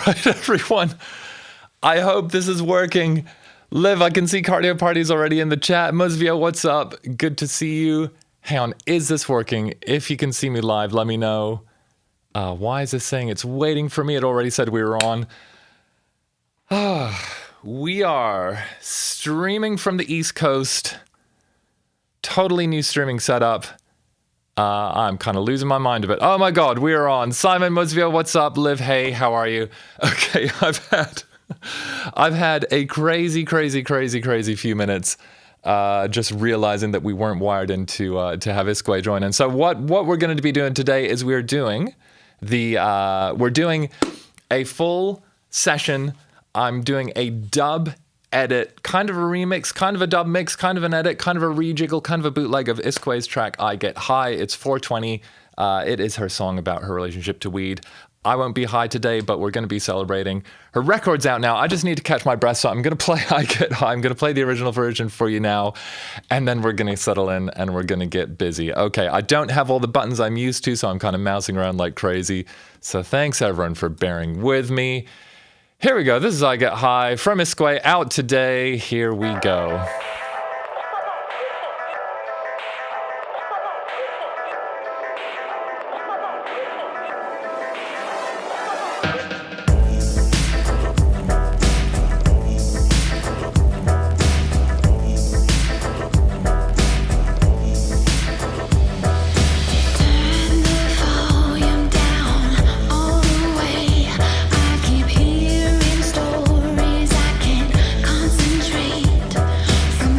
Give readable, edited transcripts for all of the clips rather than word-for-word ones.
Right, everyone. I hope this is working. Liv, I can see Cardio Party's already in the chat. Musvia, what's up? Good to see you. Hang on, is this working? If you can see me live, let me know. Why is this saying it's waiting for me? It already said we were on. We are streaming from the East Coast. Totally new streaming setup. I'm kind of losing my mind a bit. Oh my God, we are on. Simon Musvia, what's up? Liv, hey, how are you? Okay, I've had a crazy few minutes. Just realizing that we weren't wired into to have iskwē join. And so what we're going to be doing today is we're doing a full session. I'm doing a dub edit, kind of a remix, kind of a dub mix, kind of an edit, kind of a rejiggle, kind of a bootleg of iskwē's track I Get High. It's 420. It is her song about her relationship to weed. I won't be high today, but we're going to be celebrating. Her record's out now. I just need to catch my breath, so I'm going to play I Get High. I'm going to play the original version for you now, and then we're going to settle in and we're going to get busy. Okay, I don't have all the buttons I'm used to, so I'm kind of mousing around like crazy. So thanks, everyone, for bearing with me. Here we go. This is I Get High from iskwē, out today. Here we go. From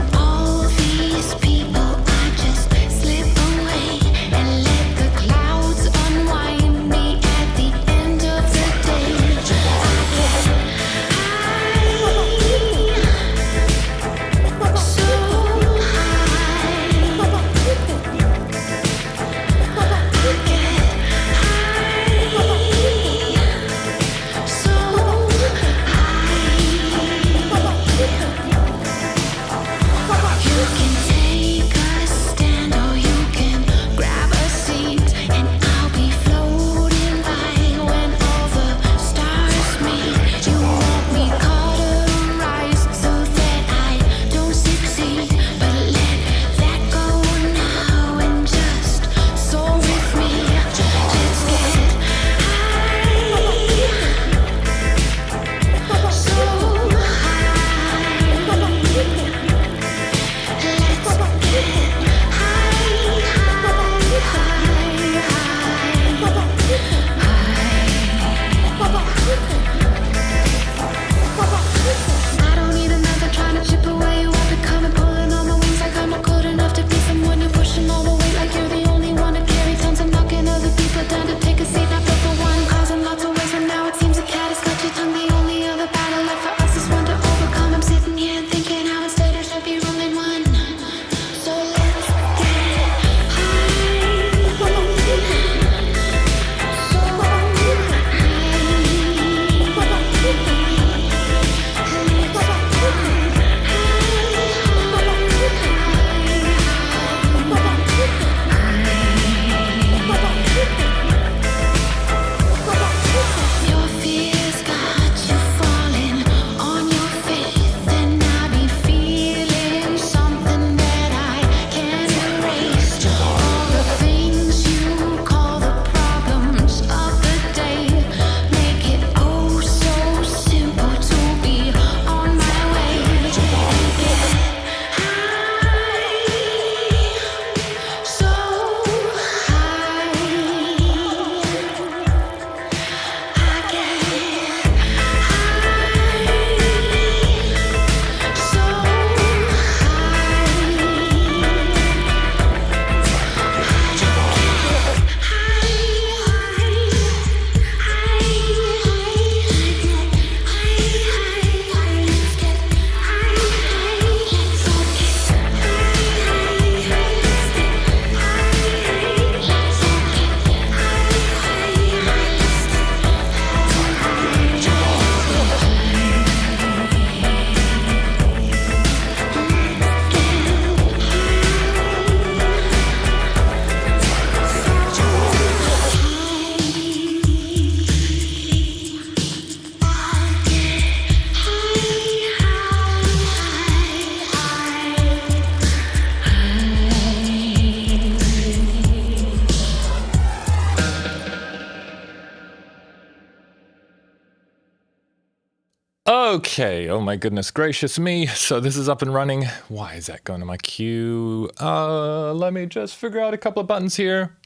Okay, oh my goodness gracious me. So this is up and running. Why is that going to my queue? Let me just figure out a couple of buttons here.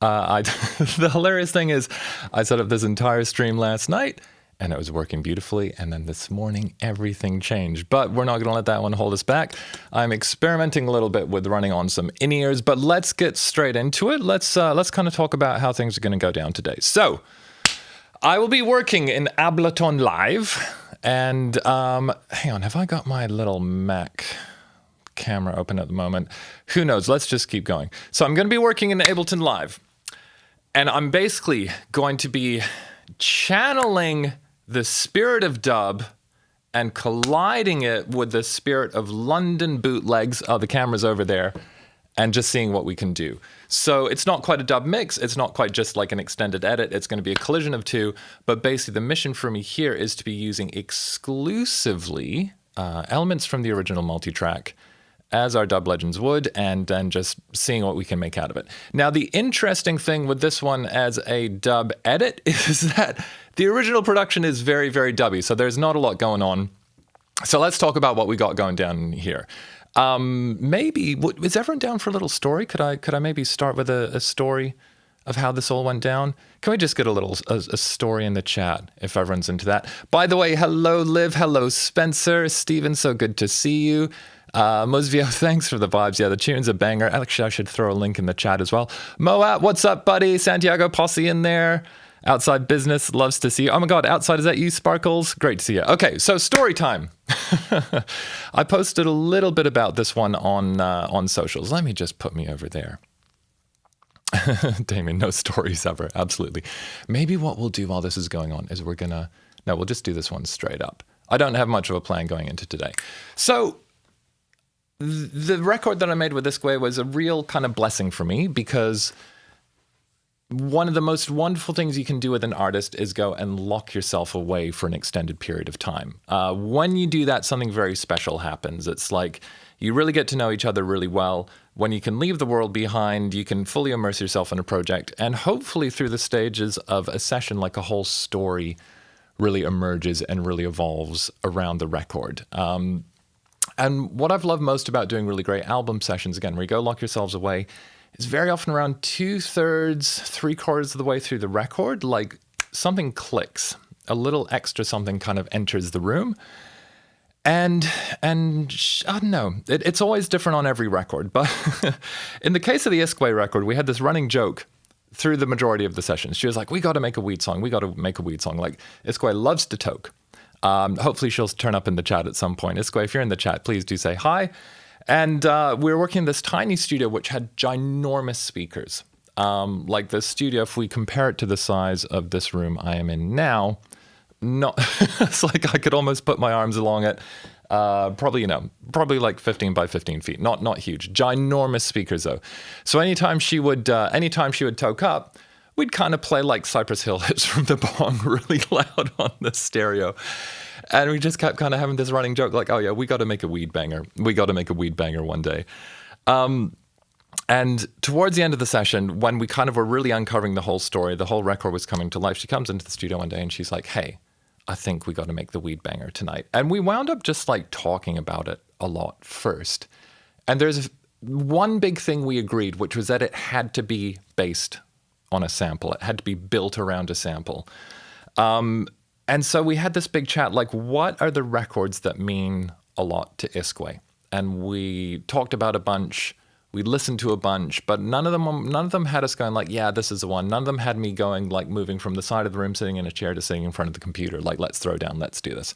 The hilarious thing is I set up this entire stream last night and it was working beautifully. And then this morning, everything changed. But we're not going to let that one hold us back. I'm experimenting a little bit with running on some in-ears, but let's get straight into it. Let's kind of talk about how things are going to go down today. So I will be working in Ableton Live. And hang on, have I got my little Mac camera open at the moment? Who knows? Let's just keep going. So I'm going to be working in Ableton Live. And I'm basically going to be channeling the spirit of dub and colliding it with the spirit of London bootlegs. Oh, the camera's over there. And just seeing what we can do. So it's not quite a dub mix. It's not quite just like an extended edit. It's going to be a collision of two. But basically the mission for me here is to be using exclusively elements from the original multi-track as our dub legends would, and then just seeing what we can make out of it. Now, the interesting thing with this one as a dub edit is that the original production is very, very dubby, so there's not a lot going on. So let's talk about what we got going down here. Maybe, is everyone down for a little story? Could I maybe start with a story of how this all went down? Can we just get a story in the chat if everyone's into that? By the way, hello Liv, hello Spencer, Steven, so good to see you. Musvio, thanks for the vibes. Yeah, the tune's a banger. Actually, I should throw a link in the chat as well. Moat, what's up, buddy? Santiago Posse in there. Outside Business loves to see you. Oh my God, Outside, is that you, Sparkles? Great to see you. Okay, so story time. I posted a little bit about this one on socials. Let me just put me over there. Damian, no stories ever. Absolutely. Maybe what we'll do while this is going on is we'll just do this one straight up. I don't have much of a plan going into today. So the record that I made with iskwē was a real kind of blessing for me, because one of the most wonderful things you can do with an artist is go and lock yourself away for an extended period of time. When you do that, something very special happens. It's like you really get to know each other really well. When you can leave the world behind, you can fully immerse yourself in a project, and hopefully through the stages of a session, like a whole story really emerges and really evolves around the record. And what I've loved most about doing really great album sessions, again, where you go lock yourselves away, is very often around 2/3, 3/4 of the way through the record, like something clicks, a little extra something kind of enters the room. And I don't know, it's always different on every record. But in the case of the iskwē record, we had this running joke through the majority of the sessions. She was like, we got to make a weed song. We got to make a weed song. Like, iskwē loves to toke. Hopefully she'll turn up in the chat at some point. iskwē, if you're in the chat, please do say hi. And we were working in this tiny studio which had ginormous speakers. Like the studio, if we compare it to the size of this room I am in now, it's like I could almost put my arms along it. Probably like 15 by 15 feet. Not huge. Ginormous speakers though. So anytime she would toke up, we'd kind of play like Cypress Hill hits from the bong really loud on the stereo. And we just kept kind of having this running joke like, oh yeah, we got to make a weed banger. We got to make a weed banger one day. And towards the end of the session, when we kind of were really uncovering the whole story, the whole record was coming to life, she comes into the studio one day and she's like, hey, I think we got to make the weed banger tonight. And we wound up just like talking about it a lot first. And there's one big thing we agreed, which was that it had to be based on a sample. It had to be built around a sample. And so we had this big chat, like, what are the records that mean a lot to iskwē? And we talked about a bunch, we listened to a bunch, but none of them had us going like, yeah, this is the one. None of them had me going like moving from the side of the room, sitting in a chair to sitting in front of the computer, like, let's throw down, let's do this.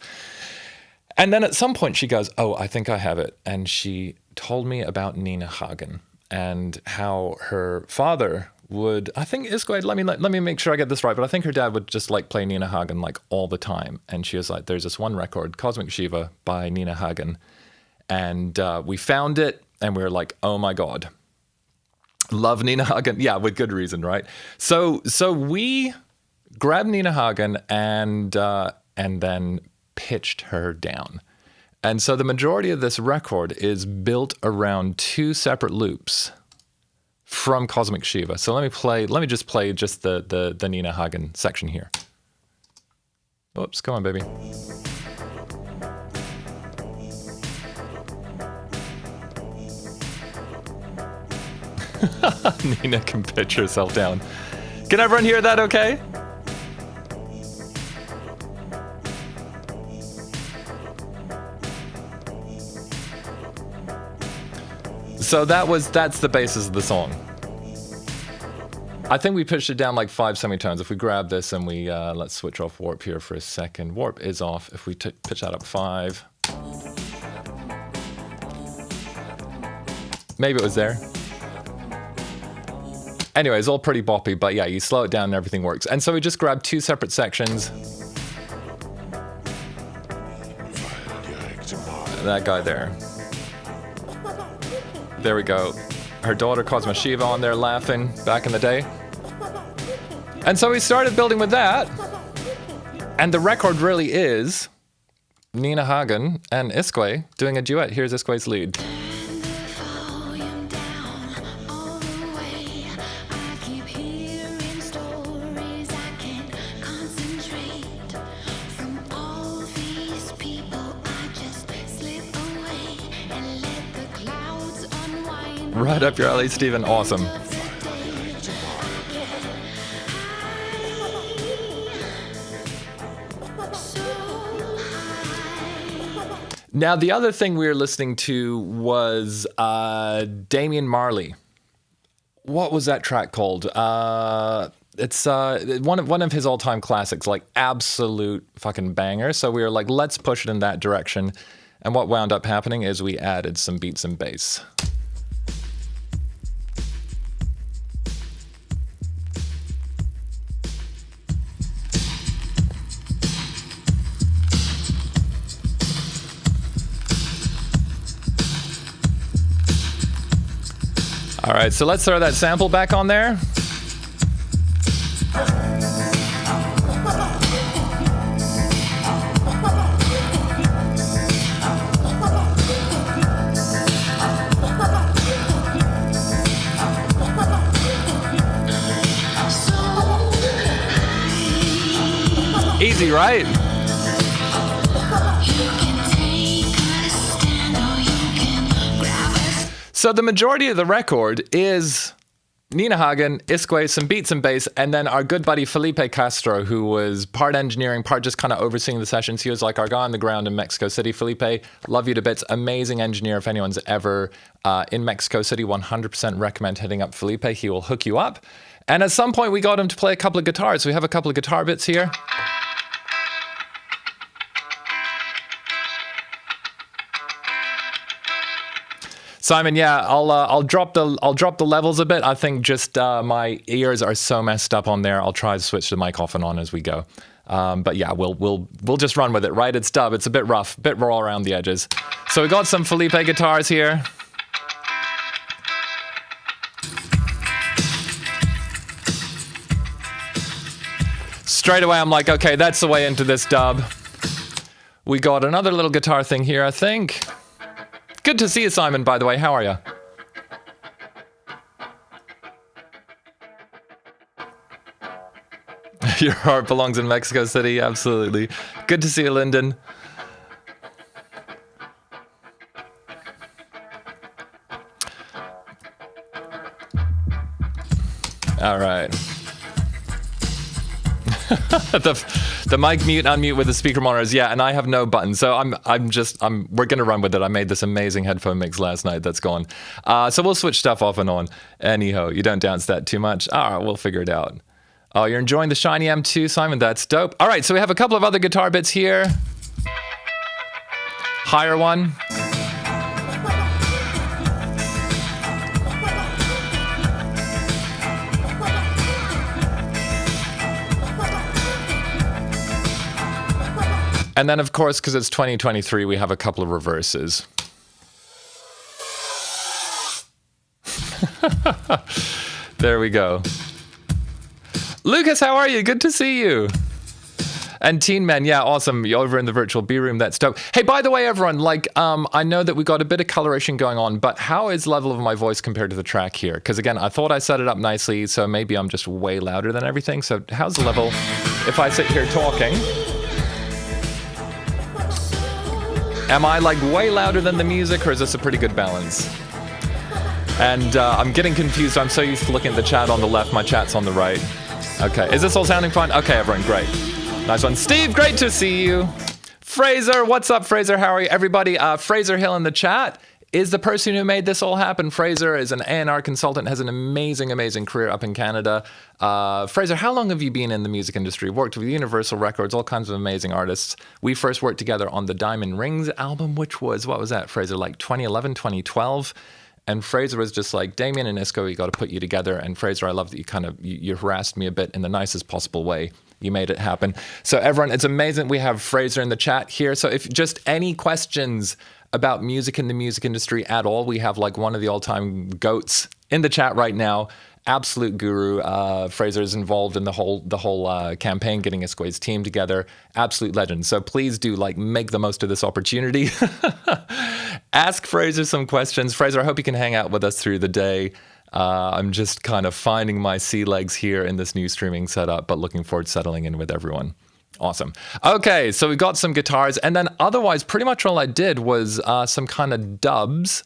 And then at some point she goes, oh, I think I have it. And she told me about Nina Hagen and how her father would, I think iskwē, let me make sure I get this right, but I think her dad would just like play Nina Hagen like all the time. And she was like, there's this one record, Cosmic Shiva by Nina Hagen. And we found it and we were like, oh my God, love Nina Hagen. Yeah, with good reason, right? So we grabbed Nina Hagen and then pitched her down. And so the majority of this record is built around two separate loops from Cosmic Shiva. So let me just play the Nina Hagen section here. Oops, come on, baby. Nina can pitch herself down. Can everyone hear that okay? So that's the basis of the song. I think we pitched it down like 5 semitones. If we grab this and we, let's switch off warp here for a second. Warp is off. If we pitch that up 5. Maybe it was there. Anyway, it's all pretty boppy, but yeah, you slow it down and everything works. And so we just grabbed 2 separate sections. That guy there. There we go. Her daughter Cosma Shiva on there laughing back in the day. And so we started building with that. And the record really is Nina Hagen and iskwē doing a duet. Here's iskwē's lead. Right up your alley, Stephen. Awesome. Now, the other thing we were listening to was Damian Marley. What was that track called? It's one of his all-time classics, like absolute fucking banger. So we were like, let's push it in that direction. And what wound up happening is we added some beats and bass. All right, so let's throw that sample back on there. Easy, right? So the majority of the record is Nina Hagen, iskwē, some beats and bass, and then our good buddy Felipe Castro, who was part engineering, part just kind of overseeing the sessions. He was like our guy on the ground in Mexico City. Felipe, love you to bits. Amazing engineer. If anyone's ever in Mexico City, 100% recommend hitting up Felipe. He will hook you up. And at some point, we got him to play a couple of guitars. So we have a couple of guitar bits here. Simon, yeah, I'll drop the levels a bit. I think just my ears are so messed up on there. I'll try to switch the mic off and on as we go. But yeah, we'll just run with it, right? It's dub. It's a bit rough, a bit raw around the edges. So we got some Felipe guitars here. Straight away, I'm like, okay, that's the way into this dub. We got another little guitar thing here, I think. Good to see you, Simon, by the way. How are you? Your heart belongs in Mexico City. Absolutely. Good to see you, Lyndon. All right. The mic mute, unmute with the speaker monitors, yeah, and I have no button, so we're gonna run with it. I made this amazing headphone mix last night that's gone. So we'll switch stuff off and on. Anyhow, you don't dance that too much. All right, we'll figure it out. Oh, you're enjoying the shiny M2, Simon? That's dope. All right, so we have a couple of other guitar bits here. Higher one. And then, of course, because it's 2023, we have a couple of reverses. There we go. Lucas, how are you? Good to see you. And Teen Men, yeah, awesome. You're over in the virtual B room. That's dope. Hey, by the way, everyone, I know that we got a bit of coloration going on, but how is level of my voice compared to the track here? Because again, I thought I set it up nicely, so maybe I'm just way louder than everything. So how's the level if I sit here talking? Am I like way louder than the music, or is this a pretty good balance? And I'm getting confused. I'm so used to looking at the chat on the left. My chat's on the right. Okay, is this all sounding fine? Okay, everyone, great. Nice one. Steve, great to see you. Fraser, what's up, Fraser? How are you? Everybody, Fraser Hill in the chat is the person who made this all happen. Fraser is an A&R consultant, has an amazing, amazing career up in Canada. Fraser, how long have you been in the music industry? Worked with Universal Records, all kinds of amazing artists. We first worked together on the Diamond Rings album, which was, what was that, Fraser, like 2011, 2012? And Fraser was just like, Damian and iskwē, we got to put you together. And Fraser, I love that you harassed me a bit in the nicest possible way. You made it happen. So everyone, it's amazing. We have Fraser in the chat here. So if just any questions about music in the music industry at all, we have like one of the all-time goats in the chat right now. Absolute guru. Fraser is involved in the whole campaign, getting iskwē's team together. Absolute legend. So please do make the most of this opportunity. Ask Fraser some questions. Fraser, I hope you can hang out with us through the day. I'm just kind of finding my sea legs here in this new streaming setup, but looking forward to settling in with everyone. Awesome. Okay, so we got some guitars, and then otherwise, pretty much all I did was some kind of dubs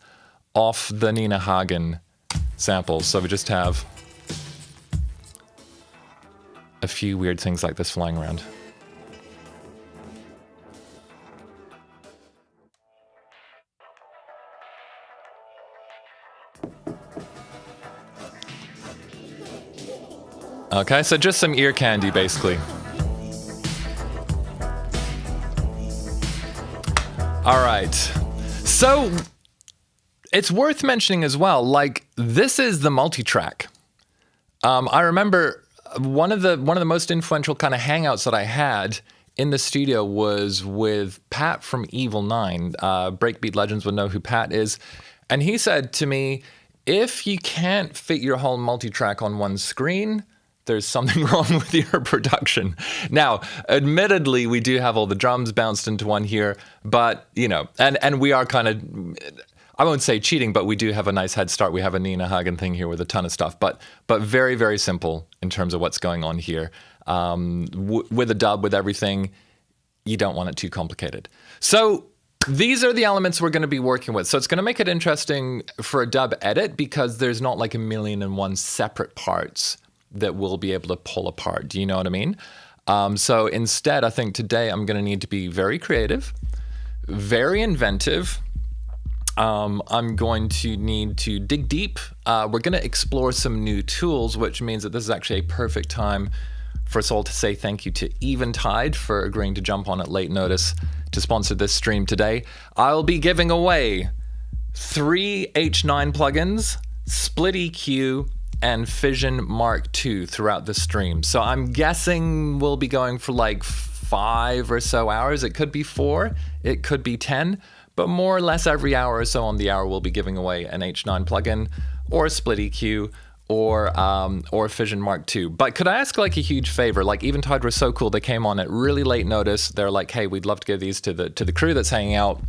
off the Nina Hagen samples. So we just have a few weird things like this flying around. Okay, so just some ear candy, basically. All right. So it's worth mentioning as well, this is the multi-track. I remember one of the most influential kind of hangouts that I had in the studio was with Pat from Evil 9. Breakbeat Legends would know who Pat is. And he said to me, if you can't fit your whole multi-track on one screen, there's something wrong with your production. Now, admittedly, we do have all the drums bounced into one here, but, and we are kind of, I won't say cheating, but we do have a nice head start. We have a Nina Hagen thing here with a ton of stuff, but very, very simple in terms of what's going on here. With a dub, with everything, you don't want it too complicated. So these are the elements we're going to be working with. So it's going to make it interesting for a dub edit because there's not like 1,000,001 separate parts that we'll be able to pull apart. Do you know what I mean? So instead, I think today I'm going to need to be very creative, very inventive. I'm going to need to dig deep. We're going to explore some new tools, which means that this is actually a perfect time for us all to say thank you to Eventide for agreeing to jump on at late notice to sponsor this stream today. I'll be giving away 3 H9 plugins, Split EQ, and Fission Mark II throughout the stream. So I'm guessing we'll be going for 5 or so hours. It could be 4, it could be 10, but more or less every hour or so on the hour we'll be giving away an H9 plugin or a Split EQ or Fission Mark II. But could I ask a huge favor? Eventide was so cool, they came on at really late notice. They're like, hey, we'd love to give these to the crew that's hanging out.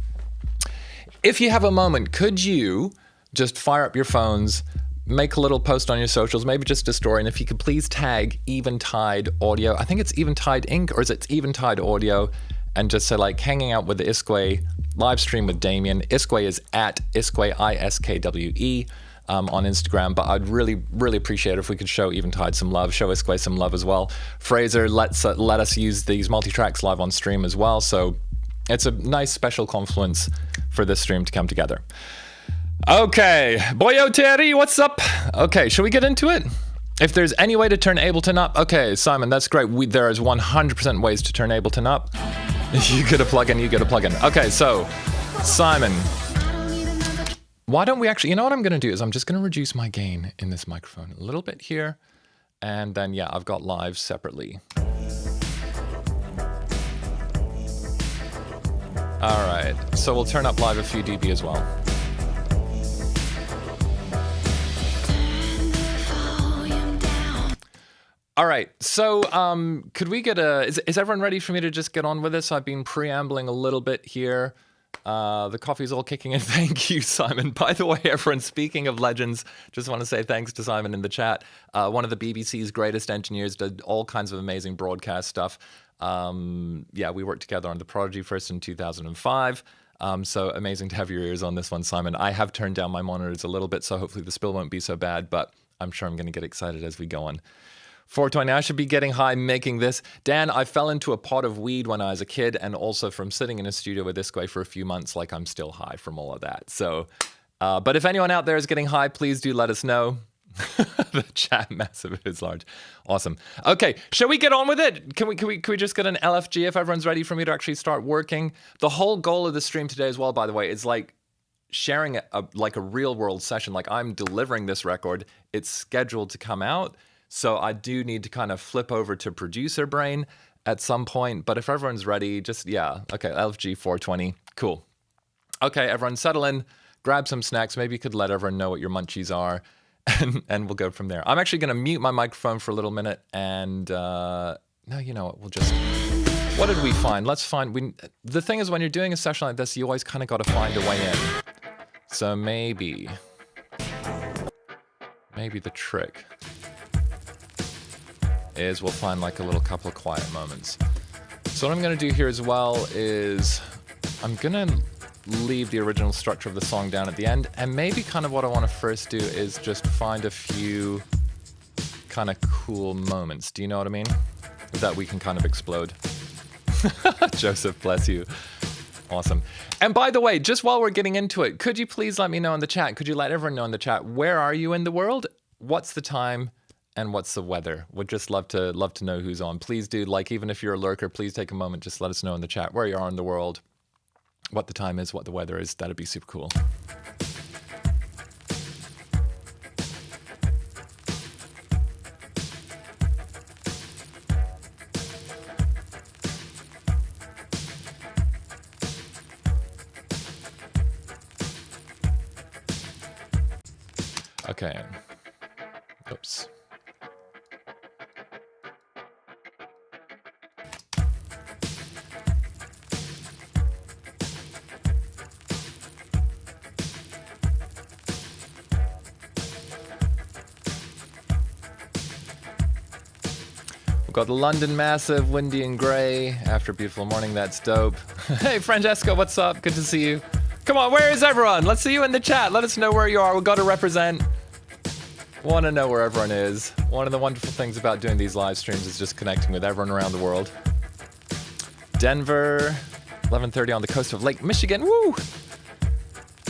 If you have a moment, could you just fire up your phones, make a little post on your socials, maybe just a story, and if you could please tag Eventide Audio. I think it's Eventide Inc. or is it Eventide Audio, and just say hanging out with the iskwē live stream with Damian. iskwē is at iskwē, ISKWE, on Instagram, but I'd really, really appreciate it if we could show Eventide some love, show iskwē some love as well. Fraser let us use these multi-tracks live on stream as well, so it's a nice special confluence for this stream to come together. Okay, Boyo Terry, what's up? Okay, shall we get into it? If there's any way to turn Ableton up, okay, Simon, that's great. There is 100% ways to turn Ableton up. You get a plugin, you get a plugin. Okay, so, Simon, why don't we actually, you know what I'm going to do is I'm just going to reduce my gain in this microphone a little bit here, and then, yeah, I've got live separately. All right, so we'll turn up live a few dB as well. All right, so could we get is everyone ready for me to just get on with this? I've been preambling a little bit here. The coffee's all kicking in. Thank you, Simon. By the way, everyone, speaking of legends, just want to say thanks to Simon in the chat. One of the BBC's greatest engineers, did all kinds of amazing broadcast stuff. Yeah, we worked together on The Prodigy first in 2005. So amazing to have your ears on this one, Simon. I have turned down my monitors a little bit, so hopefully the spill won't be so bad, but I'm sure I'm going to get excited as we go on. 420, I should be getting high making this. Dan, I fell into a pot of weed when I was a kid, and also from sitting in a studio with iskwē for a few months, like I'm still high from all of that. So, but if anyone out there is getting high, please do let us know. The chat massive is large. Awesome. Okay, shall we get on with it? Can we just get an LFG if everyone's ready for me to actually start working? The whole goal of the stream today as well, by the way, is like sharing like a real world session. Like I'm delivering this record. It's scheduled to come out. So I do need to kind of flip over to producer brain at some point. But if everyone's ready, just, yeah. Okay, LFG 420. Cool. Okay, everyone settle in. Grab some snacks. Maybe you could let everyone know what your munchies are. And we'll go from there. I'm actually going to mute my microphone for a little minute. And no, you know what? We'll just... What did we find? Let's find... The thing is, when you're doing a session like this, you always kind of got to find a way in. So maybe the trick is we'll find like a little couple of quiet moments. So what I'm going to do here as well is I'm going to leave the original structure of the song down at the end, and maybe kind of what I want to first do is just find a few kind of cool moments. Do you know what I mean? That we can kind of explode. Joseph, bless you. Awesome. And by the way, just while we're getting into it, could you please let me know in the chat, could you let everyone know in the chat, where are you in the world? What's the time? And what's the weather? Would just love to know who's on. Please do, like, even if you're a lurker, please take a moment, just let us know in the chat where you are in the world, what the time is, what the weather is. That'd be super cool. Okay. Oops. Got the London massive, windy and grey. After a beautiful morning, that's dope. Hey, Francesca, what's up? Good to see you. Come on, where is everyone? Let's see you in the chat. Let us know where you are. We've got to represent. Want to know where everyone is. One of the wonderful things about doing these live streams is just connecting with everyone around the world. Denver, 11:30 on the coast of Lake Michigan. Woo!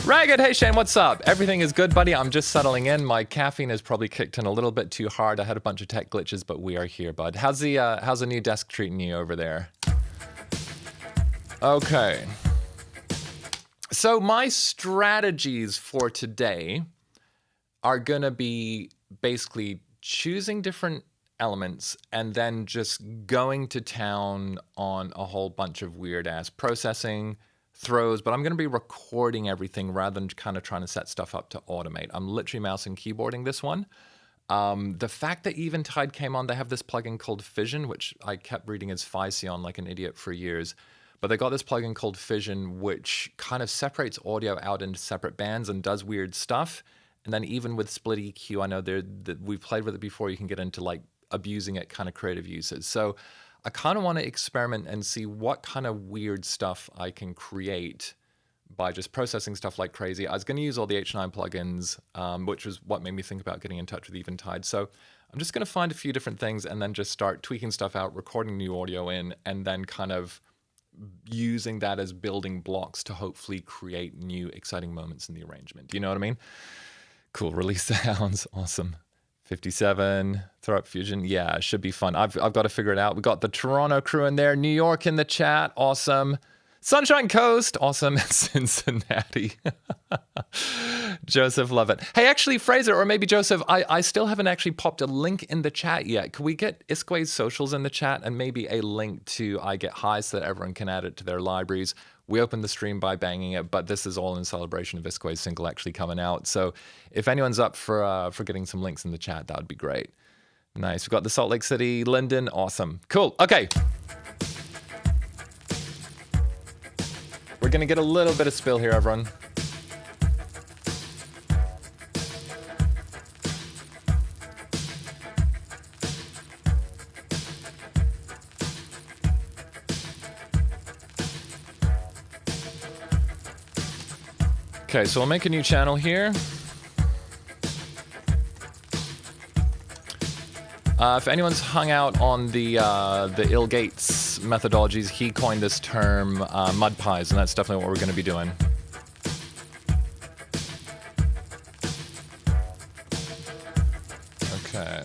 Ragged, hey Shane, what's up? Everything is good, buddy. I'm just settling in. My caffeine has probably kicked in a little bit too hard. I had a bunch of tech glitches, but we are here, bud. How's the new desk treating you over there? Okay. So my strategies for today are gonna be basically choosing different elements and then just going to town on a whole bunch of weird ass processing throws, but I'm going to be recording everything rather than kind of trying to set stuff up to automate. I'm literally mouse and keyboarding this one. The fact that Eventide came on, they have this plugin called Fission, which I kept reading as Physion like an idiot for years. But they got this plugin called Fission, which kind of separates audio out into separate bands and does weird stuff. And then even with split EQ, I know we've played with it before, you can get into like abusing it kind of creative uses. So I kind of want to experiment and see what kind of weird stuff I can create by just processing stuff like crazy. I was going to use all the H9 plugins, which was what made me think about getting in touch with Eventide. So I'm just going to find a few different things and then just start tweaking stuff out, recording new audio in, and then kind of using that as building blocks to hopefully create new exciting moments in the arrangement. Do you know what I mean? Cool. Release sounds. Awesome. 57, throw up Fusion. Yeah, it should be fun. I've got to figure it out. We got the Toronto crew in there. New York in the chat. Awesome. Sunshine Coast. Awesome. Cincinnati. Joseph, love it. Hey, actually, Fraser, or maybe Joseph, I still haven't actually popped a link in the chat yet. Can we get iskwē's socials in the chat and maybe a link to I Get High so that everyone can add it to their libraries? We opened the stream by banging it, but this is all in celebration of iskwē's single actually coming out. So if anyone's up for getting some links in the chat, that would be great. Nice. We've got the Salt Lake City, Linden. Awesome. Cool. Okay. We're going to get a little bit of spill here, everyone. Okay, so we'll make a new channel here. If anyone's hung out on the Ill Gates methodologies, he coined this term mud pies, and that's definitely what we're going to be doing. Okay.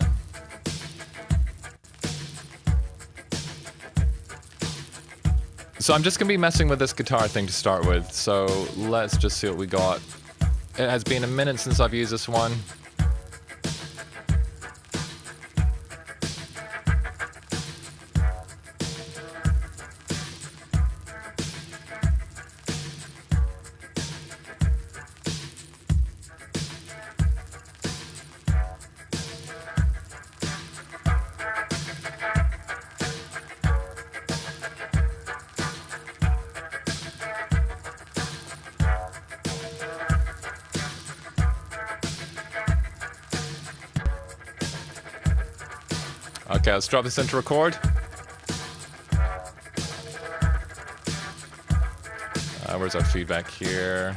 So I'm just going to be messing with this guitar thing to start with, so let's just see what we got. It has been a minute since I've used this one. Okay, let's drop this into record. Where's our feedback here?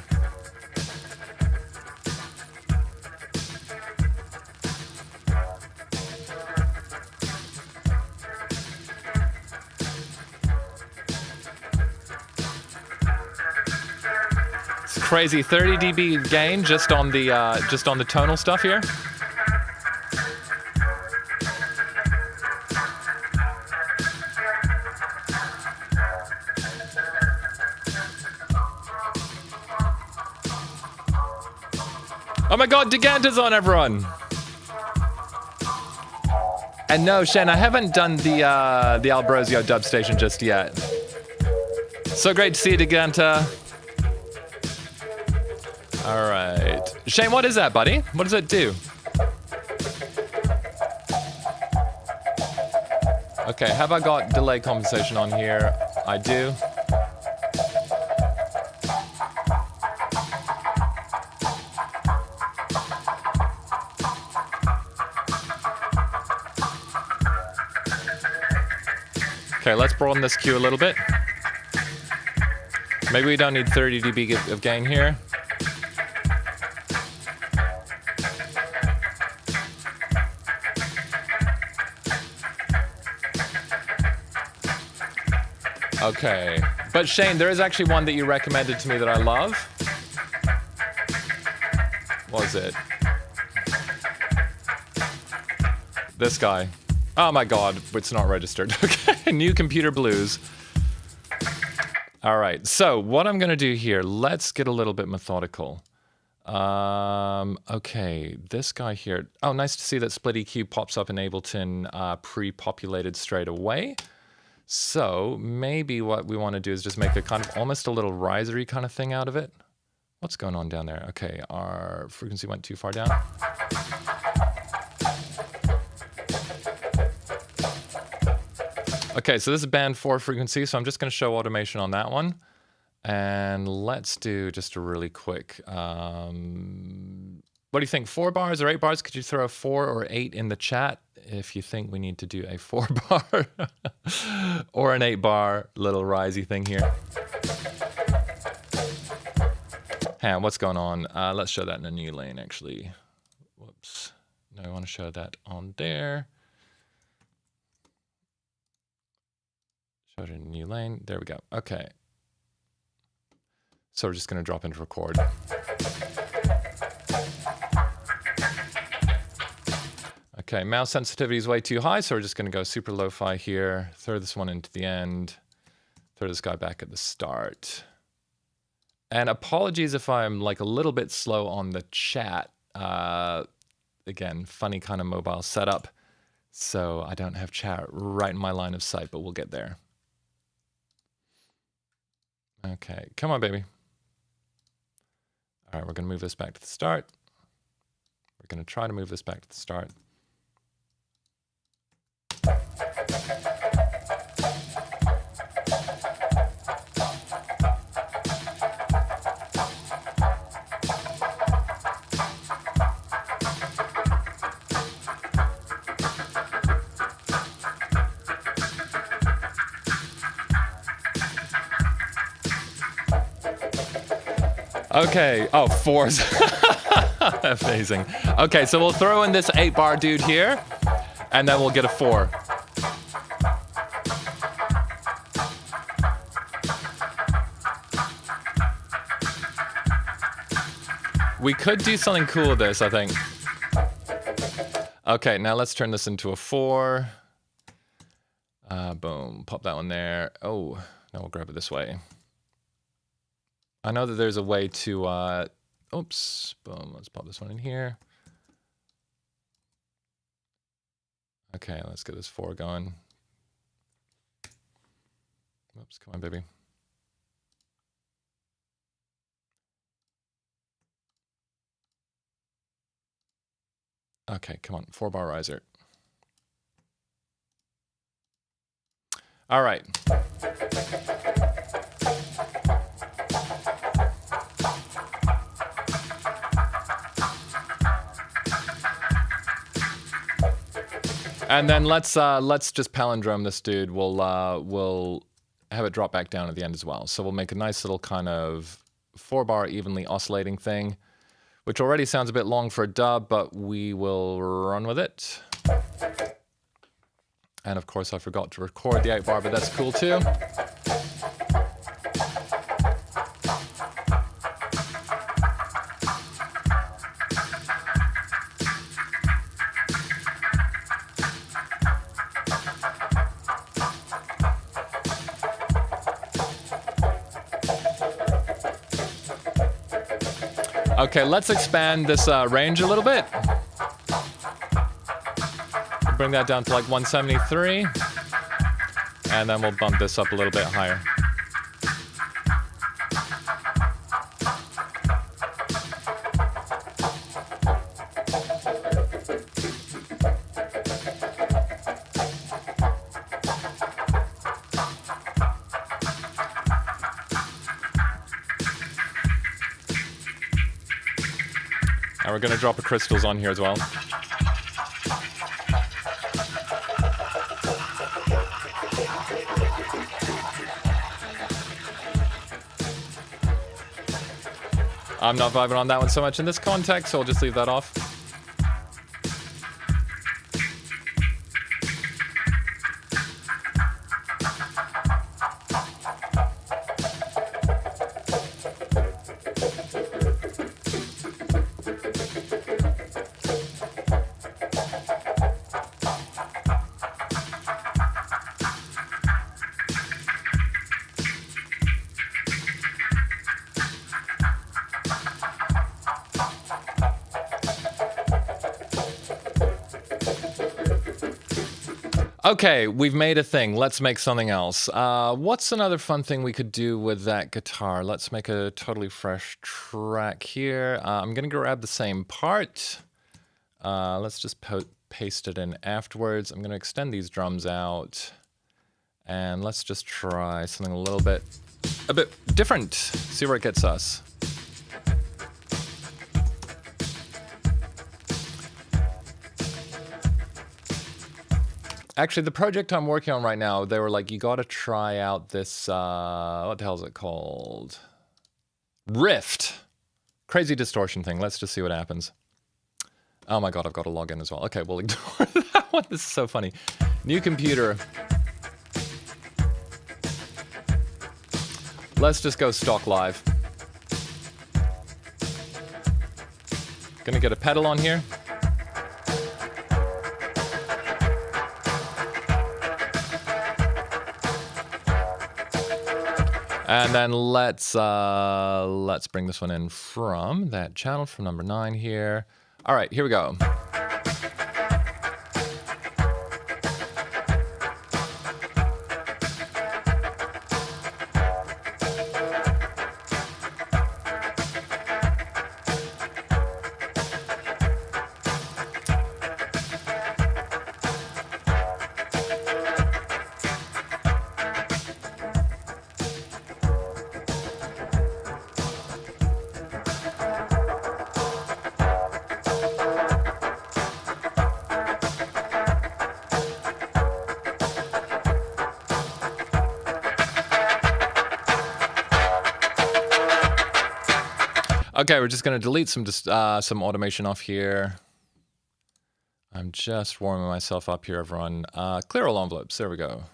It's crazy, 30 dB gain just on the tonal stuff here. Oh my god, Deganta's on, everyone! And no, Shen, I haven't done the Albrosio dub station just yet. So great to see you, Deganta. Alright. Shane, what is that, buddy? What does it do? Okay, have I got delay compensation on here? I do. Okay, let's broaden this cue a little bit. Maybe we don't need 30 dB of gain here. Okay, but Shane, there is actually one that you recommended to me that I love. What was it? This guy. Oh my god, it's not registered. Okay, new computer blues. All right, so what I'm gonna do here, let's get a little bit methodical. Okay, this guy here. Oh, nice to see that split EQ pops up in Ableton pre-populated straight away. So maybe what we want to do is just make a kind of almost a little risery kind of thing out of it. What's going on down there? Okay, our frequency went too far down. Okay, so this is band 4 frequency, so I'm just going to show automation on that one. And let's do just a really quick, what do you think, 4 bars or 8 bars? Could you throw a 4 or 8 in the chat if you think we need to do a 4 bar or an 8 bar little risey thing here? Hang on, what's going on? Let's show that in a new lane, actually. Whoops. No, I want to show that on there. Show it in a new lane. There we go. Okay. So we're just going to drop into record. Okay, mouse sensitivity is way too high, so we're just going to go super lo-fi here. Throw this one into the end. Throw this guy back at the start. And apologies if I'm like a little bit slow on the chat. Again, funny kind of mobile setup. So I don't have chat right in my line of sight, but we'll get there. Okay, come on, baby. All right, we're going to move this back to the start. We're going to try to move this back to the start. Okay. Oh, 4s. Amazing. Okay, so we'll throw in this 8-bar dude here, and then we'll get a 4. We could do something cool with this, I think. Okay, now let's turn this into a 4. Boom, pop that one there. Oh, now we'll grab it this way. I know that there's a way to, oops, boom, let's pop this one in here. Okay, let's get this 4 going. Oops, come on, baby. Okay, come on, 4-bar riser. All right. And then let's just palindrome this dude. We'll have it drop back down at the end as well. So we'll make a nice little kind of 4-bar evenly oscillating thing, which already sounds a bit long for a dub, but we will run with it. And of course, I forgot to record the 8-bar, but that's cool too. Okay, let's expand this range a little bit. Bring that down to like 173. And then we'll bump this up a little bit higher. And we're going to drop a crystals on here as well. I'm not vibing on that one so much in this context, so I'll just leave that off. Okay, we've made a thing. Let's make something else. What's another fun thing we could do with that guitar? Let's make a totally fresh track here. I'm going to grab the same part. Let's just paste it in afterwards. I'm going to extend these drums out. And let's just try something a bit different. See where it gets us. Actually, the project I'm working on right now, they were like, you got to try out this, what the hell is it called? Rift. Crazy distortion thing. Let's just see what happens. Oh my God, I've got to log in as well. Okay, we'll ignore that one. This is so funny. New computer. Let's just go stock live. Gonna get a pedal on here. And then let's bring this one in from that channel, from number 9 here. All right, here we go. Okay, we're just going to delete some automation off here. I'm just warming myself up here, everyone. Clear all envelopes. There we go.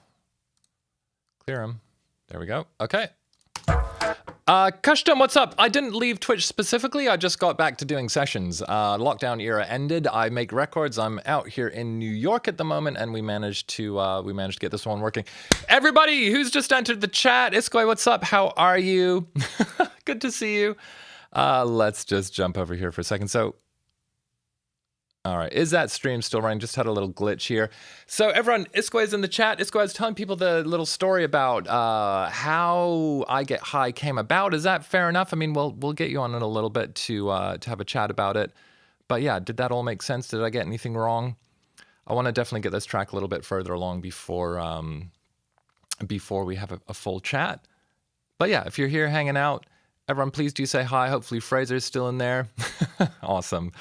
Clear them. There we go. Okay. Custom, what's up? I didn't leave Twitch specifically. I just got back to doing sessions. Lockdown era ended. I make records. I'm out here in New York at the moment, and we managed to get this one working. Everybody who's just entered the chat, iskwē, what's up? How are you? Good to see you. Let's just jump over here for a second. So, all right, is that stream still running? Just had a little glitch here. So everyone, iskwē's in the chat. iskwē is telling people the little story about how I Get High came about. Is that fair enough? I mean, we'll get you on in a little bit to have a chat about it. But yeah, did that all make sense? Did I get anything wrong? I want to definitely get this track a little bit further along before we have a full chat. But yeah, if you're here hanging out, everyone, please do say hi. Hopefully Fraser's still in there. Awesome.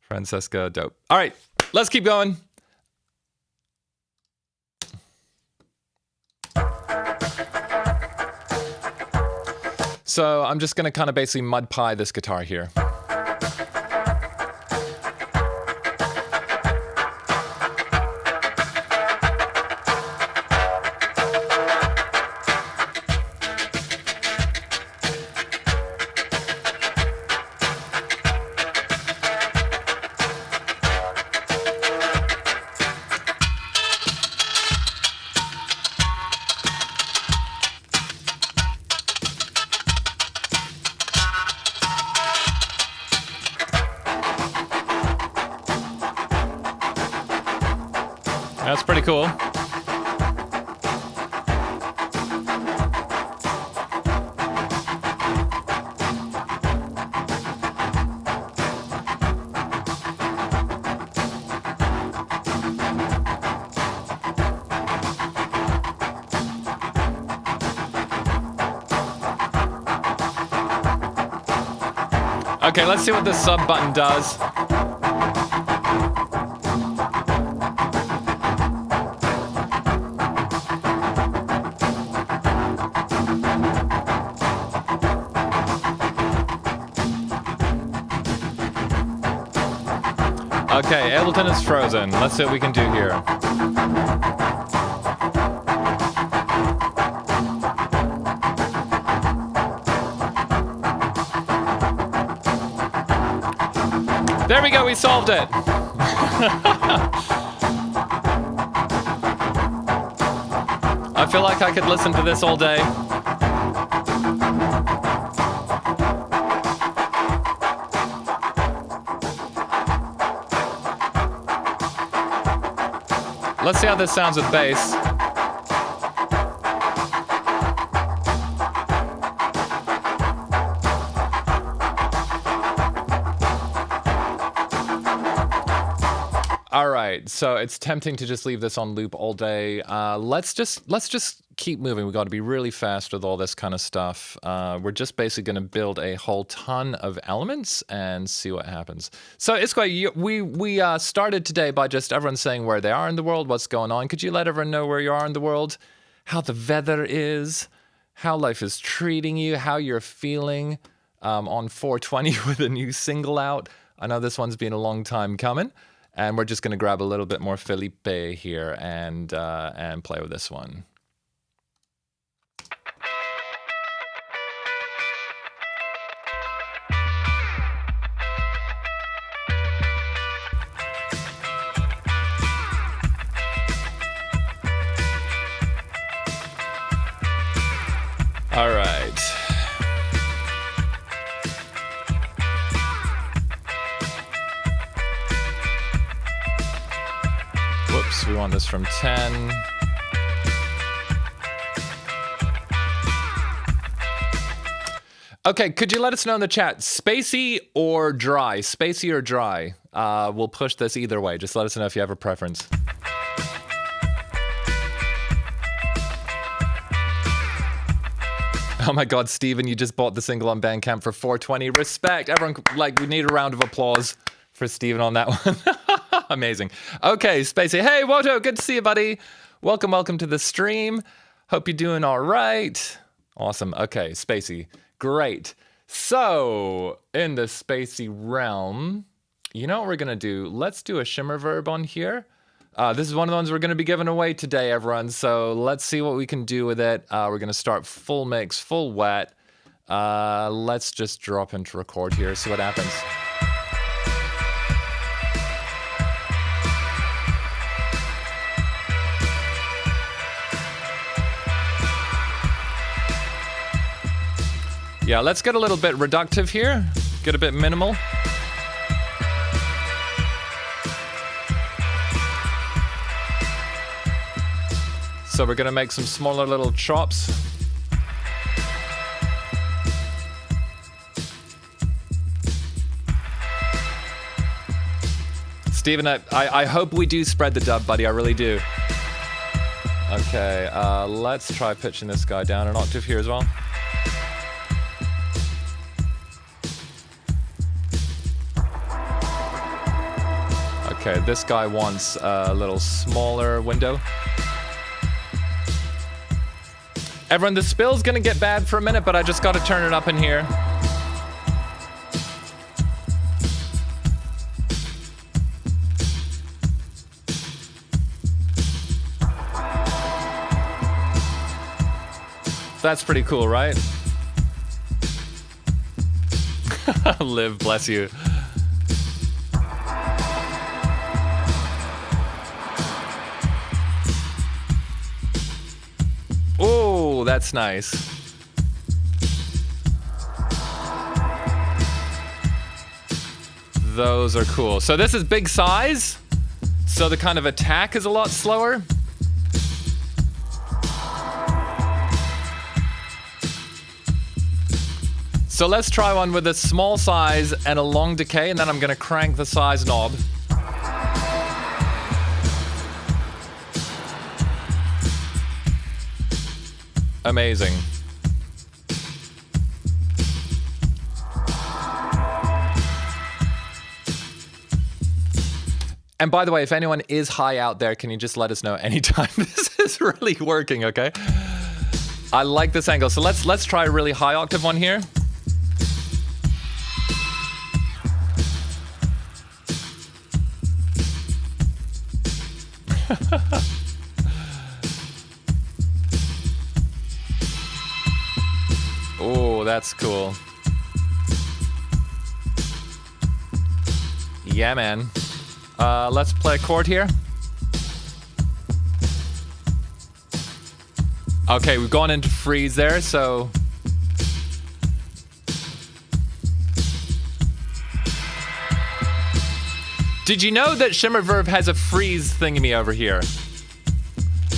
Francesca, dope. All right, let's keep going. So I'm just going to kind of basically mud pie this guitar here. That's pretty cool. Okay, let's see what this sub button does. Okay, Ableton is frozen. Let's see what we can do here. There we go, we solved it. I feel like I could listen to this all day. Let's see how this sounds with bass. All right, so it's tempting to just leave this on loop all day. Let's just keep moving. We got to be really fast with all this kind of stuff. We're just basically going to build a whole ton of elements and see what happens. So iskwē, we started today by just everyone saying where they are in the world, what's going on. Could you let everyone know where you are in the world, how the weather is, how life is treating you, how you're feeling on 420 with a new single out? I know this one's been a long time coming. And we're just going to grab a little bit more Felipe here and play with this one. All right. Whoops, we want this from 10. Okay, could you let us know in the chat, spacey or dry? Spacey or dry? We'll push this either way. Just let us know if you have a preference. Oh my God, Steven, you just bought the single on Bandcamp for $4.20. Respect. Everyone, like, we need a round of applause for Steven on that one. Amazing. Okay, Spacey. Hey, Woto, good to see you, buddy. Welcome to the stream. Hope you're doing all right. Awesome. Okay, Spacey. Great. So, in the spacey realm, you know what we're gonna do? Let's do a shimmer verb on here. This is one of the ones we're gonna be giving away today, everyone. So let's see what we can do with it. We're gonna start full mix, full wet. Let's just drop into record here, see what happens. Yeah, let's get a little bit reductive here, get a bit minimal. So we're gonna make some smaller little chops. Steven, I hope we do spread the dub, buddy, I really do. Okay, let's try pitching this guy down an octave here as well. Okay, this guy wants a little smaller window. Everyone, the spill's gonna get bad for a minute, but I just gotta turn it up in here. That's pretty cool, right? Liv, bless you. Oh, that's nice. Those are cool. So this is big size, so the kind of attack is a lot slower. So let's try one with a small size and a long decay, and then I'm gonna crank the size knob. Amazing. And by the way, if anyone is high out there, can you just let us know anytime this is really working, okay? I like this angle. So let's try a really high octave one here. Oh, that's cool. Yeah, man. Let's play a chord here. Okay, we've gone into freeze there, so... Did you know that Shimmer Verb has a freeze thingy over here?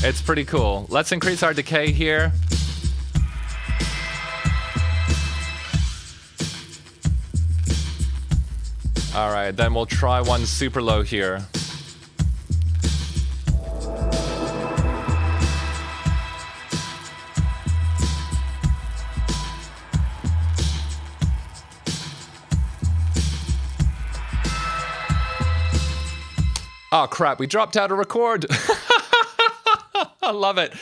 It's pretty cool. Let's increase our decay here. All right, then we'll try one super low here. Oh crap, we dropped out of record. I love it.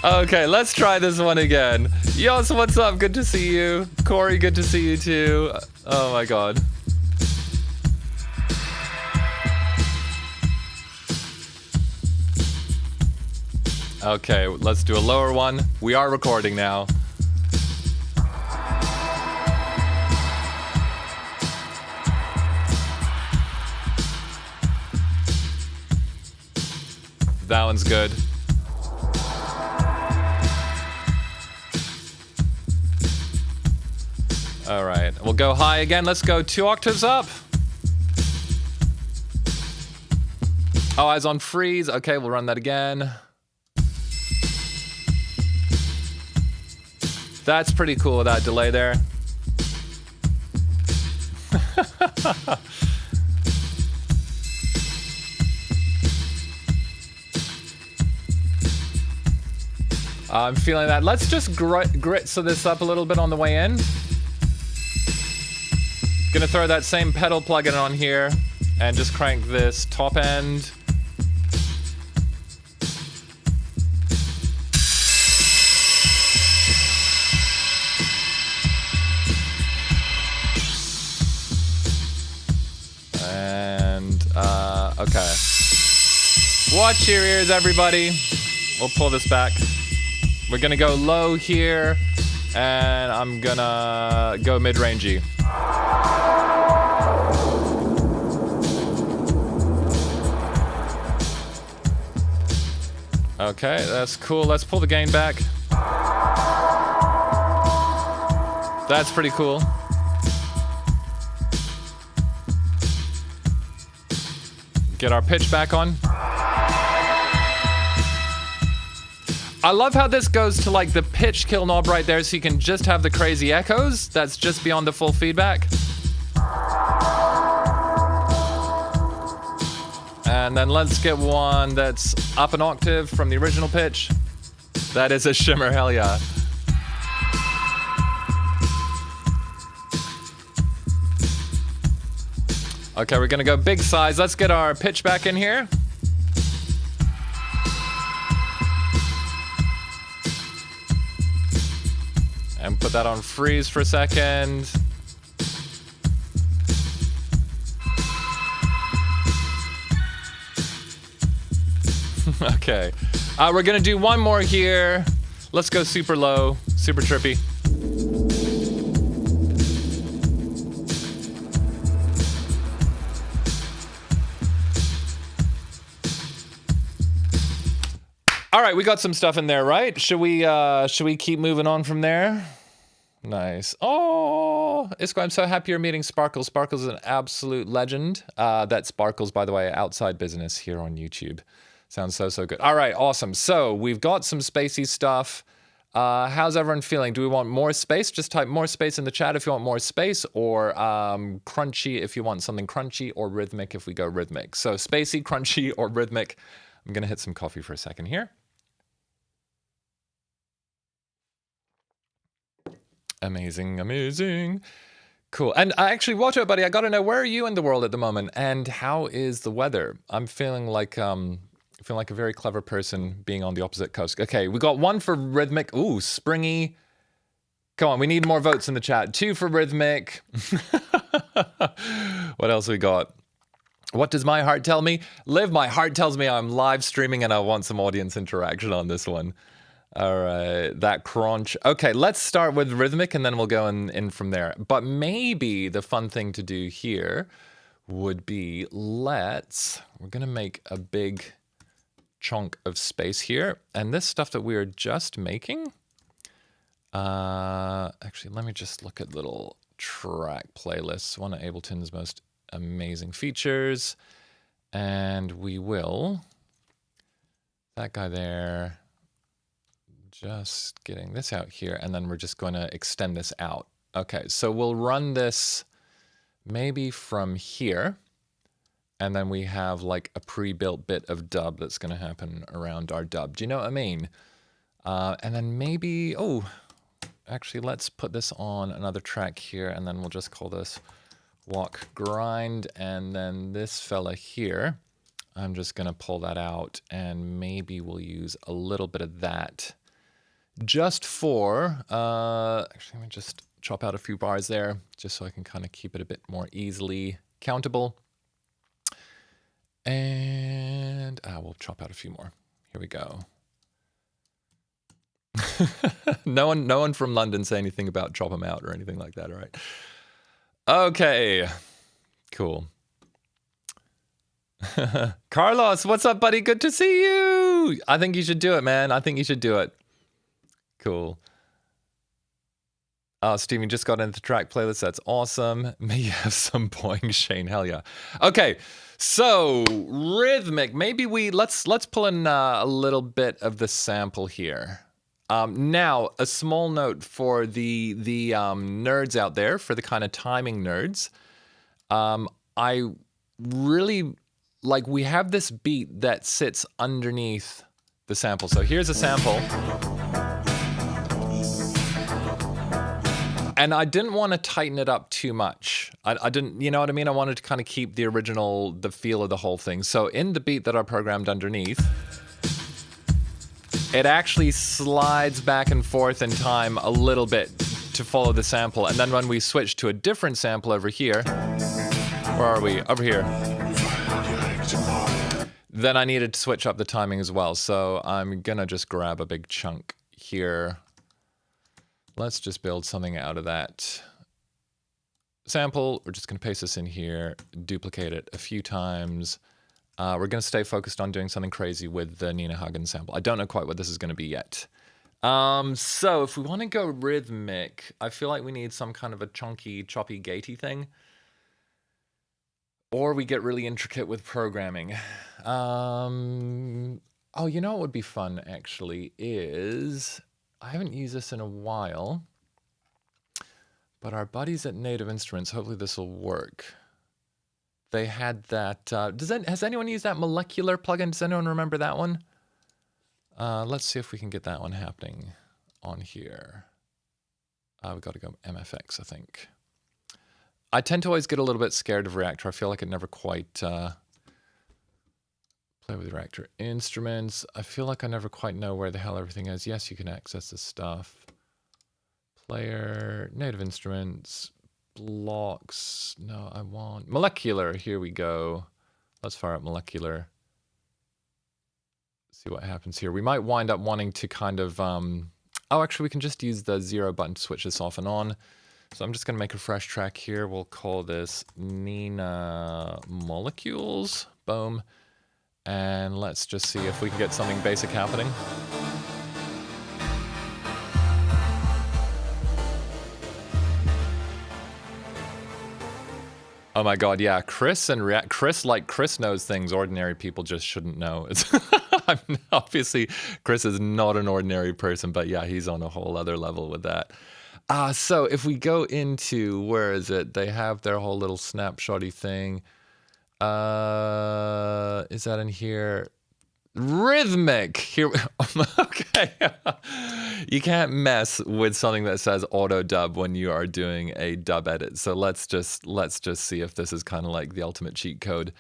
Okay, let's try this one again. Yos, what's up? Good to see you. Corey, good to see you too. Oh my god. Okay, let's do a lower one. We are recording now. That one's good. All right, we'll go high again. Let's go 2 octaves up. Oh, eyes on freeze. Okay, we'll run that again. That's pretty cool with that delay there. I'm feeling that. Let's just grit so this up a little bit on the way in. Gonna throw that same pedal plugin on here and just crank this top end. Okay. Watch your ears, everybody. We'll pull this back. We're gonna go low here, and I'm gonna go mid-rangey. Okay, that's cool. Let's pull the gain back. That's pretty cool. Get our pitch back on. I love how this goes to like the pitch kill knob right there, so you can just have the crazy echoes. That's just beyond the full feedback. And then let's get one that's up an octave from the original pitch. That is a shimmer, hell yeah. Okay, we're gonna go big size. Let's get our pitch back in here. And put that on freeze for a second. Okay, we're gonna do one more here. Let's go super low, super trippy. All right, we got some stuff in there, right? Should we keep moving on from there? Nice. Oh, iskwē, I'm so happy you're meeting Sparkles. Sparkles is an absolute legend. That Sparkles, by the way, outside business here on YouTube. Sounds so good. All right, awesome. So we've got some spacey stuff. How's everyone feeling? Do we want more space? Just type more space in the chat if you want more space, or crunchy if you want something crunchy, or rhythmic if we go rhythmic. So spacey, crunchy, or rhythmic. I'm gonna hit some coffee for a second here. Amazing, amazing. Cool. And actually, watch out, buddy. I gotta know, where are you in the world at the moment, and how is the weather? I'm feeling like a very clever person being on the opposite coast. Okay, we got one for rhythmic. Ooh, springy. Come on, we need more votes in the chat. 2 for rhythmic. What else we got? What does my heart tell me? Liv, my heart tells me I'm live streaming and I want some audience interaction on this one. All right, that crunch. Okay, let's start with rhythmic and then we'll go in from there. But maybe the fun thing to do here would be, we're gonna make a big chunk of space here. And this stuff that we are just making, actually, let me just look at little track playlists. One of Ableton's most amazing features. And we will, that guy there, just getting this out here, and then we're just going to extend this out. Okay, so we'll run this maybe from here, and then we have like a pre-built bit of dub that's going to happen around our dub. Do you know what I mean? And then maybe, actually, let's put this on another track here, and then we'll just call this walk grind, and then this fella here, I'm just going to pull that out, and maybe we'll use a little bit of that. Just for, actually, let me just chop out a few bars there, just so I can kind of keep it a bit more easily countable. And we'll chop out a few more. Here we go. No one from London say anything about chop them out or anything like that, all right? Okay, cool. Carlos, what's up, buddy? Good to see you. I think you should do it, man. I think you should do it. Cool. Oh, Steven just got into the track playlist. That's awesome. May you have some boing, Shane. Hell yeah. Okay, so rhythmic. Maybe let's pull in a little bit of the sample here. Now, a small note for the nerds out there, for the kind of timing nerds. I really like, we have this beat that sits underneath the sample. So here's a sample. And I didn't want to tighten it up too much. I didn't, you know what I mean? I wanted to kind of keep the original, the feel of the whole thing. So in the beat that I programmed underneath, it actually slides back and forth in time a little bit to follow the sample. And then when we switch to a different sample over here, where are we? Over here. then I needed to switch up the timing as well. So I'm gonna just grab a big chunk here. Let's just build something out of that sample. We're just gonna paste this in here, duplicate it a few times. We're gonna stay focused on doing something crazy with the Nina Hagen sample. I don't know quite what this is gonna be yet. So if we wanna go rhythmic, I feel like we need some kind of a chunky, choppy, gatey thing. Or we get really intricate with programming. Oh, you know what would be fun, actually, is... I haven't used this in a while. But our buddies at Native Instruments, hopefully this will work. They had that... has anyone used that molecular plugin? Does anyone remember that one? Let's see if we can get that one happening on here. We've got to go MFX, I think. I tend to always get a little bit scared of Reactor. I feel like it never quite play with Reactor Instruments. I feel like I never quite know where the hell everything is. Yes, you can access this stuff. Player, Native Instruments, blocks. No, I want molecular. Here we go. Let's fire up molecular. See what happens here. We might wind up wanting to kind of... oh, actually, we can just use the 0 button to switch this off and on. So I'm just going to make a fresh track here. We'll call this Nina Molecules. Boom. And let's just see if we can get something basic happening. Oh my god, yeah. Chris knows things ordinary people just shouldn't know. Obviously, Chris is not an ordinary person, but yeah, he's on a whole other level with that. So if we go into, where is it? They have their whole little snapshotty thing. Is that in here? Rhythmic. Here, okay. You can't mess with something that says auto dub when you are doing a dub edit. So let's just see if this is kind of like the ultimate cheat code.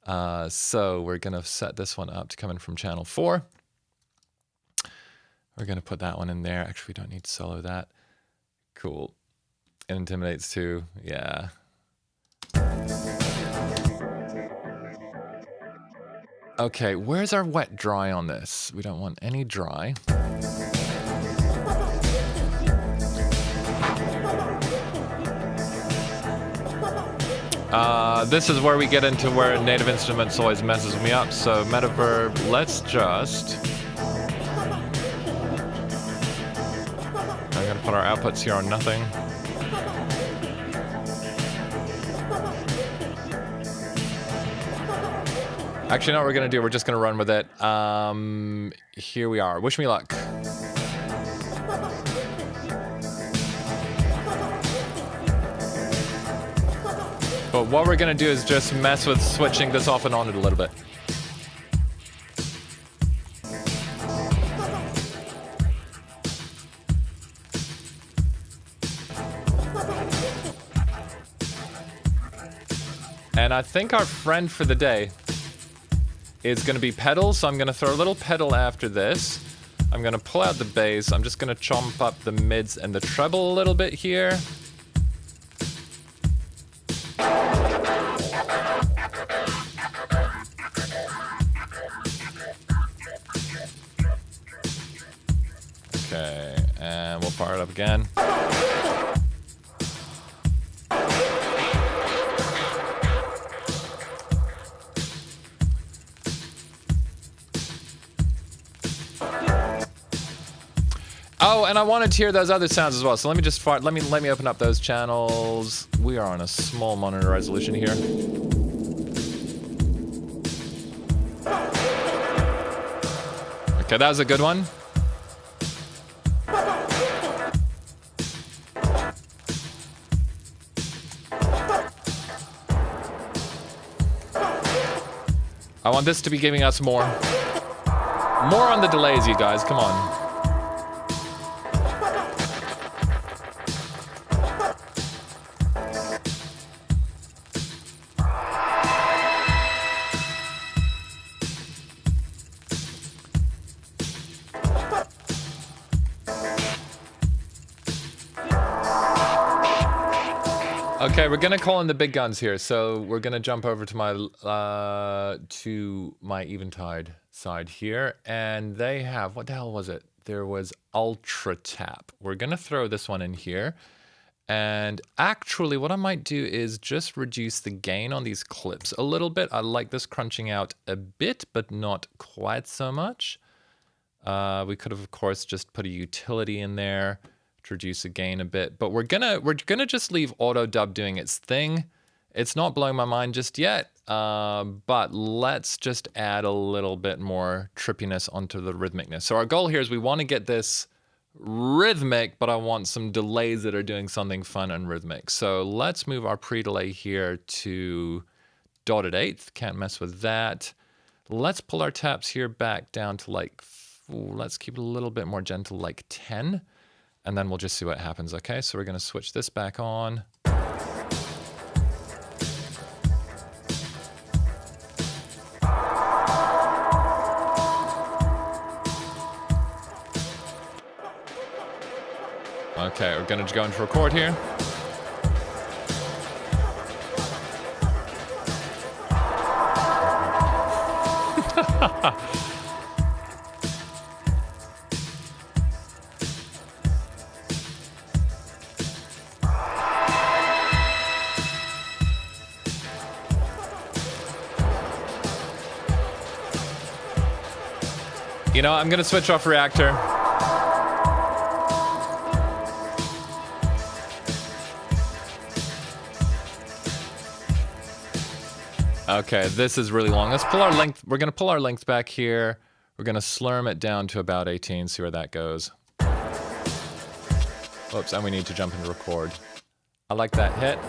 So we're gonna set this one up to come in from channel 4. We're gonna put that one in there. Actually, we don't need to solo that. Cool. It intimidates too. Yeah. Okay, where's our wet dry on this? We don't want any dry. This is where we get into where Native Instruments always messes me up. So metaverb, let's just... I'm gonna put our outputs here on nothing. Actually, no, what we're gonna do, we're just gonna run with it. Here we are. Wish me luck. But what we're gonna do is just mess with switching this off and on it a little bit. And I think our friend for the day is going to be pedals, so I'm going to throw a little pedal after this. I'm going to pull out the bass. I'm just going to chomp up the mids and the treble a little bit here. Okay, and we'll fire it up again. Oh, and I wanted to hear those other sounds as well. So let me just let me open up those channels. We are on a small monitor resolution here. Okay, that was a good one. I want this to be giving us more. More on the delays, you guys. Come on. Okay, we're gonna call in the big guns here. So we're gonna jump over to my eventide side here, and they have, what the hell was it? There was ultra tap. We're gonna throw this one in here, and actually, what I might do is just reduce the gain on these clips a little bit. I like this crunching out a bit, but not quite so much. We could have, of course, just put a utility in there to reduce the gain a bit, but we're gonna just leave auto dub doing its thing. It's not blowing my mind just yet, but let's just add a little bit more trippiness onto the rhythmicness. So our goal here is we want to get this rhythmic, but I want some delays that are doing something fun and rhythmic. So let's move our pre-delay here to dotted eighth. Can't mess with that. Let's pull our taps here back down to like, let's keep it a little bit more gentle, like 10. And then we'll just see what happens, okay? So we're gonna switch this back on. Okay, we're gonna go into record here. You know, I'm gonna switch off reactor. Okay, this is really long. Let's pull our length. We're gonna pull our length back here. We're gonna slurm it down to about 18, see where that goes. Oops, and we need to jump into record. I like that hit.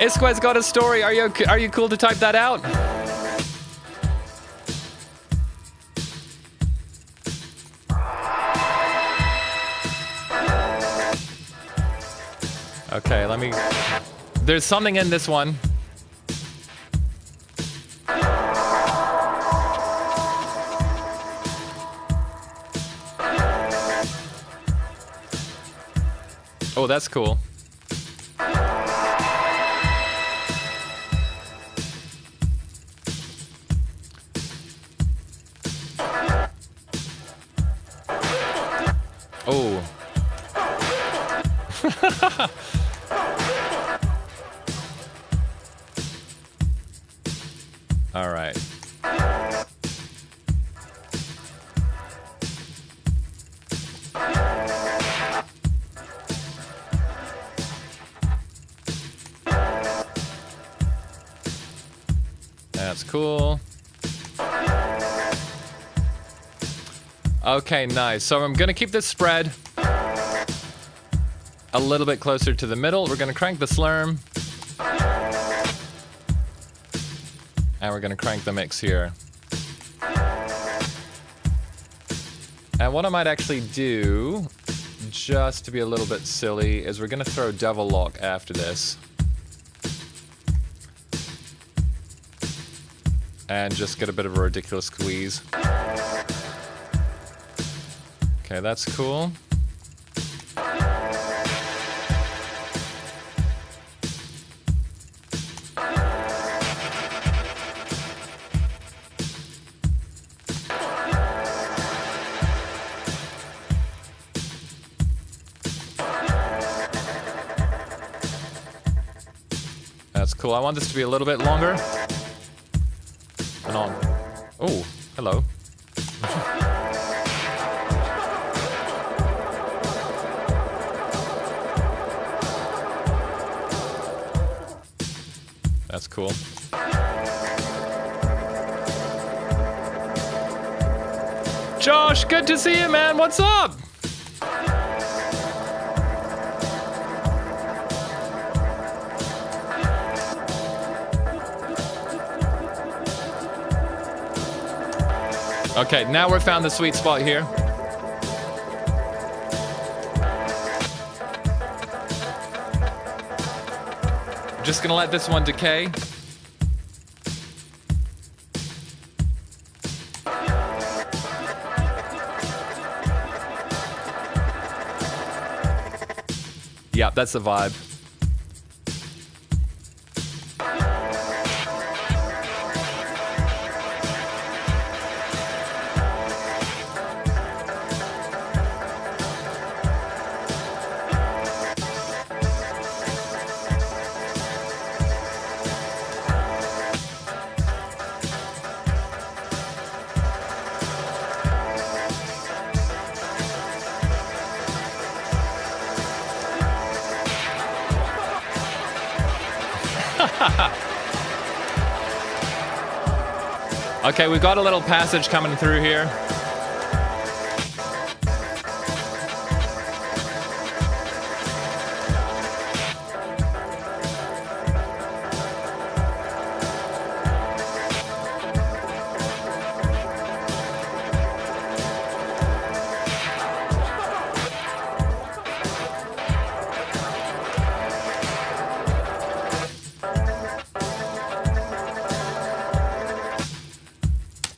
Iskwē's got a story. Are you cool to type that out? Okay, let me... There's something in this one. Oh, that's cool. Oh. All right. That's cool. Okay, nice. So I'm gonna keep this spread a little bit closer to the middle. We're gonna crank the slurm. And we're gonna crank the mix here. And what I might actually do, just to be a little bit silly, is we're gonna throw Devil Lock after this. And just get a bit of a ridiculous squeeze. Okay, that's cool. That's cool. I want this to be a little bit longer. And on. Oh, hello. That's cool. Josh, good to see you, man. What's up? Okay, now we've found the sweet spot here. Just gonna let this one decay. Yeah, that's the vibe. Okay, we've got a little passage coming through here.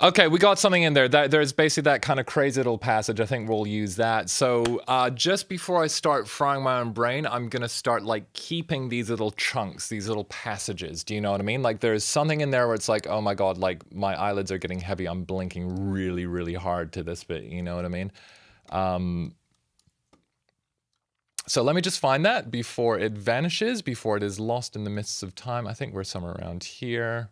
Okay, we got something in there. There's basically that kind of crazy little passage. I think we'll use that. So just before I start frying my own brain, I'm going to start like keeping these little chunks, these little passages. Do you know what I mean? Like there's something in there where it's like, oh my God, like my eyelids are getting heavy. I'm blinking really, really hard to this bit. You know what I mean? So let me just find that before it vanishes, before it is lost in the mists of time. I think we're somewhere around here.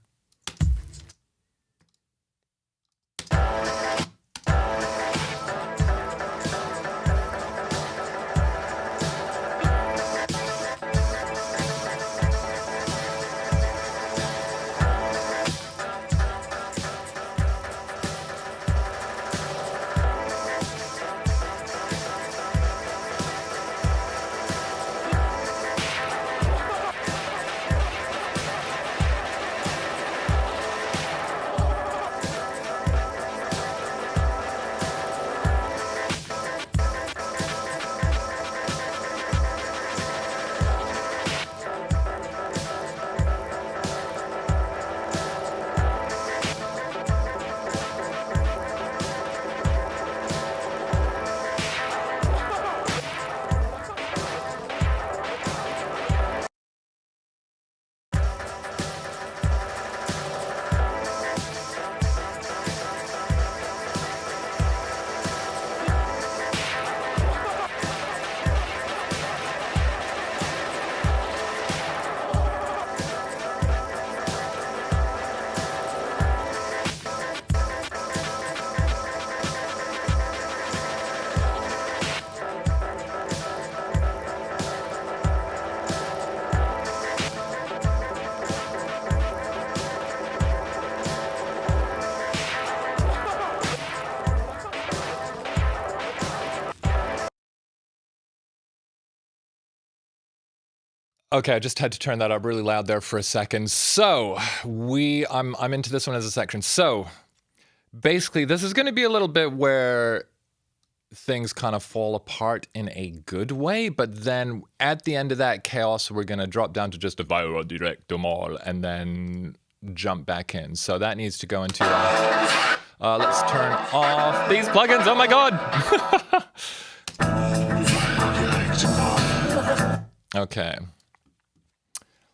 Okay, I just had to turn that up really loud there for a second. So I'm into this one as a section. So basically, this is going to be a little bit where things kind of fall apart in a good way, but then at the end of that chaos, we're going to drop down to just a viro directo mal and then jump back in. So that needs to go into let's turn off these plugins. Oh my God. Okay.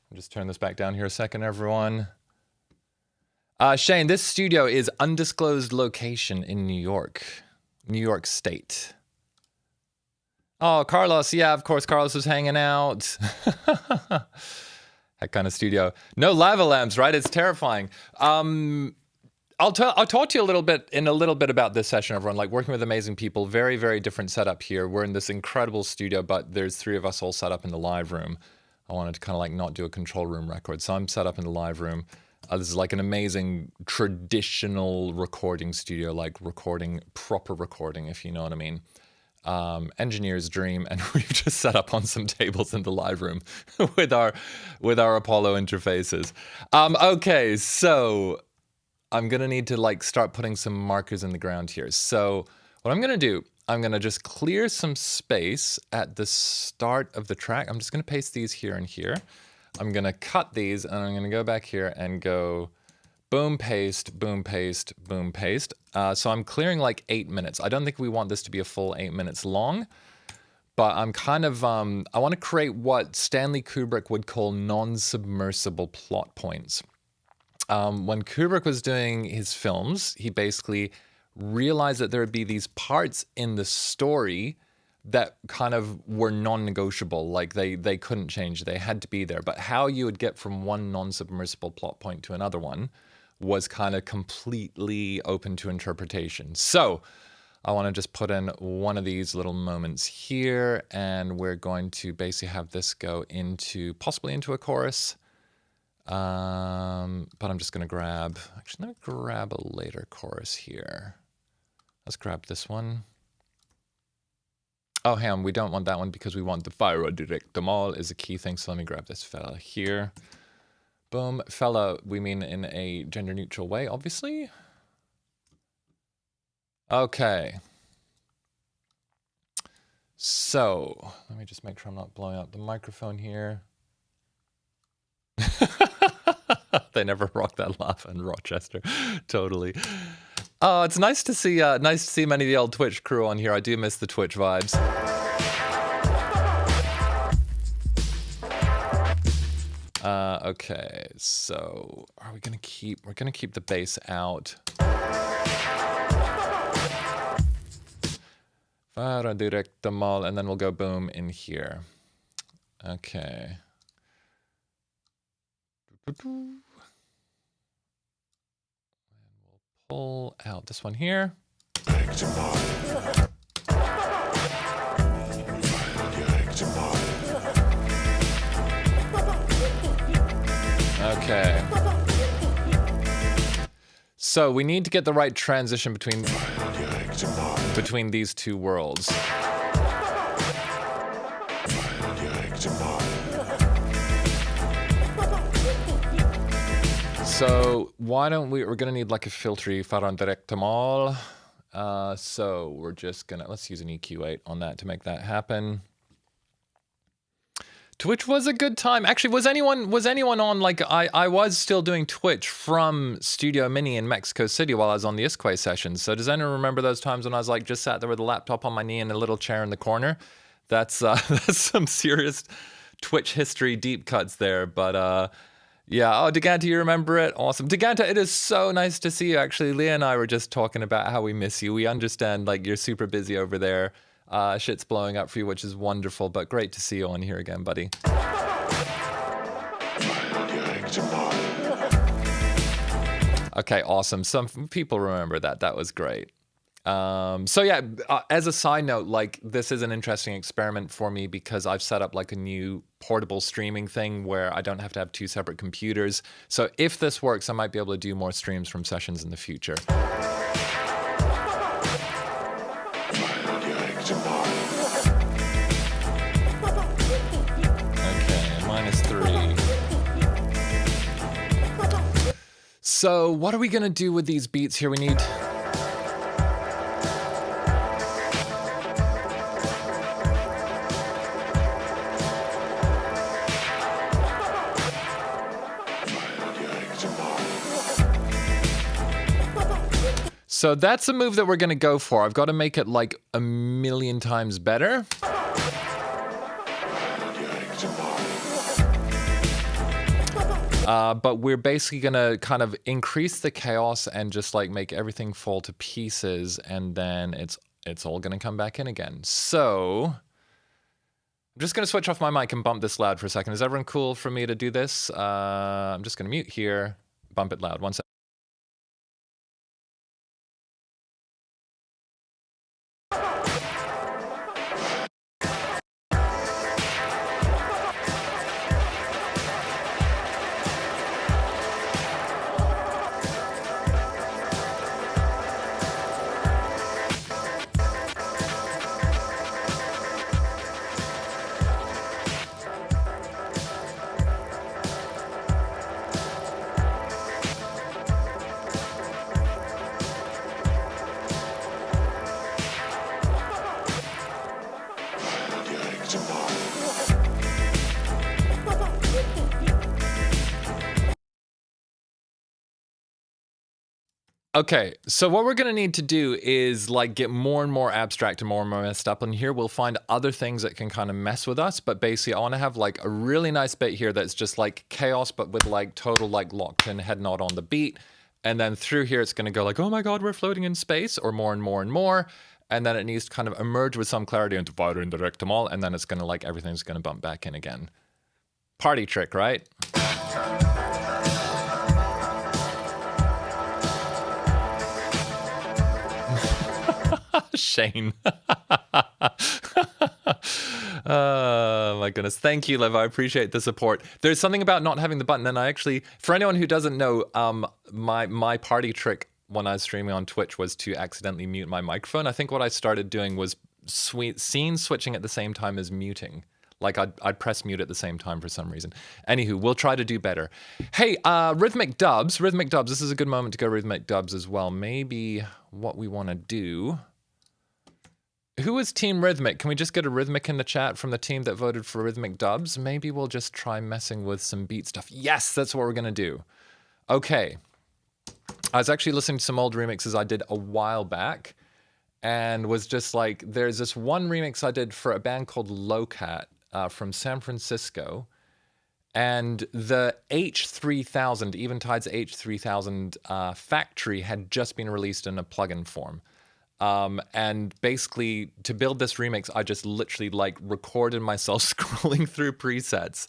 I'll just turn this back down here a second, everyone. Shane, this studio is undisclosed location in New York State. Oh, Carlos. Yeah, of course, Carlos was hanging out. That kind of studio. No lava lamps, right? It's terrifying. I'll talk to you a little bit about this session, everyone. Like working with amazing people, very, very different setup here. We're in this incredible studio, but there's 3 of us all set up in the live room. I wanted to kind of like not do a control room record, so I'm set up in the live room. This is like an amazing traditional recording studio, like proper recording, if you know what I mean. Engineer's dream, and we've just set up on some tables in the live room with our Apollo interfaces. Okay, so I'm going to need to like start putting some markers in the ground here. So what I'm going to do, I'm going to just clear some space at the start of the track. I'm just going to paste these here and here. I'm going to cut these and I'm going to go back here and go boom, paste, boom, paste, boom, paste. So I'm clearing like 8 minutes. I don't think we want this to be a full 8 minutes long, but I'm kind of, I want to create what Stanley Kubrick would call non-submersible plot points. When Kubrick was doing his films, he basically realized that there would be these parts in the story that kind of were non-negotiable, like they couldn't change, they had to be there. But how you would get from one non-submersible plot point to another one was kind of completely open to interpretation. So I want to just put in one of these little moments here, and we're going to basically have this go into, possibly into a chorus. But I'm just going to grab, actually, let me grab a later chorus here. Let's grab this one. Oh, hang on, we don't want that one because we want the fire direct mal is a key thing. So let me grab this fella here. Boom. Fella, we mean in a gender neutral way, obviously. Okay. So let me just make sure I'm not blowing up the microphone here. They never rock that laugh in Rochester. Totally. Oh, it's nice to see many of the old Twitch crew on here. I do miss the Twitch vibes. Okay, so are we gonna keep? We're gonna keep the bass out. Fara directamal, and then we'll go boom in here. Okay. And we'll pull out this one here. Okay. So we need to get the right transition between these two worlds. So why don't we're gonna need like a filtry faran directamal. So we're just gonna, let's use an EQ8 on that to make that happen. Twitch was a good time. Actually, was anyone on, like, I was still doing Twitch from Studio Mini in Mexico City while I was on the iskwē sessions. So does anyone remember those times when I was like just sat there with a laptop on my knee and a little chair in the corner? That's that's some serious Twitch history deep cuts there. But yeah, oh, Deganta, you remember it? Awesome. Deganta, it is so nice to see you. Actually, Leah and I were just talking about how we miss you. We understand, like, you're super busy over there. Shit's blowing up for you, which is wonderful, but great to see you on here again, buddy. Okay, awesome. Some people remember that. That was great. So yeah, as a side note, like, this is an interesting experiment for me because I've set up like a new portable streaming thing where I don't have to have two separate computers. So if this works, I might be able to do more streams from sessions in the future. So what are we gonna do with these beats here? We need... So that's a move that we're gonna go for. I've got to make it like 1,000,000 times better. But we're basically gonna kind of increase the chaos and just like make everything fall to pieces, and then it's all gonna come back in again. So I'm just gonna switch off my mic and bump this loud for a second. Is everyone cool for me to do this? I'm just gonna mute here, bump it loud. 1 second. Okay, so what we're gonna need to do is like get more and more abstract and more messed up. And here we'll find other things that can kind of mess with us. But basically, I want to have like a really nice bit here that's just like chaos, but with like total like locked in head nod on the beat. And then through here, it's gonna go like, oh my god, we're floating in space, or more and more and more. And then it needs to kind of emerge with some clarity and divide and direct them all. And then it's gonna like everything's gonna bump back in again. Party trick, right? Shane. Oh my goodness. Thank you, Liv. I appreciate the support. There's something about not having the button, and I actually, for anyone who doesn't know, my party trick when I was streaming on Twitch was to accidentally mute my microphone. I think what I started doing was scene switching at the same time as muting. Like I'd press mute at the same time for some reason. Anywho, we'll try to do better. Hey, rhythmic dubs. This is a good moment to go rhythmic dubs as well. Maybe what we want to do. Who is Team Rhythmic? Can we just get a rhythmic in the chat from the team that voted for rhythmic dubs? Maybe we'll just try messing with some beat stuff. Yes, that's what we're gonna do. Okay. I was actually listening to some old remixes I did a while back and was just like, there's this one remix I did for a band called Lowcat from San Francisco. And the H3000, Eventide's H3000 factory had just been released in a plugin form. And basically, to build this remix, I just literally like recorded myself scrolling through presets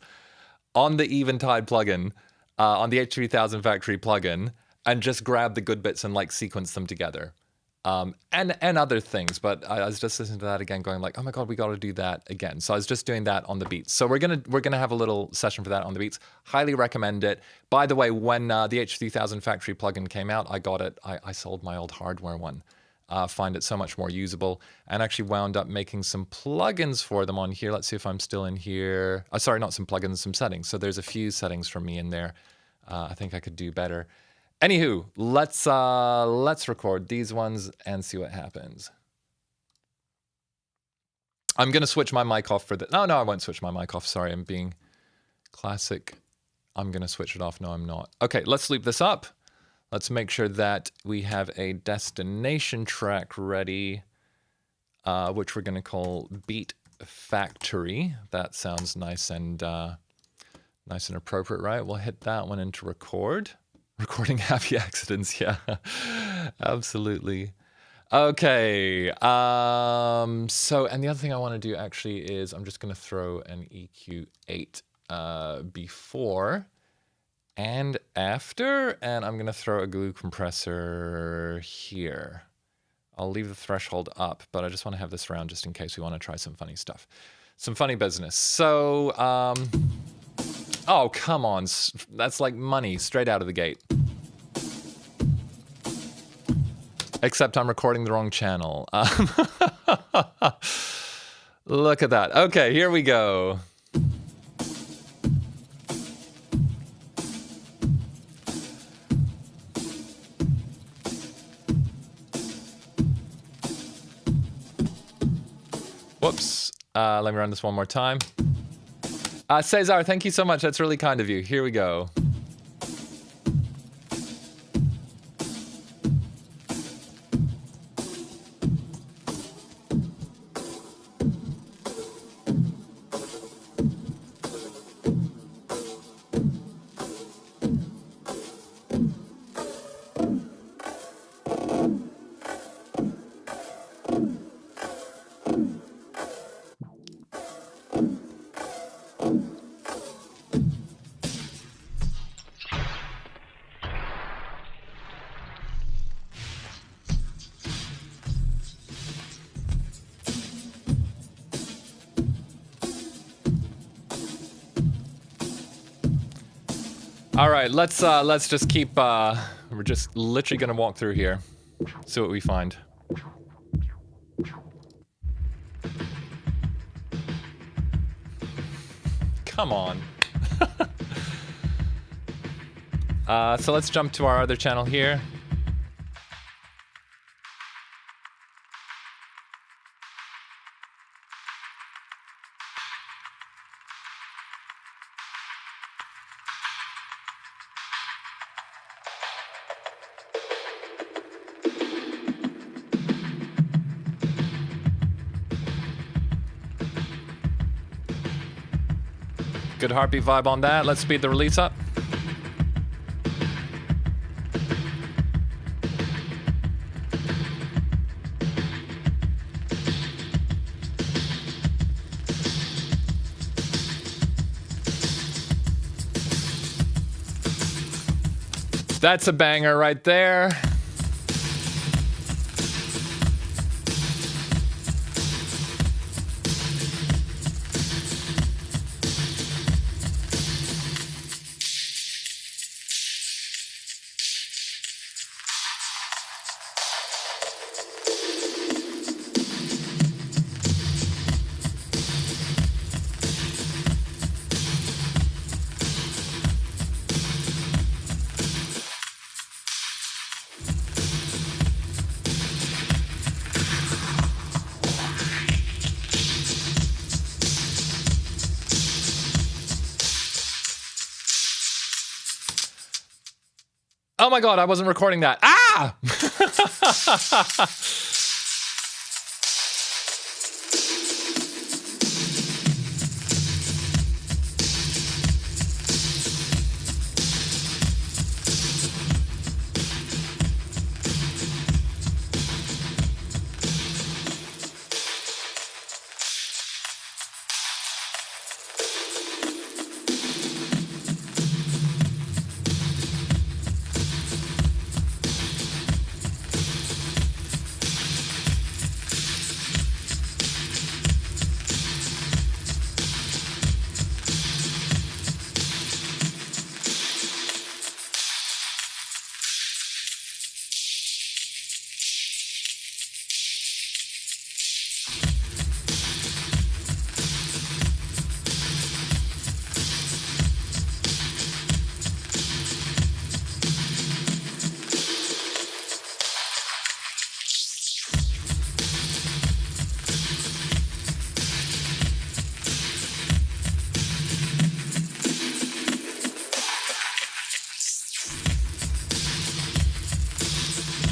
on the Eventide plugin, on the H3000 factory plugin, and just grabbed the good bits and like sequenced them together. And other things, but I was just listening to that again, going like, oh my god, we got to do that again. So I was just doing that on the beats. So we're gonna have a little session for that on the beats. Highly recommend it. By the way, when the H3000 factory plugin came out, I got it. I sold my old hardware one. Find it so much more usable, and actually wound up making some plugins for them on here. Let's see if I'm still in here. Sorry, not some plugins, some settings. So there's a few settings from me in there. I think I could do better. Anywho, let's record these ones and see what happens. I'm gonna switch my mic off for the. No, I won't switch my mic off. Sorry, I'm being classic. I'm gonna switch it off. No, I'm not. Okay, let's loop this up. Let's make sure that we have a destination track ready, which we're going to call Beat Factory. That sounds nice and appropriate, right? We'll hit that one into record. Recording happy accidents, yeah, absolutely. Okay, so, and the other thing I want to do actually is I'm just going to throw an EQ8 before and after, and I'm gonna throw a glue compressor here. I'll leave the threshold up, but I just wanna have this around just in case we wanna try some funny stuff. Some funny business. So, oh, come on. That's like money straight out of the gate. Except I'm recording the wrong channel. Look at that. Okay, here we go. Whoops. Let me run this one more time. Cesar, thank you so much. That's really kind of you. Here we go. All right, let's just keep. We're just literally gonna walk through here, see what we find. Come on. So let's jump to our other channel here. Good heartbeat vibe on that. Let's speed the release up. That's a banger right there. Oh my God, I wasn't recording that. Ah!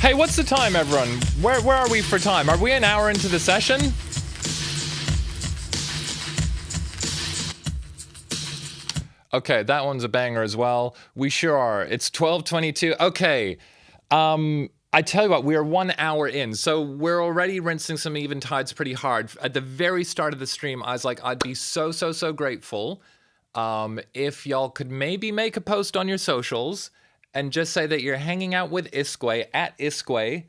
Hey, what's the time, everyone? Where are we for time? Are we an hour into the session? Okay, that one's a banger as well. We sure are. It's 12:22. Okay. I tell you what, we are 1 hour in, so we're already rinsing some eventides pretty hard. At the very start of the stream, I was like, I'd be so grateful if y'all could maybe make a post on your socials and just say that you're hanging out with iskwē, at iskwē,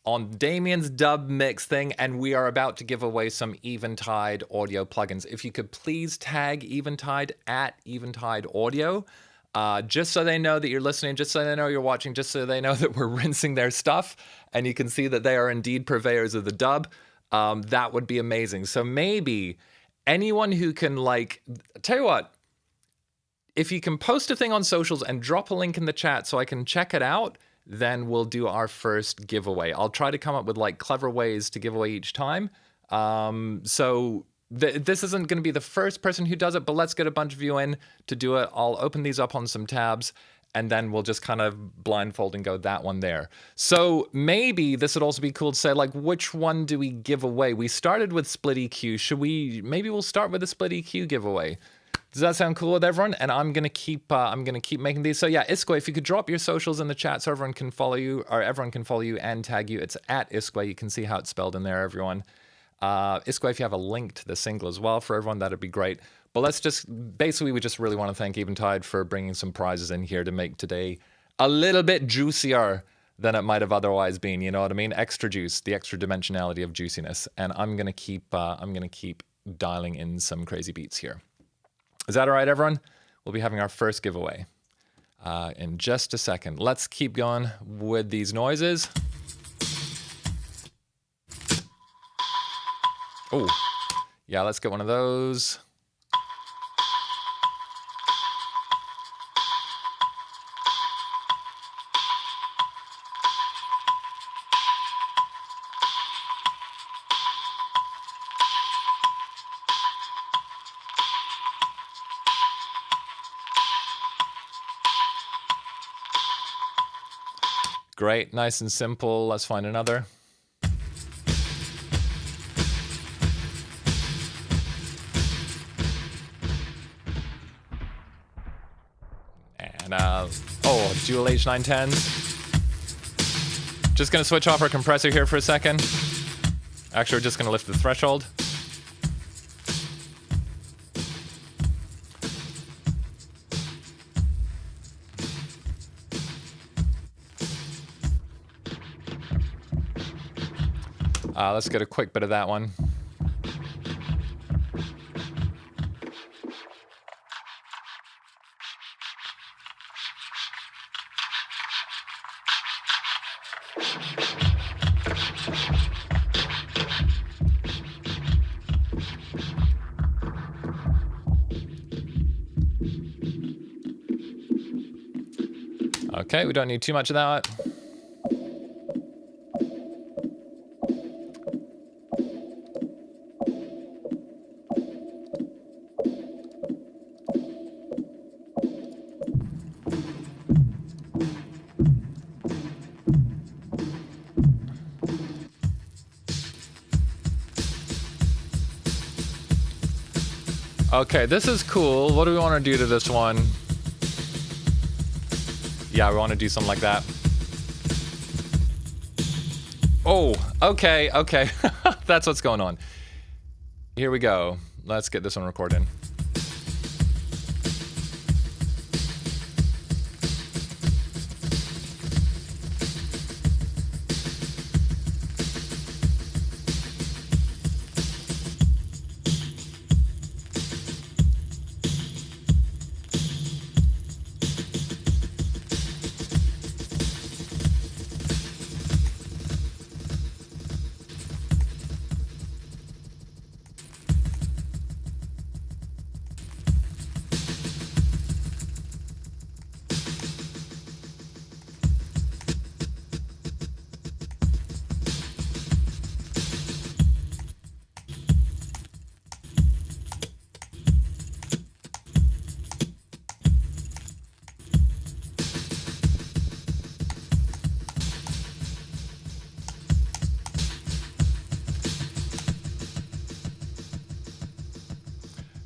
on Damian's dub mix thing, and we are about to give away some Eventide audio plugins. If you could please tag Eventide at Eventide Audio, just so they know that you're listening, just so they know you're watching, just so they know that we're rinsing their stuff, and you can see that they are indeed purveyors of the dub. That would be amazing. So maybe anyone who can, like, tell you what, if you can post a thing on socials and drop a link in the chat so I can check it out, then we'll do our first giveaway. I'll try to come up with like clever ways to give away each time. This isn't going to be the first person who does it, but let's get a bunch of you in to do it. I'll open these up on some tabs, and then we'll just kind of blindfold and go that one there. So maybe this would also be cool to say, like, which one do we give away? We started with split EQ. Maybe we'll start with a split EQ giveaway. Does that sound cool with everyone? And I'm gonna keep making these. So yeah, iskwē, if you could drop your socials in the chat so everyone can follow you, or everyone can follow you and tag you. It's at iskwē. You can see how it's spelled in there, everyone. iskwē, if you have a link to the single as well for everyone, that'd be great. But let's just, basically, we just really want to thank Eventide for bringing some prizes in here to make today a little bit juicier than it might have otherwise been. You know what I mean? Extra juice, the extra dimensionality of juiciness. And I'm gonna keep dialing in some crazy beats here. Is that all right, everyone? We'll be having our first giveaway in just a second. Let's keep going with these noises. Oh, yeah, let's get one of those. Great, nice and simple. Let's find another. Now, oh, dual H910s. Just gonna switch off our compressor here for a second. Actually, we're just gonna lift the threshold. Let's get a quick bit of that one. Okay, we don't need too much of that. Okay, this is cool. What do we want to do to this one? Yeah, we want to do something like that. Oh, okay, okay. That's what's going on. Here we go. Let's get this one recorded.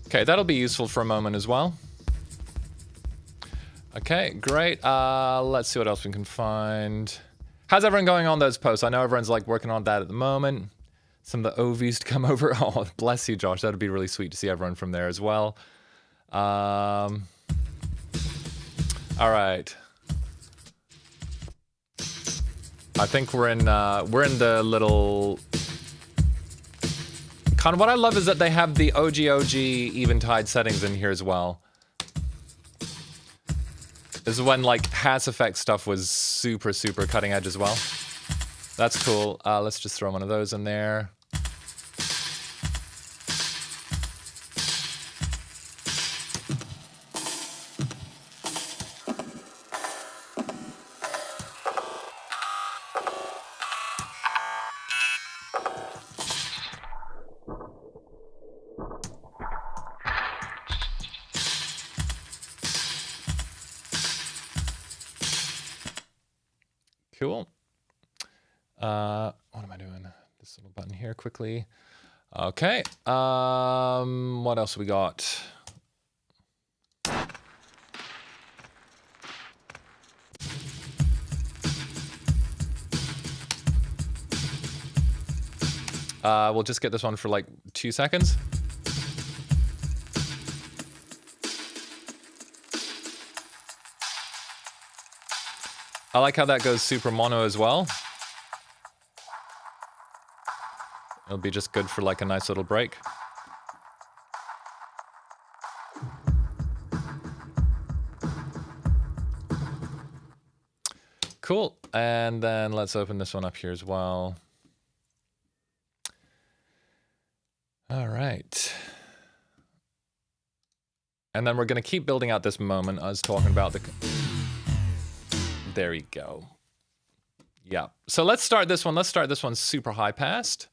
Okay, that'll be useful for a moment as well. Okay, great. Let's see what else we can find. How's everyone going on those posts? I know everyone's like working on that at the moment. Some of the OVs to come over. Oh, bless you, Josh. That'd be really sweet to see everyone from there as well. All right. I think we're in the little. Kind of what I love is that they have the OG Eventide settings in here as well. This is when like Has Effect stuff was super cutting edge as well. That's cool. Let's just throw one of those in there. Cool. What am I doing? This little button here quickly. Okay. What else we got? We'll just get this one for like 2 seconds. I like how that goes super mono as well. It'll be just good for like a nice little break. Cool. And then let's open this one up here as well. All right. And then we're going to keep building out this moment I was talking about. There you go. Yeah. So let's start this one. Let's start this one super high passed.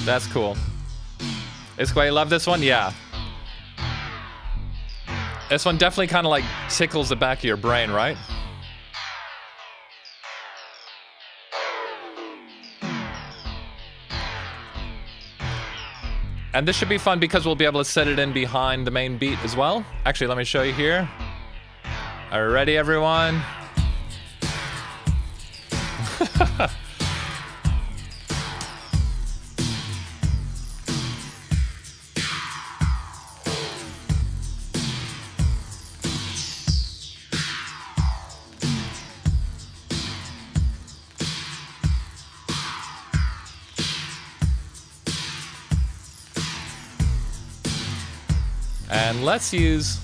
That's cool. Iskwē, love this one? Yeah. This one definitely kind of like tickles the back of your brain, right? And this should be fun because we'll be able to set it in behind the main beat as well. Actually, let me show you here. Are you ready, everyone? And let's use...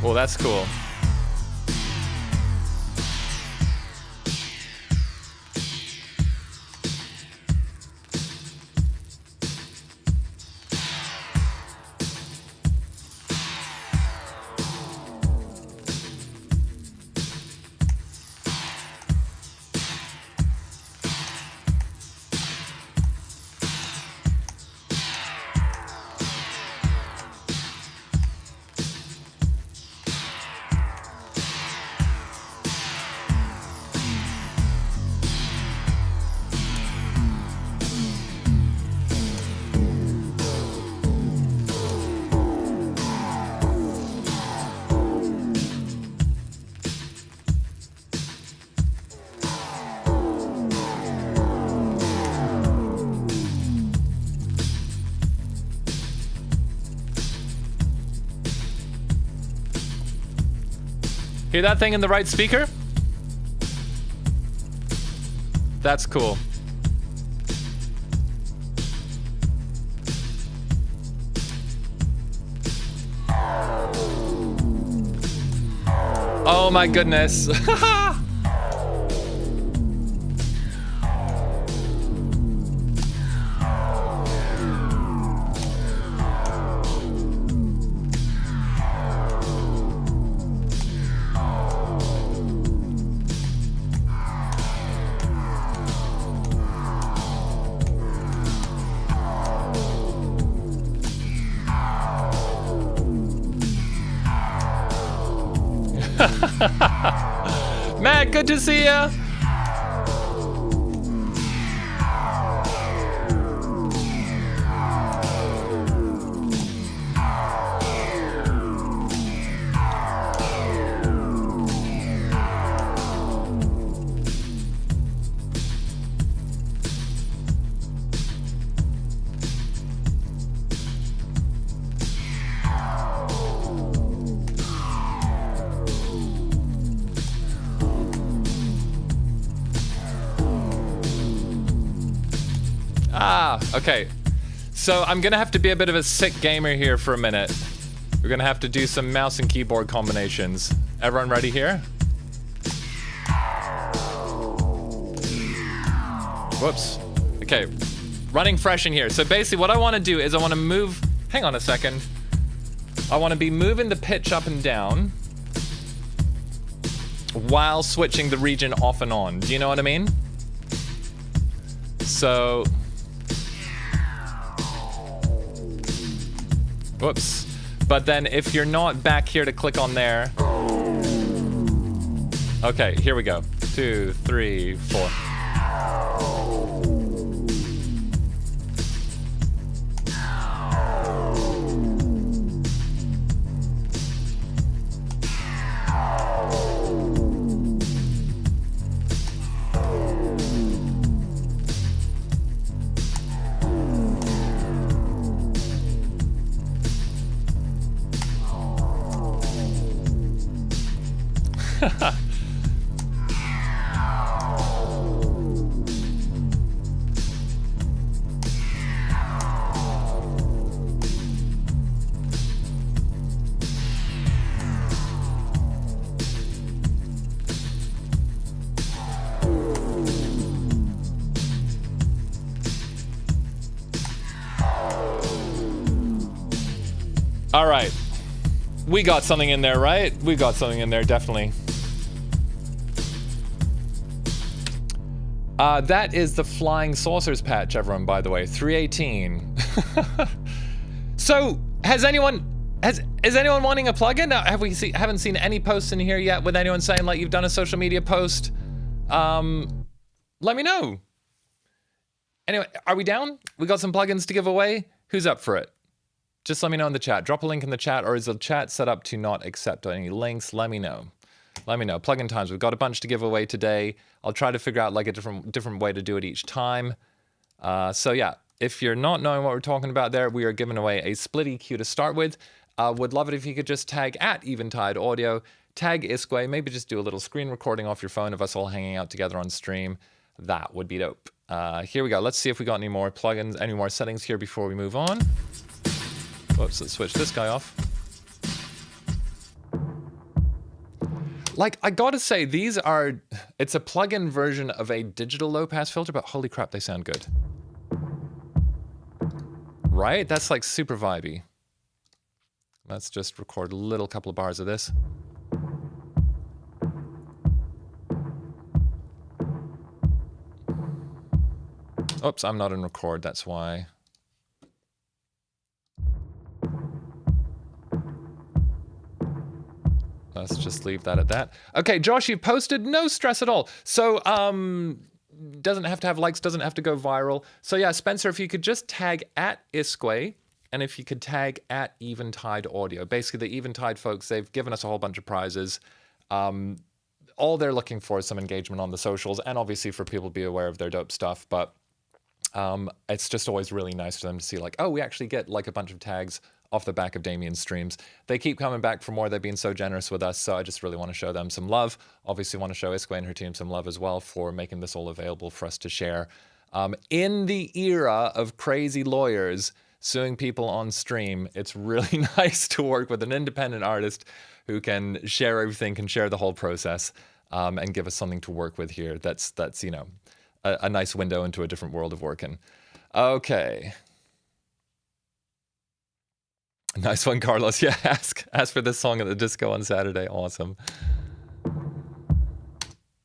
Well, that's cool. Hear that thing in the right speaker? That's cool. Oh my goodness. Matt, good to see ya. Okay, so I'm gonna have to be a bit of a sick gamer here for a minute. We're gonna have to do some mouse and keyboard combinations. Everyone ready here? Whoops. Okay, running fresh in here. So basically what I wanna do is I wanna move, hang on a second. I wanna be moving the pitch up and down while switching the region off and on. Do you know what I mean? So, whoops. But then if you're not back here to click on there. Okay, here we go. 2, 3, 4. All right, we got something in there, right? We got something in there, definitely. That is the Flying Saucers patch, everyone, by the way. 318. So, is anyone wanting a plugin? Haven't seen any posts in here yet with anyone saying like you've done a social media post. Let me know. Anyway, are we down? We got some plugins to give away. Who's up for it? Just let me know in the chat. Drop a link in the chat, or is the chat set up to not accept any links? Let me know. Let me know. Plugin times. We've got a bunch to give away today. I'll try to figure out like a different way to do it each time. So yeah, if you're not knowing what we're talking about there, we are giving away a split EQ to start with. Would love it if you could just tag at Eventide Audio, tag iskwē, maybe just do a little screen recording off your phone of us all hanging out together on stream. That would be dope. Here we go. Let's see if we got any more plugins, any more settings here before we move on. Whoops, let's switch this guy off. Like, I gotta say, it's a plugin version of a digital low-pass filter, but holy crap, they sound good. Right? That's like super vibey. Let's just record a little couple of bars of this. Oops, I'm not in record, that's why. Let's just leave that at that. Okay, Josh, you've posted, no stress at all. So, doesn't have to have likes, doesn't have to go viral. So yeah, Spencer, if you could just tag at iskwē, and if you could tag at Eventide Audio. Basically, the Eventide folks, they've given us a whole bunch of prizes. All they're looking for is some engagement on the socials, and obviously for people to be aware of their dope stuff, but it's just always really nice for them to see like, oh, we actually get like a bunch of tags off the back of Damian's streams. They keep coming back for more. They've been so generous with us, so I just really want to show them some love. Obviously want to show iskwē and her team some love as well for making this all available for us to share. In the era of crazy lawyers suing people on stream, it's really nice to work with an independent artist who can share everything, can share the whole process, and give us something to work with here. That's you know, a nice window into a different world of working. Okay. Nice one, Carlos. Yeah, ask for this song at the disco on Saturday. Awesome.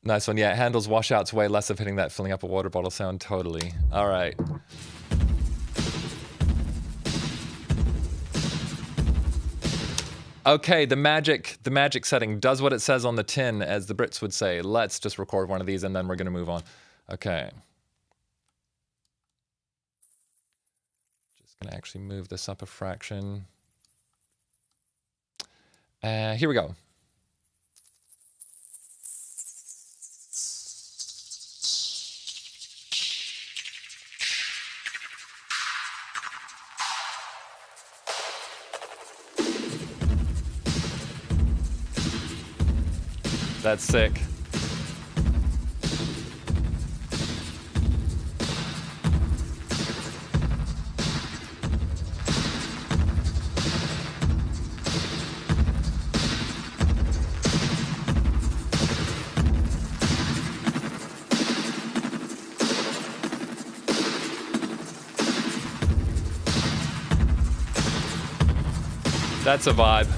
Nice one. Yeah, it handles washouts way less of hitting that filling up a water bottle sound. Totally. All right. Okay, the magic setting does what it says on the tin, as the Brits would say. Let's just record one of these and then we're going to move on. Okay. Just going to actually move this up a fraction. Here we go. That's sick. That's a vibe.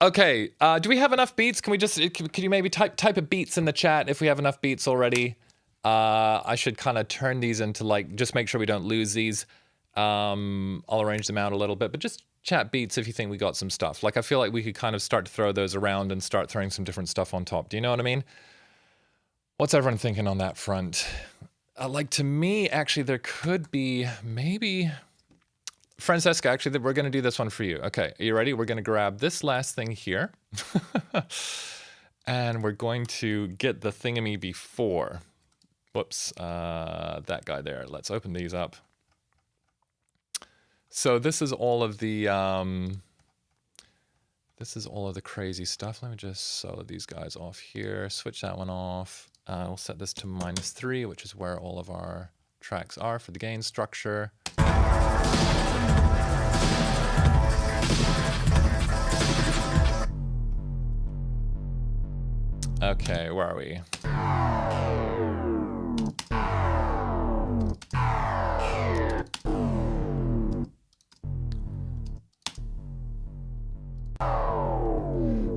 Okay, do we have enough beats? Can we just, could you maybe type a beats in the chat if we have enough beats already? I should kind of turn these into like, just make sure we don't lose these. I'll arrange them out a little bit, but just chat beats if you think we got some stuff. Like, I feel like we could kind of start to throw those around and start throwing some different stuff on top. Do you know what I mean? What's everyone thinking on that front? Like, to me, actually, there could be maybe... Francesca, actually, we're going to do this one for you. Okay, are you ready? We're going to grab this last thing here. And we're going to get the thingamy before. Whoops, that guy there. Let's open these up. So this is all of the This is all of the crazy stuff. Let me just solo these guys off here. Switch that one off. We'll set this to -3, which is where all of our tracks are for the gain structure. Okay, where are we?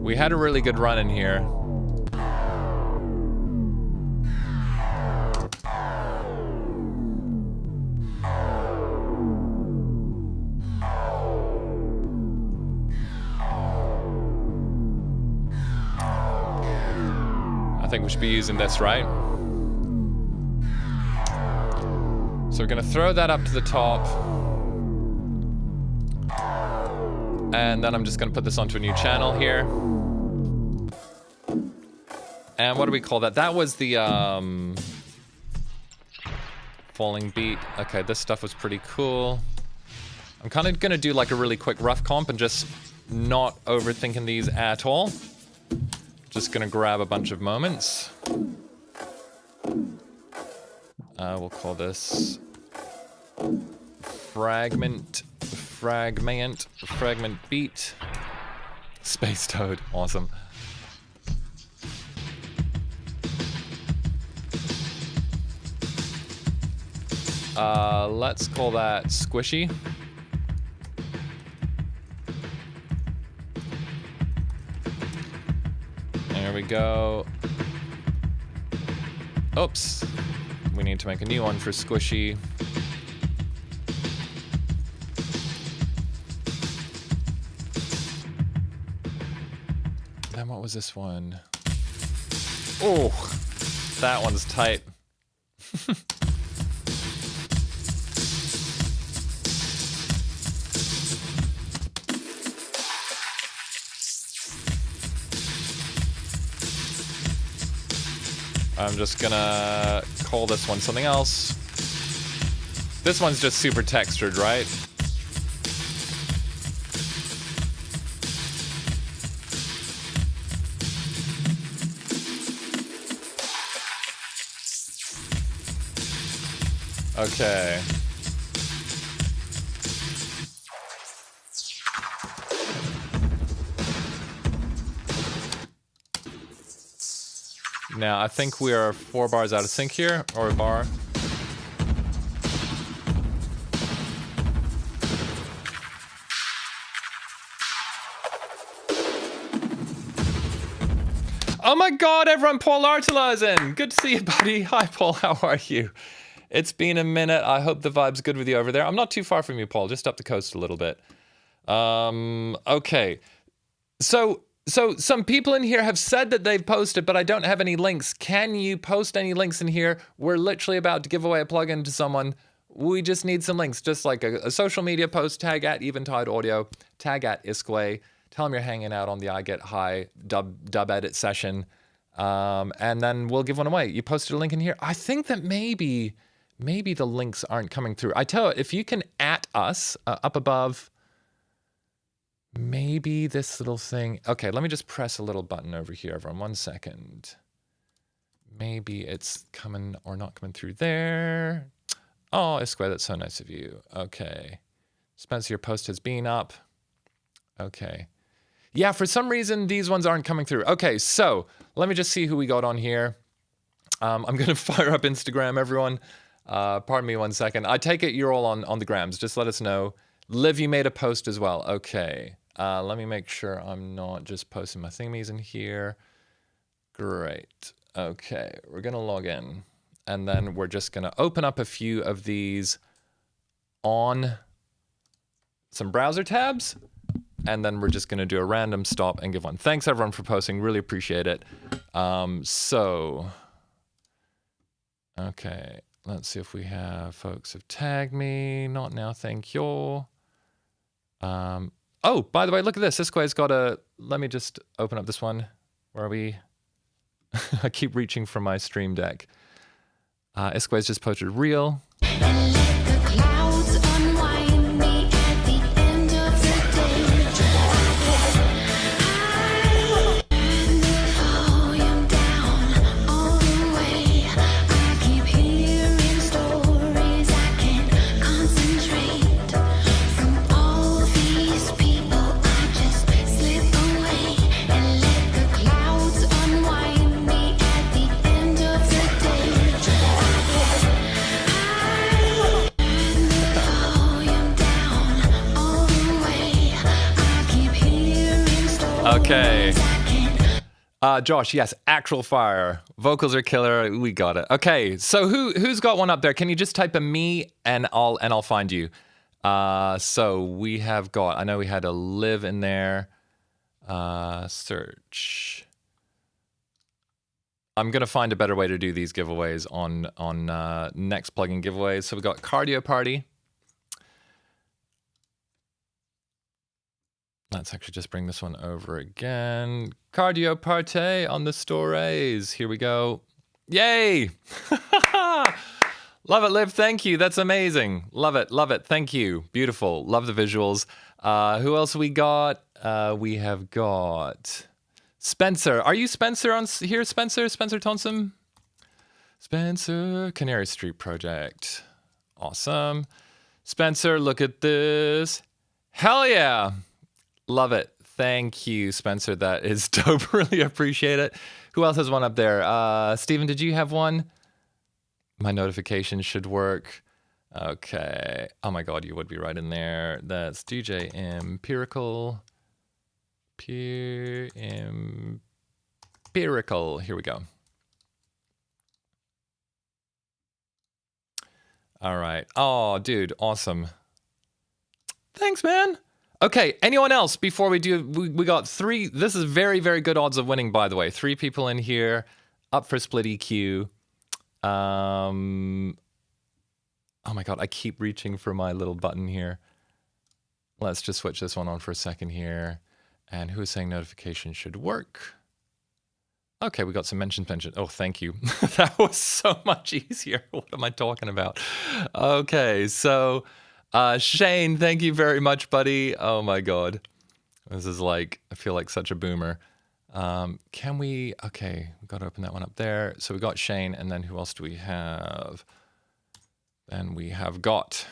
We had a really good run in here. I think we should be using this, right? So we're gonna throw that up to the top. And then I'm just gonna put this onto a new channel here. And what do we call that? That was the falling beat. Okay, this stuff was pretty cool. I'm kind of gonna do like a really quick rough comp and just not overthinking these at all. Just gonna grab a bunch of moments. We'll call this fragment beat. Space Toad, awesome. Let's call that squishy. There we go. Oops. We need to make a new one for squishy. Then what was this one? Oh, that one's tight. I'm just gonna call this one something else. This one's just super textured, right? Okay. Now, I think we are 4 bars out of sync here, or a bar. Oh my god, everyone, Paul Artela is in! Good to see you, buddy. Hi, Paul, how are you? It's been a minute. I hope the vibe's good with you over there. I'm not too far from you, Paul, just up the coast a little bit. Okay. So some people in here have said that they've posted, but I don't have any links. Can you post any links in here? We're literally about to give away a plugin to someone. We just need some links, just like a social media post, tag at Eventide Audio, tag at iskwē, tell them you're hanging out on the I Get High dub edit session, and then we'll give one away. You posted a link in here. I think that maybe the links aren't coming through. I tell you, if you can at us up above, maybe this little thing. Okay, let me just press a little button over here, everyone. 1 second. Maybe it's coming or not coming through there. Oh, iskwē, that's so nice of you. Okay. Spencer, your post has been up. Okay. Yeah, for some reason, these ones aren't coming through. Okay, so let me just see who we got on here. I'm going to fire up Instagram, everyone. Pardon me 1 second. I take it you're all on the grams. Just let us know. Liv, you made a post as well. Okay. Let me make sure I'm not just posting my thingies in here. Great. Okay, we're going to log in. And then we're just going to open up a few of these on some browser tabs. And then we're just going to do a random stop and give one. Thanks, everyone, for posting. Really appreciate it. Okay. Let's see if we have folks have tagged me. Not now, thank you. Oh, by the way, look at this. Iskwē's got a... Let me just open up this one. Where are we? I keep reaching for my stream deck. Iskwē's just posted reel. Josh, yes, actual fire. Vocals are killer. We got it. Okay, so who's got one up there? Can you just type a me and I'll find you. So we have got. I know we had a live in there. Search. I'm gonna find a better way to do these giveaways on next plugin giveaways. So we got cardio party. Let's actually just bring this one over again. Cardio party on the stories. Here we go. Yay! Love it, Liv. Thank you. That's amazing. Love it. Love it. Thank you. Beautiful. Love the visuals. Who else we got? We have got Spencer. Are you Spencer on here, Spencer? Spencer Thompson? Spencer, Canary Street Project. Awesome. Spencer, look at this. Hell yeah. Love it. Thank you, Spencer. That is dope. Really appreciate it. Who else has one up there? Steven, did you have one? My notifications should work. Okay. Oh my God, you would be right in there. That's DJ Empirical. Empirical. Here we go. All right. Oh, dude. Awesome. Thanks, man. Okay, anyone else before we do, we got 3, this is very, very good odds of winning, by the way. 3 people in here, up for split EQ. Oh my God, I keep reaching for my little button here. Let's just switch this one on for a second here. And who is saying notification should work? Okay, we got some mention. Oh, thank you. That was so much easier. What am I talking about? Okay, so... Shane, thank you very much, buddy. Oh my God. This is like, I feel like such a boomer. Can we, okay, we've got to open that one up there. So we got Shane, and then who else do we have? Then we have got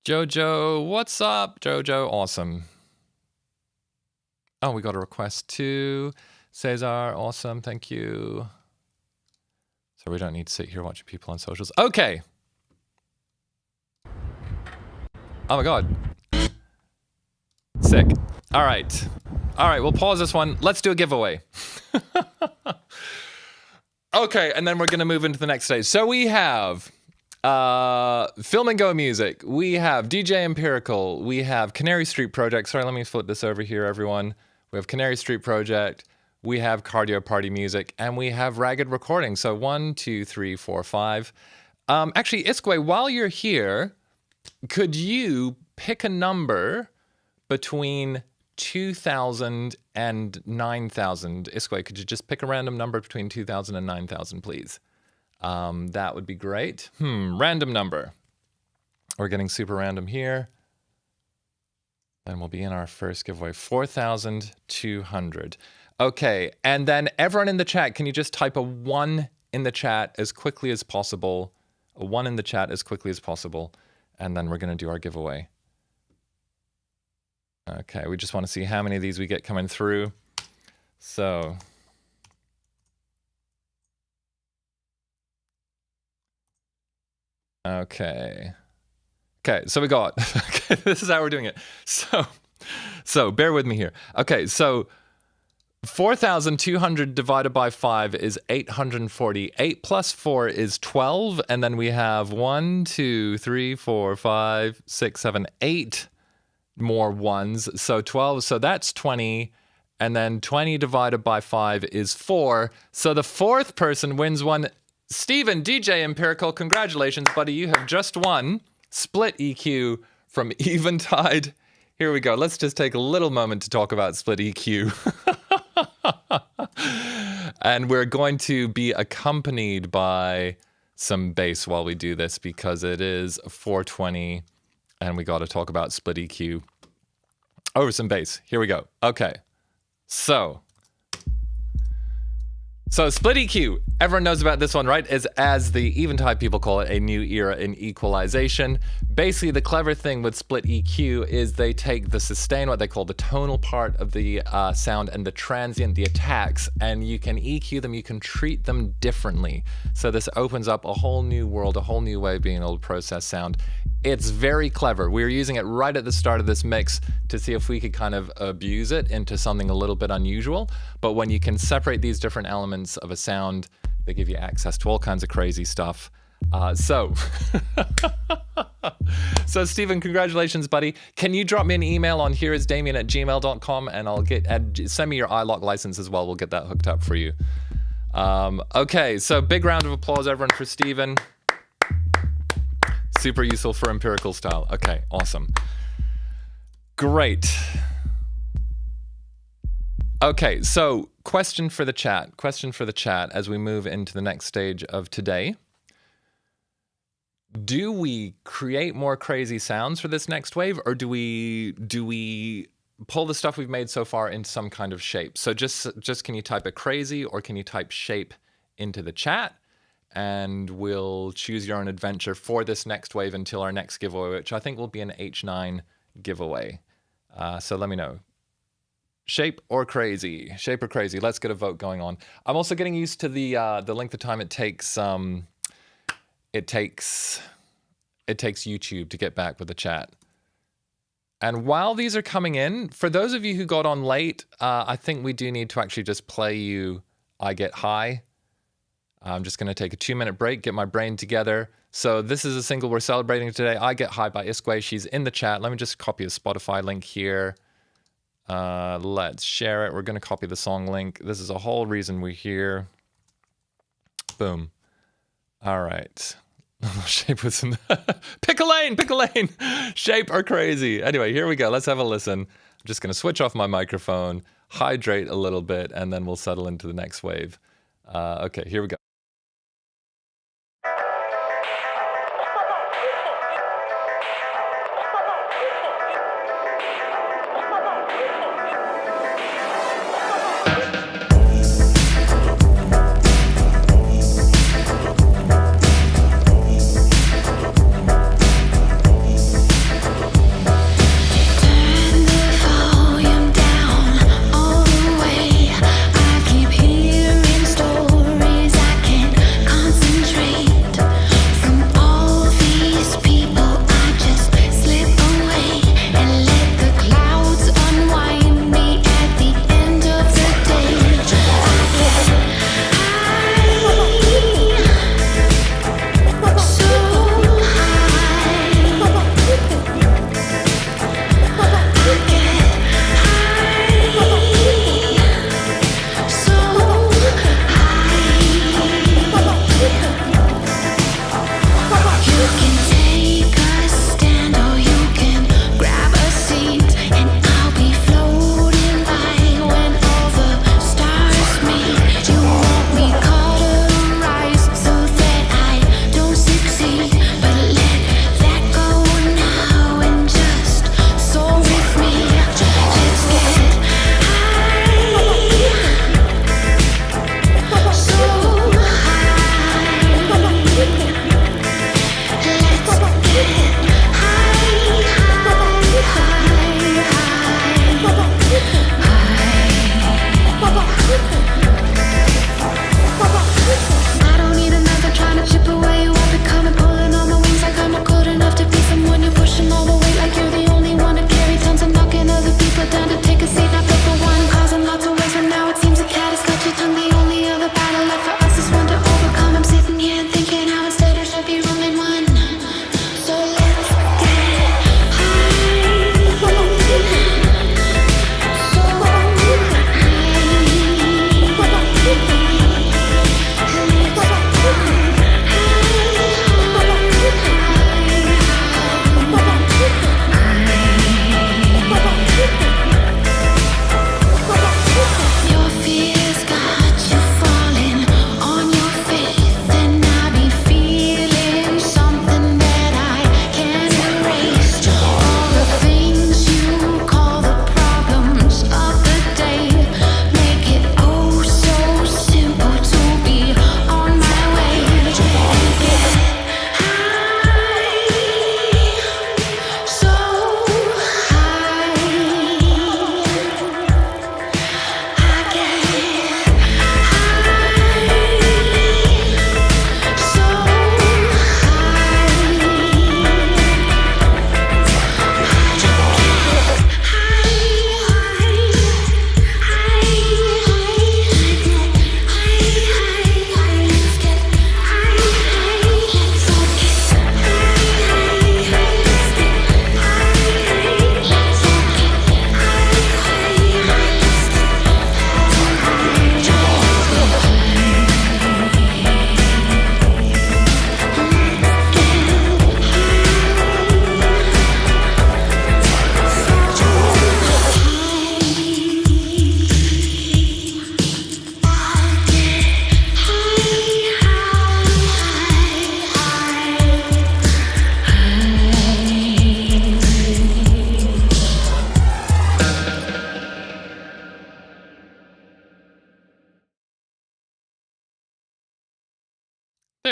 Jojo. What's up, Jojo? Awesome. Oh, we got a request too. Cesar, awesome, thank you. So we don't need to sit here watching people on socials. Okay. Oh my God. Sick. All right. All right, we'll pause this one. Let's do a giveaway. Okay, and then we're going to move into the next stage. So we have Film and Go Music. We have DJ Empirical. We have Canary Street Project. Sorry, let me flip this over here, everyone. We have Canary Street Project. We have Cardio Party Music, and we have Ragged Recording. So 1, 2, 3, 4, 5. Actually, iskwē, while you're here, could you pick a number between 2,000 and 9,000? iskwē, could you just pick a random number between 2,000 and 9,000, please? That would be great. Random number. We're getting super random here. Then we'll be in our first giveaway. 4,200. Okay, and then everyone in the chat, can you just type a 1 in the chat as quickly as possible? A 1 in the chat as quickly as possible. And then we're going to do our giveaway. Okay, we just want to see how many of these we get coming through. So... Okay. Okay, so we got... Okay, this is how we're doing it. So bear with me here. Okay, so... 4,200 divided by 5 is 840. 8 plus 4 is 12. And then we have 1, 2, 3, 4, 5, 6, 7, 8 more ones. So 12. So that's 20. And then 20 divided by 5 is 4. So the 4th person wins one. Steven, DJ Empirical, congratulations, buddy. You have just won Split EQ from Eventide. Here we go. Let's just take a little moment to talk about Split EQ. And we're going to be accompanied by some bass while we do this because it is 420 and we got to talk about Split EQ over some bass. Here we go. Okay. So Split EQ, everyone knows about this one, right? Is, as the Eventide people call it, a new era in equalization. Basically, the clever thing with Split EQ is they take the sustain, what they call the tonal part of the sound, and the transient, the attacks, and you can EQ them, you can treat them differently. So this opens up a whole new world, a whole new way of being able to process sound. It's very clever. We were using it right at the start of this mix to see if we could kind of abuse it into something a little bit unusual. But when you can separate these different elements of a sound, they give you access to all kinds of crazy stuff. So Stephen, congratulations, buddy. Can you drop me an email on hereisdamian@gmail.com, and I'll send me your iLok license as well. We'll get that hooked up for you. Okay, so big round of applause, everyone, for Stephen. Super useful for empirical style. Okay, awesome. Great. Okay, so question for the chat as we move into the next stage of today. Do we create more crazy sounds for this next wave, or do we pull the stuff we've made so far into some kind of shape? So just can you type a crazy, or can you type shape into the chat? And we'll choose your own adventure for this next wave until our next giveaway, which I think will be an H9 giveaway. So let me know. Shape or crazy? Shape or crazy? Let's get a vote going on. I'm also getting used to the length of time it takes. It takes YouTube to get back with the chat. And while these are coming in, for those of you who got on late, I think we do need to actually just play you I Get High. I'm just going to take a 2-minute break, get my brain together. So this is a single we're celebrating today, I Get High by iskwē. She's in the chat. Let me just copy a Spotify link here. Let's share it. We're going to copy the song link. This is a whole reason we're here. Boom. All right. Shape was in pick a lane. Shape or crazy. Anyway, here we go. Let's have a listen. I'm just going to switch off my microphone, hydrate a little bit, and then we'll settle into the next wave. Okay, here we go. I keep hearing stories I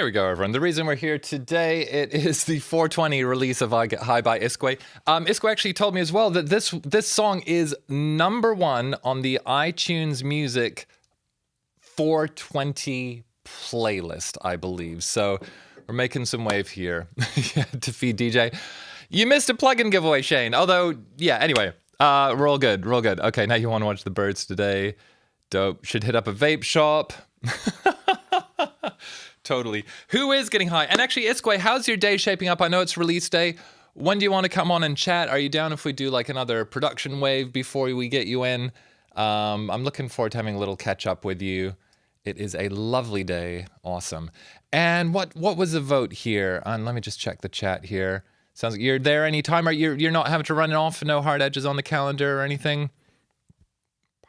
There we go, everyone. The reason we're here today, it is the 420 release of I Get High by iskwē. iskwē actually told me as well that this song is #1 on the iTunes Music 420 playlist, I believe. So we're making some wave here to feed DJ. You missed a plugin giveaway, Shane. Although, yeah, anyway, we're all good. We're all good. Okay, now you want to watch the birds today. Dope. Should hit up a vape shop. Totally. Who is getting high? And actually, iskwē, how's your day shaping up? I know it's release day. When do you want to come on and chat? Are you down if we do like another production wave before we get you in? I'm looking forward to having a little catch up with you. It is a lovely day. Awesome. And what was the vote here? And let me just check the chat here. Sounds like you're there anytime. You're not having to run it off. No hard edges on the calendar or anything.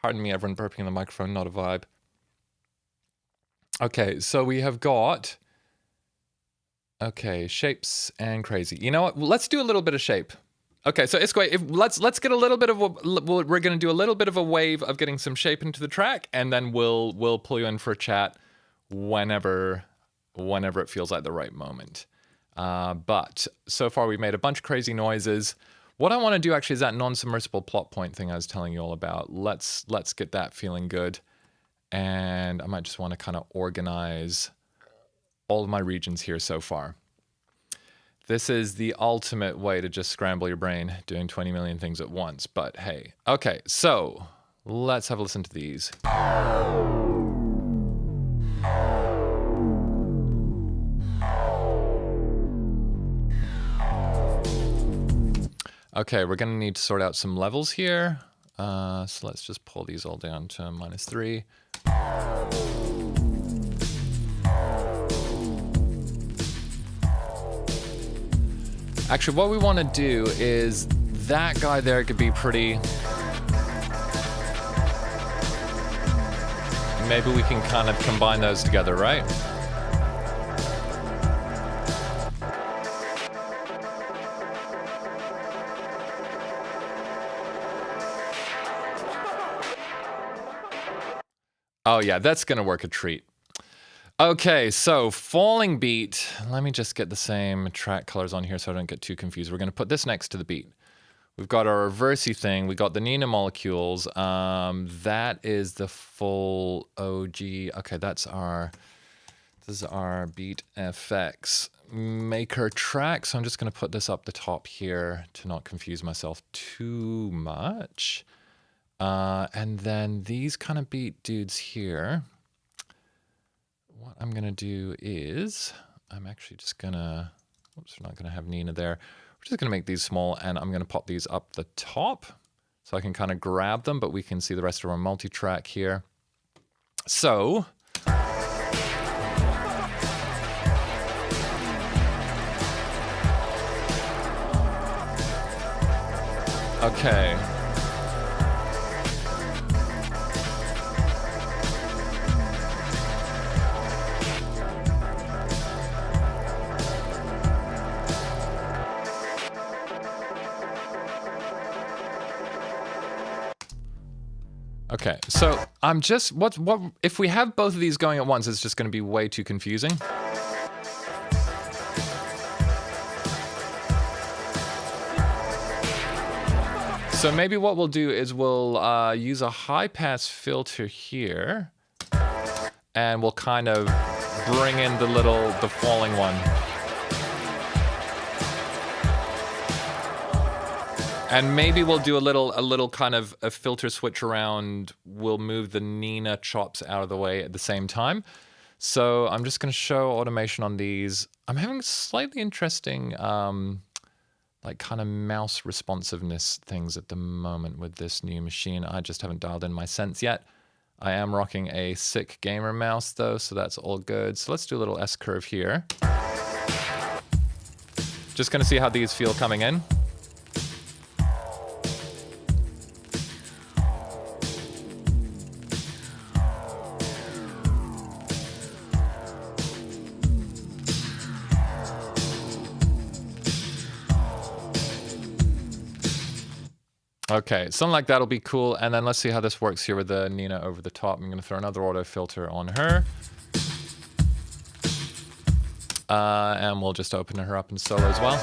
Pardon me, everyone burping in the microphone. Not a vibe. Okay, so we have got, okay, shapes and crazy. You know what? Let's do a little bit of shape. Okay, so iskwē, let's get a little bit of we're going to do a little bit of a wave of getting some shape into the track, and then we'll pull you in for a chat whenever it feels like the right moment. But so far we've made a bunch of crazy noises. What I want to do actually is that non-submersible plot point thing I was telling you all about. Let's get that feeling good. And I might just want to kind of organize all of my regions here so far. This is the ultimate way to just scramble your brain, doing 20 million things at once. But hey, okay, so let's have a listen to these. Okay, we're going to need to sort out some levels here. So let's just pull these all down to -3. Actually, what we want to do is that guy there could be pretty. Maybe we can kind of combine those together, right? Oh yeah, that's gonna work a treat. Okay, so falling beat. Let me just get the same track colors on here so I don't get too confused. We're gonna put this next to the beat. We've got our reversey thing. We got the Nina molecules. That is the full OG. Okay, this is our beat FX maker track. So I'm just gonna put this up the top here to not confuse myself too much. And then these kind of beat dudes here, what I'm going to do is, I'm actually just going to, oops, we're not going to have Nina there. We're just going to make these small, and I'm going to pop these up the top so I can kind of grab them, but we can see the rest of our multi-track here. So, okay. Okay, so I'm just, what if we have both of these going at once, it's just going to be way too confusing. So maybe what we'll do is we'll use a high pass filter here, and we'll kind of bring in the falling one. And maybe we'll do a little kind of a filter switch around. We'll move the Nina chops out of the way at the same time. So I'm just going to show automation on these. I'm having slightly interesting, like kind of mouse responsiveness things at the moment with this new machine. I just haven't dialed in my sense yet. I am rocking a sick gamer mouse though, so that's all good. So let's do a little S curve here. Just going to see how these feel coming in. Okay, something like that'll be cool. And then let's see how this works here with the Nina over the top. I'm going to throw another auto filter on her. And we'll just open her up in solo as well.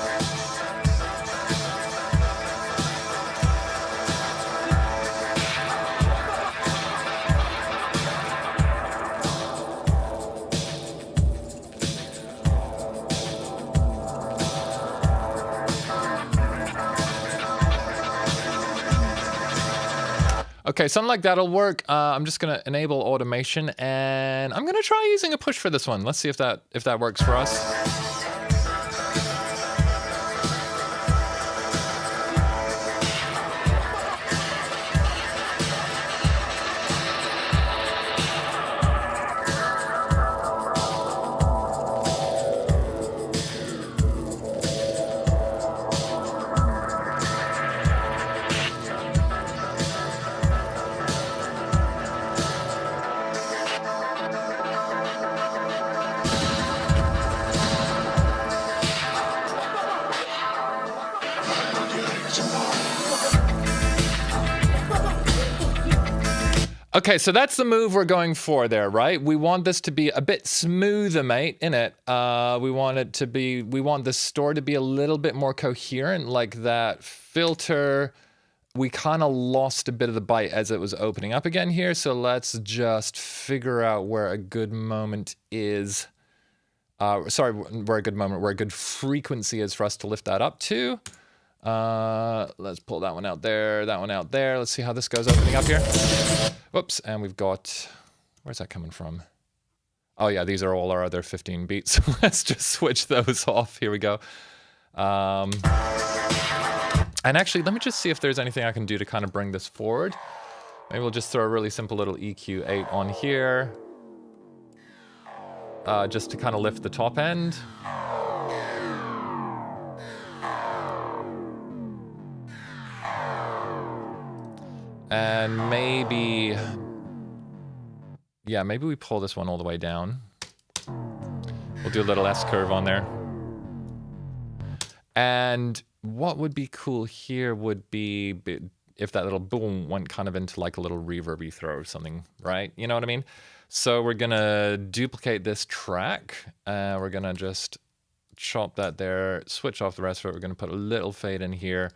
Okay, something like that'll work. I'm just gonna enable automation, and I'm gonna try using a push for this one. Let's see if that works for us. Okay, so that's the move we're going for there, right? We want this to be a bit smoother, mate, innit? We want the store to be a little bit more coherent, like that filter. We kind of lost a bit of the bite as it was opening up again here, so let's just figure out where a good moment is. Where a good frequency is for us to lift that up to. Let's pull that one out there, that one out there. Let's see how this goes opening up here. Whoops, and we've got, where's that coming from? Oh yeah, these are all our other 15 beats. Let's just switch those off. Here we go. And actually, let me just see if there's anything I can do to kind of bring this forward. Maybe we'll just throw a really simple little EQ8 on here. Just to kind of lift the top end. And maybe we pull this one all the way down. We'll do a little S-curve on there. And what would be cool here would be if that little boom went kind of into like a little reverby throw or something, right? You know what I mean? So we're gonna duplicate this track. We're gonna just chop that there, switch off the rest of it. We're gonna put a little fade in here.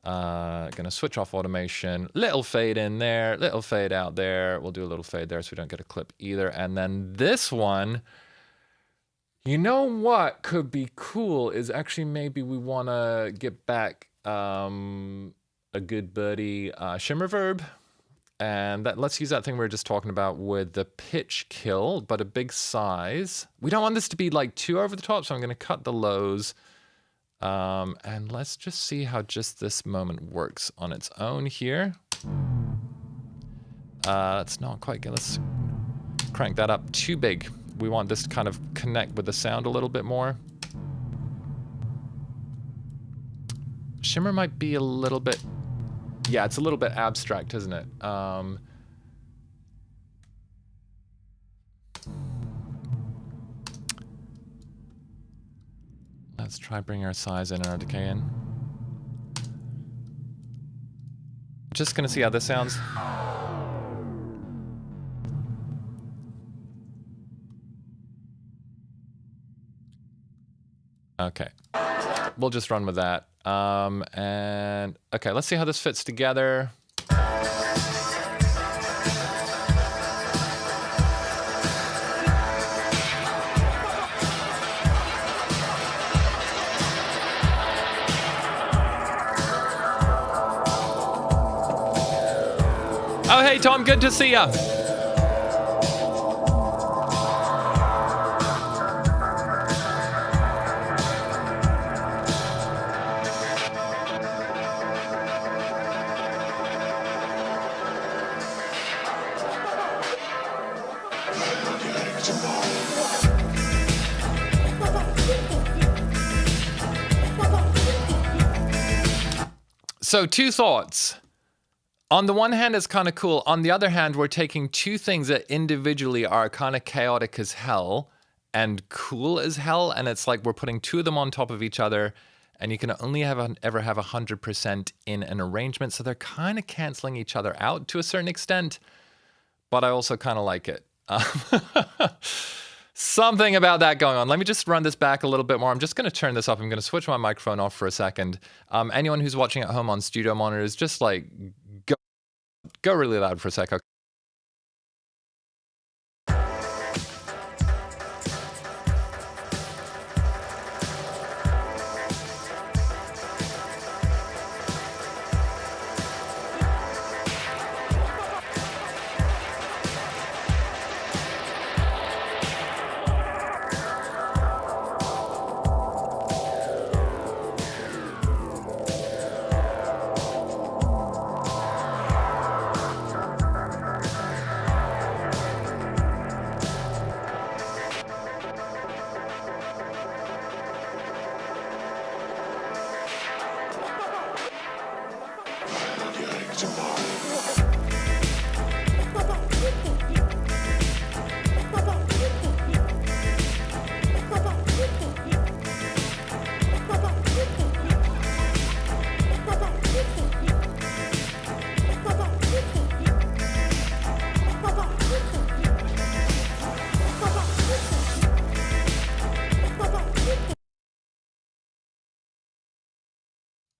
Gonna switch off automation, little fade in there, little fade out there. We'll do a little fade there so we don't get a clip either. And then this one, you know what could be cool is actually maybe we want to get back a good buddy shimmer verb. And let's use that thing we were just talking about with the pitch kill, but a big size. We don't want this to be like too over the top, so I'm going to cut the lows. And let's just see how just this moment works on its own here. It's not quite good. Let's crank that up too big. We want this to kind of connect with the sound a little bit more. Shimmer might be a little bit, yeah, it's a little bit abstract, isn't it? Let's try bringing our size in and our decay in. Just gonna see how this sounds. Okay, we'll just run with that. And okay, let's see how this fits together. Oh, hey, Tom, good to see ya. So, two thoughts. On the one hand, it's kind of cool. On the other hand, we're taking two things that individually are kind of chaotic as hell and cool as hell. And it's like we're putting two of them on top of each other. And you can only ever have 100% in an arrangement. So they're kind of canceling each other out to a certain extent. But I also kind of like it. Something about that going on. Let me just run this back a little bit more. I'm just going to turn this up. I'm going to switch my microphone off for a second. Anyone who's watching at home on studio monitors, just like go really loud for a sec. Okay.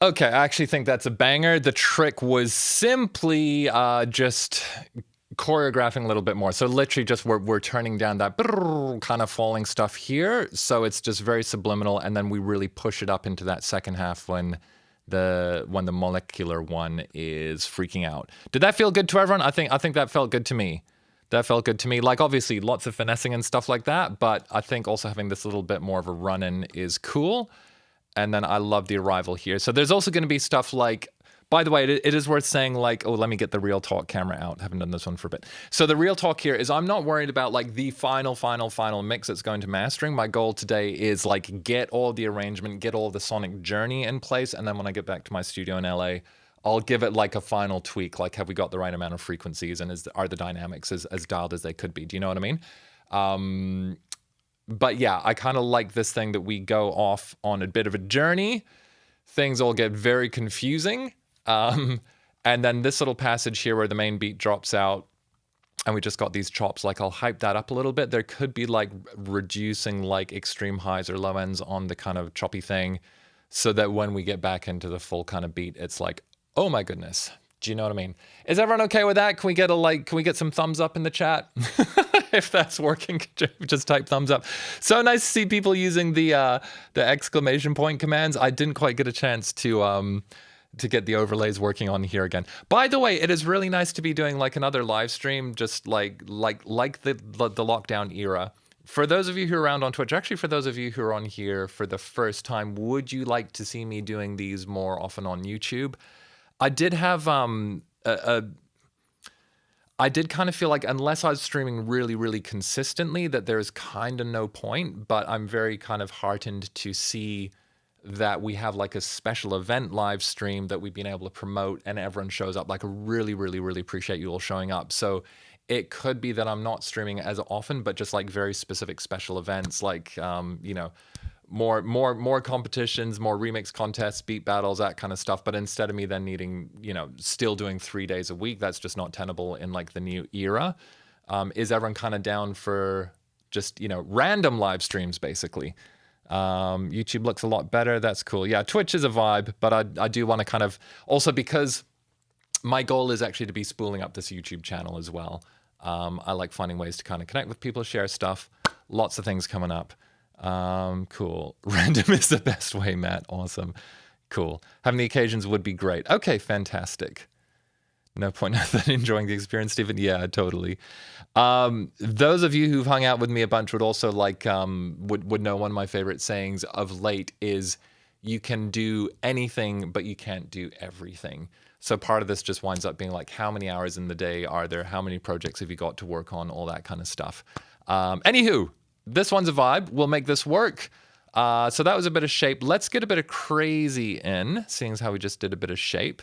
Okay, I actually think that's a banger. The trick was simply just choreographing a little bit more. So literally just we're turning down that kind of falling stuff here. So it's just very subliminal. And then we really push it up into that second half when the molecular one is freaking out. Did that feel good to everyone? I think that felt good to me. That felt good to me. Like, obviously, lots of finessing and stuff like that. But I think also having this little bit more of a run-in is cool. And then I love the arrival here. So there's also going to be stuff like, by the way, it is worth saying, like, oh, let me get the Real Talk camera out. Haven't done this one for a bit. So the Real Talk here is I'm not worried about like the final mix that's going to mastering. My goal today is like get all the arrangement, get all the sonic journey in place. And then when I get back to my studio in LA, I'll give it like a final tweak. Like, have we got the right amount of frequencies and are the dynamics as dialed as they could be? Do you know what I mean? But yeah, I kind of like this thing that we go off on a bit of a journey. Things all get very confusing. And then this little passage here where the main beat drops out and we just got these chops, like I'll hype that up a little bit. There could be like reducing like extreme highs or low ends on the kind of choppy thing so that when we get back into the full kind of beat, it's like, oh my goodness. Do you know what I mean? Is everyone okay with that? Can we get some thumbs up in the chat? If that's working, just type thumbs up. So nice to see people using the exclamation point commands. I didn't quite get a chance to get the overlays working on here again. By the way, it is really nice to be doing like another live stream, just like the lockdown era. For those of you who are around on Twitch, actually for those of you who are on here for the first time, would you like to see me doing these more often on YouTube? I did have I did kind of feel like unless I was streaming really, really consistently, that there's kind of no point, but I'm very kind of heartened to see that we have like a special event live stream that we've been able to promote and everyone shows up. Like, I really, really, really appreciate you all showing up. So it could be that I'm not streaming as often, but just like very specific special events, like, you know, more competitions, more remix contests, beat battles, that kind of stuff. But instead of me then needing, you know, still doing 3 days a week, that's just not tenable in like the new era. Is everyone kind of down for just, you know, random live streams basically? YouTube looks a lot better. That's cool. Yeah, Twitch is a vibe, but I do want to kind of also, because my goal is actually to be spooling up this YouTube channel as well. I like finding ways to kind of connect with people, share stuff. Lots of things coming up. Cool. Random is the best way, Matt. Awesome. Cool. Having the occasions would be great. Okay, fantastic. No point other than enjoying the experience, Stephen. Yeah, totally. Those of you who've hung out with me a bunch would also like would know one of my favorite sayings of late is you can do anything, but you can't do everything. So part of this just winds up being like, how many hours in the day are there? How many projects have you got to work on? All that kind of stuff. Anywho, this one's a vibe. We'll make this work. So that was a bit of shape. Let's get a bit of crazy in, seeing as how we just did a bit of shape.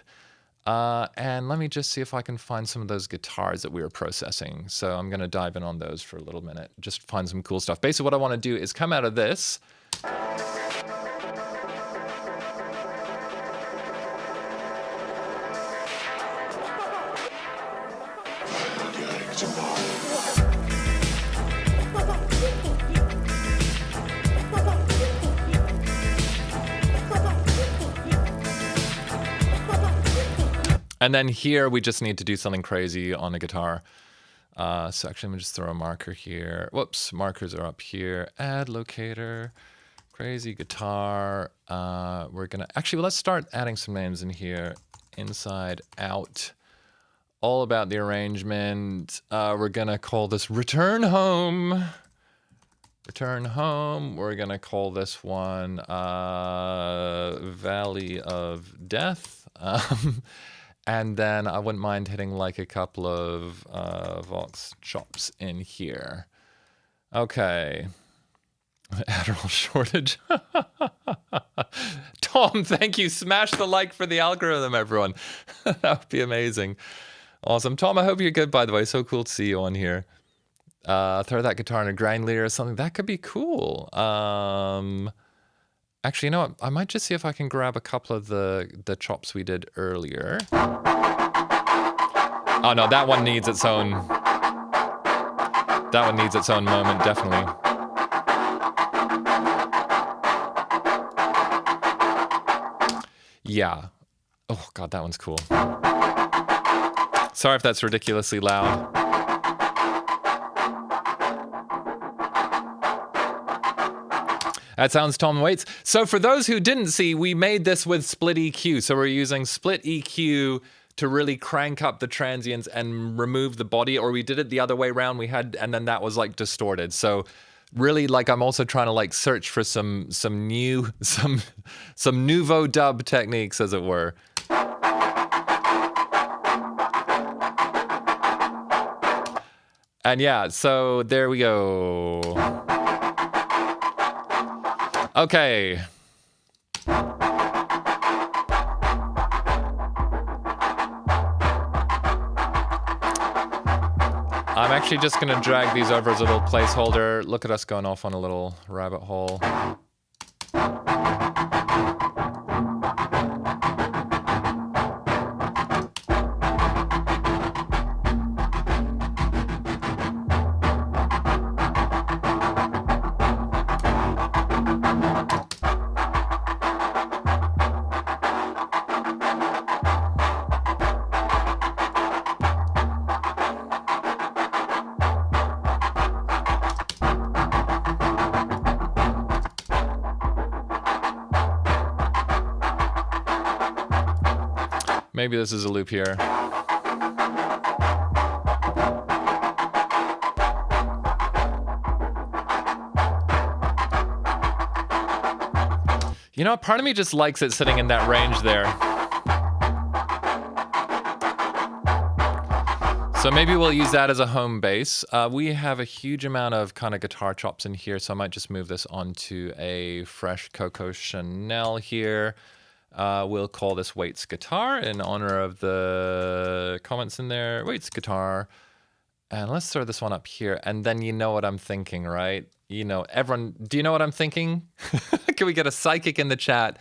And let me just see if I can find some of those guitars that we were processing. So I'm going to dive in on those for a little minute. Just find some cool stuff. Basically, what I want to do is come out of this. And then here we just need to do something crazy on a guitar. So actually, let me just throw a marker here. Whoops, markers are up here. Add locator, crazy guitar. We're gonna actually let's start adding some names in here. Inside, out. All about the arrangement. We're gonna call this Return Home. Return Home. We're gonna call this one Valley of Death. And then I wouldn't mind hitting like a couple of Vox chops in here. Okay. Adderall shortage. Tom, thank you. Smash the like for the algorithm, everyone. That would be amazing. Awesome. Tom, I hope you're good, by the way. So cool to see you on here. Throw that guitar in a grind leader or something. That could be cool. Actually, you know what? I might just see if I can grab a couple of the chops we did earlier. Oh no, that one needs its own. That one needs its own moment, definitely. Yeah. Oh god, that one's cool. Sorry if that's ridiculously loud. That sounds Tom Waits. So for those who didn't see, we made this with split EQ. So we're using split EQ to really crank up the transients and remove the body, or we did it the other way around. And then that was like distorted. So really, like, I'm also trying to like search for some nouveau dub techniques, as it were. And yeah, so there we go. Okay. I'm actually just going to drag these over as a little placeholder. Look at us going off on a little rabbit hole. Maybe this is a loop here. You know, part of me just likes it sitting in that range there. So maybe we'll use that as a home base. We have a huge amount of kind of guitar chops in here, so I might just move this onto a fresh Coco Chanel here. We'll call this Waits Guitar in honor of the comments in there. Waits Guitar. And let's throw this one up here. And then you know what I'm thinking, right? You know, everyone, do you know what I'm thinking? Can we get a psychic in the chat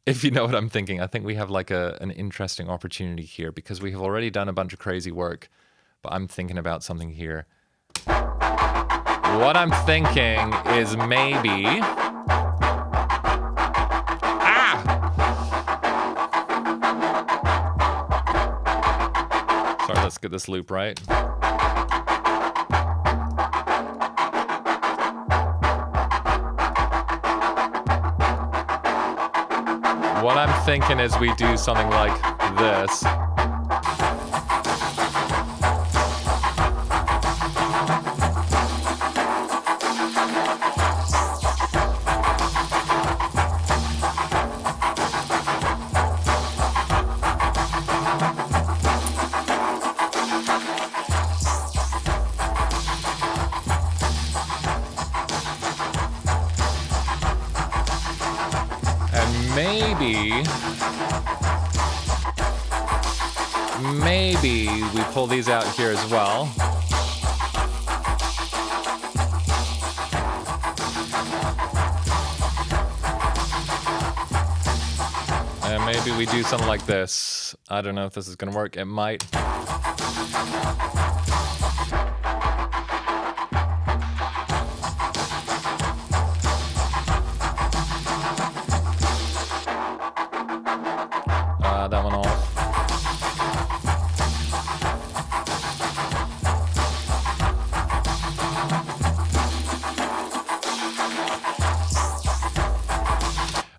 if you know what I'm thinking? I think we have like an interesting opportunity here because we have already done a bunch of crazy work, but I'm thinking about something here. What I'm thinking is maybe... Sorry, let's get this loop right. What I'm thinking is we do something like this. Maybe we pull these out here as well. And maybe we do something like this. I don't know if this is gonna work. It might. That one off.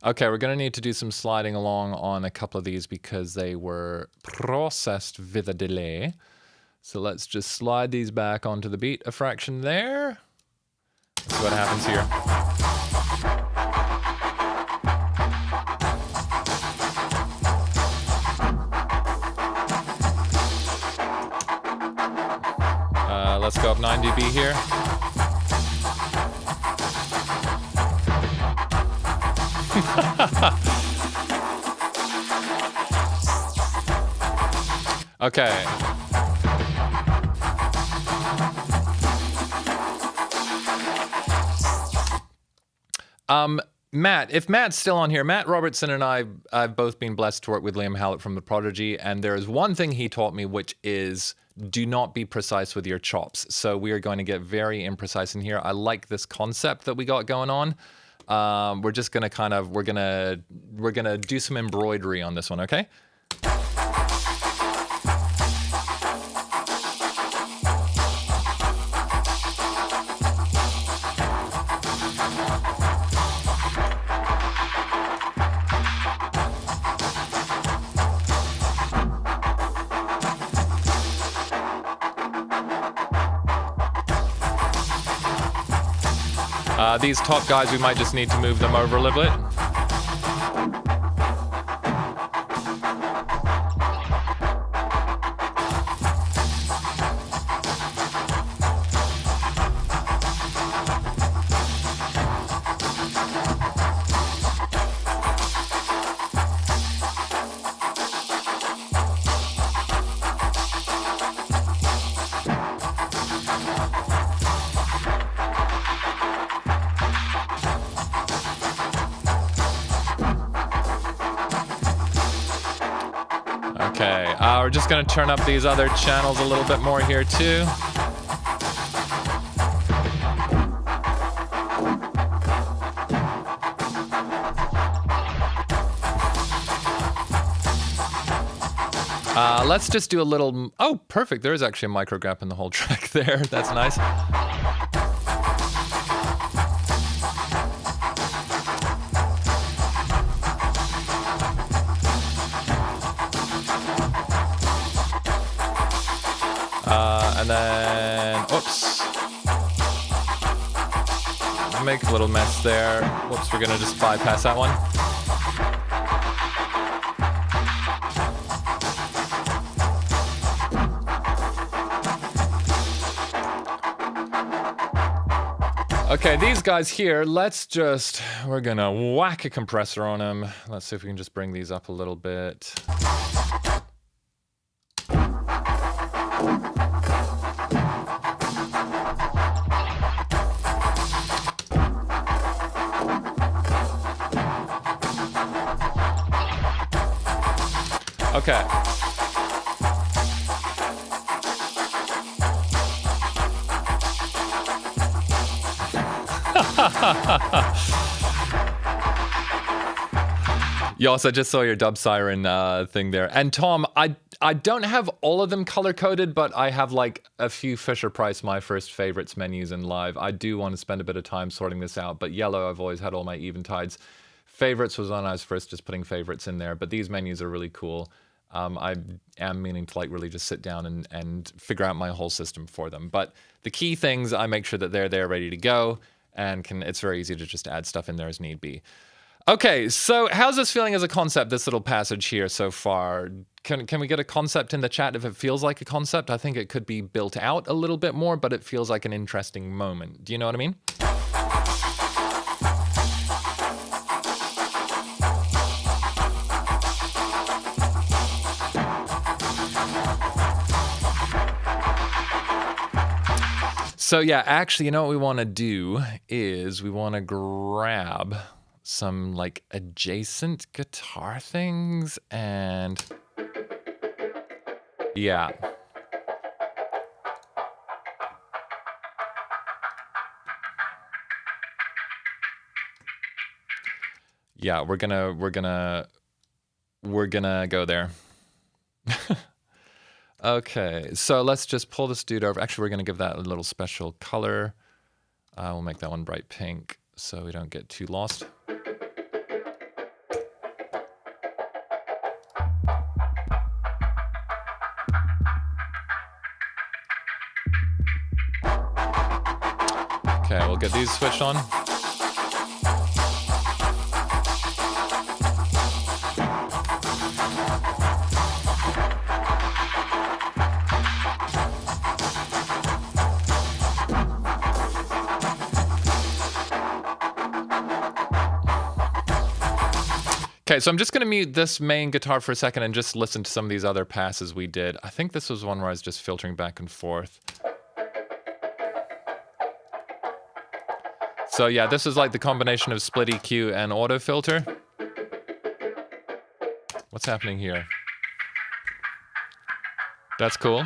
Okay, we're going to need to do some sliding along on a couple of these because they were processed with a delay. So let's just slide these back onto the beat a fraction there. Let's see what happens here. Let's go up 9 dB here. Okay. Matt, if Matt's still on here, Matt Robertson and I've both been blessed to work with Liam Hallett from The Prodigy, and there is one thing he taught me, which is do not be precise with your chops. So we are going to get very imprecise in here. I like this concept that we got going on. We're just gonna we're gonna do some embroidery on this one, okay? These top guys, we might just need to move them over a little bit. Okay, we're just gonna turn up these other channels a little bit more here too. Let's just do a little, oh, perfect. There is actually a micro gap in the whole track there. That's nice. And then, oops. Make a little mess there. Whoops, we're gonna just bypass that one. Okay, these guys here, we're gonna whack a compressor on them. Let's see if we can just bring these up a little bit. Okay. Yoss, I just saw your dub siren thing there. And Tom, I don't have all of them color coded, but I have like a few Fisher Price My First Favorites menus in live. I do want to spend a bit of time sorting this out, but yellow, I've always had all my eventides. Favorites was when I was first just putting favorites in there, but these menus are really cool. I am meaning to like really just sit down and figure out my whole system for them. But the key things, I make sure that they're there ready to go, and it's very easy to just add stuff in there as need be. Okay, so how's this feeling as a concept, this little passage here so far? Can we get a concept in the chat if it feels like a concept? I think it could be built out a little bit more, but it feels like an interesting moment. Do you know what I mean? So yeah, actually, you know what we want to do is we want to grab some like adjacent guitar things and yeah. Yeah, we're gonna go there. Okay, so let's just pull this dude over. Actually, we're going to give that a little special color. We'll make that one bright pink so we don't get too lost. Okay, we'll get these switched on. Okay, so I'm just going to mute this main guitar for a second and just listen to some of these other passes we did. I think this was one where I was just filtering back and forth. So yeah, this is like the combination of split EQ and auto filter. What's happening here? That's cool.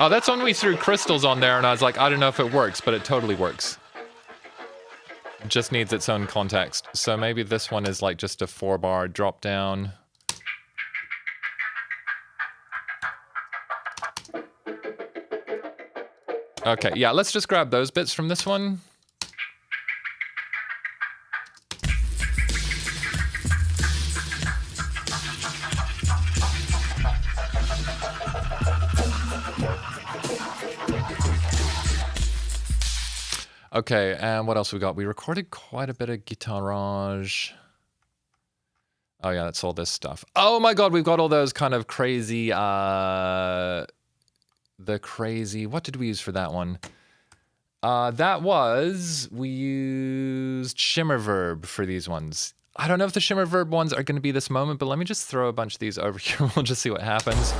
Oh, that's when we threw crystals on there and I was like, I don't know if it works, but it totally works. It just needs its own context. So maybe this one is like just a 4-bar drop down. Okay, yeah, let's just grab those bits from this one. Okay, and what else we got? We recorded quite a bit of guitarage. Oh yeah, that's all this stuff. Oh my god, we've got all those kind of crazy, what did we use for that one? We used shimmer verb for these ones. I don't know if the shimmer verb ones are going to be this moment, but let me just throw a bunch of these over here. We'll just see what happens.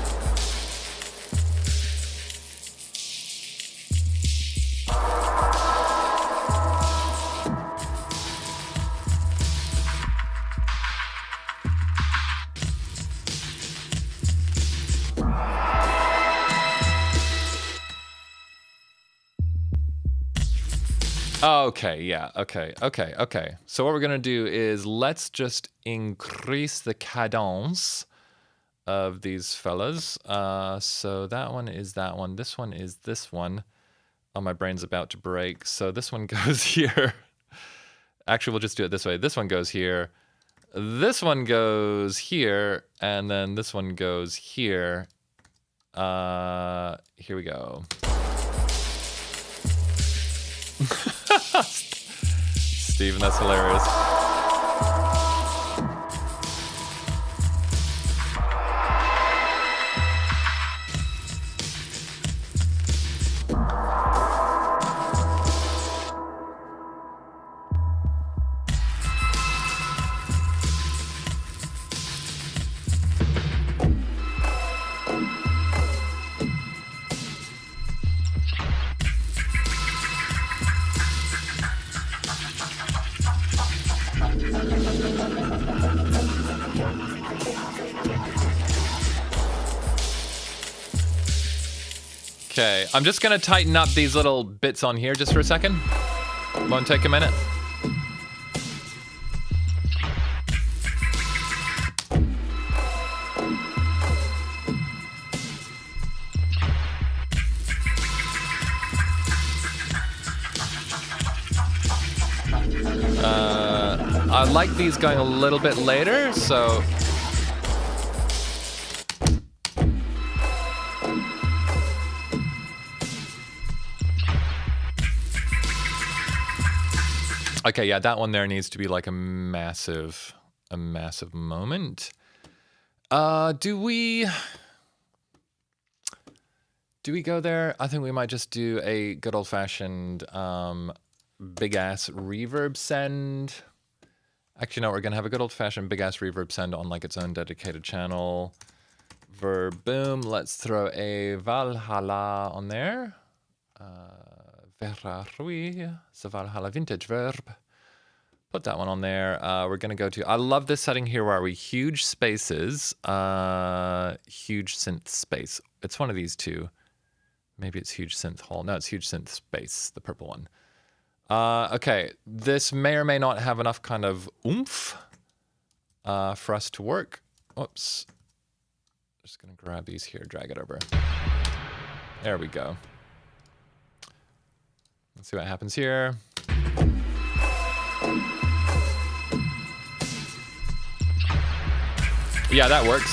Okay, yeah, okay. So what we're gonna do is let's just increase the cadence of these fellas. So that one is that one. This one is this one. Oh, my brain's about to break. So this one goes here. Actually, we'll just do it this way. This one goes here. This one goes here. And then this one goes here. Here we go. Steven, that's hilarious. Okay, I'm just gonna tighten up these little bits on here just for a second. Won't take a minute. I like these going a little bit later, so... Okay, yeah, that one there needs to be like a massive moment. Do we go there? I think we might just do a good old-fashioned big-ass reverb send. Actually, no, we're gonna have a good old-fashioned big-ass reverb send on like its own dedicated channel. Verb, boom. Let's throw a Valhalla on there. Verarui, the Valhalla vintage verb. Put that one on there. We're gonna go to, I love this setting here. Where are we? Huge spaces, huge synth space. It's one of these two. Maybe it's huge synth hall. No, it's huge synth space, the purple one. Okay, this may or may not have enough kind of oomph for us to work. Whoops. Just gonna grab these here, drag it over. There we go. Let's see what happens here. Yeah, that works.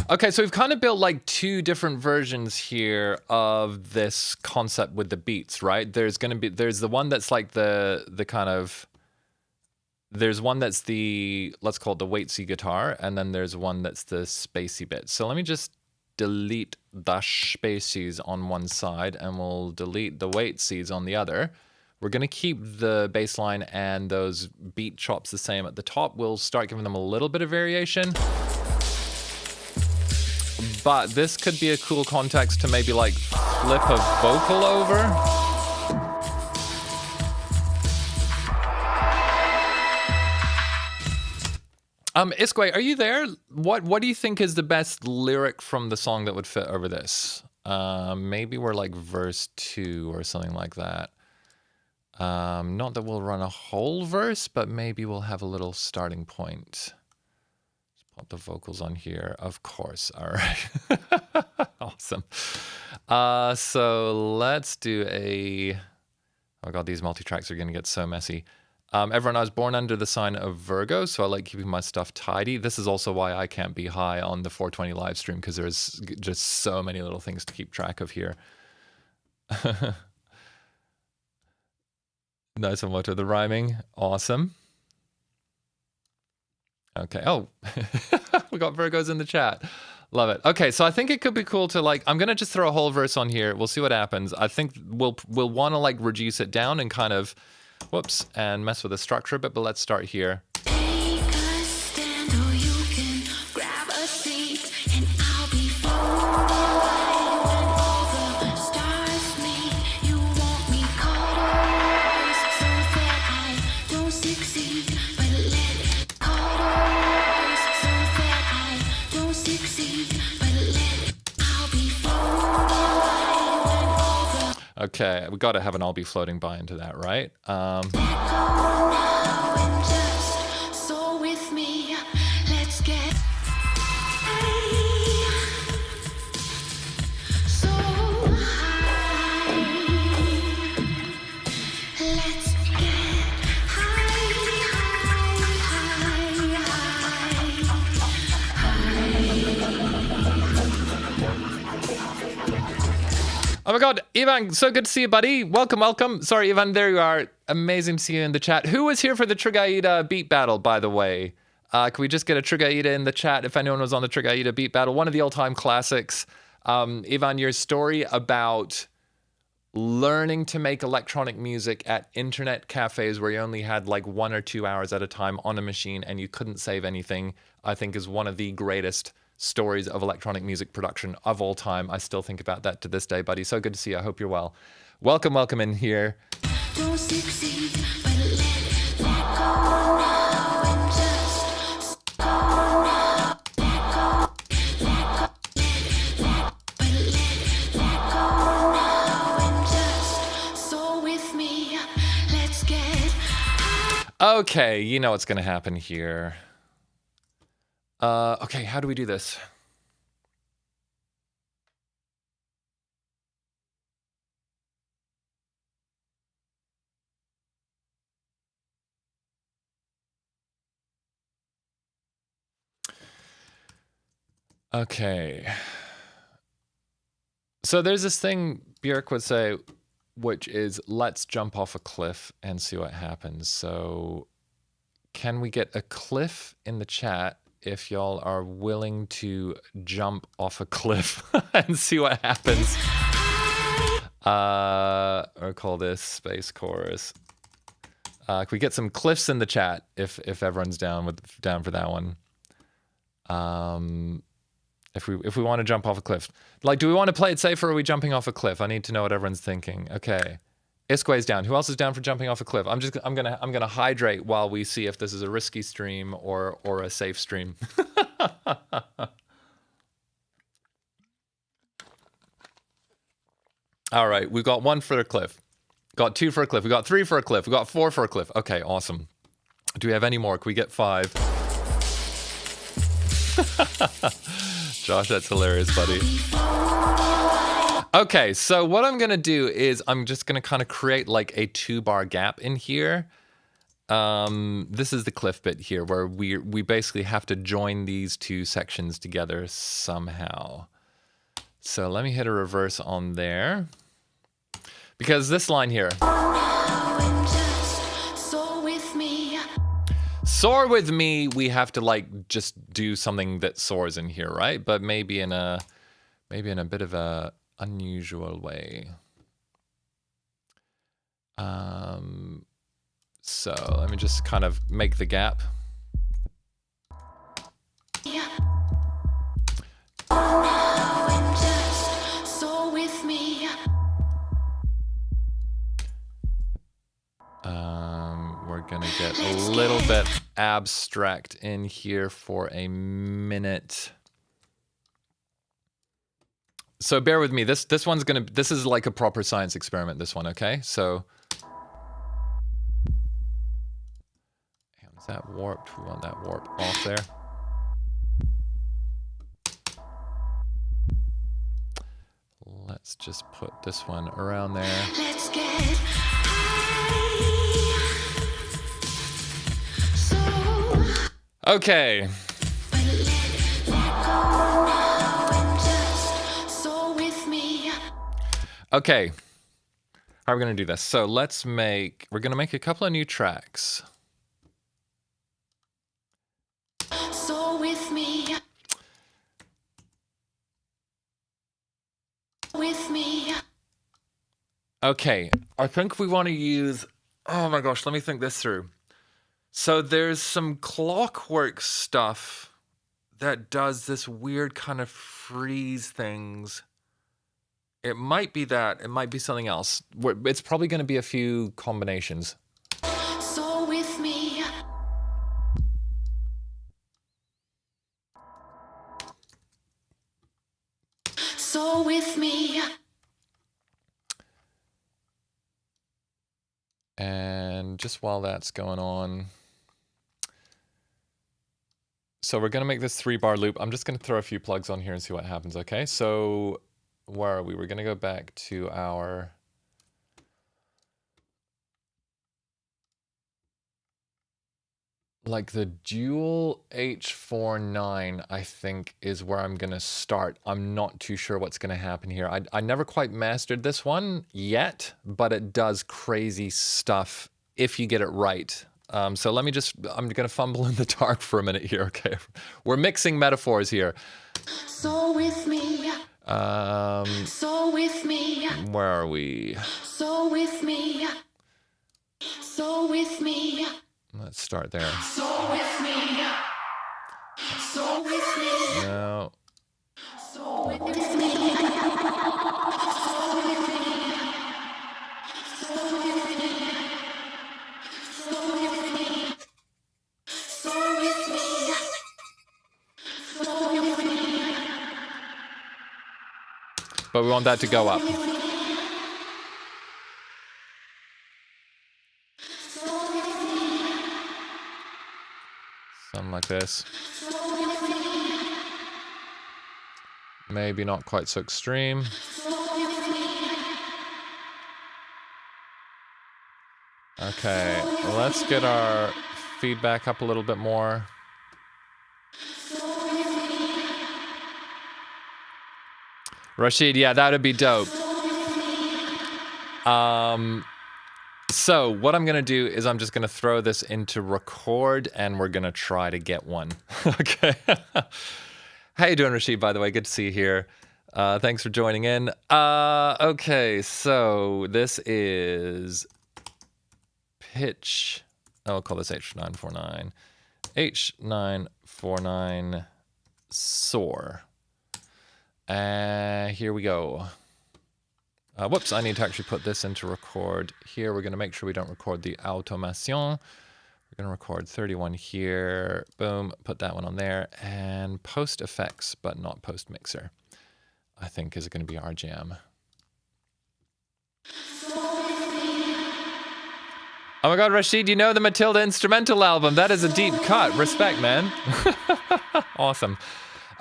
Okay, so we've kind of built like two different versions here of this concept with the beats, right? There's the one that's like the kind of, there's one that's the, let's call it the weightsy guitar, and then there's one that's the spacey bit. So let me just delete the spaceys on one side, and we'll delete the weightsies on the other. We're gonna keep the bass line and those beat chops the same at the top. We'll start giving them a little bit of variation. But this could be a cool context to maybe like flip a vocal over. Iskwē, are you there? What do you think is the best lyric from the song that would fit over this? Maybe we're like verse 2 or something like that. Not that we'll run a whole verse, but maybe we'll have a little starting point. Pop the vocals on here, of course. All right. Awesome. So let's do a... Oh god, these multi-tracks are going to get so messy. Everyone, I was born under the sign of Virgo, so I like keeping my stuff tidy. This is also why I can't be high on the 420 live stream, because there's just so many little things to keep track of here. Nice one, Moto. The rhyming. Awesome. Okay. Oh, we got Virgos in the chat. Love it. Okay, so I think it could be cool to like, I'm gonna just throw a whole verse on here. We'll see what happens. I think we'll want to like reduce it down and kind of, whoops, and mess with the structure a bit. But let's start here. Okay, we got to have an "I'll be floating by" into that, right? Oh my god, Ivan, so good to see you, buddy. Welcome, welcome. Sorry, Ivan, there you are. Amazing to see you in the chat. Who was here for the Trigaida beat battle, by the way? Can we just get a Trigaida in the chat if anyone was on the Trigaida beat battle? One of the all-time classics. Ivan, your story about learning to make electronic music at internet cafes where you only had like 1 or 2 hours at a time on a machine and you couldn't save anything, I think is one of the greatest stories of electronic music production of all time. I still think about that to this day, buddy. So good to see you. I hope you're well. Welcome, welcome in here. Don't succeed, but let go now and just go now. Let go now and just soar with me. Let's get... Okay, you know what's going to happen here. Okay, how do we do this? Okay. So there's this thing Björk would say, which is, let's jump off a cliff and see what happens. So can we get a cliff in the chat if y'all are willing to jump off a cliff and see what happens? Or call this space chorus. Can we get some cliffs in the chat if everyone's down for that one? If we want to jump off a cliff, like, do we want to play it safe or are we jumping off a cliff? I need to know what everyone's thinking. Okay. Iskwē's down. Who else is down for jumping off a cliff? I'm gonna hydrate while we see if this is a risky stream or a safe stream. All right, we've got 1 for a cliff, got 2 for a cliff, we got 3 for a cliff, we got 4 for a cliff. Okay, awesome. Do we have any more? Can we get 5? Josh, that's hilarious, buddy. Okay, so what I'm gonna do is I'm just gonna kind of create like a 2-bar gap in here. This is the cliff bit here where we basically have to join these two sections together somehow. So let me hit a reverse on there. Because this line here. Soar with me, we have to like just do something that soars in here, right? But maybe in a bit of a unusual way. So let me just kind of make the gap. We're gonna get a little bit abstract in here for a minute. So bear with me. This one's gonna. This is like a proper science experiment. This one, okay? So, is that warped? We want that warp off there. Let's just put this one around there. Let's get okay. Okay. How are we going to do this? So we're going to make a couple of new tracks. So with me. With me. Okay. I think we want to use, oh my gosh, let me think this through. So there's some clockwork stuff that does this weird kind of freeze things. It might be that. It might be something else. It's probably going to be a few combinations. So with me. So with me. And just while that's going on. So we're going to make this 3-bar loop. I'm just going to throw a few plugs on here and see what happens, okay? So where are we? We're going to go back to our... like the dual H49, I think, is where I'm going to start. I'm not too sure what's going to happen here. I never quite mastered this one yet, but it does crazy stuff if you get it right. So let me just, I'm going to fumble in the dark for a minute here, okay? We're mixing metaphors here. So with me. So with me. Where are we? So with me. So with me. Let's start there. So with me. So with me. No. So with me. So with me. So with me. So with me. So with me. So with me. But we want that to go up. Something like this. Maybe not quite so extreme. Okay, let's get our feedback up a little bit more. Rashid, yeah, that would be dope. So what I'm going to do is I'm just going to throw this into record and we're going to try to get one. Okay. How you doing, Rashid, by the way? Good to see you here. Thanks for joining in. Okay, so this is pitch. I'll call this H949. H949 soar. Here we go. Whoops, I need to actually put this into record here. We're going to make sure we don't record the automation. We're going to record 31 here. Boom, put that one on there. And post effects, but not post mixer, I think is going to be our jam. Oh my God, Rashid, you know the Matilda instrumental album. That is a deep cut. Respect, man. Awesome.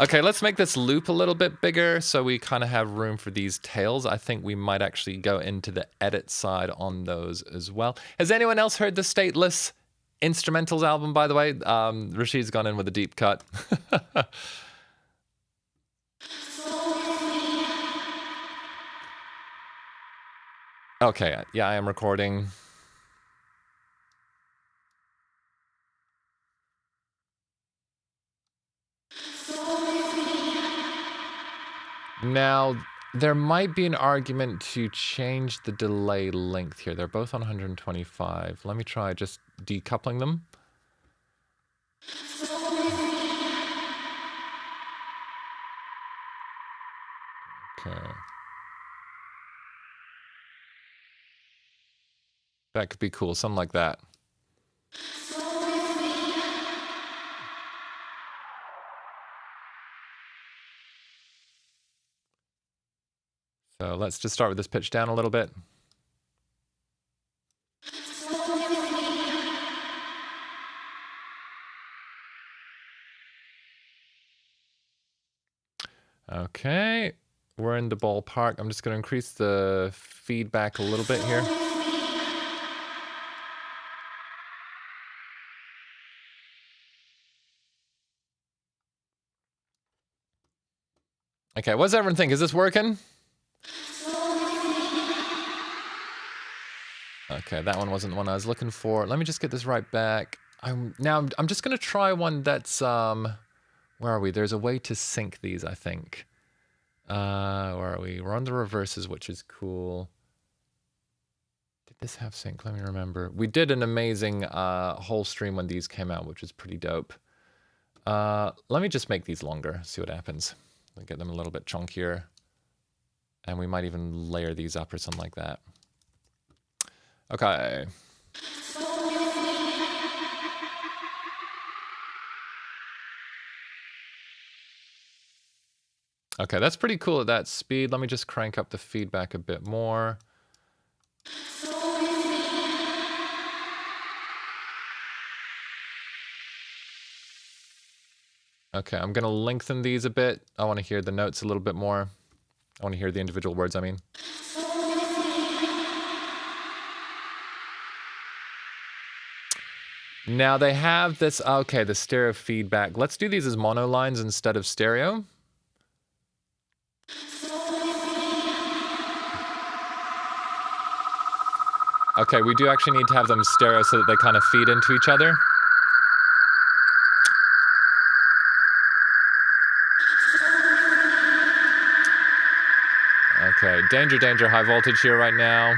Okay, let's make this loop a little bit bigger so we kind of have room for these tails. I think we might actually go into the edit side on those as well. Has anyone else heard the Stateless Instrumentals album, by the way? Rashid's gone in with a deep cut. Okay, yeah, I am recording. Now, there might be an argument to change the delay length here. They're both on 125. Let me try just decoupling them. Okay. That could be cool, something like that. So let's just start with this pitch down a little bit. Okay, we're in the ballpark. I'm just going to increase the feedback a little bit here. Okay, what does everyone think? Is this working? Okay, that one wasn't the one I was looking for. Let me just get this right back. I'm just going to try one that's, where are we? There's a way to sync these, I think. Where are we? We're on the reverses, which is cool. Did this have sync? Let me remember. We did an amazing whole stream when these came out, which is pretty dope. Let me just make these longer, see what happens. We'll get them a little bit chunkier. And we might even layer these up or something like that. Okay. Okay, that's pretty cool at that speed. Let me just crank up the feedback a bit more. Okay, I'm going to lengthen these a bit. I want to hear the notes a little bit more. I want to hear the individual words, I mean. Now they have this, okay, the stereo feedback. Let's do these as mono lines instead of stereo. Okay, we do actually need to have them stereo so that they kind of feed into each other. Okay, danger, danger, high voltage here right now.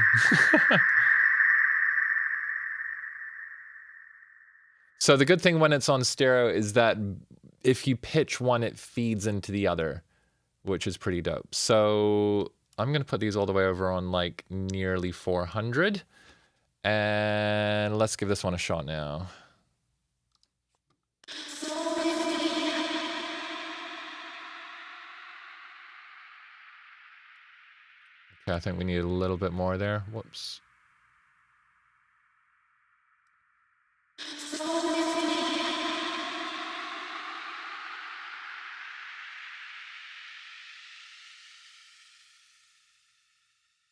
So the good thing when it's on stereo is that if you pitch one, it feeds into the other, which is pretty dope. So I'm going to put these all the way over on like nearly 400. And let's give this one a shot now. Okay, I think we need a little bit more there. Whoops.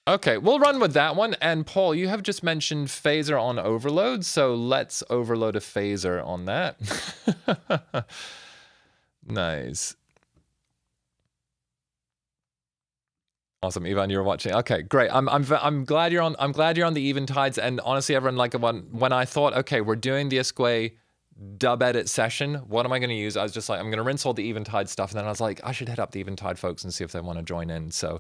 Okay, we'll run with that one. And Paul, you have just mentioned phaser on overload, so let's overload a phaser on that. Nice. Awesome, Ivan, you're watching. Okay, great. I'm glad you're on. I'm glad you're on the Eventides. And honestly, everyone, like when I thought, okay, we're doing the iskwē dub edit session. What am I going to use? I was just like, I'm going to rinse all the Eventide stuff, and then I was like, I should hit up the Eventide folks and see if they want to join in. So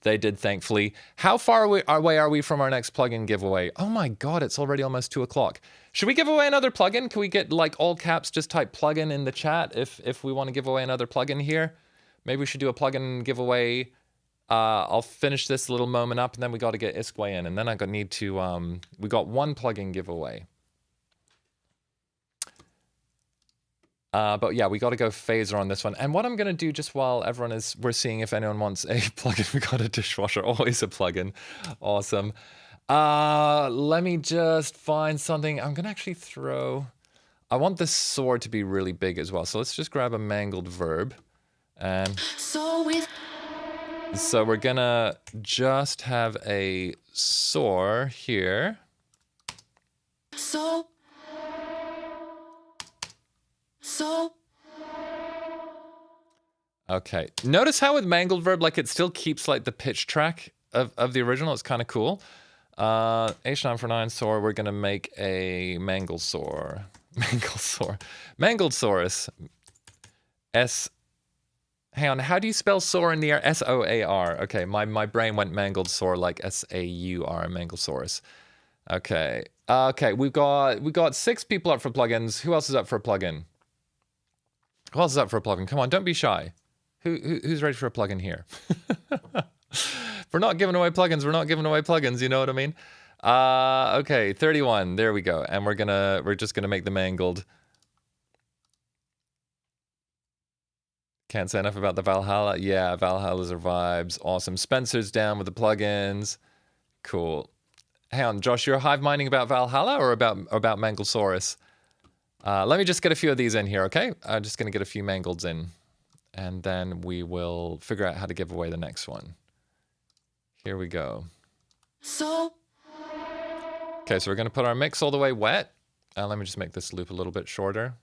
they did, thankfully. How far away are we from our next plugin giveaway? Oh my God, it's already almost 2 o'clock. Should we give away another plugin? Can we get like all caps? Just type plugin in the chat if we want to give away another plugin here. Maybe we should do a plugin giveaway. I'll finish this little moment up, and then we got to get iskwē in, and then I need to. We got one plugin giveaway. But yeah, we got to go phaser on this one. And what I'm going to do just while everyone is, we're seeing if anyone wants a plugin. We got a dishwasher, always a plugin. Awesome. Let me just find something. I'm going to actually throw, I want this sword to be really big as well. So let's just grab a mangled verb. And so we're gonna just have a soar here. Okay. Notice how with mangled verb, like it still keeps like the pitch track of the original. It's kind of cool. H9 for 9 soar. We're gonna make a mangled soar. Mangled saurus. Hang on, how do you spell soar in the air? S-O-A-R. Okay, my brain went mangled soar like S-A-U-R, Manglesaurus. Okay. Okay, we got 6 people up for plugins. Who else is up for a plugin? Who else is up for a plugin? Come on, don't be shy. Who's ready for a plugin here? If we're not giving away plugins, we're not giving away plugins, you know what I mean? Okay, 31. There we go. And we're just gonna make the mangled. Can't say enough about the Valhalla. Yeah, Valhalla's are vibes. Awesome. Spencer's down with the plugins. Cool. Hang on, Josh, you're hive minding about Valhalla or about Manglesaurus? Let me just get a few of these in here, okay? I'm just gonna get a few mangleds in. And then we will figure out how to give away the next one. Here we go. Okay, so we're gonna put our mix all the way wet. Let me just make this loop a little bit shorter.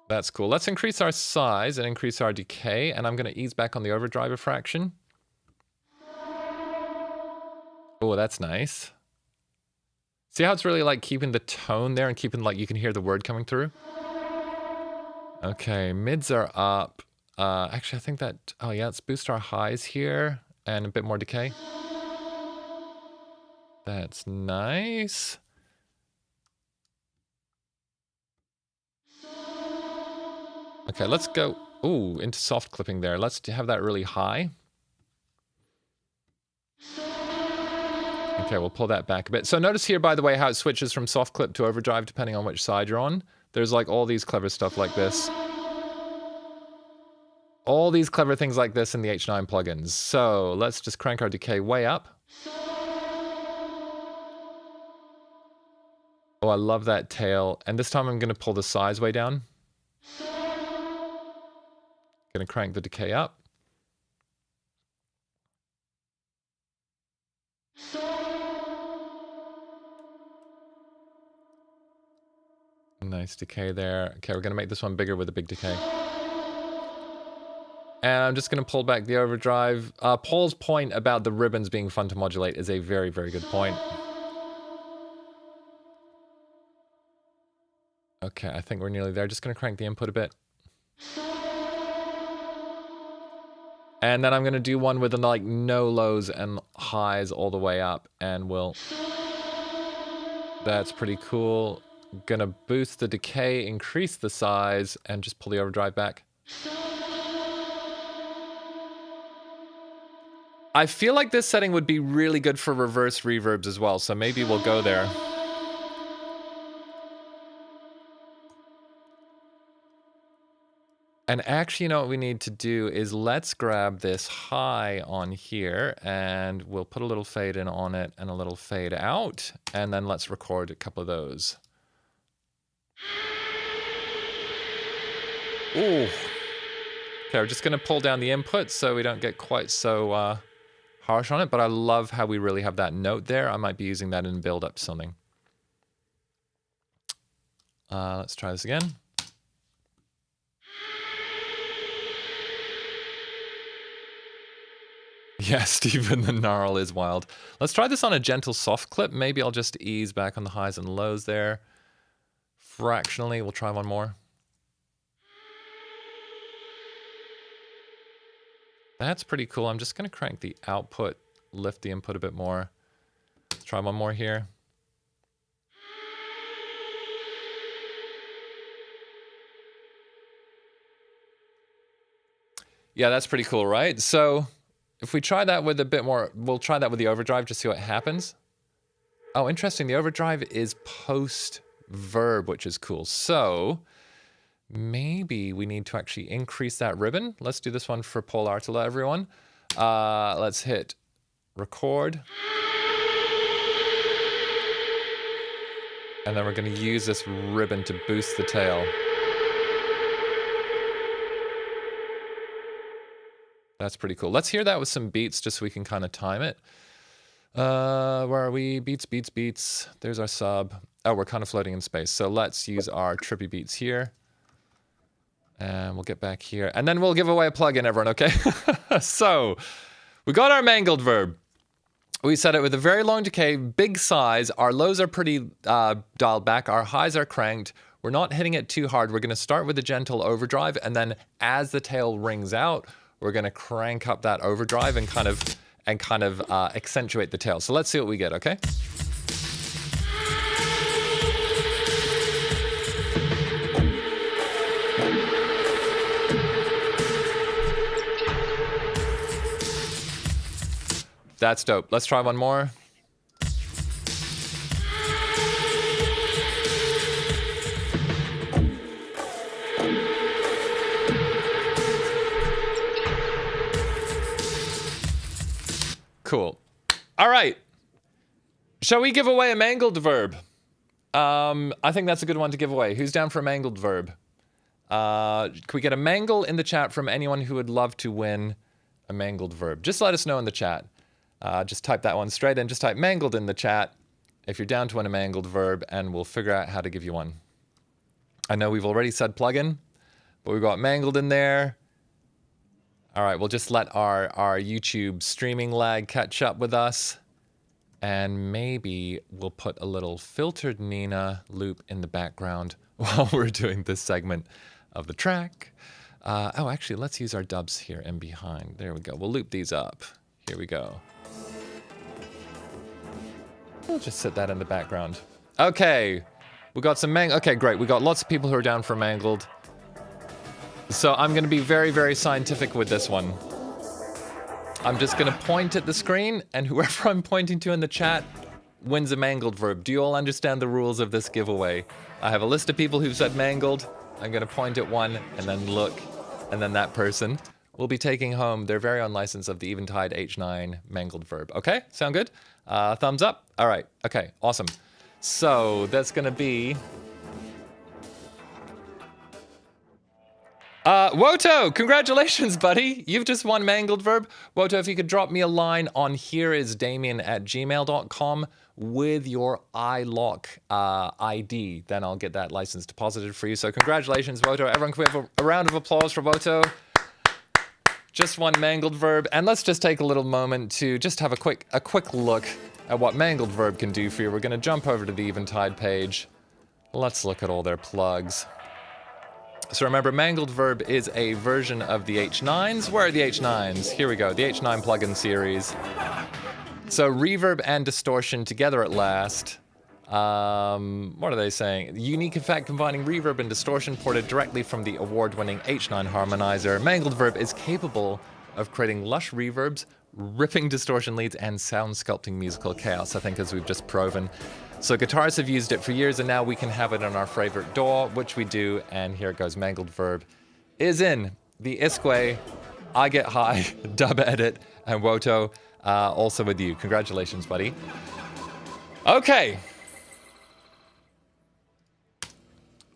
That's cool. Let's increase our size and increase our decay, and I'm going to ease back on the overdrive a fraction. Oh, that's nice. See how it's really like keeping the tone there and keeping like you can hear the word coming through? Okay, mids are up. Actually, I think that, oh yeah, let's boost our highs here and a bit more decay. That's nice. Okay, let's go, ooh, into soft clipping there. Let's have that really high. Okay, we'll pull that back a bit. So notice here, by the way, how it switches from soft clip to overdrive depending on which side you're on. There's like all these clever stuff like this. All these clever things like this in the H9 plugins. So let's just crank our decay way up. Oh, I love that tail. And this time I'm going to pull the size way down. Going to crank the decay up. Nice decay there. Okay, we're going to make this one bigger with a big decay. And I'm just going to pull back the overdrive. Paul's point about the ribbons being fun to modulate is a very, very good point. Okay, I think we're nearly there. Just going to crank the input a bit. And then I'm going to do one with like no lows and highs all the way up. And we'll... That's pretty cool. Gonna boost the decay, increase the size, and just pull the overdrive back. I feel like this setting would be really good for reverse reverbs as well, so maybe we'll go there. And actually, you know what we need to do is let's grab this high on here, and we'll put a little fade in on it and a little fade out, and then let's record a couple of those. Ooh. Okay, we're just gonna pull down the input so we don't get quite so harsh on it, but I love how we really have that note there. I might be using that in build up to something. Let's try this again. Yeah, Stephen, the gnarl is wild. Let's try this on a gentle soft clip. Maybe I'll just ease back on the highs and lows there. Fractionally, we'll try one more. That's pretty cool. I'm just going to crank the output, lift the input a bit more. Let's try one more here. Yeah, that's pretty cool, right? So if we try that with a bit more, we'll try that with the overdrive, just see what happens. Oh, interesting. The overdrive is post-verb, which is cool. So maybe we need to actually increase that ribbon. Let's do this one for Paul Artela, everyone. Let's hit record. And then we're going to use this ribbon to boost the tail. That's pretty cool. Let's hear that with some beats just so we can kind of time it. Where are we? Beats, beats, beats. There's our sub. Oh, we're kind of floating in space. So let's use our trippy beats here. And we'll get back here. And then we'll give away a plugin, everyone, okay? So, we got our mangled verb. We set it with a very long decay, big size. Our lows are pretty dialed back. Our highs are cranked. We're not hitting it too hard. We're going to start with a gentle overdrive. And then as the tail rings out, we're going to crank up that overdrive and kind of accentuate the tail. So let's see what we get, okay? That's dope. Let's try one more. Cool. All right. Shall we give away a mangled verb? I think that's a good one to give away. Who's down for a mangled verb? Can we get a mangle in the chat from anyone who would love to win a mangled verb? Just let us know in the chat. Just type that one straight in. Just type mangled in the chat if you're down to win a mangled verb, and we'll figure out how to give you one. I know we've already said plugin, but we've got mangled in there. All right, we'll just let our YouTube streaming lag catch up with us. And maybe we'll put a little filtered Nina loop in the background while we're doing this segment of the track. Oh, actually, let's use our dubs here and behind. There we go. We'll loop these up. Here we go. We'll just set that in the background. Okay, we got some okay, great. We got lots of people who are down for mangled. So I'm going to be very, very scientific with this one. I'm just going to point at the screen, and whoever I'm pointing to in the chat wins a mangled verb. Do you all understand the rules of this giveaway? I have a list of people who've said mangled. I'm going to point at one, and then look, and then that person will be taking home their very own license of the Eventide H9 mangled verb. Okay? Sound good? Thumbs up? All right. Okay. Awesome. So that's going to be... Woto, congratulations, buddy. You've just won mangled verb. Woto, if you could drop me a line on hereisdamian@gmail.com with your iLock ID, then I'll get that license deposited for you. So congratulations, Woto. Everyone, can we have a round of applause for Woto? Just one mangled verb. And let's just take a little moment to just have a quick look at what mangled verb can do for you. We're going to jump over to the Eventide page. Let's look at all their plugs. So remember, mangled verb is a version of the H9s. Where are the H9s? Here we go, the H9 plugin series. So reverb and distortion together at last. What are they saying? Unique effect combining reverb and distortion ported directly from the award-winning H9 harmonizer. Mangled verb is capable of creating lush reverbs, ripping distortion leads, and sound sculpting musical chaos, I think, as we've just proven. So guitarists have used it for years, and now we can have it on our favorite DAW, which we do, and here it goes. Mangled verb is in the iskwē, I Get High, dub edit, and Woto also with you. Congratulations, buddy. Okay.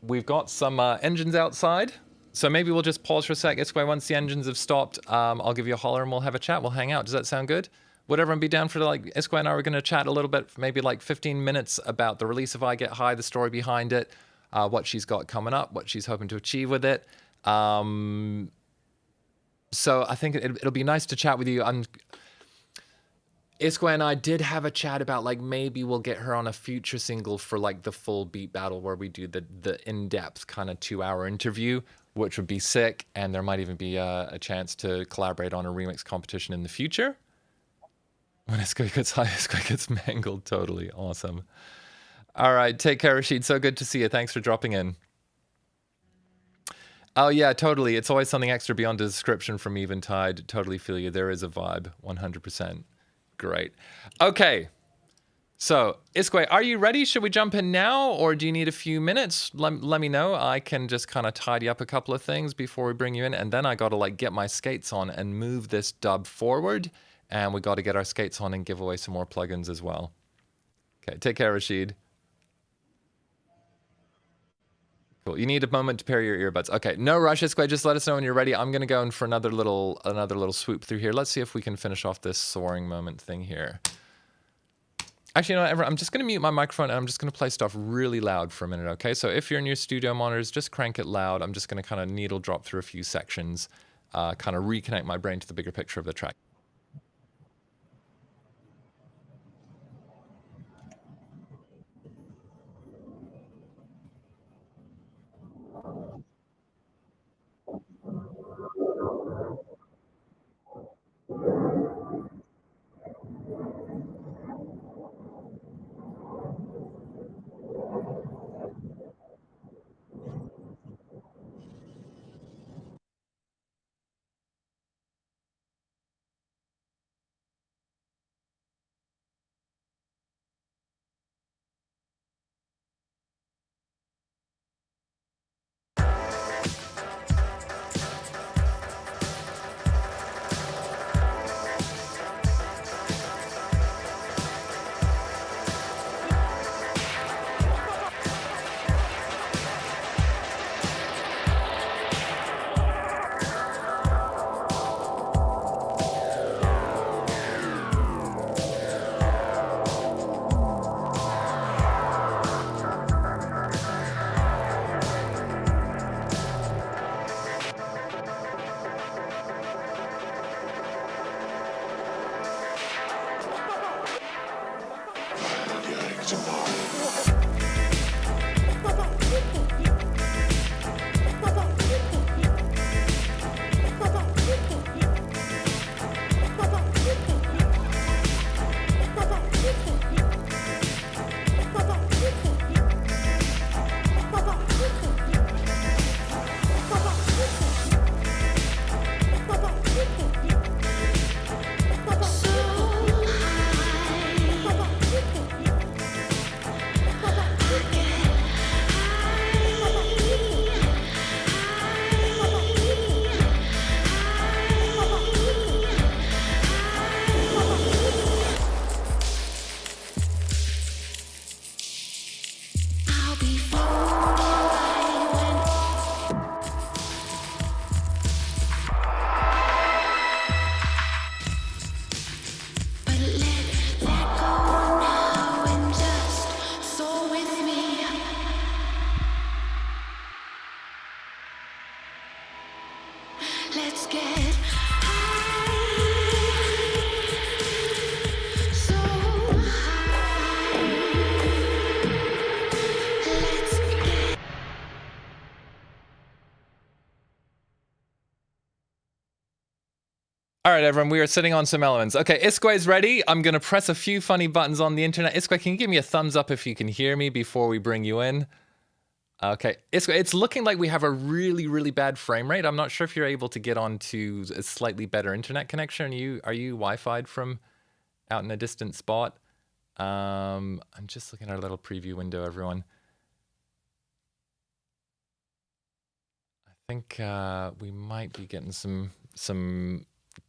We've got some engines outside, so maybe we'll just pause for a sec. iskwē, once the engines have stopped, I'll give you a holler and we'll have a chat. We'll hang out. Does that sound good? Would everyone be down for, like, iskwē and I are going to chat a little bit, maybe like 15 minutes about the release of I Get High, the story behind it, what she's got coming up, what she's hoping to achieve with it. So I think it'll be nice to chat with you. iskwē and I did have a chat about, like, maybe we'll get her on a future single for, like, the full beat battle where we do the in-depth kind of 2-hour interview, which would be sick, and there might even be a chance to collaborate on a remix competition in the future. When iskwē gets high, iskwē gets mangled. Totally awesome. All right, take care, Rashid. So good to see you. Thanks for dropping in. Oh, yeah, totally. It's always something extra beyond the description from Eventide. Totally feel you. There is a vibe, 100%. Great. Okay. So, iskwē, are you ready? Should we jump in now, or do you need a few minutes? Let me know. I can just kind of tidy up a couple of things before we bring you in, and then I got to, like, get my skates on and move this dub forward. And we got to get our skates on and give away some more plugins as well. Okay, take care, Rashid. You need a moment to pair your earbuds. Okay, no rush, iskwē. Just let us know when you're ready. I'm gonna go in for another little swoop through here. Let's see if we can finish off this soaring moment thing here. Actually, you know what, I'm just gonna mute my microphone and I'm just gonna play stuff really loud for a minute, okay? So if you're in your studio monitors, just crank it loud. I'm just gonna kind of needle drop through a few sections, kind of reconnect my brain to the bigger picture of the track. All right, everyone, we are sitting on some elements. Okay, iskwē's ready. I'm going to press a few funny buttons on the internet. iskwē, can you give me a thumbs up if you can hear me before we bring you in? Okay, iskwē, it's looking like we have a really, really bad frame rate. I'm not sure if you're able to get onto a slightly better internet connection. Are you Wi-Fi'd from out in a distant spot? I'm just looking at a little preview window, everyone. I think we might be getting some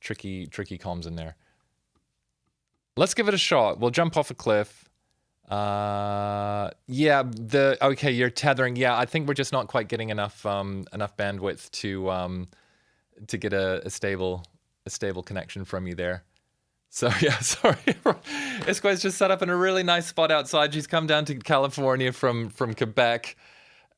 tricky comms in there. Let's give it a shot. We'll jump off a cliff. Yeah, okay, you're tethering. Yeah, I think we're just not quite getting enough bandwidth to get a stable connection from you there. So yeah, sorry. iskwē's just set up in a really nice spot outside. She's come down to California from Quebec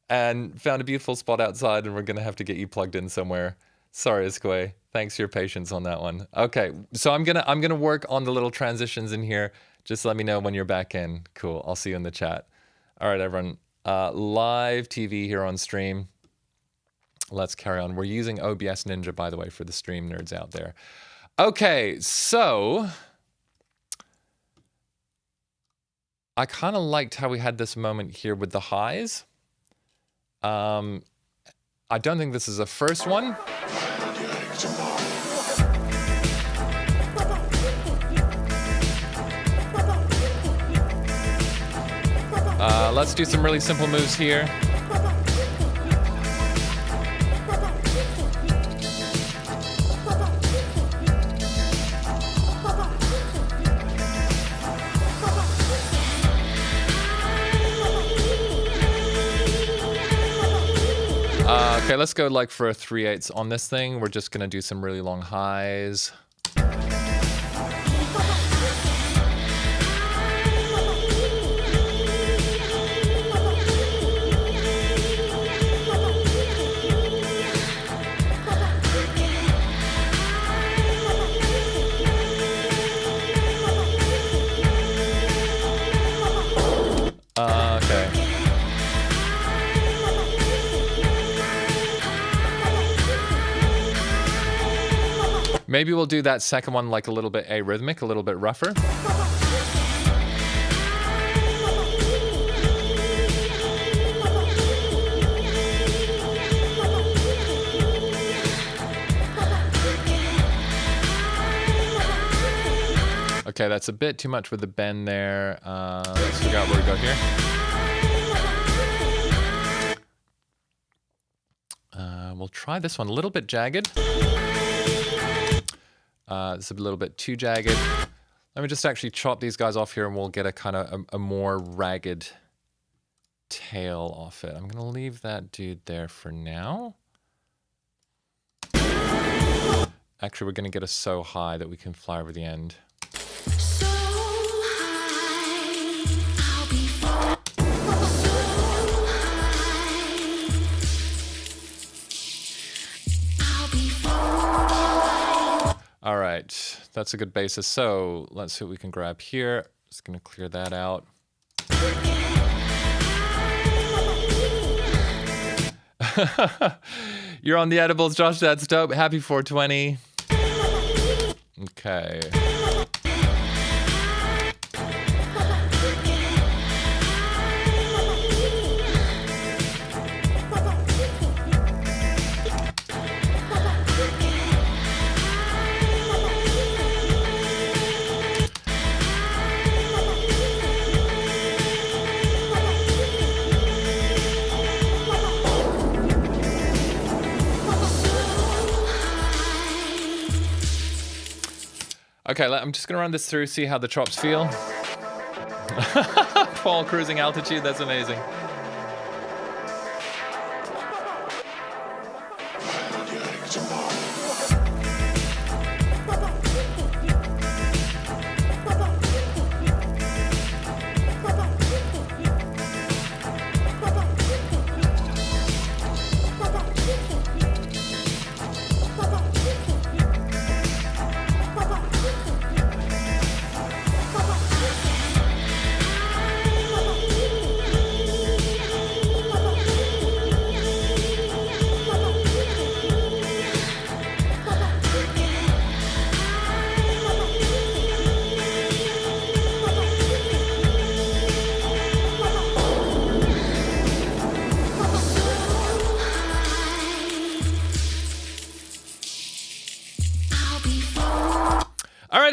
and found a beautiful spot outside, and we're gonna have to get you plugged in somewhere. Sorry, iskwē. Thanks for your patience on that one. Okay, so I'm gonna work on the little transitions in here. Just let me know when you're back in. Cool. I'll see you in the chat. All right, everyone. Live TV here on stream. Let's carry on. We're using OBS Ninja, by the way, for the stream nerds out there. Okay, so I kind of liked how we had this moment here with the highs. I don't think this is a first one. Let's do some really simple moves here. Okay, let's go like for a 3/8 on this thing. We're just gonna do some really long highs. Okay. Maybe we'll do that second one like a little bit arrhythmic, a little bit rougher. Okay, that's a bit too much with the bend there. Let's figure out where we go here. We'll try this one a little bit jagged. It's a little bit too jagged. Let me just actually chop these guys off here and we'll get a kind of a more ragged tail off it. I'm going to leave that dude there for now. Actually, we're going to get us so high that we can fly over the end. All right, that's a good basis. So let's see what we can grab here. Just gonna clear that out. You're on the edibles, Josh. That's dope. Happy 420. Okay. Okay, I'm just gonna run this through, see how the chops feel. Paul cruising altitude, that's amazing.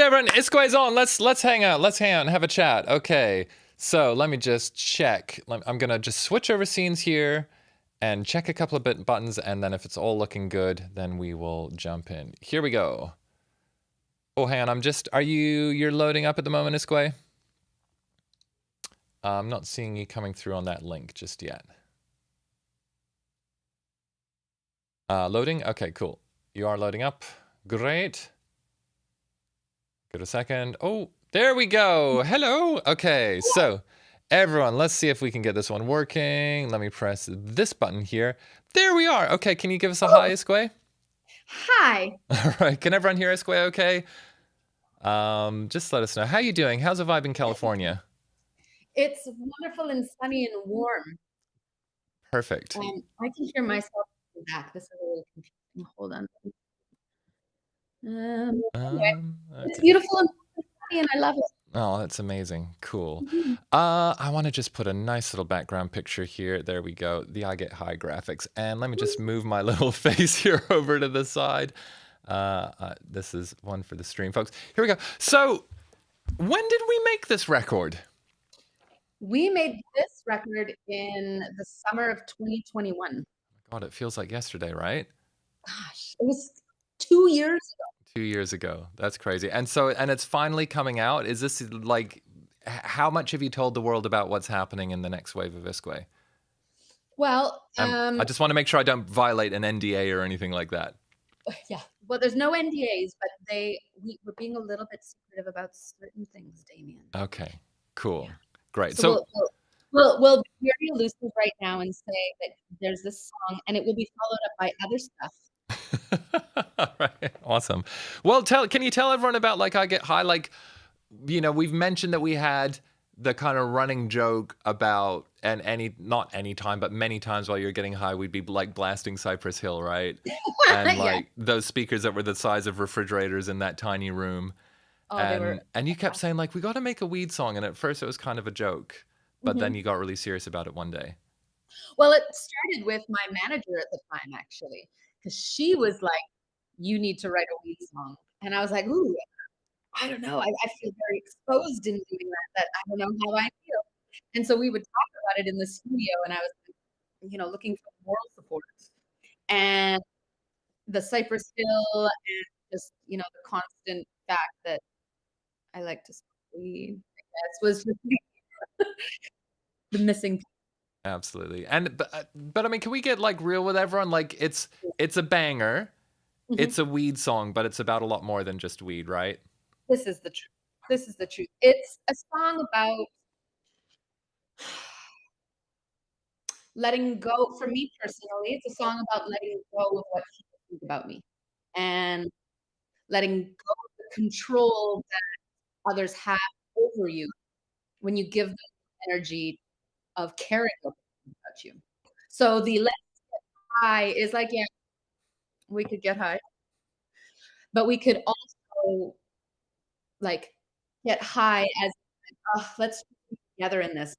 Everyone, iskwē's on. Let's hang out. Let's hang out and have a chat. Okay, so let me just check. I'm gonna just switch over scenes here and check a couple of buttons, and then if it's all looking good, then we will jump in. Here we go. Oh, hang on. You're loading up at the moment, iskwē? I'm not seeing you coming through on that link just yet. Loading. Okay, cool. You are loading up. Great. Give it a second. Oh, there we go. Hello. Okay, so everyone, let's see if we can get this one working. Let me press this button here. There we are. Okay, can you give us a hi, iskwē? Hi. All right, can everyone hear iskwē okay? Just let us know. How you doing? How's the vibe in California? It's wonderful and sunny and warm. Perfect. I can hear myself back. This is a little confusing. Hold on. Anyway, okay. It's beautiful and sunny and I love it. Oh, that's amazing. Cool. I want to just put a nice little background picture here. There we go. The I Get High graphics. And let me just move my little face here over to the side. This is one for the stream, folks. Here we go. So when did we make this record? We made this record in the summer of 2021. God, it feels like yesterday, right? Gosh, it was 2 years ago. 2 years ago. That's crazy. And it's finally coming out. Is this like, how much have you told the world about what's happening in the next wave of iskwē? Well, I just want to make sure I don't violate an NDA or anything like that. yeah. Well, there's no NDAs, but we're being a little bit secretive about certain things, Damian. Okay, Yeah. cool. Great. So So, we'll be very elusive right now and say that there's this song, and it will be followed up by other stuff. all right, awesome. Well, can you tell everyone about like I Get High? Like, we've mentioned that we had the kind of running joke about, and not any time, but many times while you're getting high, we'd be like blasting Cypress Hill, right? And Yeah. like those speakers that were the size of refrigerators in that tiny room. Oh, they were And you kept fantastic. saying like, we got to make a weed song. And at first it was kind of a joke, but then Mhm. you got really serious about it one day. Well, it started with my manager at the time, actually, because she was like, "You need to write a weed song," and I was like, "Ooh, I don't know. I feel very exposed in doing that. That I don't know how I feel." And so we would talk about it in the studio, and I was, looking for moral support, and the Cypress Hill, and just the constant fact that I like to smoke weed, I guess, was just the missing Absolutely. And but I mean, can we get like real with everyone? Like piece. it's a banger. Mhm. It's a weed song, but it's about a lot more than just weed, right? This is the truth. This is the truth. It's a song about letting go. For me personally, it's a song about letting go of what people think about me and letting go of the control that others have over you when you give them energy of caring about you. So the let's high is like, yeah, we could get high, but we could also like get high as, oh, let's be together in this,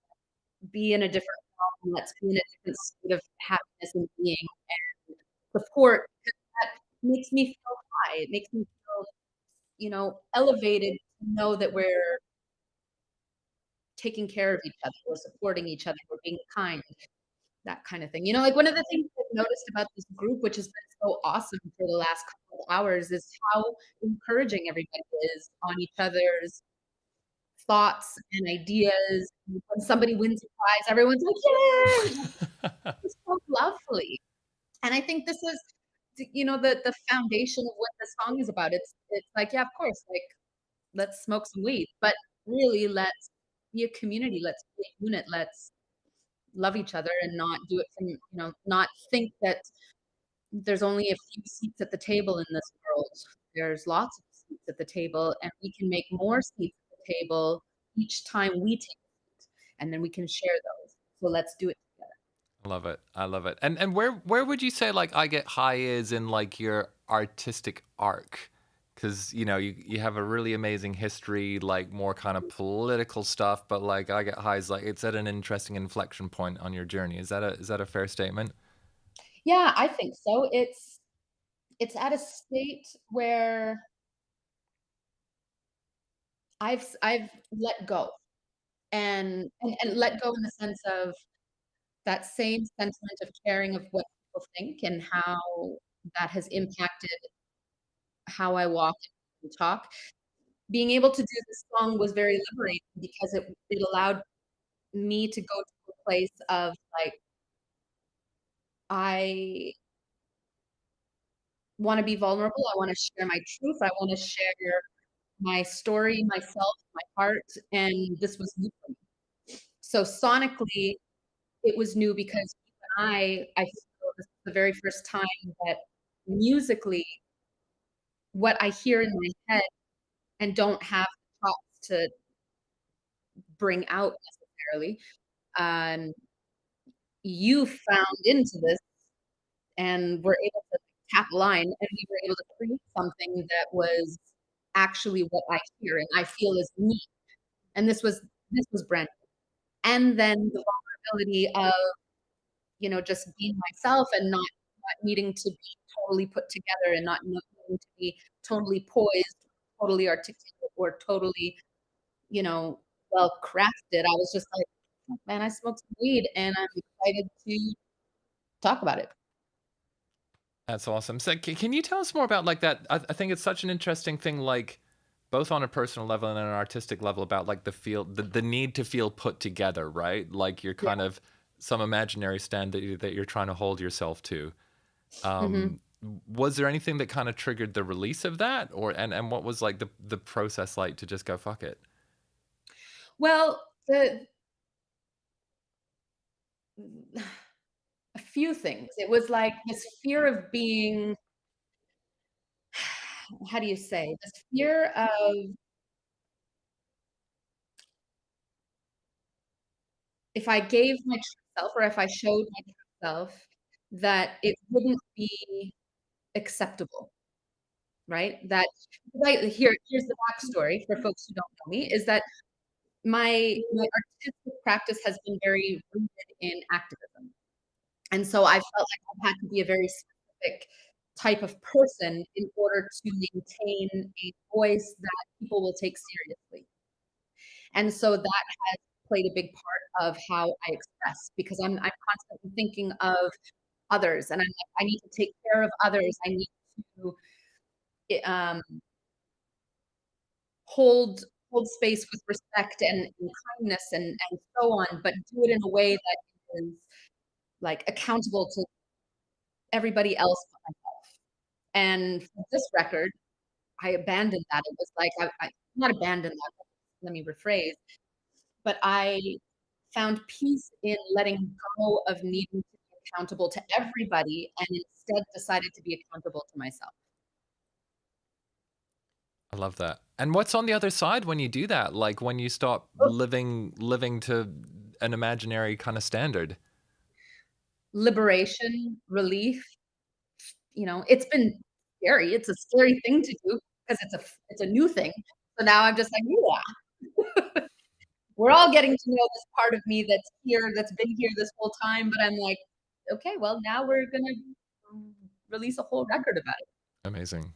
be in a different realm, let's be in a different state of happiness and being and support, because that makes me feel high. It makes me feel, elevated to know that we're taking care of each other, we're supporting each other, we're being kind, that kind of thing. Like one of the things I've noticed about this group, which has been so awesome for the last couple of hours, is how encouraging everybody is on each other's thoughts and ideas. When somebody wins a prize, everyone's like, "Yay!" It's so lovely. And I think this is, the foundation of what the song is about. It's like, yeah, of course, like let's smoke some weed, but really let's be a community, let's be a unit, let's love each other and not do it from, not think that there's only a few seats at the table in this world. There's lots of seats at the table, and we can make more seats at the table each time we take a seat, and then we can share those. So let's do it together. I love it. I love it. And where would you say like I Get High is in like your artistic arc? Because you have a really amazing history, like more kind of political stuff, but like I Get High is like it's at an interesting inflection point on your journey. Is that a fair statement? Yeah, I think so. It's at a state where I've let go, and let go in the sense of that same sentiment of caring of what people think and how that has impacted how I walk and talk. Being able to do this song was very liberating because it allowed me to go to a place of like, I want to be vulnerable. I want to share my truth. I want to share my story, myself, my heart. And this was new for me. So sonically, it was new because even I feel this is the very first time that musically, what I hear in my head and don't have the chops to bring out necessarily. And you found into this and were able to tap a line, and we were able to create something that was actually what I hear and I feel is me. And this was brand new. And then the vulnerability of, just being myself and not needing to be totally put together and not needing to be totally poised, totally articulate, or totally, well crafted. I was just like, "Oh, man, I smoked some weed and I'm excited to talk about it." That's awesome. So can you tell us more about like that? I think it's such an interesting thing, like both on a personal level and an artistic level about like the need to feel put together, right? Like you're Yeah. kind of some imaginary stand that you're trying to hold yourself to. Mhm. Was there anything that kind of triggered the release of that, or and what was like the process like to just go fuck it? Well, a few things. It was like this fear of being, how do you say, this fear of, if I gave my true self, or if I showed my true self, that it wouldn't be acceptable, right? That, right, here's the backstory for folks who don't know me, is that my artistic practice has been very rooted in activism. And so I felt like I had to be a very specific type of person in order to maintain a voice that people will take seriously. And so that has played a big part of how I express, because I'm constantly thinking of others, and I'm like, I need to take care of others. I need to um, hold space with respect and kindness and so on, but do it in a way that is like accountable to everybody else but myself. And for this record, I abandoned that. It was like I not abandoned that, let me rephrase, but I found peace in letting go of needing to be accountable to everybody, and instead decided to be accountable to myself. I love that. And what's on the other side when you do that? Like when you stop Oh, living to an imaginary kind of standard. liberation, relief, it's been scary. It's a scary thing to do because it's a new thing. So now I'm just like, yeah, we're all getting to know this part of me that's here, that's been here this whole time. But I'm like, okay, well, now we're gonna release a whole record about it. Amazing.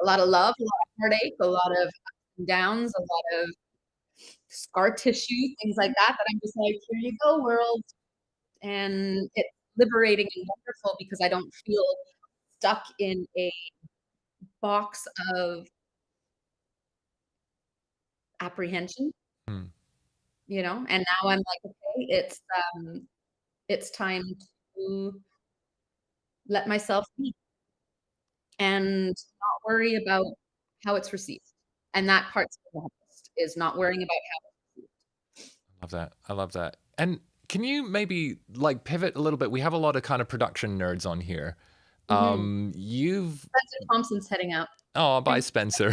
A lot of love, a lot of heartache, a lot of ups and downs, a lot of scar tissue, things like that. That I'm just like, here you go, world. And it's liberating and wonderful because I don't feel stuck in a box of apprehension, Hmm. and now I'm like, okay, it's time to let myself be and not worry about how it's received. And that part's the hardest, is not worrying about how it's Love that. I love that. And can you maybe like pivot a little bit? We have a lot of kind of production nerds on here. received. You've Spencer Thompson's heading out. Oh, bye, Thanks. Spencer.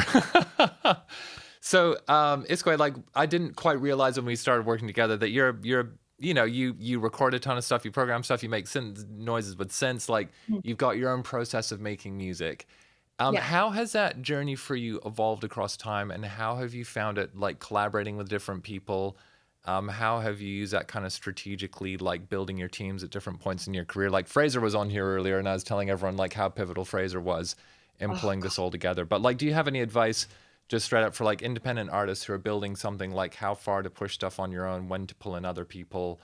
So, Iskwē, like I didn't quite realize when we started working together that you record a ton of stuff, you program stuff, you make noises with synths, like Mm. you've got your own process of making music. Yeah. How has that journey for you evolved across time, and how have you found it like collaborating with different people? How have you used that kind of strategically, like building your teams at different points in your career? Like Fraser was on here earlier, and I was telling everyone like how pivotal Fraser was in Oh, pulling God. this all together. But like, do you have any advice, just straight up for like independent artists who are building something, like how far to push stuff on your own, when to pull in other people,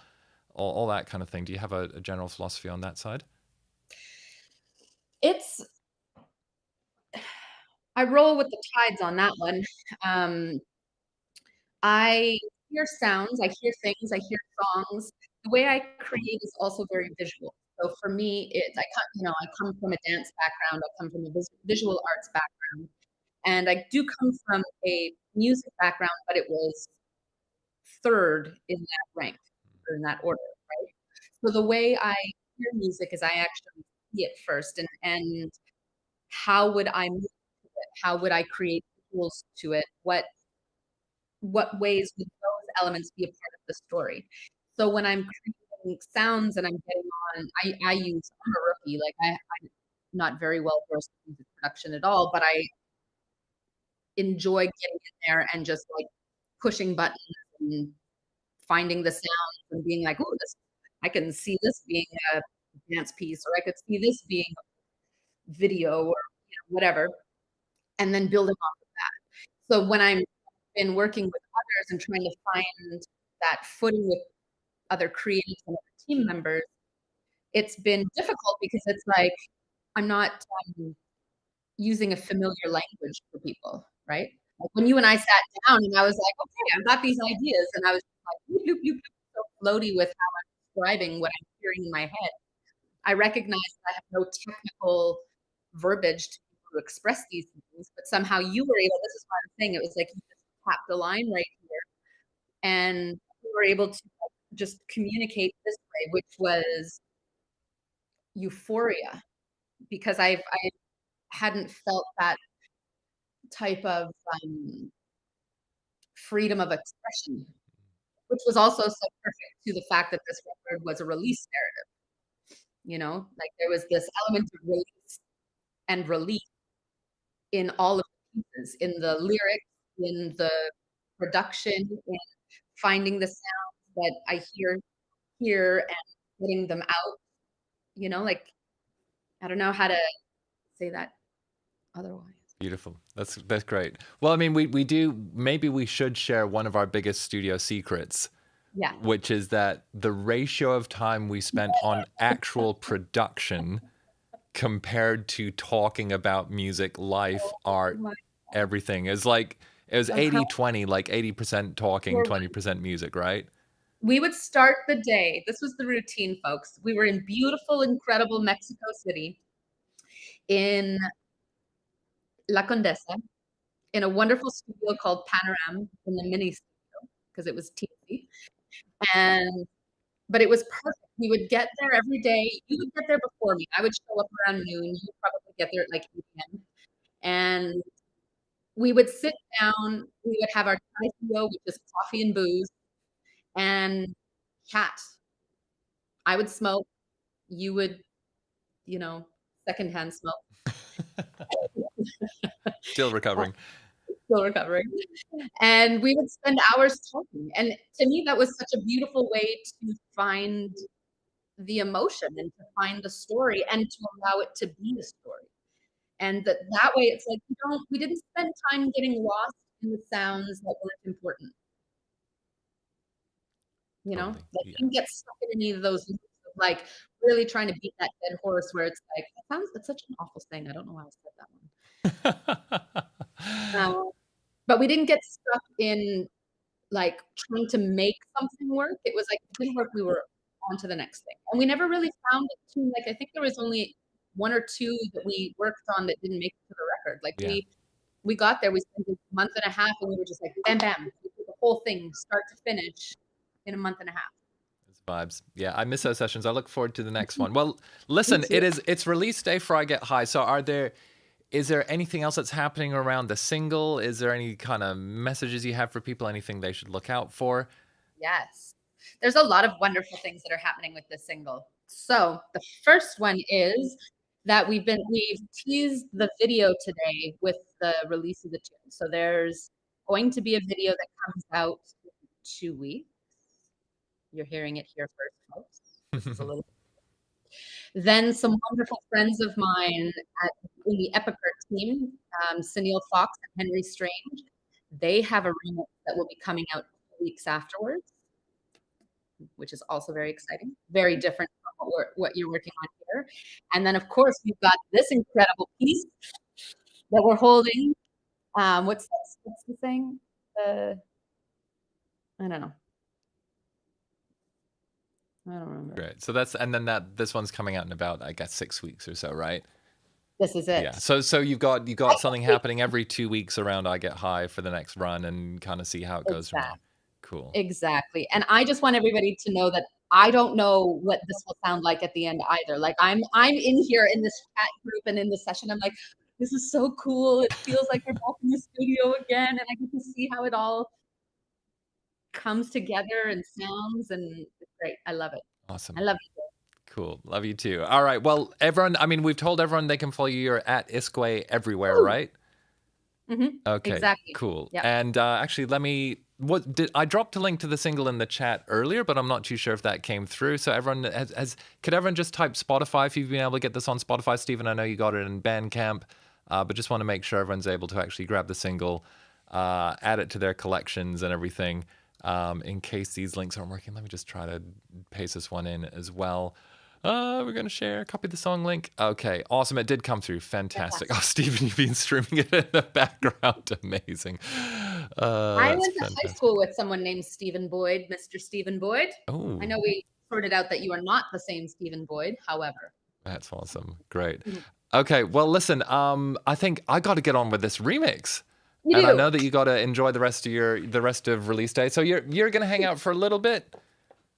all that kind of thing? Do you have a general philosophy on that side? It's I roll with the tides on that one. Um, I hear sounds, I hear things, I hear songs. The way I create is also very visual. So for me, I come from a dance background, I come from a visual arts background, and I do come from a music background, but it was third in that rank, or in that order, right? So the way I hear music is I actually see it first, and how would I move to it? How would I create visuals to it? What ways would those elements be a part of the story? So when I'm creating sounds and I'm getting on, I'm a rookie, like I'm not very well versed in music production at all, but I enjoy getting in there and just like pushing buttons and finding the sounds and being like, oh, this, I can see this being a dance piece, or I could see this being video, or whatever, and then building off of that. So when I'm been working with others and trying to find that footing with other creatives and other team members, it's been difficult because it's like I'm not using a familiar language for people, right? Like when you and I sat down and I was like, okay, I've got these ideas, and I was just like, loop, loop, loop, loop, so floaty with how I'm describing what I'm hearing in my head. I recognize that I have no technical verbiage to express these things, but somehow you were able, this is what I'm saying, it was like you just tapped the line right here, and we were able to like, just communicate this way, which was euphoria, because I hadn't felt that type of freedom of expression, which was also so perfect to the fact that this record was a release narrative. You know, like there was this element of release and relief in all of the pieces, in the lyrics, in the production, in finding the sounds that I hear here and getting them out. You know, like I don't know how to say that otherwise. Beautiful. That's great. Well, I mean, we do, maybe we should share one of our biggest studio secrets, Yeah. which is that the ratio of time we spent on actual production compared to talking about music, life, art, everything is like, it was 80-20, like 80% talking, 20% music, right? We would start the day. This was the routine, folks. We were in beautiful, incredible Mexico City in La Condesa in a wonderful studio called Panorama in the mini studio because it was teensy. But it was perfect. We would get there every day. You would get there before me. I would show up around noon. You would probably get there at like 8 p.m. And we would sit down. We would have our chai, which is coffee and booze, and chat. I would smoke. You would, you know, secondhand smoke. Still recovering. Still recovering. And we would spend hours talking. And to me, that was such a beautiful way to find the emotion and to find the story and to allow it to be a story. And that way it's like we didn't spend time getting lost in the sounds that weren't important. You know, Totally. like, you didn't get stuck in any of those loops of like really trying to beat that dead horse where it's like, that's such an awful thing. I don't know why I said that one. But we didn't get stuck in like trying to make something work. It was like if it didn't work, we were on to the next thing. And we never really found it too, like I think there was only one or two that we worked on that didn't make it to the record. Like Yeah. we got there, we spent a month and a half and we were just like bam bam, we did the whole thing start to finish in a month and a half. Vibes. Yeah, I miss those sessions. I look forward to the next one. Well, listen, it's release day for I Get High. So is there anything else that's happening around the single? Is there any kind of messages you have for people? Anything they should look out for? Yes. There's a lot of wonderful things that are happening with this single. So the first one is that we've teased the video today with the release of the tune. So there's going to be a video that comes out in 2 weeks. You're hearing it here first, folks. This is a little. Then some wonderful friends of mine in the Epicurt team, Sunil Fox and Henry Strange, they have a remix that will be coming out 2 weeks afterwards, which is also very exciting, very different from what you're working on here. And then, of course, we've got this incredible piece that we're holding. What's the thing? I don't know. I don't remember. Great. So this one's coming out in about, I guess, 6 weeks or so, right? This is it. Yeah. So you've got something happening every 2 weeks around I Get High for the next run and kind of see how it goes from there. Cool. Exactly. And I just want everybody to know that I don't know what this will sound like at the end either. Like I'm in here in this chat group and in the session. I'm like, this is so cool. It feels like we're back in the studio again, and I get to see how it all comes together and sounds, and it's great. I love it. Awesome. I love you. Cool. Love you too. All right. Well, everyone, I mean, we've told everyone they can follow you. You're at iskwē everywhere, right? Mm-hmm. Okay. Exactly. Cool. Yep. And actually, I dropped a link to the single in the chat earlier, but I'm not too sure if that came through. So everyone could everyone just type Spotify if you've been able to get this on Spotify? Stephen, I know you got it in Bandcamp, but just want to make sure everyone's able to actually grab the single, add it to their collections and everything. In case these links aren't working, let me just try to paste this one in as well. We're going to share a copy of the song link. Okay, awesome. It did come through. Fantastic. Oh, Stephen, you've been streaming it in the background. Amazing. I went to high school with someone named Stephen Boyd, Mr. Stephen Boyd. Oh. I know we sorted out that you are not the same Stephen Boyd, however. That's awesome. Great. Mhm. Okay, well, listen, I think I got to get on with this remix. You And I do. know that you got to enjoy the rest of release day. So you're going to hang out for a little bit?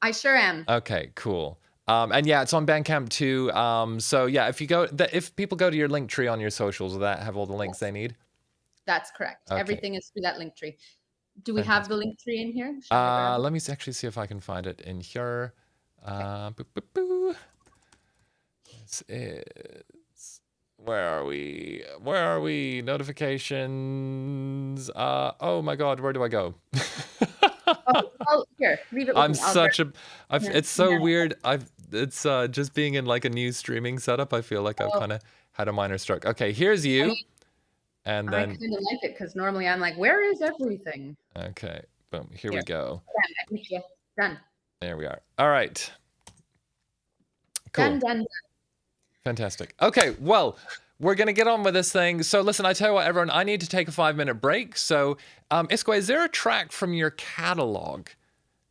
I sure am. Okay, cool. And yeah, it's on Bandcamp too. So yeah, if people go to your link tree on your socials, will that have all the links they need? That's correct. Okay. Everything is through that link tree. Do we have the link tree in here? Should I grab it? Let me actually see if I can find it in here. This is, where are we? Where are we? Notifications. Oh my God, where do I go? Oh, here, leave it with I'm me. it's so weird. It's just being in like a new streaming setup. I feel like I've kind of had a minor stroke. Okay, here's you. And I then, kind of like it because normally I'm like, where is everything? okay, boom, here we go. Done. There we are. All right. Cool. Done. Fantastic. Okay, well, we're going to get on with this thing. So listen, I tell you what, everyone, I need to take a 5-minute break. So, iskwē, is there a track from your catalog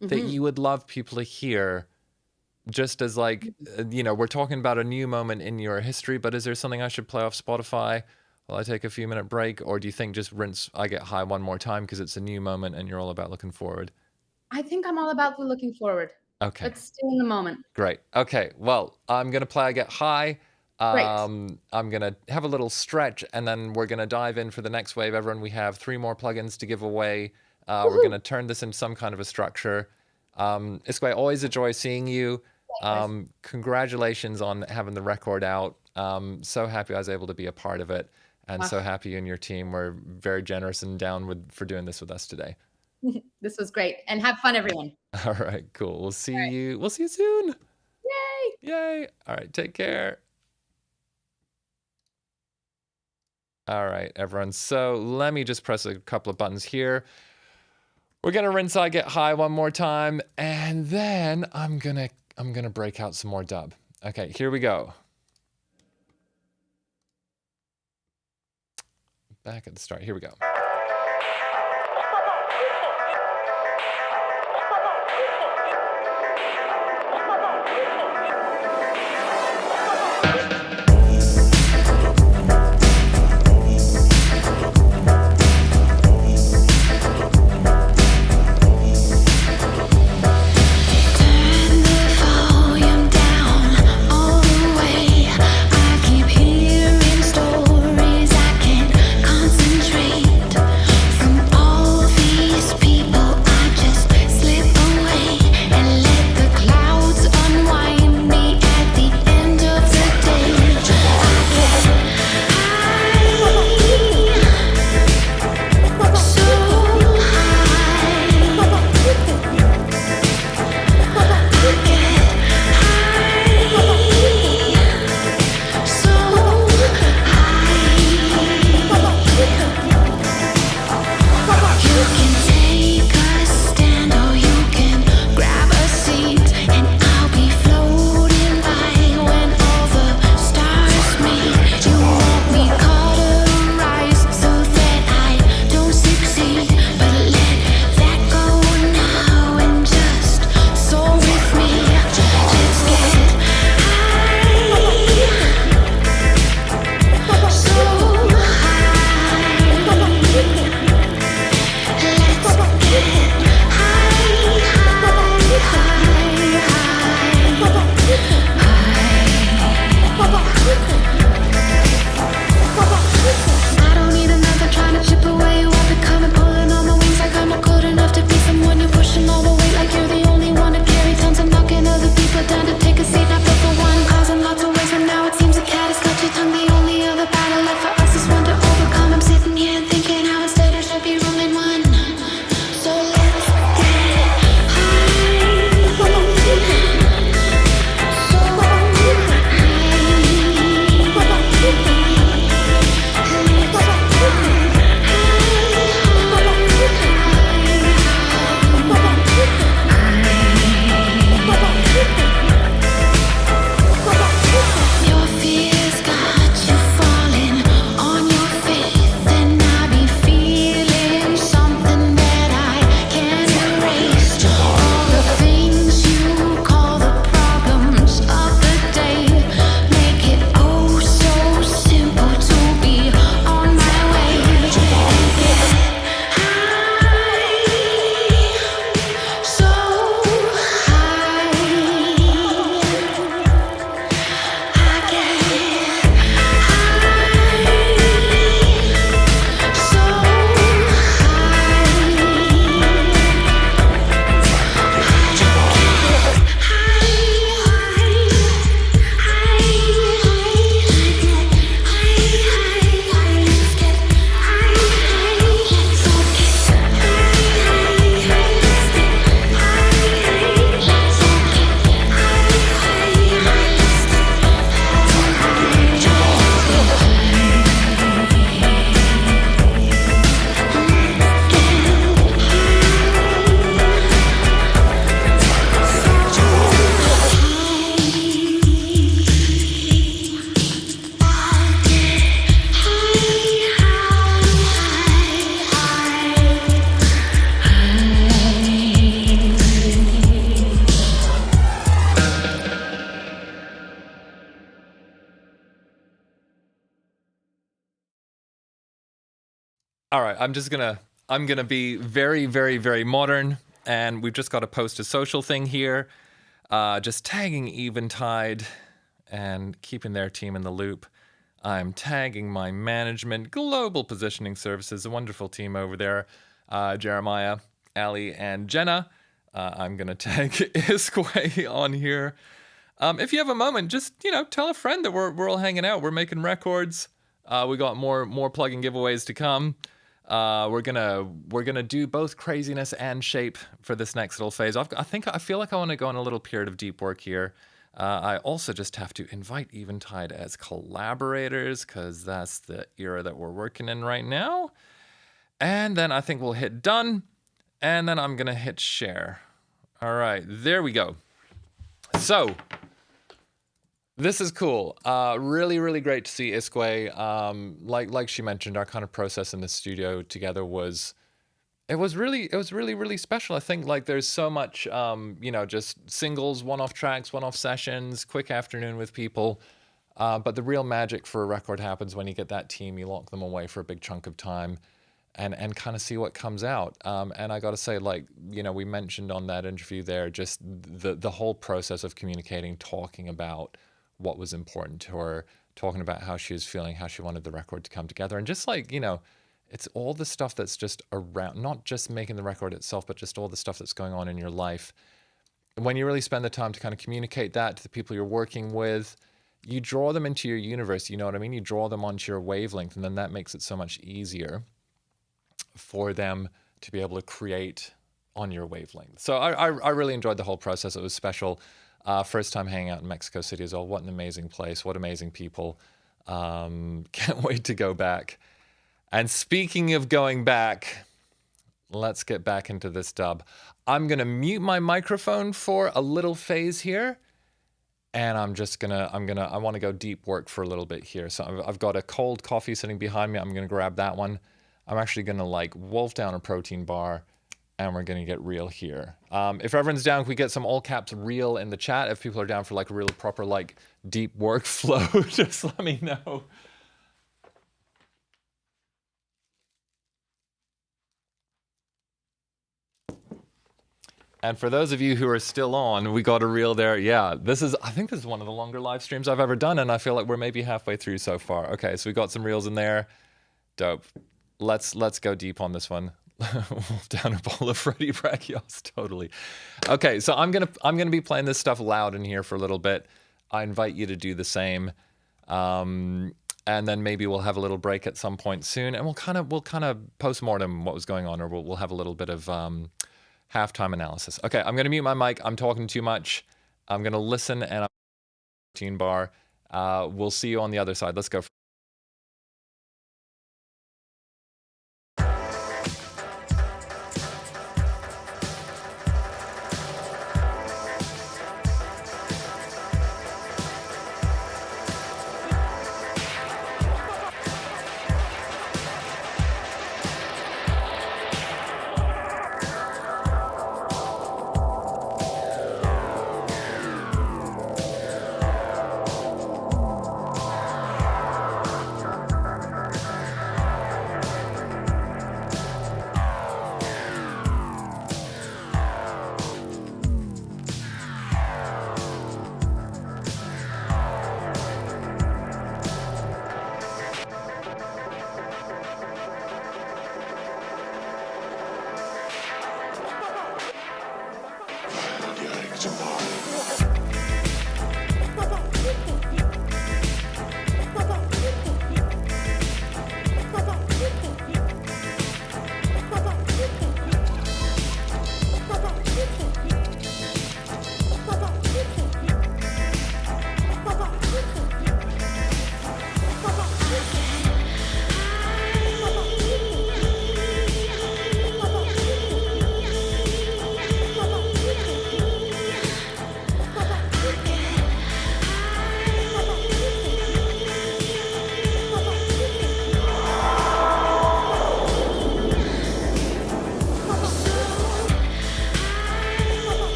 that you would love people to hear? Just as like, we're talking about a new moment in your history, but is there something I should play off Spotify while I take a few minute break? Or do you think just rinse I Get High one more time because it's a new moment and you're all about looking forward? I think I'm all about the looking forward. Okay. Let's stay in the moment. Great. Okay. Well, I'm going to play I Get High. I'm going to have a little stretch and then we're going to dive in for the next wave. Everyone, we have 3 more plugins to give away. We're going to turn this into some kind of a structure. iskwē, always a joy seeing you. Congratulations on having the record out. So happy I was able to be a part of it. And so happy you and your team were very generous and down for doing this with us today. This was great. And have fun, everyone. All right, cool. We'll see you. We'll see you soon. Yay. Yay. All right, take care. All right, everyone. So let me just press a couple of buttons here. We're gonna rinse I Get High one more time, and then I'm gonna break out some more dub. Okay, here we go. Back at the start. Here we go. Hearing stories I can't concentrate. All right, I'm gonna be very, very, very modern, and we've just got to post a social thing here, just tagging Eventide and keeping their team in the loop. I'm tagging my management, global positioning services, a wonderful team over there, Jeremiah, Ali, and Jenna. I'm gonna tag iskwē on here. If you have a moment, just tell a friend that we're all hanging out. We're making records. We got more plugin giveaways to come. We're gonna do both craziness and shape for this next little phase. I feel like I want to go on a little period of deep work here. I also just have to invite Eventide as collaborators because that's the era that we're working in right now. And then I think we'll hit done, and then I'm gonna hit share. All right, there we go. So this is cool. Really, really great to see iskwē. Like she mentioned, our kind of process in the studio together was really, really special. I think like there's so much, just singles, one-off tracks, one-off sessions, quick afternoon with people. But the real magic for a record happens when you get that team, you lock them away for a big chunk of time and kind of see what comes out. And I got to say, like, we mentioned on that interview there, just the whole process of communicating, talking about what was important to her, talking about how she was feeling, how she wanted the record to come together. And just like, it's all the stuff that's just around, not just making the record itself, but just all the stuff that's going on in your life. And when you really spend the time to kind of communicate that to the people you're working with, you draw them into your universe, you know what I mean? You draw them onto your wavelength, and then that makes it so much easier for them to be able to create on your wavelength. So I really enjoyed the whole process. It was special. First time hanging out in Mexico City as well. What an amazing place. What amazing people. Can't wait to go back. And speaking of going back, let's get back into this dub. I'm going to mute my microphone for a little phase here. And I want to go deep work for a little bit here. So I've got a cold coffee sitting behind me. I'm going to grab that one. I'm actually going to like wolf down a protein bar, and we're going to get real here. If everyone's down, can we get some all caps real in the chat? If people are down for like a real proper like deep workflow, just let me know. And for those of you who are still on, we got a reel there. Yeah, I think this is one of the longer live streams I've ever done, and I feel like we're maybe halfway through so far. Okay, so we got some reels in there. Dope. Let's go deep on this one. Wolf down a bowl of Freddy Brachios, totally. Okay, so I'm gonna be playing this stuff loud in here for a little bit. I invite you to do the same, and then maybe we'll have a little break at some point soon, and we'll kind of post-mortem what was going on, or we'll have a little bit of halftime analysis. Okay, I'm gonna mute my mic. I'm talking too much. I'm gonna listen, and I'm protein bar. We'll see you on the other side. Let's go.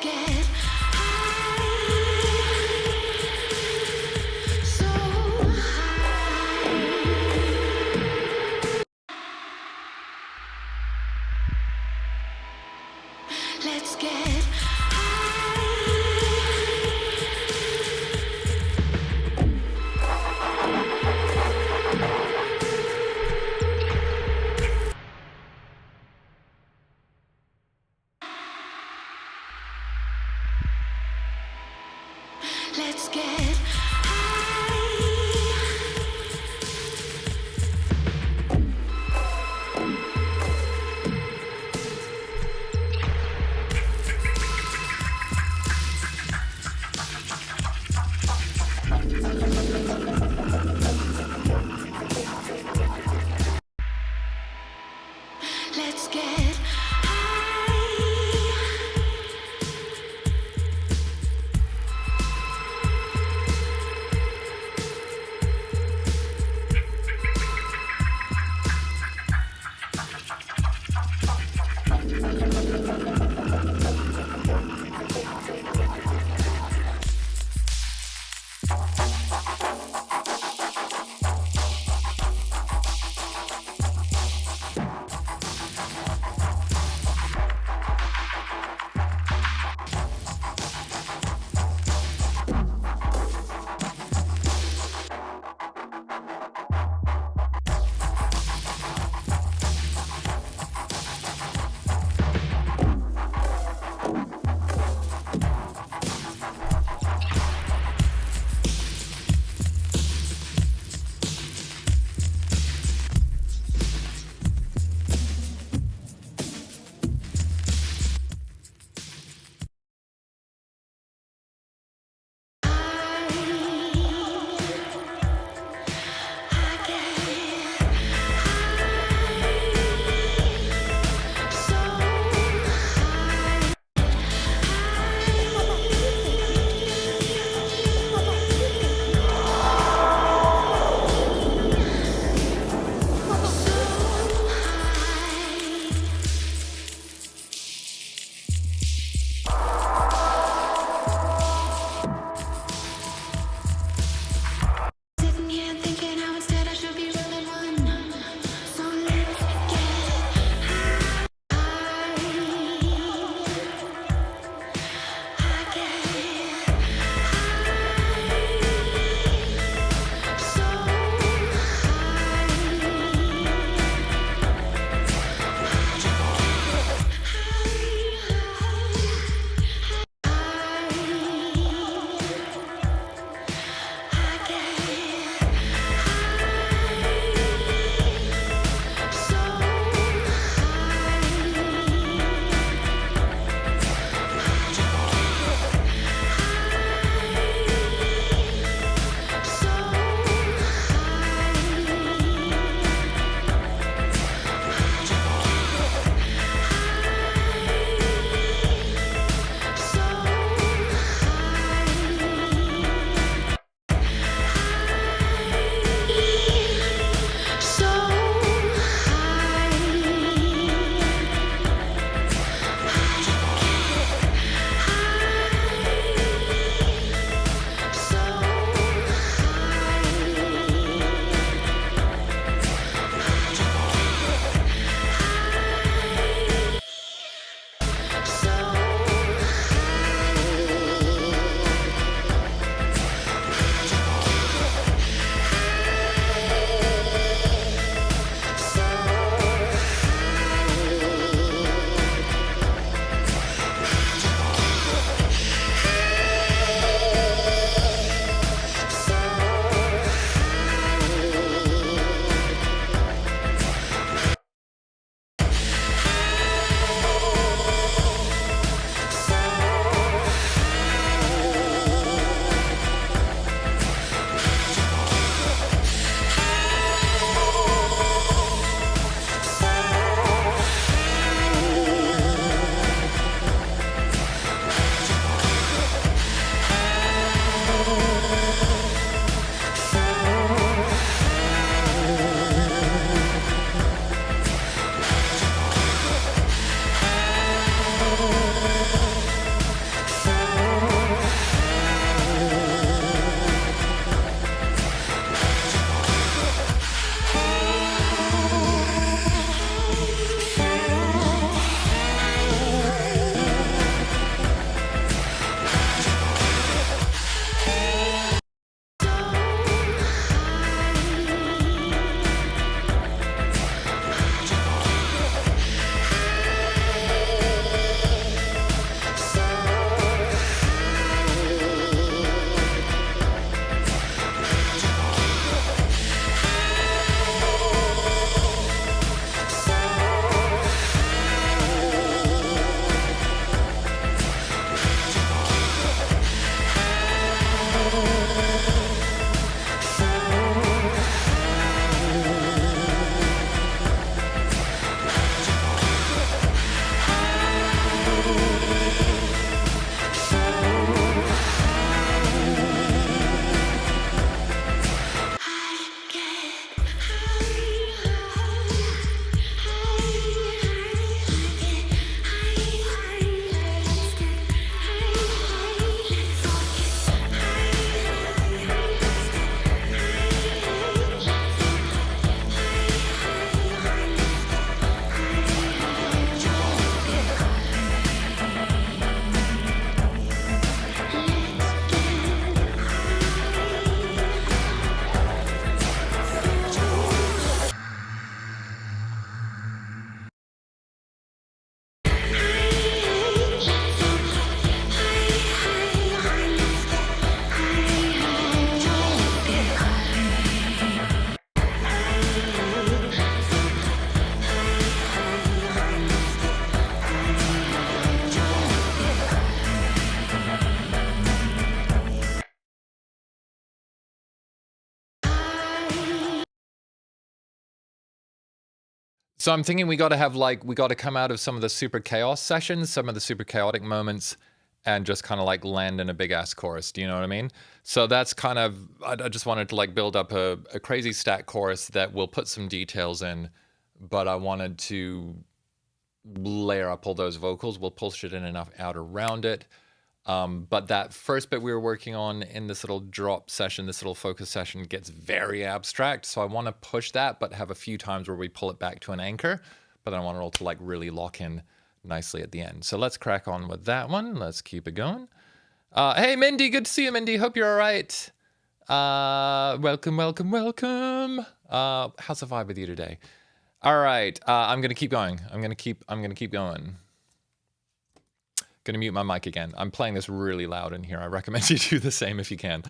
get high, so high. Let's get let's get let's get So I'm thinking we got to come out of some of the super chaos sessions, some of the super chaotic moments, and just kind of like land in a big ass chorus. Do you know what I mean? So that's kind of, I just wanted to like build up a crazy stack chorus that will put some details in, but I wanted to layer up all those vocals. We'll pull shit in enough out around it. But that first bit we were working on in this little drop session, this little focus session, gets very abstract. So I want to push that, but have a few times where we pull it back to an anchor. But I want it all to like really lock in nicely at the end. So let's crack on with that one. Let's keep it going. Hey, Mindy, good to see you, Mindy. Hope you're all right. Welcome, welcome, welcome. How's the vibe with you today? All right, I'm gonna keep going. I'm gonna keep going. Gonna mute my mic again. I'm playing this really loud in here. I recommend you do the same if you can.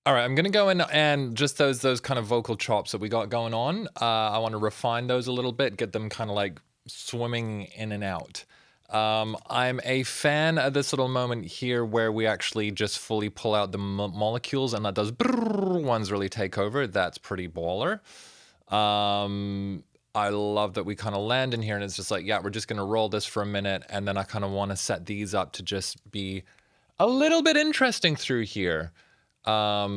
All right, I'm gonna go in and just those kind of vocal chops that we got going on. I want to refine those a little bit, get them kind of like swimming in and out. I'm a fan of this little moment here where we actually just fully pull out the molecules and let those brrr ones really take over. That's pretty baller. I love that we kind of land in here and it's just like, yeah, we're just gonna roll this for a minute, and then I kind of want to set these up to just be a little bit interesting through here. I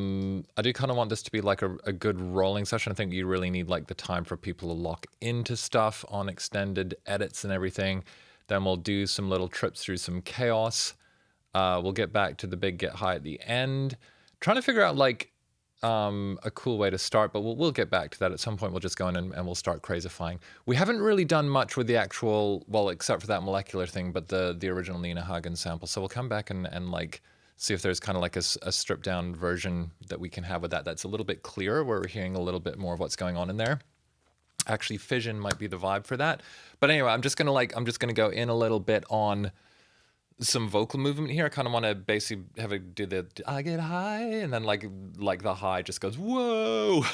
do kind of want this to be like a good rolling session. I think you really need like the time for people to lock into stuff on extended edits and everything. Then we'll do some little trips through some chaos. We'll get back to the big get high at the end. Trying to figure out like a cool way to start, but we'll get back to that at some point. We'll just go in and we'll start crazifying. We haven't really done much with the actual, well, except for that molecular thing, but the original Nina Hagen sample. So we'll come back and like see if there's kind of like a stripped down version that we can have with that that's a little bit clearer, where we're hearing a little bit more of what's going on in there. Actually, fission might be the vibe for that. But anyway, I'm just gonna go in a little bit on some vocal movement here. I kind of want to basically have it do the I get high, and then like the high just goes whoa.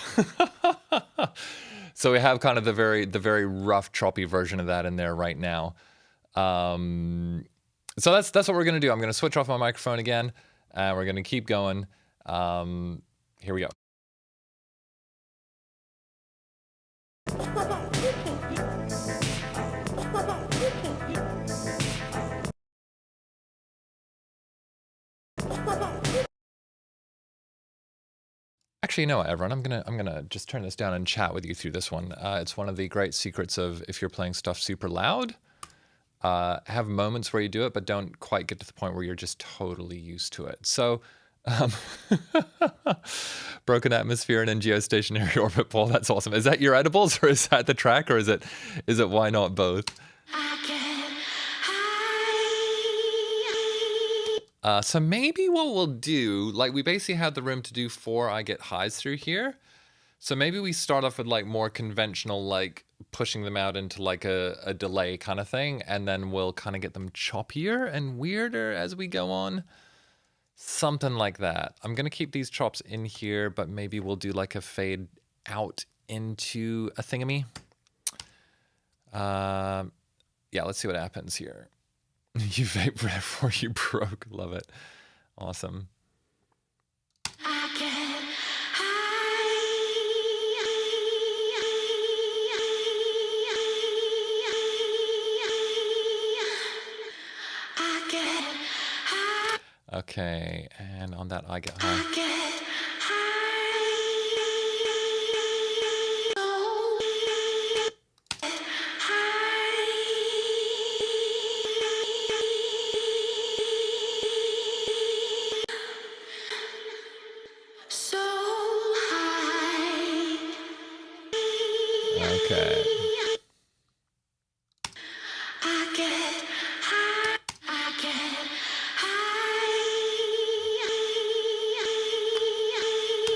So we have kind of the very rough choppy version of that in there right now. So that's what we're gonna do. I'm gonna switch off my microphone again, and we're gonna keep going. Here we go. Actually, you know what, everyone? I'm gonna just turn this down and chat with you through this one. It's one of the great secrets of if you're playing stuff super loud. Have moments where you do it, but don't quite get to the point where you're just totally used to it. So, broken atmosphere and in geostationary orbit, Paul. That's awesome. Is that your edibles, or is that the track, or is it why not both? So maybe what we'll do, like we basically have the room to do 4 I get highs through here. So maybe we start off with like more conventional, like pushing them out into like a delay kind of thing, and then we'll kind of get them choppier and weirder as we go on. Something like that. I'm gonna keep these chops in here, but maybe we'll do like a fade out into a thingamy. Yeah, let's see what happens here. You vape before you broke. Love it. Awesome. Okay, and on that I get high. Okay.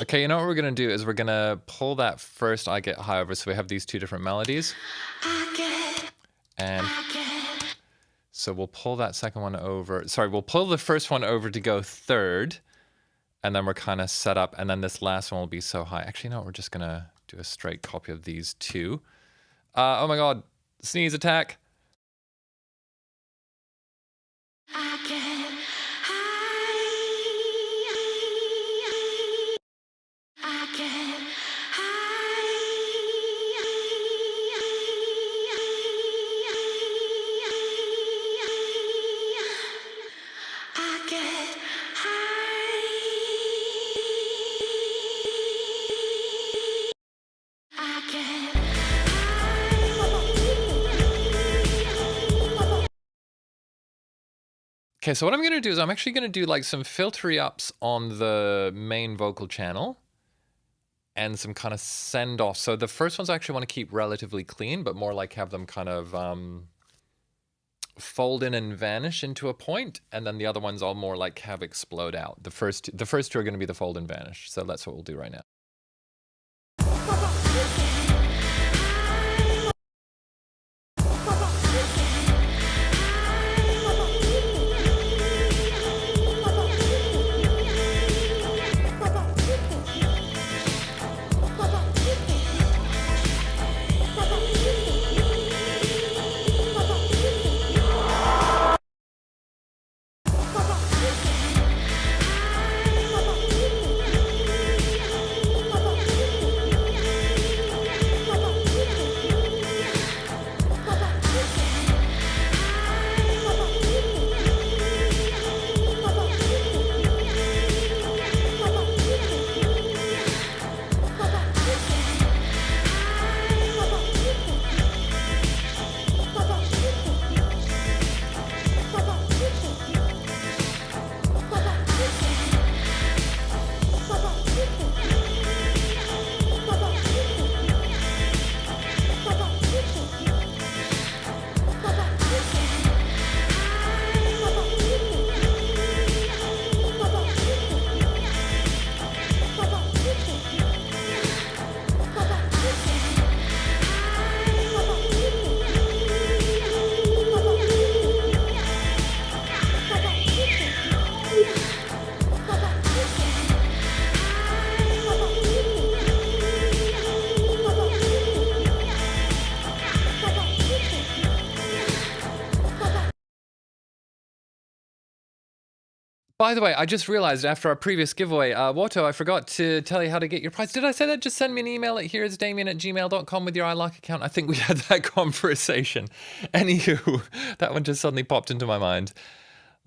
Okay, you know what we're gonna do is we're gonna pull that first I get high over, so we have these 2 different melodies. And so we'll pull that second one over. Sorry, we'll pull the first one over to go third, and then we're kind of set up, and then this last one will be so high. Actually, no, we're just gonna do a straight copy of these 2. Oh my god, sneeze attack. Okay, so what I'm gonna do is I'm actually gonna do like some filtery ups on the main vocal channel and some kind of send off. So the first ones I actually want to keep relatively clean, but more like have them kind of fold in and vanish into a point, and then the other ones I'll more like have explode out. The first 2 are gonna be the fold and vanish. So that's what we'll do right now. By the way, I just realized after our previous giveaway, Woto, I forgot to tell you how to get your prize. Did I say that? Just send me an email at here'sdamian@gmail.com with your iLock account. I think we had that conversation. Anywho, that one just suddenly popped into my mind.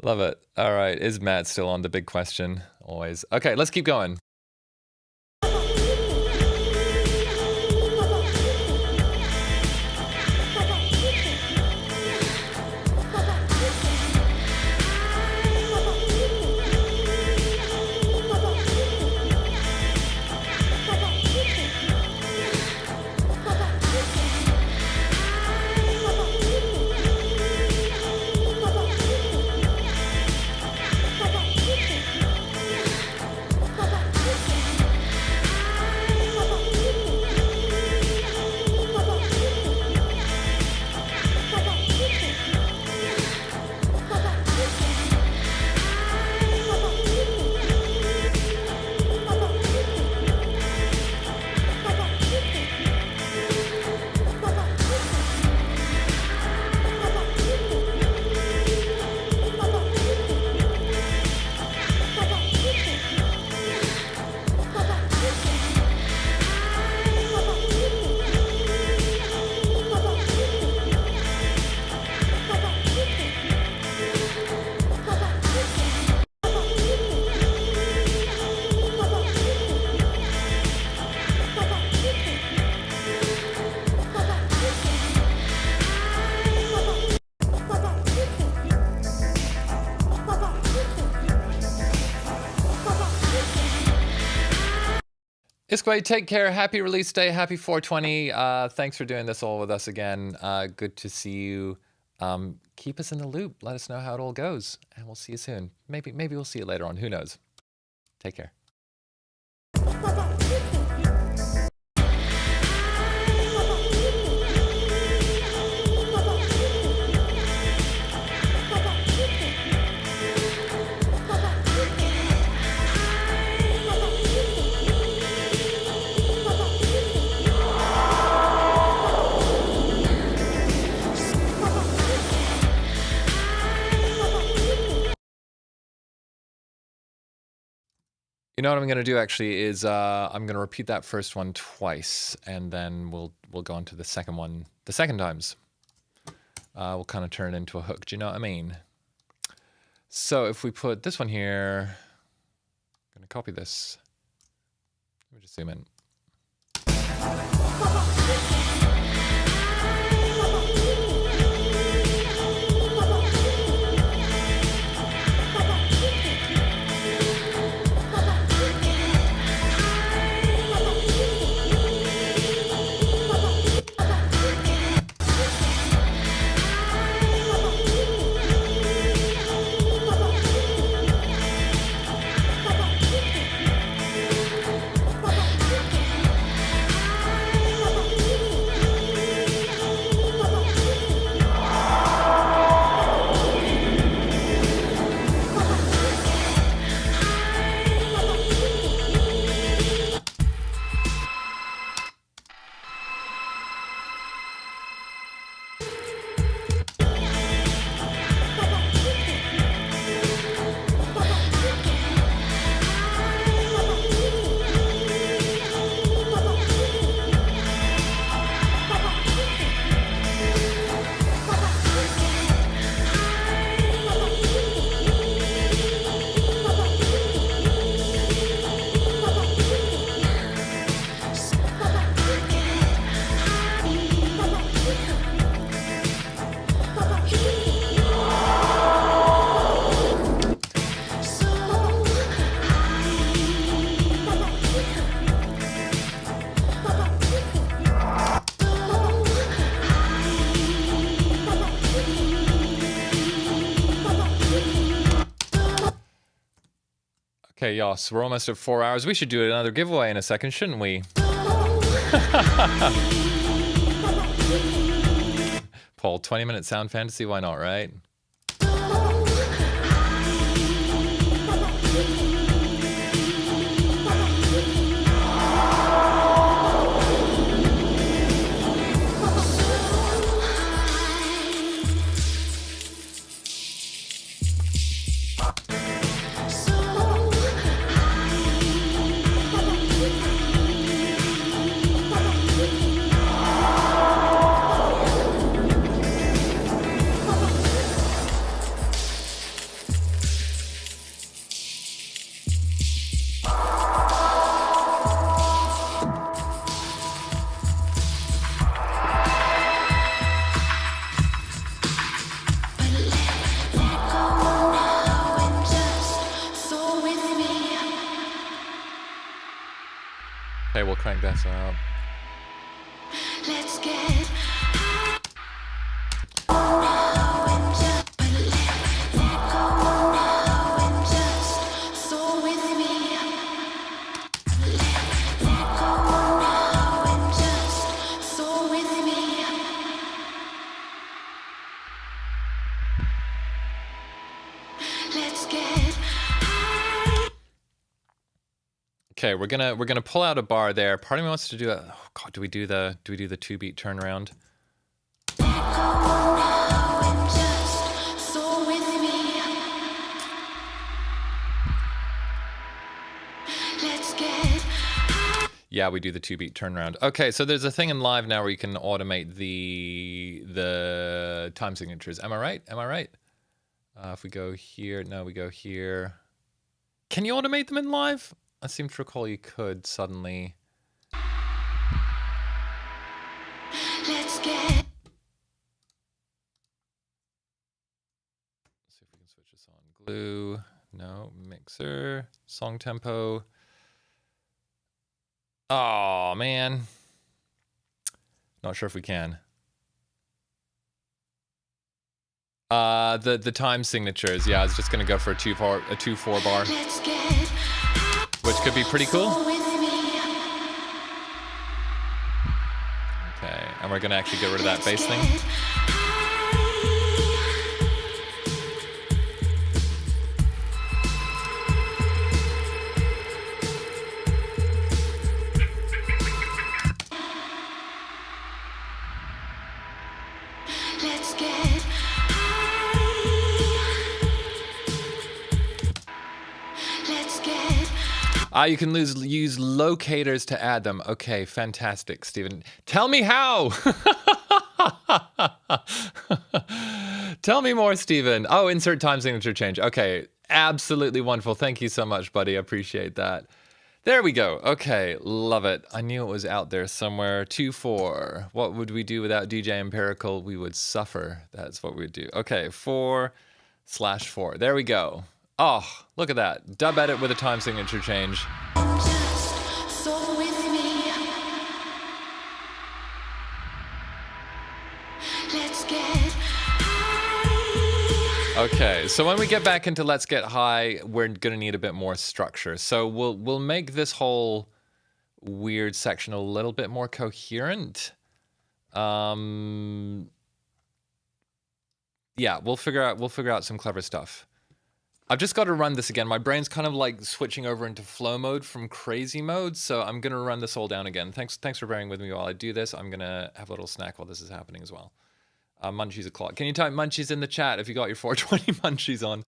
Love it. All right, is Matt still on? The big question, always. Okay, let's keep going. Iskwē, take care. Happy release day. Happy 420. Thanks for doing this all with us again. Good to see you. Keep us in the loop. Let us know how it all goes, and we'll see you soon. Maybe we'll see you later on. Who knows? Take care. You know what I'm going to do actually is I'm going to repeat that first one twice, and then we'll go on to the second one the second times. We'll kind of turn it into a hook. Do you know what I mean? So if we put this one here, I'm going to copy this. Let me just zoom in. Okay, Yos, we're almost at 4 hours. We should do another giveaway in a second, shouldn't we? Paul, 20-minute sound fantasy, why not, right? crank that up. Let's get now and just let go now and just soar with me. Let go now and just soar with me. Let's get high. Okay, we're gonna pull out a bar there. Part of me wants to do a. Oh God, do we do the 2-beat turnaround? Let go now and just soar with me. Let's get high. Yeah, we do the 2-beat turnaround. Okay, so there's a thing in live now where you can automate the time signatures. Am I right? Am I right? If we go here, no, we go here. Can you automate them in live? I seem to recall you could suddenly. Let's get Let's see if we can switch this on. Glue, no, mixer, song tempo. Oh man, not sure if we can. The time signatures. Yeah, I was just gonna go for a 2/4 bar, let's get which could be pretty cool. soar with me. Okay, and we're gonna actually get rid of that bass thing. Get high. Let's get high. Let's get You can use locators to add them. Okay, fantastic, Stephen. Tell me how. Tell me more, Stephen. Oh, insert time signature change. Okay, absolutely wonderful. Thank you so much, buddy. I appreciate that. There we go. Okay, love it. I knew it was out there somewhere. 2/4. What would we do without DJ Empirical? We would suffer. That's what we'd do. Okay, 4/4. There we go. Oh, look at that. Dub edit with a time signature change. just soar with me. Let's get high. Okay, so when we get back into Let's Get High, we're gonna need a bit more structure. So we'll make this whole weird section a little bit more coherent. Yeah, we'll figure out some clever stuff. I've just got to run this again. My brain's kind of like switching over into flow mode from crazy mode, so I'm gonna run this all down again. Thanks for bearing with me while I do this. I'm gonna have a little snack while this is happening as well. Munchies o'clock. Can you type munchies in the chat if you got your 420 munchies on?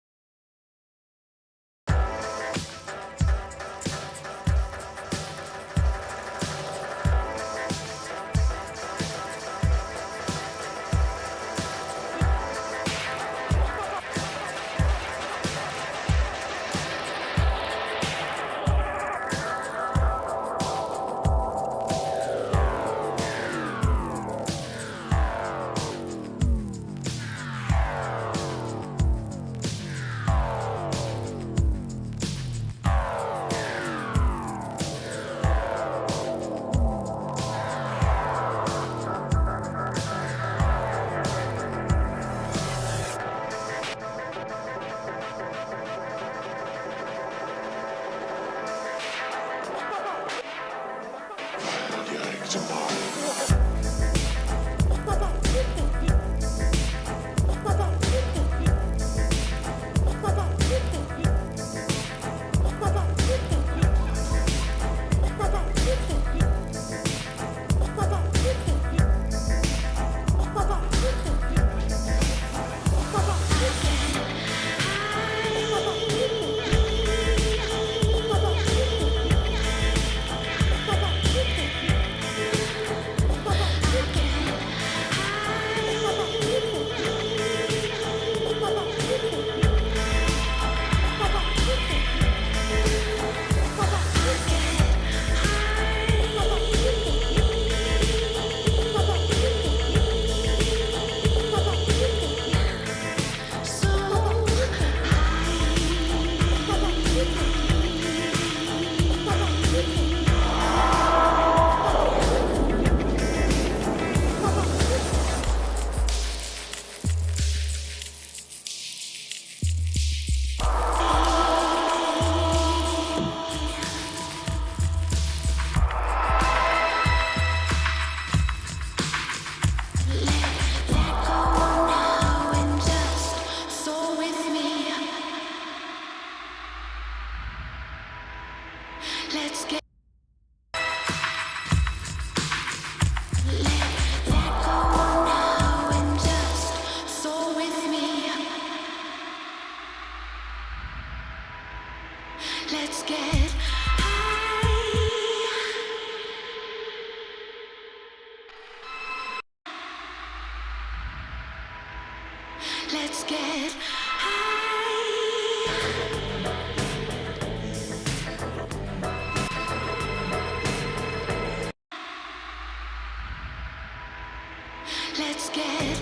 Let's get high. Let's get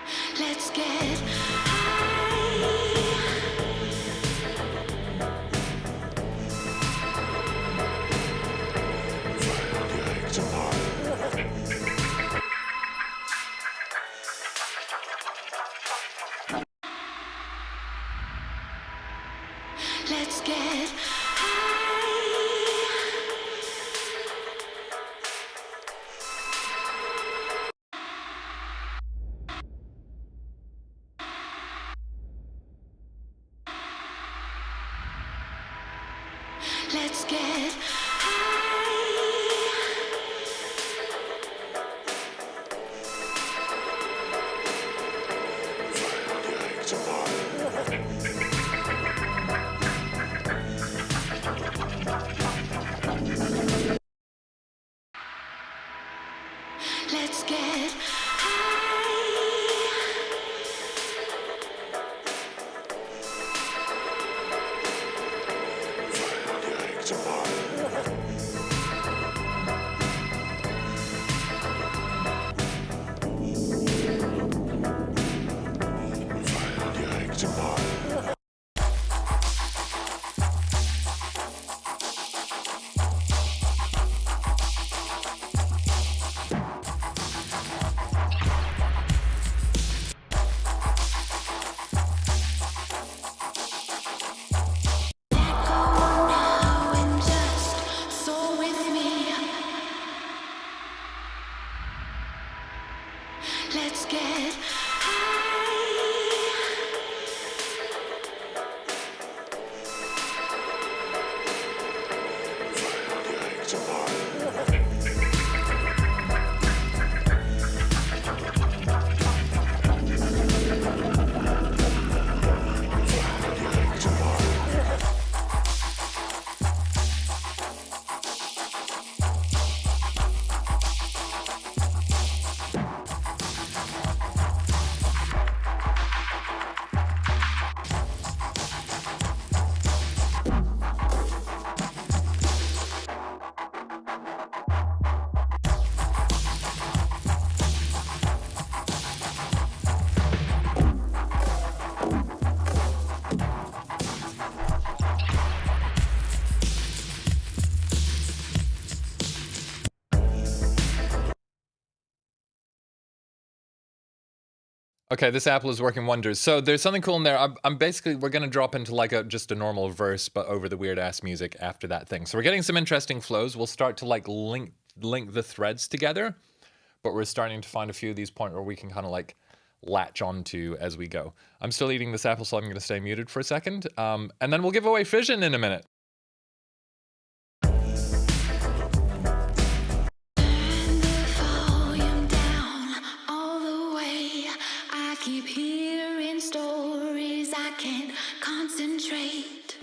Let's get Let's get Let's get Let's get now and just soar with me. Let's get Okay, this apple is working wonders. So there's something cool in there. I'm basically, we're going to drop into like just a normal verse, but over the weird ass music after that thing. So we're getting some interesting flows. We'll start to like link the threads together, but we're starting to find a few of these points where we can kind of like latch onto as we go. I'm still eating this apple, so I'm going to stay muted for a second. And then we'll give away Fission in a minute. Turn the volume down all the way. I keep hearing stories. I can't concentrate.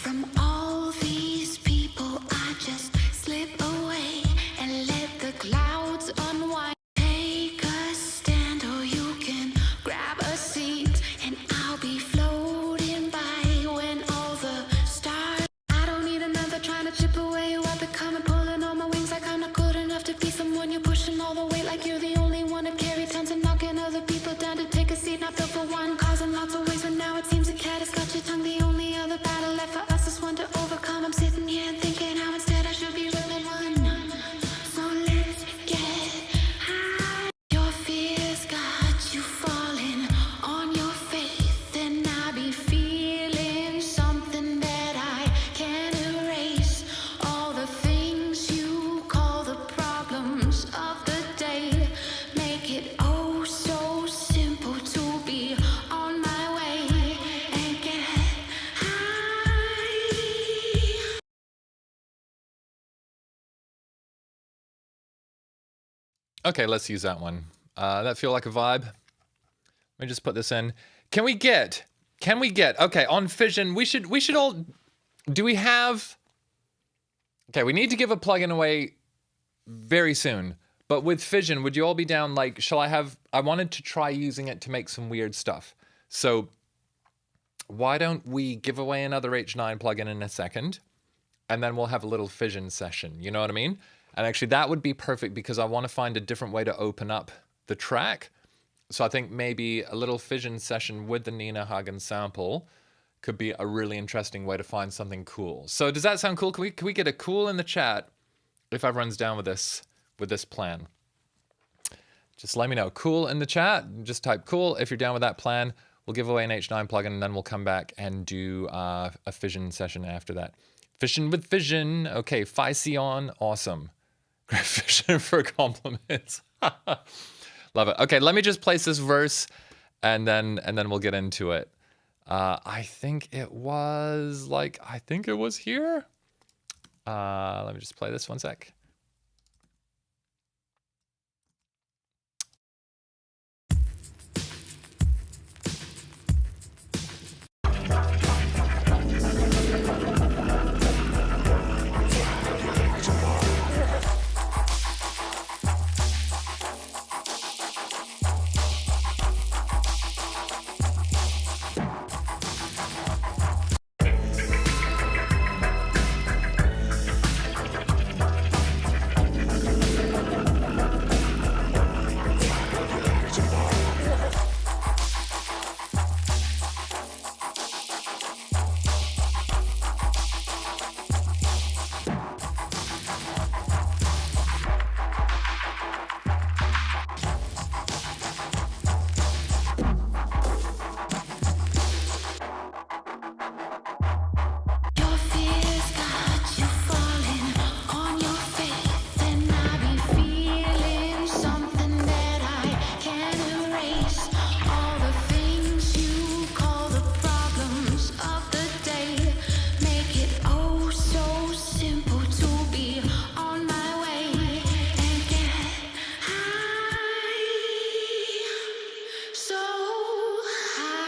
From all these people, I just slip away and let the clouds unwind. Take a stand, or you can grab a seat, and I'll be floating by when all the stars. I don't need another trying to chip away. You are becoming, pulling on my wings like I'm not good enough to be someone. You're pushing all the weight like you're the only one to carry tons and knocking other people down to take a seat. Not the Okay, let's use that one. That feel like a vibe? Let me just put this in. Can we get, okay, on fission, we should all, do we have, okay, we need to give a plugin away very soon. But with fission, would you all be down, like, I wanted to try using it to make some weird stuff. So why don't we give away another H9 plugin in a second, and then we'll have a little fission session, you know what I mean? And actually that would be perfect because I want to find a different way to open up the track. So I think maybe a little fission session with the Nina Hagen sample could be a really interesting way to find something cool. So does that sound cool? Can we get a cool in the chat if everyone's down with this plan? Just let me know. Cool in the chat. Just type cool if you're down with that plan. We'll give away an H9 plugin and then we'll come back and do a fission session after that. Fission with fission. Okay, Physion, awesome. Great fission for compliments. Love it. Okay, let me just place this verse and then we'll get into it. I think it was here. Let me just play this one sec. Your fears got you falling on your faith, and I be feeling something that I can't erase. All the things you call the problems of the day make it oh so simple to be on my way and get high, so high.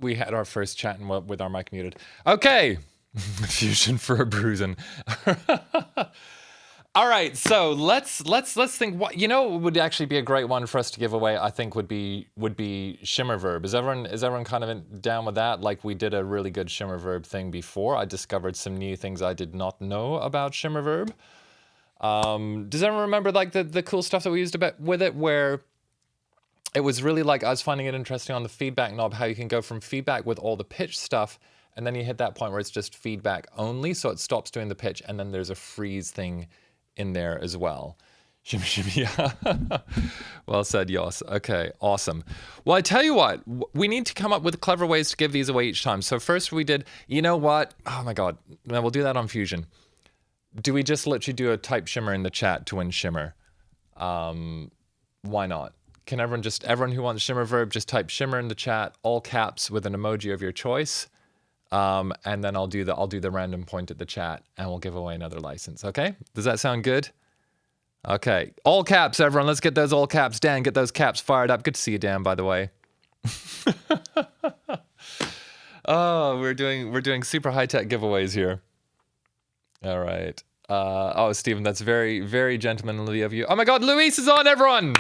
We had our first chat with our mic muted. Okay, fusion for a bruising. All right, so let's think. What would actually be a great one for us to give away? I think would be shimmer verb. Is everyone kind of down with that? Like we did a really good shimmer verb thing before. I discovered some new things I did not know about shimmer verb. Does everyone remember like the cool stuff that we used with it, where it was really like, I was finding it interesting on the feedback knob, how you can go from feedback with all the pitch stuff, and then you hit that point where it's just feedback only, so it stops doing the pitch, and then there's a freeze thing in there as well. Shimmy, shimmy, yeah. Well said, Yos. Okay, awesome. Well, I tell you what, we need to come up with clever ways to give these away each time. So first we did, you know what? Oh my God, no, we'll do that on Fusion. Do we just literally do a type shimmer in the chat to win shimmer? Why not? Can everyone who wants shimmer verb, just type shimmer in the chat, all caps with an emoji of your choice, and then I'll do the random point at the chat, and we'll give away another license. Okay? Does that sound good? Okay, all caps, everyone. Let's get those all caps. Dan, get those caps fired up. Good to see you, Dan. By the way. Oh, we're doing super high tech giveaways here. All right. Oh, Stephen, that's very, very gentlemanly of you. Oh my God, Luis is on, everyone.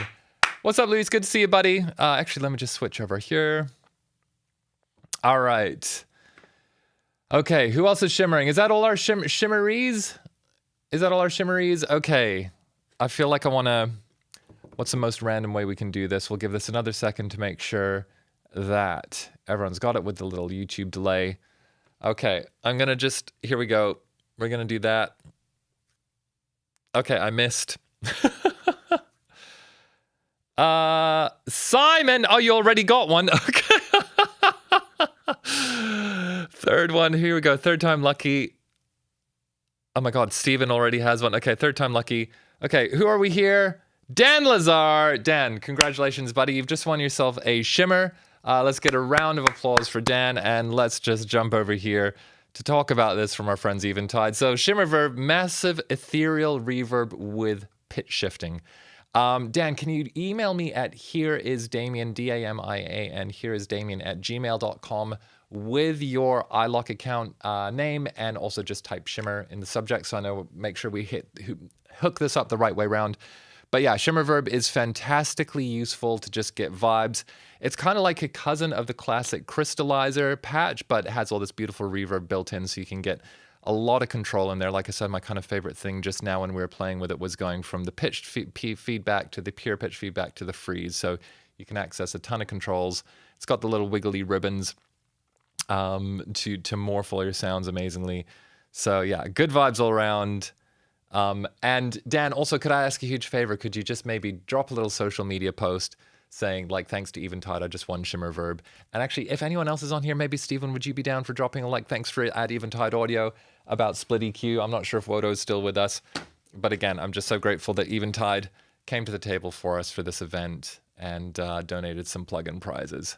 What's up, Luis? Good to see you, buddy. Actually, let me just switch over here. All right. Okay, who else is shimmering? Is that all our shimmeries? Is that all our shimmeries? Okay. I feel like I want to... What's the most random way we can do this? We'll give this another second to make sure that everyone's got it with the little YouTube delay. Okay, I'm going to just... Here we go. We're going to do that. Okay, I missed. Simon! Oh, you already got one. Okay. Third one. Here we go. Third time lucky. Oh my God, Steven already has one. Okay, third time lucky. Okay, who are we here? Dan Lazar. Dan, congratulations, buddy. You've just won yourself a shimmer. Let's get a round of applause for Dan, and let's just jump over here to talk about this from our friends Eventide. So shimmer verb, massive ethereal reverb with pitch shifting. Dan, can you email me at hereisdamian, D-A-M-I-A-N, hereisdamian at gmail.com with your iLock account name, and also just type shimmer in the subject so I know, make sure we hook this up the right way around. But yeah, shimmer verb is fantastically useful to just get vibes. It's kind of like a cousin of the classic crystallizer patch, but it has all this beautiful reverb built in, so you can get a lot of control in there. Like I said, my kind of favorite thing just now when we were playing with it was going from the pitched feedback to the pure pitch feedback to the freeze. So you can access a ton of controls. It's got the little wiggly ribbons to morph all your sounds amazingly. So yeah, good vibes all around. And Dan, also, could I ask a huge favor? Could you just maybe drop a little social media post saying, like, thanks to Eventide, I just won shimmer verb. And actually, if anyone else is on here, maybe Stephen, would you be down for dropping a like, thanks for at Eventide Audio about split EQ? I'm not sure if Wodo is still with us. But again, I'm just so grateful that Eventide came to the table for us for this event and donated some plugin prizes.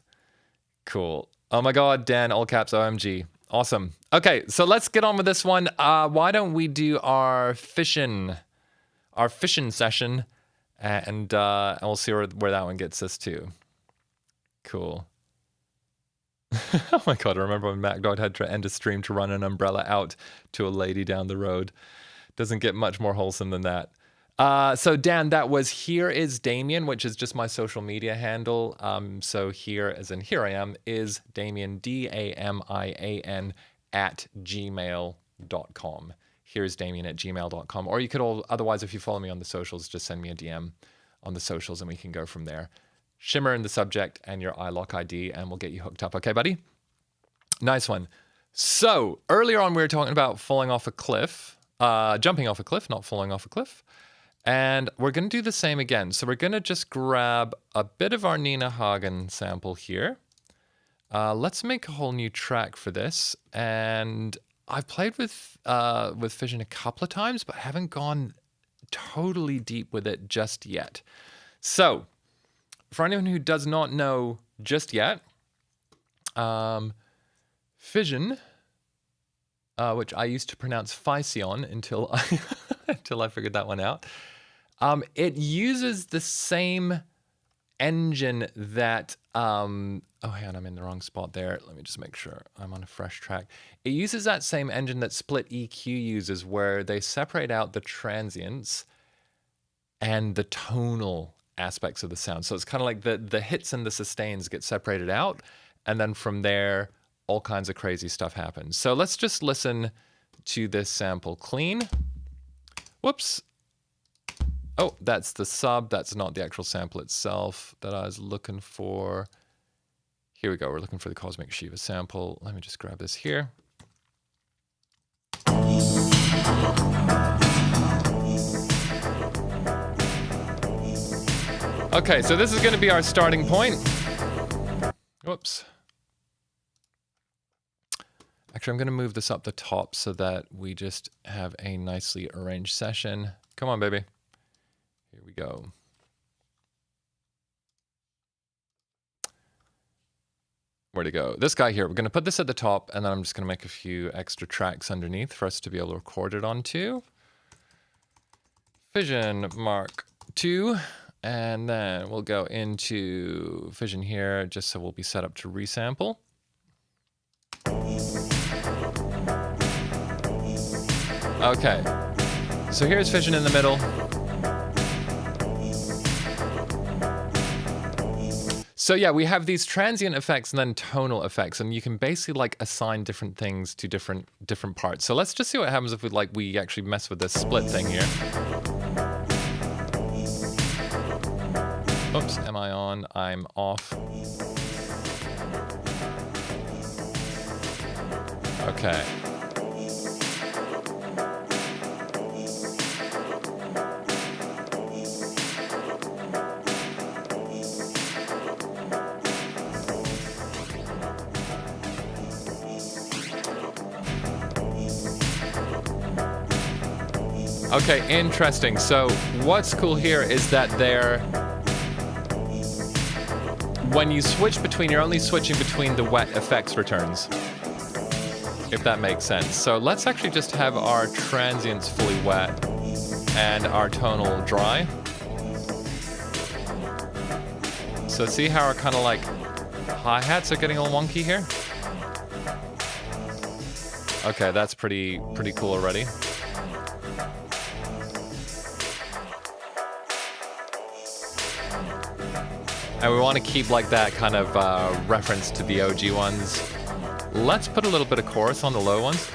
Cool. Oh my God, Dan, all caps, OMG. Awesome. Okay, so let's get on with this one. Why don't we do our fishing session, and we'll see where that one gets us to. Cool. Oh my God, I remember when MacDog had to end a stream to run an umbrella out to a lady down the road. Doesn't get much more wholesome than that. So Dan, that was Here Is Damian, which is just my social media handle. So here, as in here I am, is Damian, D-A-M-I-A-N at gmail.com. Here's Damian at gmail.com. Or you could otherwise, if you follow me on the socials, just send me a DM on the socials and we can go from there. Shimmer in the subject and your iLock ID, and we'll get you hooked up. Okay, buddy? Nice one. So earlier on, we were talking about falling off a cliff, jumping off a cliff, not falling off a cliff. And we're going to do the same again. So we're going to just grab a bit of our Nina Hagen sample here. Let's make a whole new track for this. And I've played with Fission a couple of times, but I haven't gone totally deep with it just yet. So for anyone who does not know just yet, Fission, which I used to pronounce Fission until I figured that one out. It uses the same engine that, oh, hang on, I'm in the wrong spot there. Let me just make sure I'm on a fresh track. It uses that same engine that Split EQ uses, where they separate out the transients and the tonal aspects of the sound. So it's kind of like the hits and the sustains get separated out, and then from there, all kinds of crazy stuff happens. So let's just listen to this sample clean. Whoops. Oh, that's the sub. That's not the actual sample itself that I was looking for. Here we go. We're looking for the Cosmic Shiva sample. Let me just grab this here. Okay, so this is going to be our starting point. Whoops. Actually, I'm going to move this up the top so that we just have a nicely arranged session. Come on, baby. Here we go. Where to go? This guy here. We're going to put this at the top, and then I'm just going to make a few extra tracks underneath for us to be able to record it onto. Fission Mark II. And then we'll go into Fission here, just so we'll be set up to resample. Okay, so here's Fission in the middle. So yeah, we have these transient effects and then tonal effects, and you can basically like assign different things to different parts. So let's just see what happens if we actually mess with this split thing here. Oops, am I on? I'm off. Okay. Okay, interesting. So what's cool here is that when you switch between, you're only switching between the wet effects returns, if that makes sense. So let's actually just have our transients fully wet and our tonal dry. So see how our kind of like hi-hats are getting all wonky here? Okay, that's pretty cool already. And we want to keep like that kind of reference to the OG ones. Let's put a little bit of chorus on the low ones.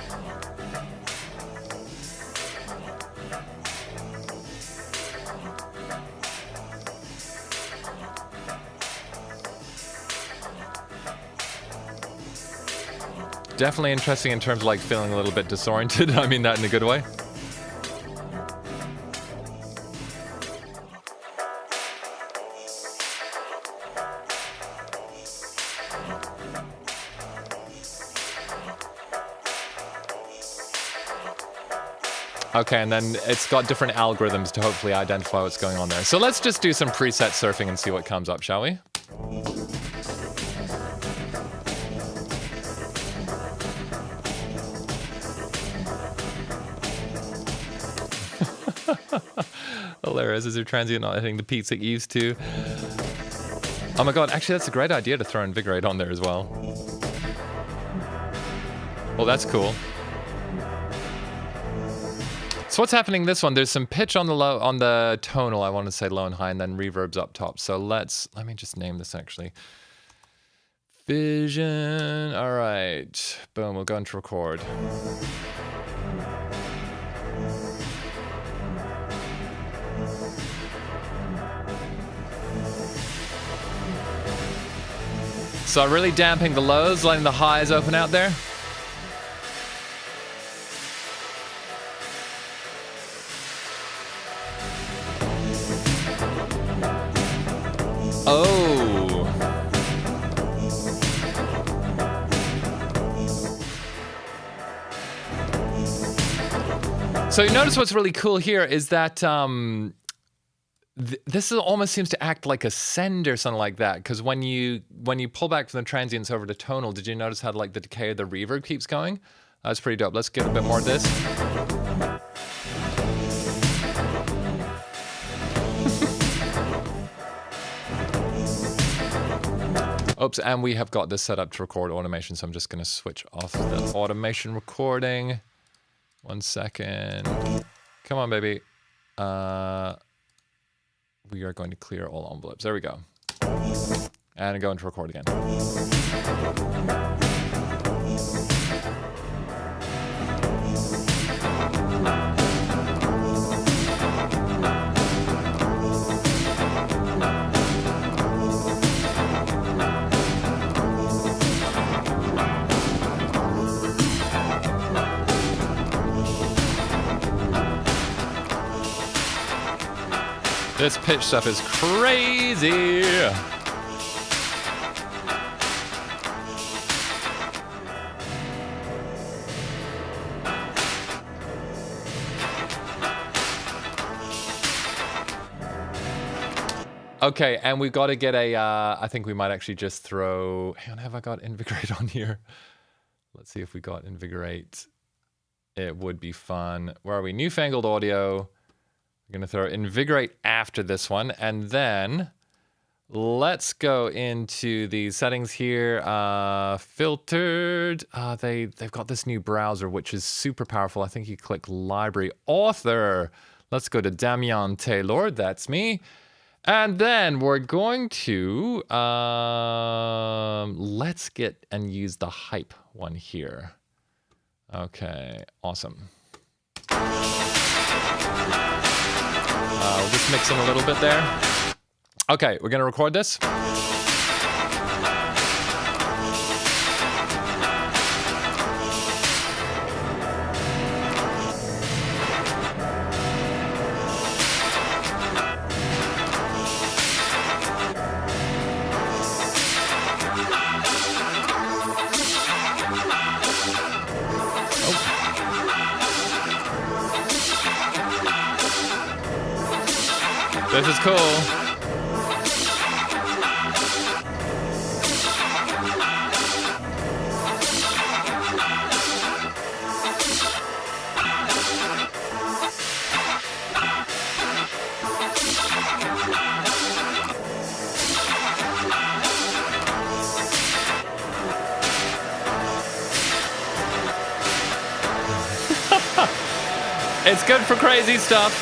Definitely interesting in terms of like feeling a little bit disoriented. I mean that in a good way. Okay, and then it's got different algorithms to hopefully identify what's going on there. So let's just do some preset surfing and see what comes up, shall we? Hilarious. Is your transient not hitting the peaks it used to? Oh my god, actually that's a great idea to throw Invigorate on there as well. Well, that's cool. So what's happening this one? There's some pitch on the low, on the tonal, I want to say low and high, and then reverbs up top. So let me just name this actually. Vision. All right. Boom, we'll go into record. So really damping the lows, letting the highs open out there. Oh. So you notice what's really cool here is that this almost seems to act like a send or something like that, because when you pull back from the transients over to tonal, did you notice how like the decay of the reverb keeps going? That's pretty dope. Let's get a bit more of this. Oops, and we have got this set up to record automation, so I'm just going to switch off the automation recording. 1 second. Come on, baby. We are going to clear all envelopes. There we go. And go into record again. This pitch stuff is crazy. Okay, and we've got to get a, I think we might actually just throw, hang on, have I got Invigorate on here? Let's see if we got Invigorate. It would be fun. Where are we? Newfangled audio. We're going to throw Invigorate after this one, and then let's go into the settings here. Filtered. They've got this new browser, which is super powerful. I think you click Library Author. Let's go to Damian Taylor. That's me. And then we're going to, let's get and use the hype one here. Okay, awesome. We'll just mix in a little bit there. Okay, we're gonna record this. This is cool. It's good for crazy stuff.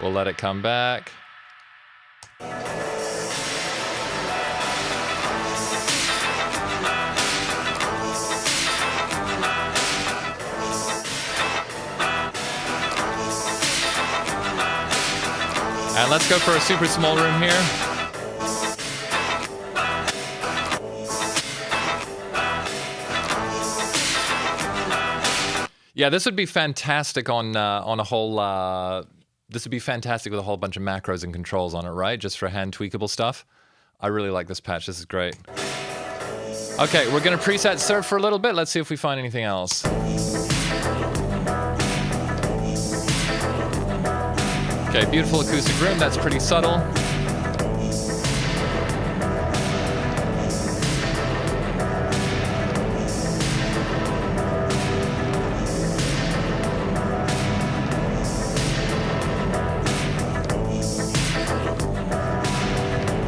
We'll let it come back. And let's go for a super small room here. Yeah, this would be fantastic on a whole. This would be fantastic with a whole bunch of macros and controls on it, right? Just for hand tweakable stuff. I really like this patch. This is great. Okay, we're gonna preset surf for a little bit. Let's see if we find anything else. Okay, beautiful acoustic room. That's pretty subtle.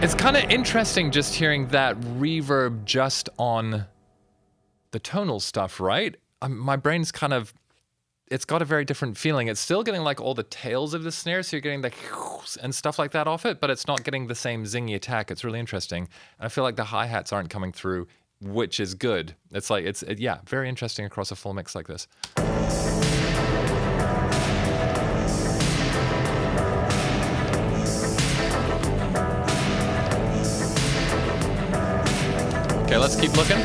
It's kind of interesting just hearing that reverb just on the tonal stuff, right? My brain's kind of, it's got a very different feeling. It's still getting like all the tails of the snare, so you're getting the and stuff like that off it, but it's not getting the same zingy attack. It's really interesting. And I feel like the hi-hats aren't coming through, which is good. It's like, yeah, very interesting across a full mix like this. Okay, let's keep looking.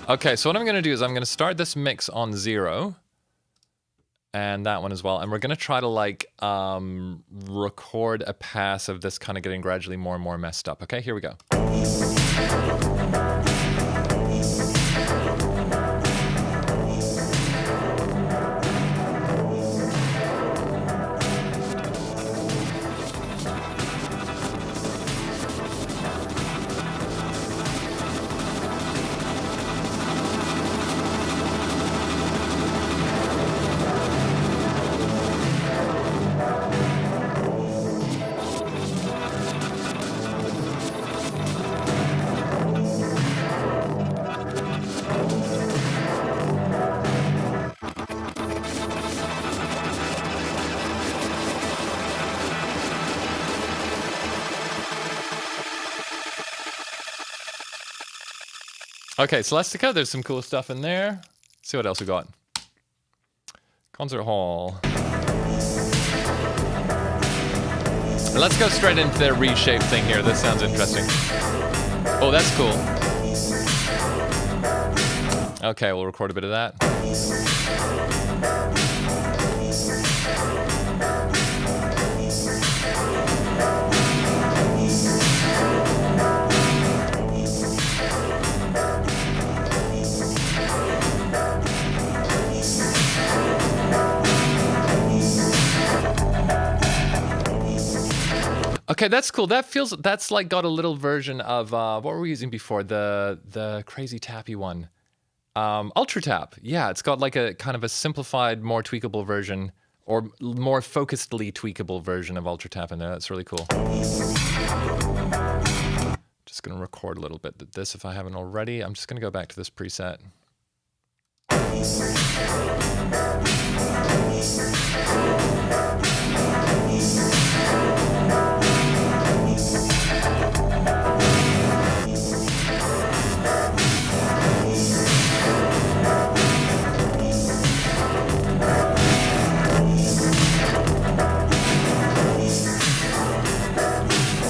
Okay, so what I'm going to do is I'm going to start this mix on 0. And that one as well. And we're going to try to like record a pass of this kind of getting gradually more and more messed up. Okay, here we go. Okay, Celestica, there's some cool stuff in there. Let's see what else we got. Concert hall. Let's go straight into their reshape thing here. This sounds interesting. Oh, that's cool. Okay, we'll record a bit of that. Okay, that's cool. That's like got a little version of what were we using before? The crazy tappy one. Ultra Tap. Yeah, it's got like a kind of a simplified, more tweakable version, or more focusedly tweakable version of Ultra Tap in there. That's really cool. Just gonna record a little bit of this if I haven't already. I'm just gonna go back to this preset.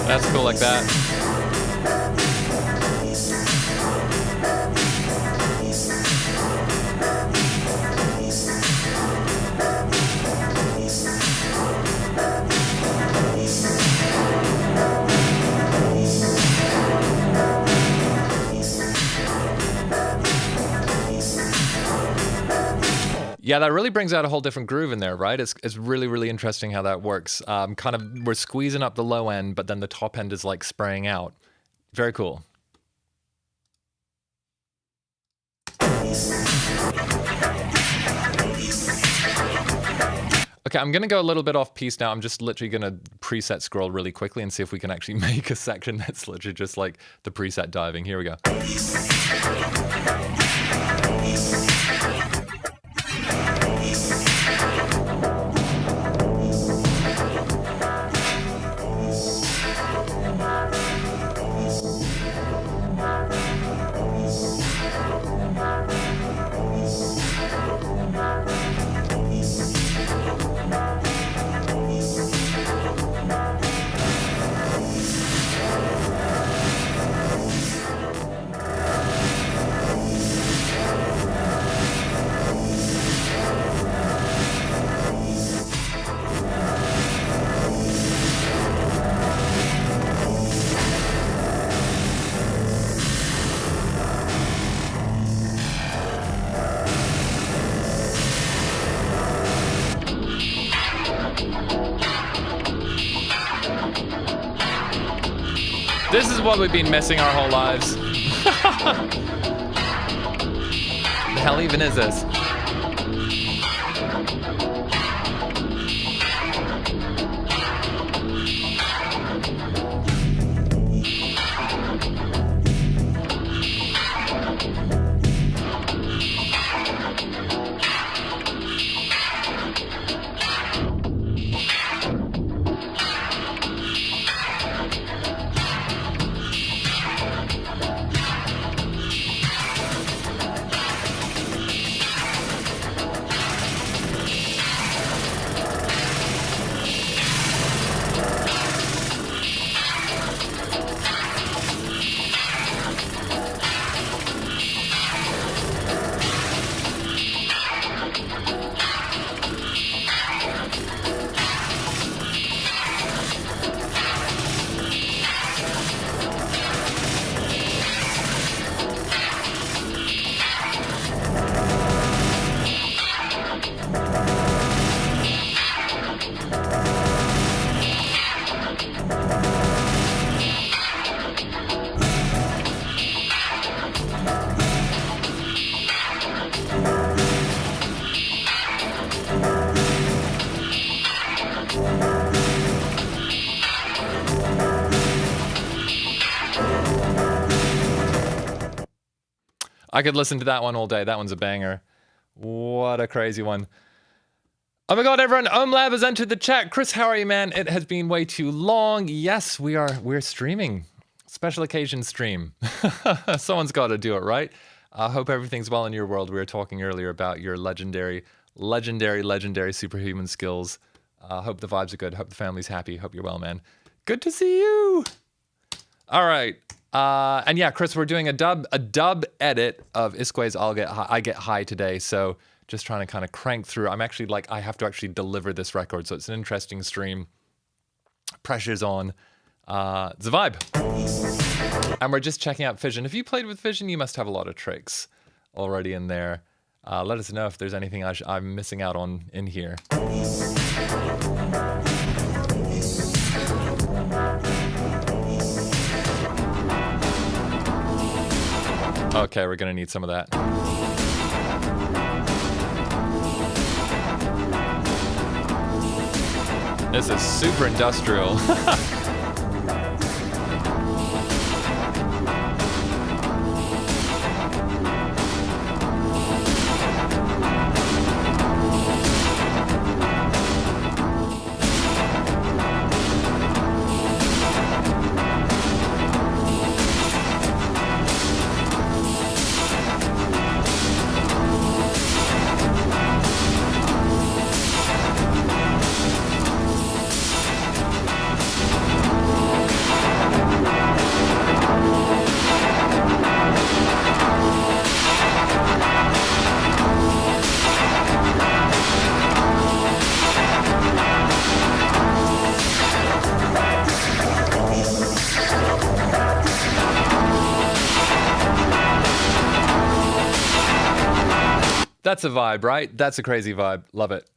That's cool like that. Yeah, that really brings out a whole different groove in there, right? It's really, really interesting how that works. Kind of, we're squeezing up the low end, but then the top end is like spraying out. Very cool. Okay, I'm going to go a little bit off piece now. I'm just literally going to preset scroll really quickly and see if we can actually make a section that's literally just like the preset diving. Here we go. This is what we've been missing our whole lives. The hell even is this? I could listen to that one all day. That one's a banger. What a crazy one. Oh my god, everyone, OmLab has entered the chat. Chris, how are you, man? It has been way too long. Yes, we're streaming. Special occasion stream. Someone's got to do it, right? I hope everything's well in your world. We were talking earlier about your legendary superhuman skills. Hope the vibes are good. Hope the family's happy. Hope you're well, man. Good to see you. All right. And yeah, Chris, we're doing a dub edit of iskwē's I Get High today. So just trying to kind of crank through. I'm actually I have to actually deliver this record. So it's an interesting stream. Pressure's on. It's a vibe. And we're just checking out Fission. If you played with Fission, you must have a lot of tricks already in there. Let us know if there's anything I'm missing out on in here. Okay, we're gonna need some of that. This is super industrial. That's a vibe, right? That's a crazy vibe. Love it.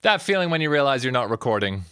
That feeling when you realize you're not recording.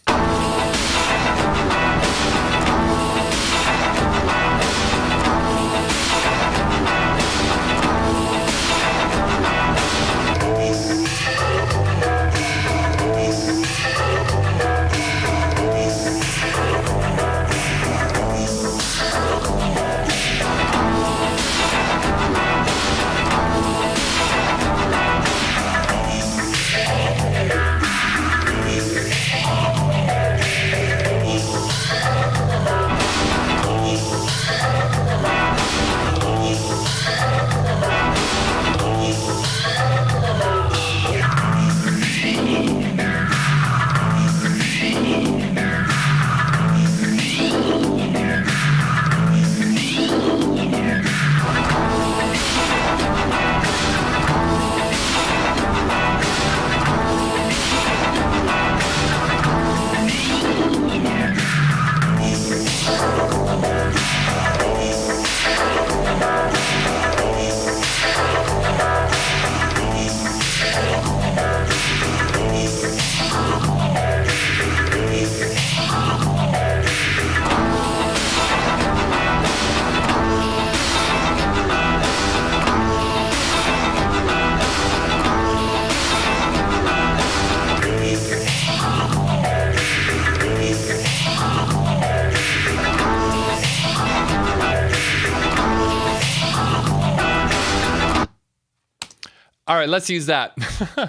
All right, let's use that.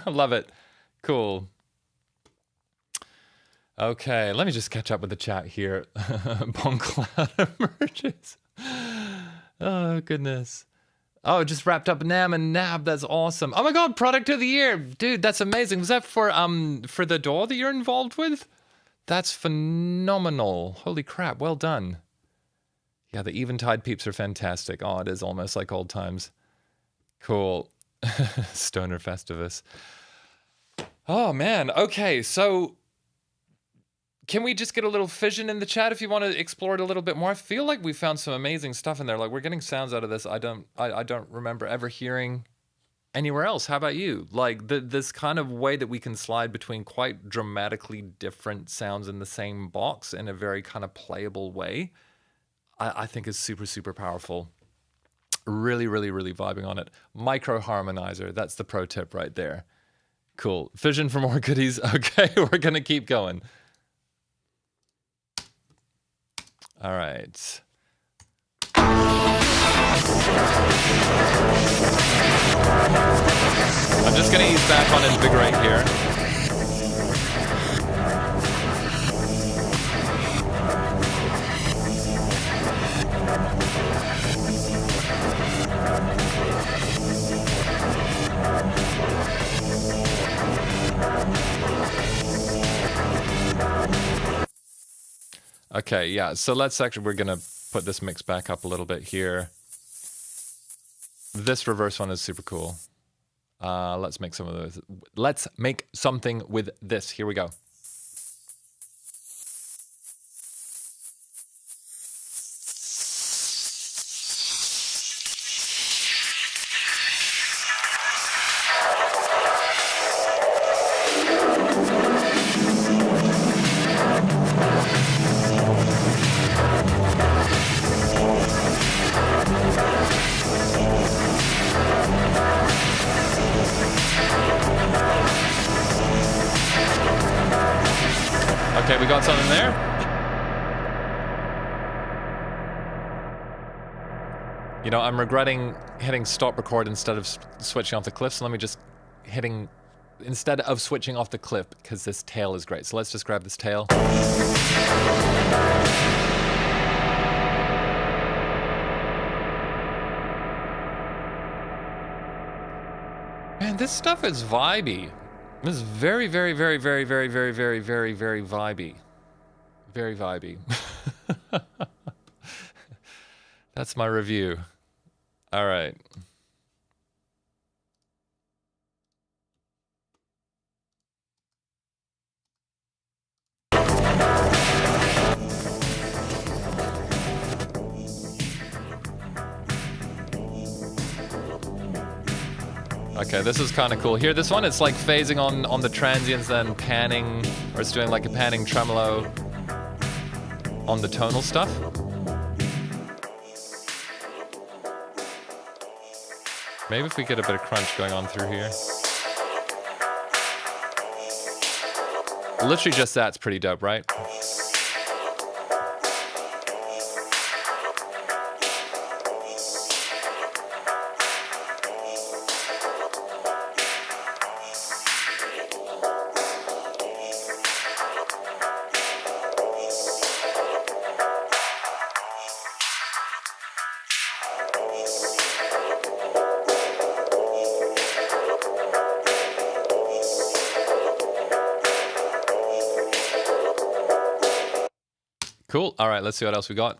Love it. Cool. Okay, let me just catch up with the chat here. Bone cloud emerges. Oh, goodness. Oh, just wrapped up Nam and Nab. That's awesome. Oh my God, product of the year. Dude, that's amazing. Was that for the DAW that you're involved with? That's phenomenal. Holy crap, well done. Yeah, the Eventide peeps are fantastic. Oh, it is almost like old times. Cool. Stoner Festivus. Oh man, okay, so can we just get a little fission in the chat if you want to explore it a little bit more? I feel like we found some amazing stuff in there. Like we're getting sounds out of this I don't remember ever hearing anywhere else. How about you? Like this kind of way that we can slide between quite dramatically different sounds in the same box in a very kind of playable way, I think is super, super powerful. Really, really, really vibing on it. Micro harmonizer, that's the pro tip right there. Cool. Fission for more goodies. Okay, we're gonna keep going. All right. I'm just gonna ease back on Invigorate here. Okay, yeah, so we're gonna put this mix back up a little bit here. This reverse one is super cool. Let's make some of those. Let's make something with this. Here we go. Okay, we got something there. You know, I'm regretting hitting stop record instead of switching off the cliff, so let me just instead of switching off the clip, because this tail is great. So let's just grab this tail. Man, this stuff is vibey. This is very, very, very, very, very, very, very, very, very vibey. Very vibey. That's my review. All right. Okay, this is kind of cool. Here, this one, it's like phasing on the transients, then panning, or it's doing like a panning tremolo on the tonal stuff. Maybe if we get a bit of crunch going on through here. Literally just that's pretty dope, right? Cool. All right, let's see what else we got.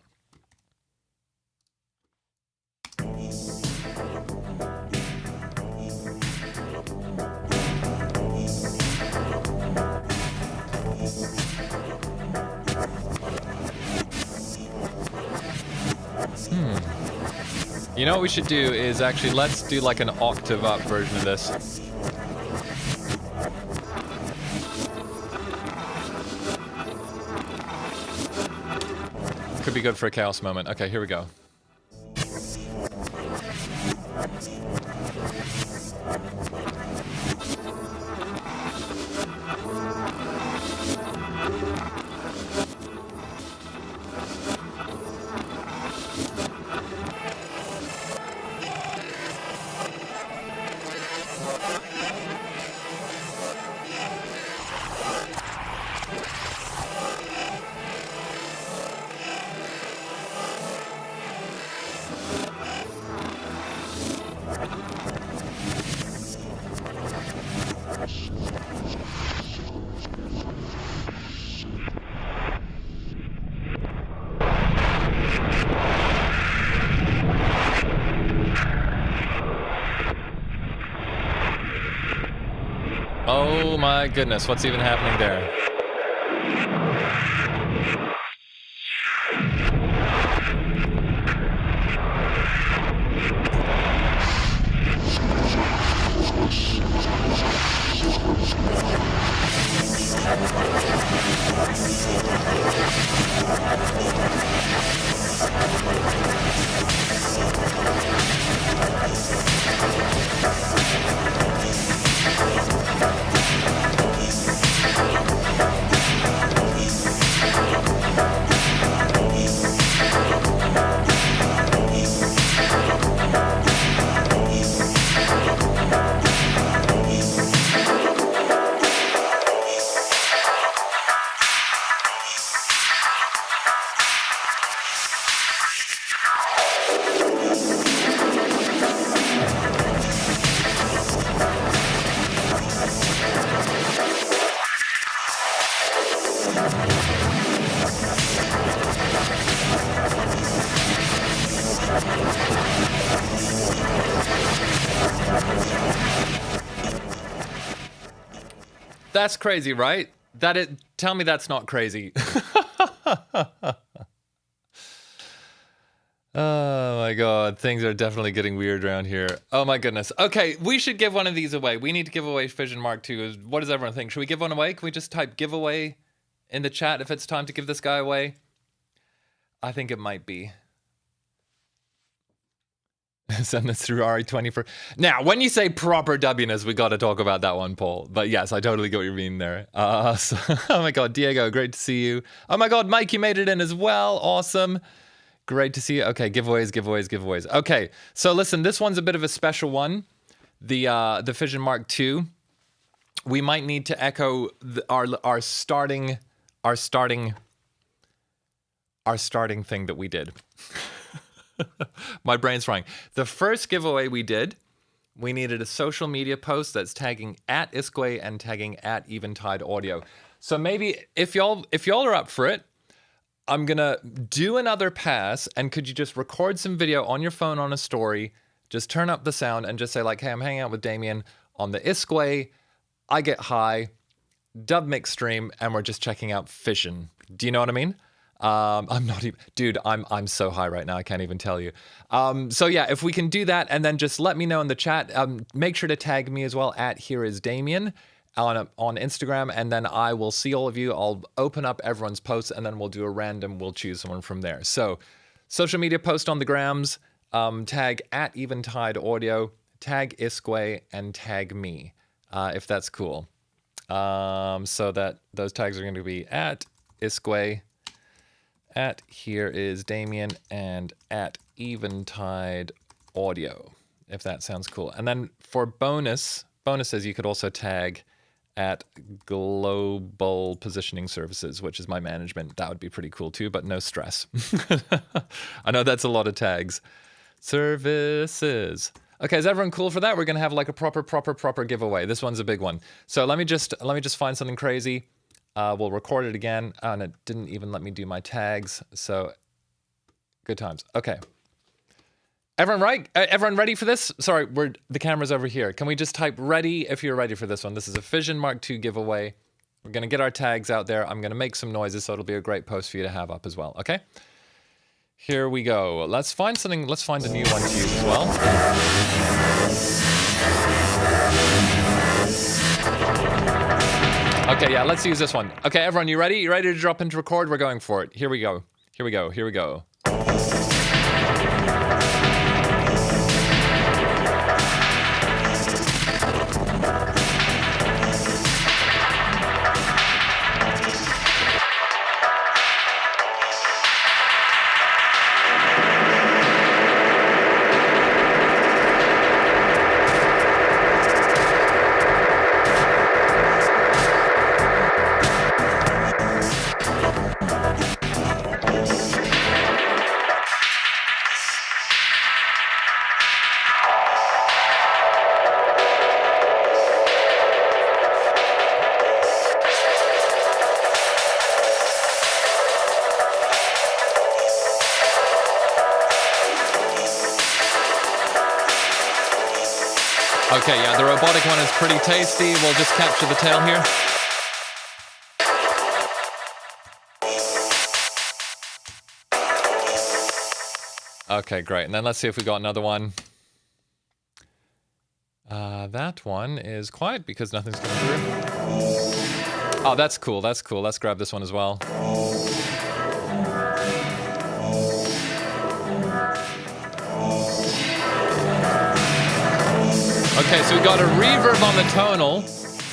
You know what we should do is actually, let's do like an octave up version of this. Could be good for a chaos moment. Okay, here we go. Oh my goodness, what's even happening there? That's crazy, right? Tell me that's not crazy. Oh my god, things are definitely getting weird around here. Oh my goodness. Okay, we should give one of these away. We need to give away Fission Mark II. What does everyone think? Should we give one away? Can we just type giveaway in the chat if it's time to give this guy away? I think it might be. Send this through RE20 Now, when you say proper Wness, we got to talk about that one, Paul. But yes, I totally get what you mean there. Oh my god, Diego, great to see you. Oh my god, Mike, you made it in as well. Awesome. Great to see you. Okay, giveaways. Okay, so listen, this one's a bit of a special one. The Fission Mark II. We might need to echo our starting thing that we did. My brain's frying. The first giveaway we did, we needed a social media post that's tagging at iskwē and tagging at Eventide Audio. So maybe if y'all are up for it, I'm gonna do another pass, and could you just record some video on your phone on a story, just turn up the sound and just say like, hey, I'm hanging out with Damian on the iskwē, I get high, dub mix stream, and we're just checking out Fission. Do you know what I mean? I'm not even, dude. I'm so high right now. I can't even tell you. So yeah, if we can do that, and then just let me know in the chat. Make sure to tag me as well at Here Is Damian on Instagram, and then I will see all of you. I'll open up everyone's posts, and then we'll do a random. We'll choose someone from there. So, social media post on the grams. Tag at Eventide Audio. Tag iskwē and tag me, if that's cool. So that those tags are going to be at iskwē, at Here Is Damian, and at Eventide Audio, if that sounds cool. And then for bonuses, you could also tag at Global Positioning Services, which is my management. That would be pretty cool too, but no stress. I know that's a lot of tags. Services. Okay, is everyone cool for that? We're gonna have like a proper giveaway. This one's a big one. So let me just find something crazy. We'll record it again, and it didn't even let me do my tags. So good times. Okay. Everyone right? Everyone ready for this? Sorry, the camera's over here. Can we just type ready if you're ready for this one? This is a Fission Mark II giveaway. We're gonna get our tags out there. I'm gonna make some noises, so it'll be a great post for you to have up as well. Okay. Here we go. Let's find something. Let's find a new one to use as well. Okay, yeah, let's use this one. Okay, everyone, you ready? You ready to drop into record? We're going for it. Here we go. Here we go. Here we go. Okay, yeah, the robotic one is pretty tasty. We'll just capture the tail here. Okay, great. And then let's see if we got another one. That one is quiet because nothing's coming through. Oh, that's cool. That's cool. Let's grab this one as well. Okay, so we got a reverb on the tonal,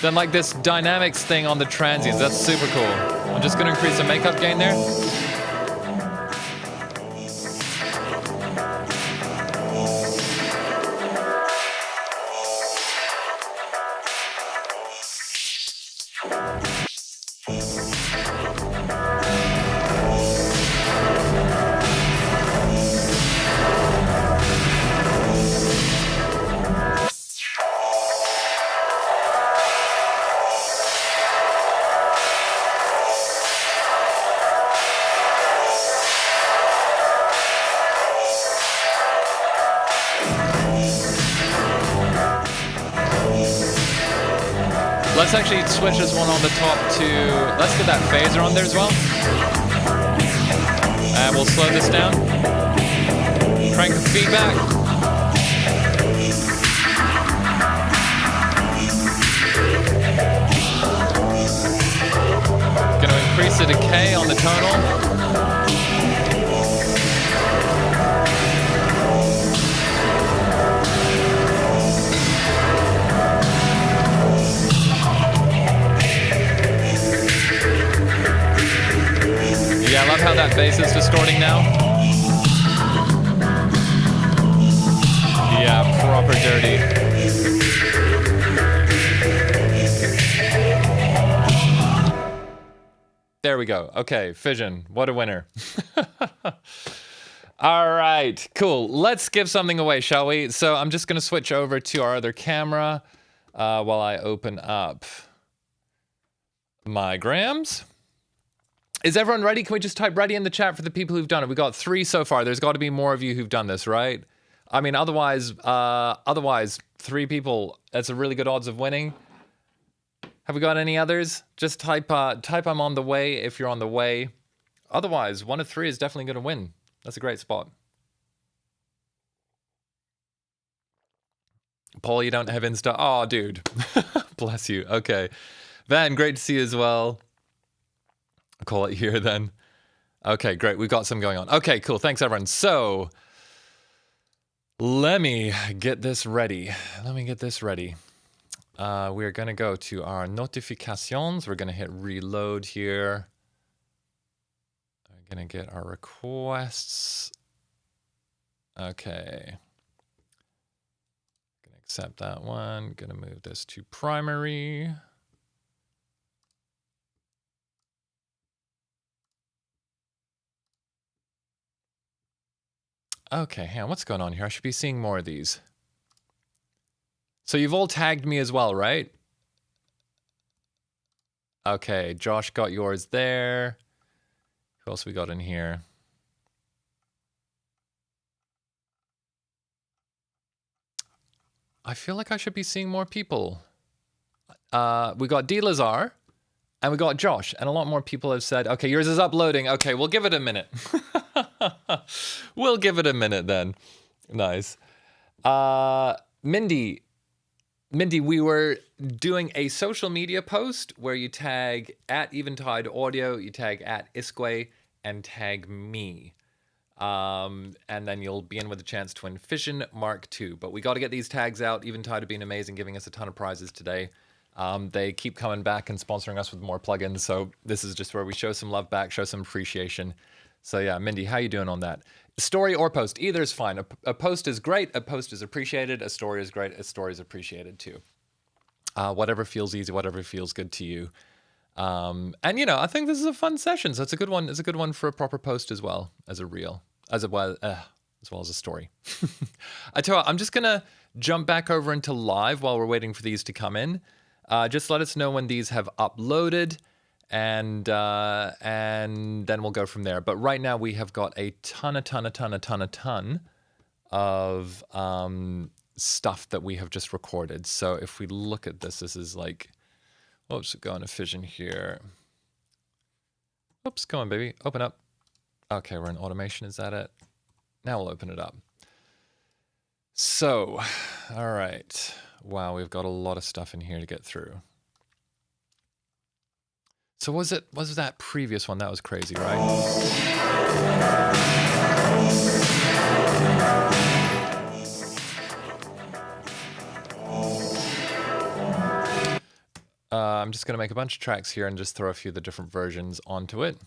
then like this dynamics thing on the transients. That's super cool. I'm just gonna increase the makeup gain there. Let's actually switch this one on the top to, let's get that phaser on there as well. And we'll slow this down. Crank the feedback. Gonna increase the decay on the tonal. Yeah, I love how that bass is distorting now. Yeah, proper dirty. There we go. Okay, Fission, what a winner. All right, cool. Let's give something away, shall we? So I'm just gonna switch over to our other camera while I open up my grams. Is everyone ready? Can we just type ready in the chat for the people who've done it? We got 3 so far. There's got to be more of you who've done this, right? I mean, otherwise 3 people, that's a really good odds of winning. Have we got any others? Just type I'm on the way if you're on the way. Otherwise, 1 of 3 is definitely going to win. That's a great spot. Paul, you don't have Insta. Oh, dude. Bless you. Okay. Van, great to see you as well. I'll call it here then. Okay, great. We've got some going on. Okay, cool. Thanks, everyone. So, let me get this ready. We're going to go to our notifications. We're going to hit reload here. We're going to get our requests. Okay. Going to accept that one. Going to move this to primary. Okay, hang on. What's going on here? I should be seeing more of these. So you've all tagged me as well, right? Okay, Josh got yours there. Who else we got in here? I feel like I should be seeing more people. We got D. Lazar, and we got Josh, and a lot more people have said, okay, yours is uploading. Okay, we'll give it a minute. We'll give it a minute then. Nice. Mindy, we were doing a social media post where you tag at Eventide Audio, you tag at iskwē, and tag me. And then you'll be in with a chance to win Fission Mark II. But we got to get these tags out. Eventide have been amazing, giving us a ton of prizes today. They keep coming back and sponsoring us with more plugins. So this is just where we show some love back, show some appreciation. So yeah, Mindy, how you doing on that? Story or post, either is fine. A post is great, a post is appreciated, a story is great, a story is appreciated too. Whatever feels easy, whatever feels good to you. And you know, I think this is a fun session, so it's a good one. It's a good one for a proper post as well as a reel, as well as a story. I tell you what, I'm just gonna jump back over into live while we're waiting for these to come in. Just let us know when these have uploaded. And then we'll go from there. But right now we have got a ton of stuff that we have just recorded. So if we look at this, this is like, oops, go into Fission here. Oops, come on, baby, open up. Okay, we're in automation, is that it? Now we'll open it up. So, all right. Wow, we've got a lot of stuff in here to get through. So was that previous one? That was crazy, right? I'm just going to make a bunch of tracks here and just throw a few of the different versions onto it.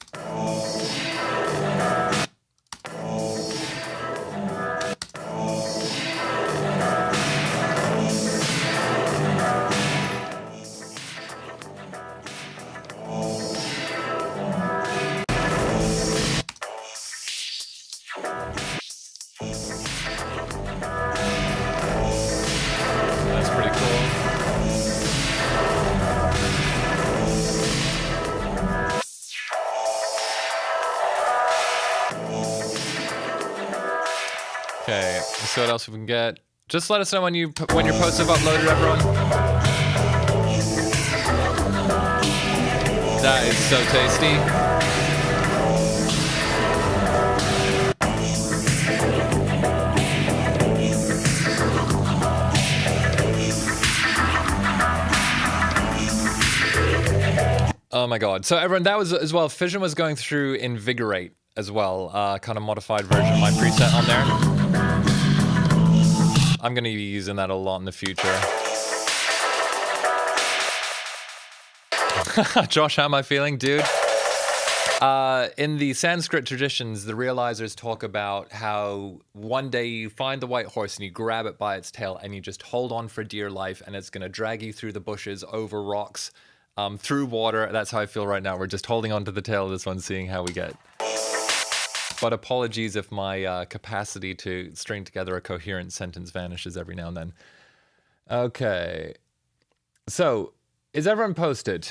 Let's see what else we can get. Just let us know when your posts have uploaded, everyone. That is so tasty. Oh my god. So everyone, that was as well. Fission was going through Invigorate as well. Kind of modified version of my preset on there. I'm going to be using that a lot in the future. Josh, how am I feeling, dude? In the Sanskrit traditions, the realizers talk about how one day you find the white horse and you grab it by its tail and you just hold on for dear life, and it's going to drag you through the bushes, over rocks, through water. That's how I feel right now. We're just holding on to the tail of this one, seeing how we get. But apologies if my capacity to string together a coherent sentence vanishes every now and then. Okay. So, is everyone posted?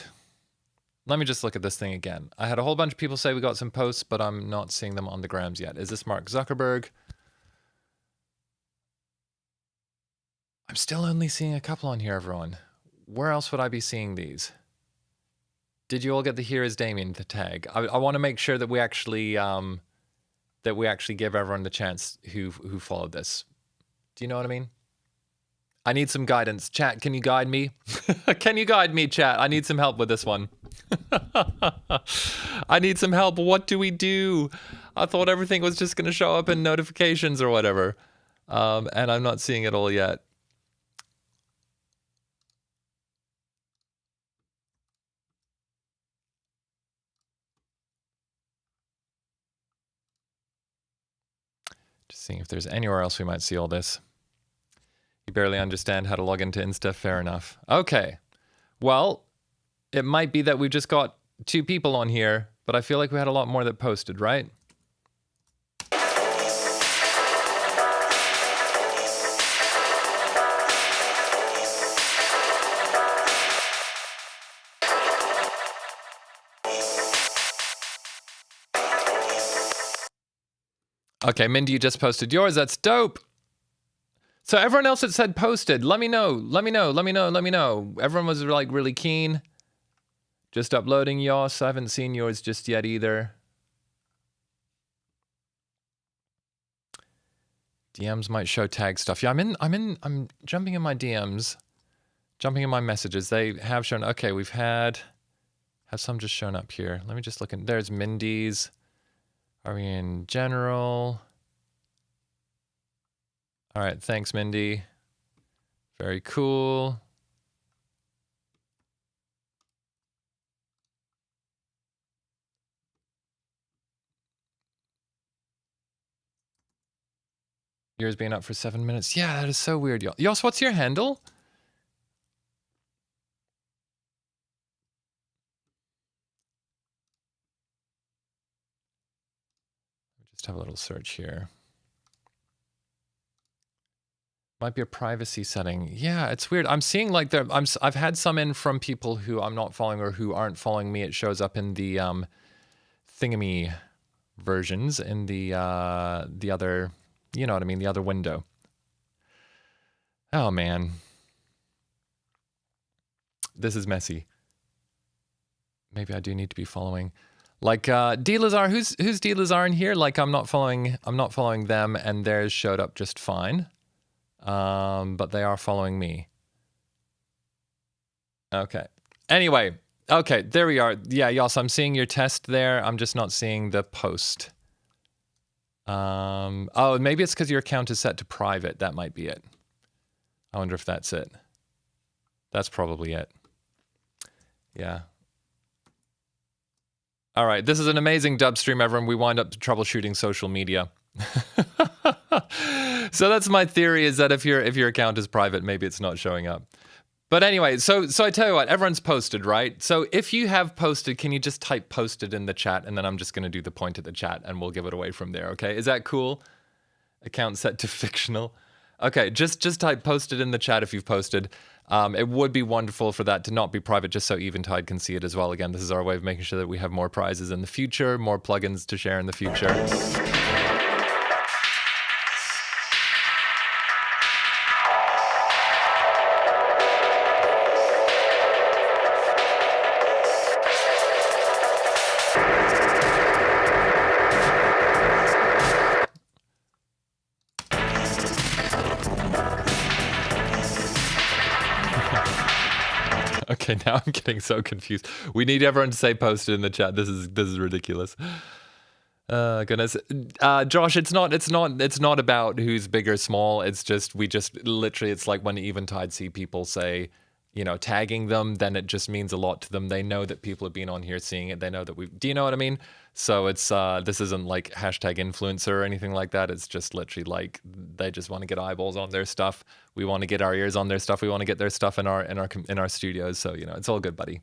Let me just look at this thing again. I had a whole bunch of people say we got some posts, but I'm not seeing them on the grams yet. Is this Mark Zuckerberg? I'm still only seeing a couple on here, everyone. Where else would I be seeing these? Did you all get the "Here is Damian" the tag? I want to make sure that we actually give everyone the chance who followed this. Do you know what I mean? I need some guidance. Chat, can you guide me? Can you guide me, chat? I need some help with this one. I need some help. What do we do? I thought everything was just going to show up in notifications or whatever. And I'm not seeing it all yet. Just seeing if there's anywhere else we might see all this. You barely understand how to log into Insta? Fair enough. Okay. Well, it might be that we've just got 2 people on here, but I feel like we had a lot more that posted, right? Okay, Mindy, you just posted yours. That's dope. So everyone else that said posted, let me know. Let me know. Let me know. Let me know. Everyone was like really keen. Just uploading yours. I haven't seen yours just yet either. DMs might show tag stuff. Yeah, I'm jumping in my DMs. Jumping in my messages. They have shown. Okay, we've have some just shown up here. Let me just look in. There's Mindy's. Are we in general? All right, thanks, Mindy. Very cool. Yours being up for 7 minutes. Yeah, that is so weird, y'all. Yos, what's your handle? Just have a little search here. Might be a privacy setting. Yeah, it's weird. I'm seeing like I've had some in from people who I'm not following or who aren't following me. It shows up in the thingamy versions in the other, you know what I mean, the other window. Oh man. This is messy. Maybe I do need to be following. Like D-Lazar, who's D-Lazar in here? Like I'm not following them and theirs showed up just fine. But they are following me. Okay. Anyway, okay, there we are. Yeah, Yos, I'm seeing your test there. I'm just not seeing the post. Oh, maybe it's because your account is set to private. That might be it. I wonder if that's it. That's probably it. Yeah. All right, this is an amazing dub stream, everyone. We wind up troubleshooting social media. So that's my theory, is that if your account is private, maybe it's not showing up. But anyway, so I tell you what, everyone's posted, right? So if you have posted, can you just type posted in the chat, and then I'm just going to do the point at the chat and we'll give it away from there, okay? Is that cool? Account set to fictional. Okay, just type posted in the chat if you've posted. It would be wonderful for that to not be private, just so Eventide can see it as well. Again, this is our way of making sure that we have more prizes in the future, more plugins to share in the future. Okay, now I'm getting so confused. We need everyone to say posted in the chat. This is ridiculous. Goodness, Josh, it's not about who's big or small. It's just literally, it's like when Eventide see people say, you know, tagging them, then it just means a lot to them. They know that people have been on here seeing it. They know that do you know what I mean? So it's this isn't like hashtag influencer or anything like that. It's just literally like they just want to get eyeballs on their stuff. We want to get our ears on their stuff. We want to get their stuff in our studios. So, you know, it's all good, buddy.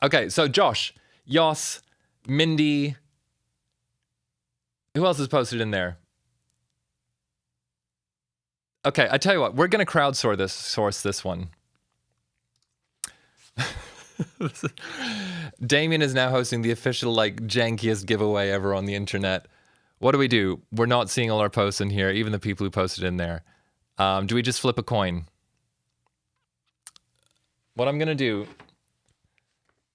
Okay, so Josh, Yos, Mindy, who else is posted in there? Okay, I tell you what, we're gonna crowdsource this one. Damian is now hosting the official, like, jankiest giveaway ever on the internet. What do? We're not seeing all our posts in here, even the people who posted in there. Do we just flip a coin? What I'm gonna do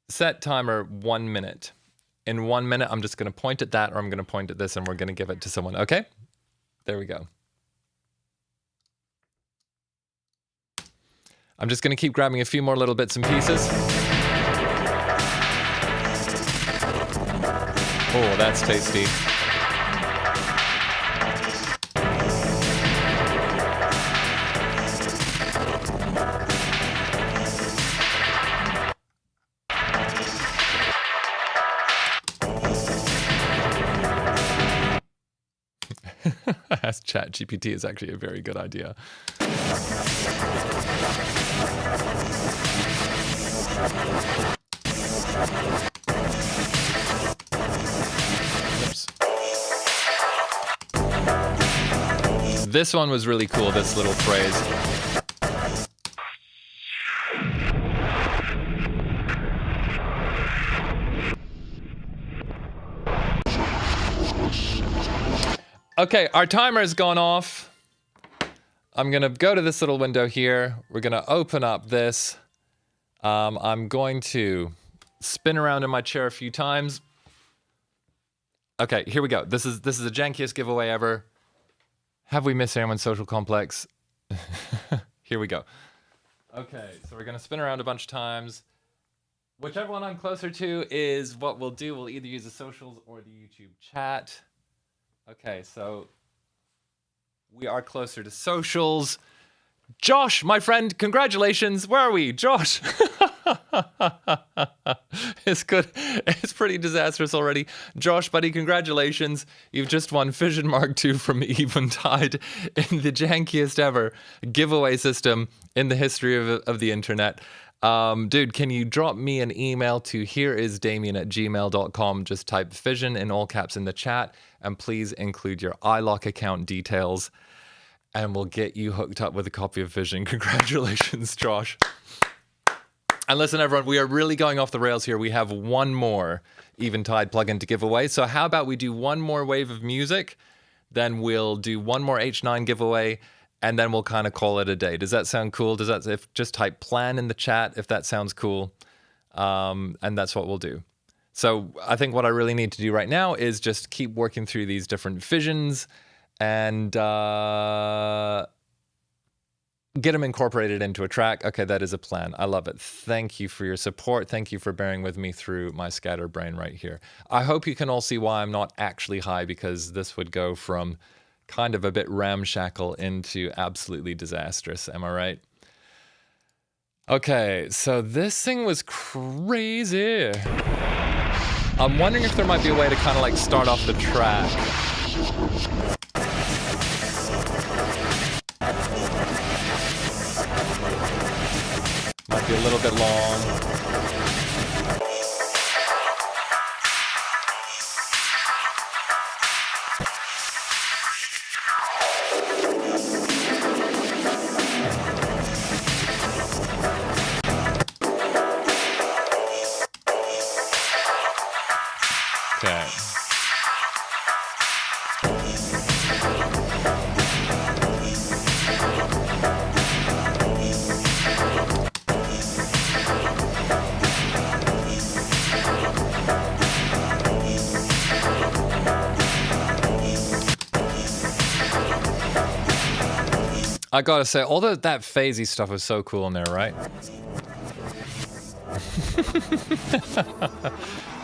Set timer 1 minute. In 1 minute, I'm just going to point at that, or I'm going to point at this, and we're going to give it to someone. Okay? There we go. I'm just going to keep grabbing a few more little bits and pieces. Oh, that's tasty. Ask ChatGPT is actually a very good idea. Oops. This one was really cool, this little phrase. Okay, our timer has gone off. I'm gonna go to this little window here. We're gonna open up this. I'm going to spin around in my chair a few times. Okay, here we go. This is the jankiest giveaway ever. Have we missed anyone's social complex? Here we go. Okay, so we're gonna spin around a bunch of times. Whichever one I'm closer to is what we'll do. We'll either use the socials or the YouTube chat. Okay, so we are closer to socials. Josh, my friend, congratulations. Where are we? Josh. It's good. It's pretty disastrous already. Josh, buddy, congratulations. You've just won Fission Mark II from Eventide in the jankiest ever giveaway system in the history of the internet. Dude, can you drop me an email to hereisdamian@gmail.com? Just type Fission in all caps in the chat, and please include your iLock account details, and we'll get you hooked up with a copy of Fission. Congratulations, Josh. And listen, everyone, we are really going off the rails here. We have one more Eventide plugin to give away. So how about we do one more wave of music, then we'll do one more H9 giveaway, and then we'll kind of call it a day. Does that sound cool? Just type plan in the chat if that sounds cool. And that's what we'll do. So I think what I really need to do right now is just keep working through these different fissions and get them incorporated into a track. Okay, that is a plan. I love it. Thank you for your support. Thank you for bearing with me through my scatterbrain right here. I hope you can all see why I'm not actually high, because this would go from kind of a bit ramshackle into absolutely disastrous. Am I right? Okay, so this thing was crazy. I'm wondering if there might be a way to kind of like start off the track. Might be a little bit long. Okay. I gotta say, all that phasey stuff was so cool in there, right?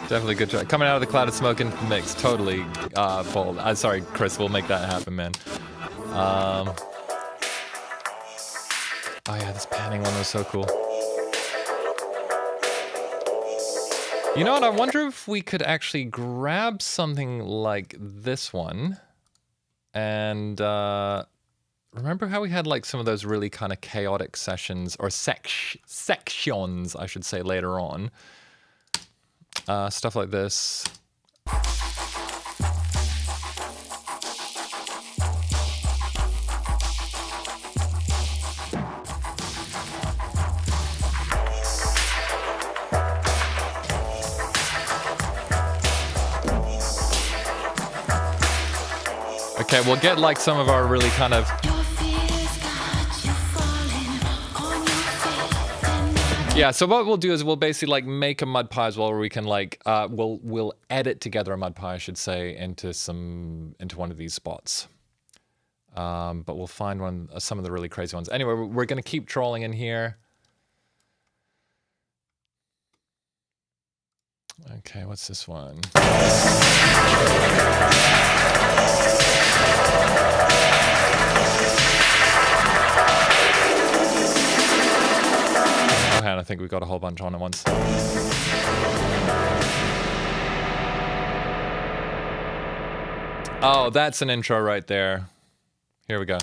Definitely good try. Coming out of the cloud of smoke and mix, totally bold. I'm sorry, Chris, we'll make that happen, man. Oh yeah, this panning one was so cool. You know what, I wonder if we could actually grab something like this one and remember how we had like some of those really kind of chaotic sessions, or sections, I should say, later on. Stuff like this. Okay, we'll get like some of our really kind of... Yeah, so what we'll do is we'll basically like make a mud pie as well, where we can like we'll edit together a mud pie, I should say, into one of these spots. But we'll find some of the really crazy ones. Anyway, we're gonna keep trolling in here. Okay, what's this one? And I think we've got a whole bunch on at once. Oh, that's an intro right there. Here we go.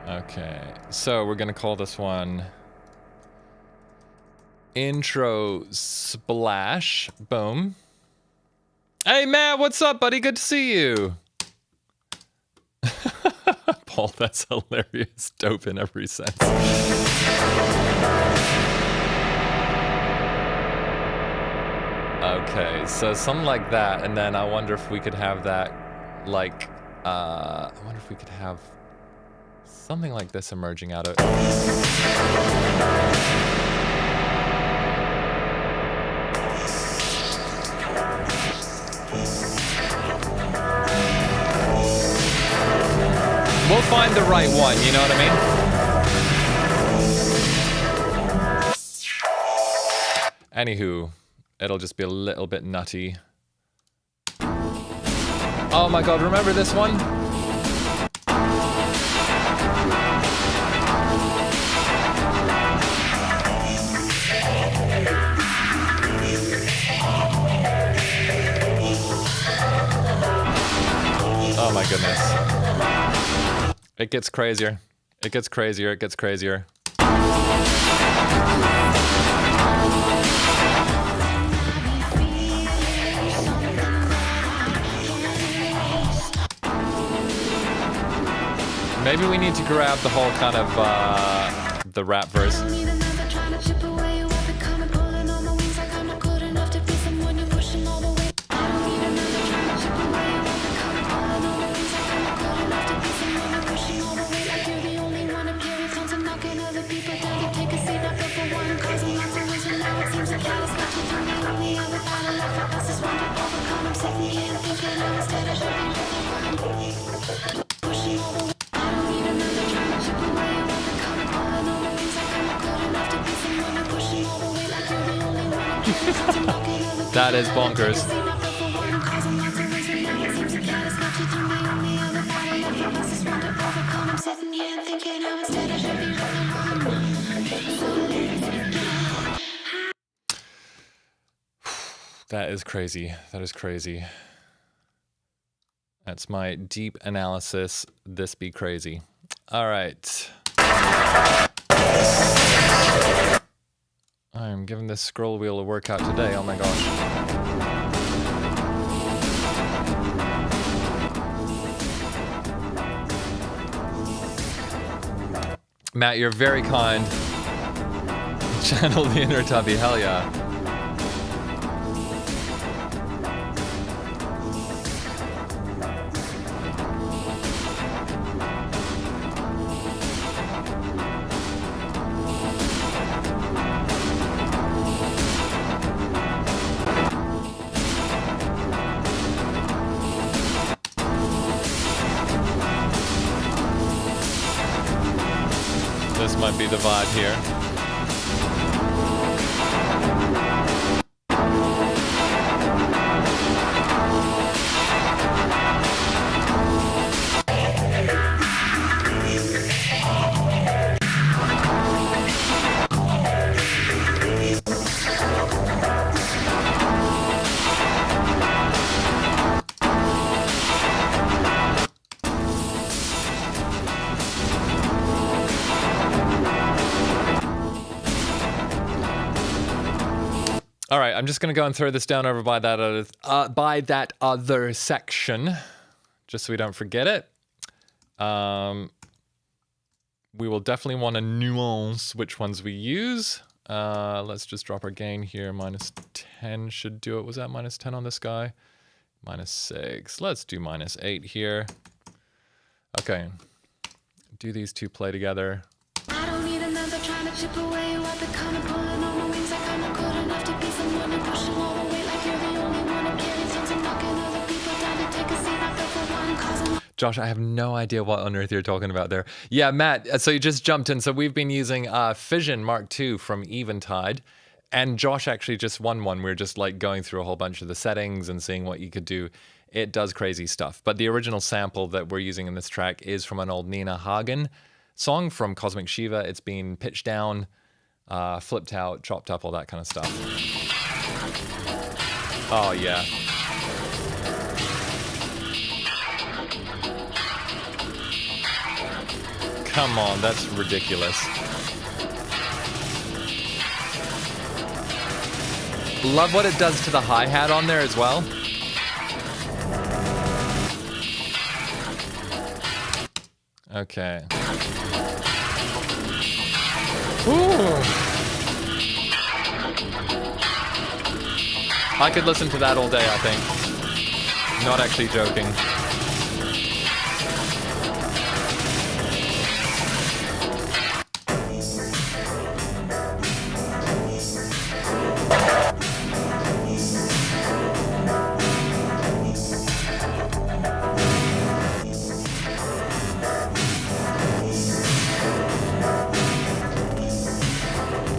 Okay, so we're gonna call this one Intro Splash. Boom. Hey, Matt, what's up, buddy? Good to see you. Paul, that's hilarious. Dope in every sense. Okay, so something like that, and then I wonder if we could have that, like, I wonder if we could have something like this emerging out of it. We'll find the right one, you know what I mean? Anywho, it'll just be a little bit nutty. Oh my god, remember this one? Oh my goodness. It gets crazier. It gets crazier. It gets crazier. Maybe we need to grab the whole kind of the rap verse. That is bonkers. That is crazy. That is crazy. That's my deep analysis. This be crazy. All right. I'm giving this scroll wheel a workout today. Oh my gosh. Matt, you're very kind. Channel the inner tubby. Hell yeah. This might be the vibe here. All right, I'm just gonna go and throw this down over by that other section, just so we don't forget it. We will definitely want to nuance which ones we use. Let's just drop our gain here. -10 should do it. Was that -10 on this guy? -6. Let's do -8 here. Okay. Do these two play together? I don't need another trying to chip away what the kind of pulling on my wings like I'm not good enough to be someone and pushing all the weight like you're the only one who carries on to knocking other people down to take a seat I feel for one causing. Josh, I have no idea what on earth you're talking about there. Yeah, Matt, so you just jumped in. So we've been using Fission Mark II from Eventide. And Josh actually just won one. We are just like going through a whole bunch of the settings and seeing what you could do. It does crazy stuff. But the original sample that we're using in this track is from an old Nina Hagen song from Cosmic Shiva. It's been pitched down, flipped out, chopped up, all that kind of stuff. Oh, yeah. Come on, that's ridiculous. Love what it does to the hi-hat on there as well. Okay. Ooh. I could listen to that all day, I think. Not actually joking.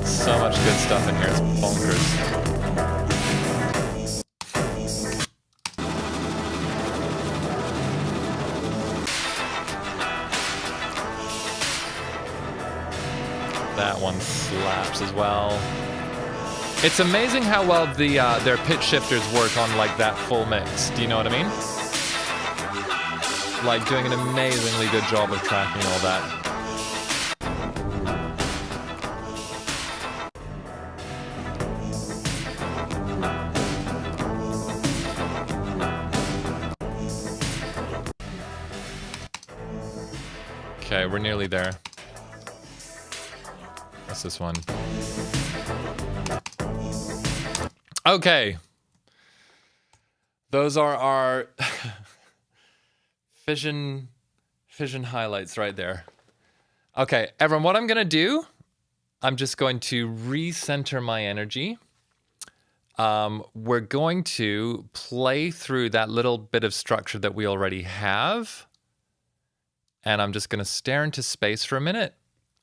So much good stuff in here, it's bonkers. That one slaps as well. It's amazing how well their pitch shifters work on like that full mix. Do you know what I mean? Like doing an amazingly good job of tracking all that. Okay, we're nearly there. What's this one? Okay. Those are our fission highlights right there. Okay, everyone, what I'm going to do, I'm just going to recenter my energy. We're going to play through that little bit of structure that we already have. And I'm just going to stare into space for a minute.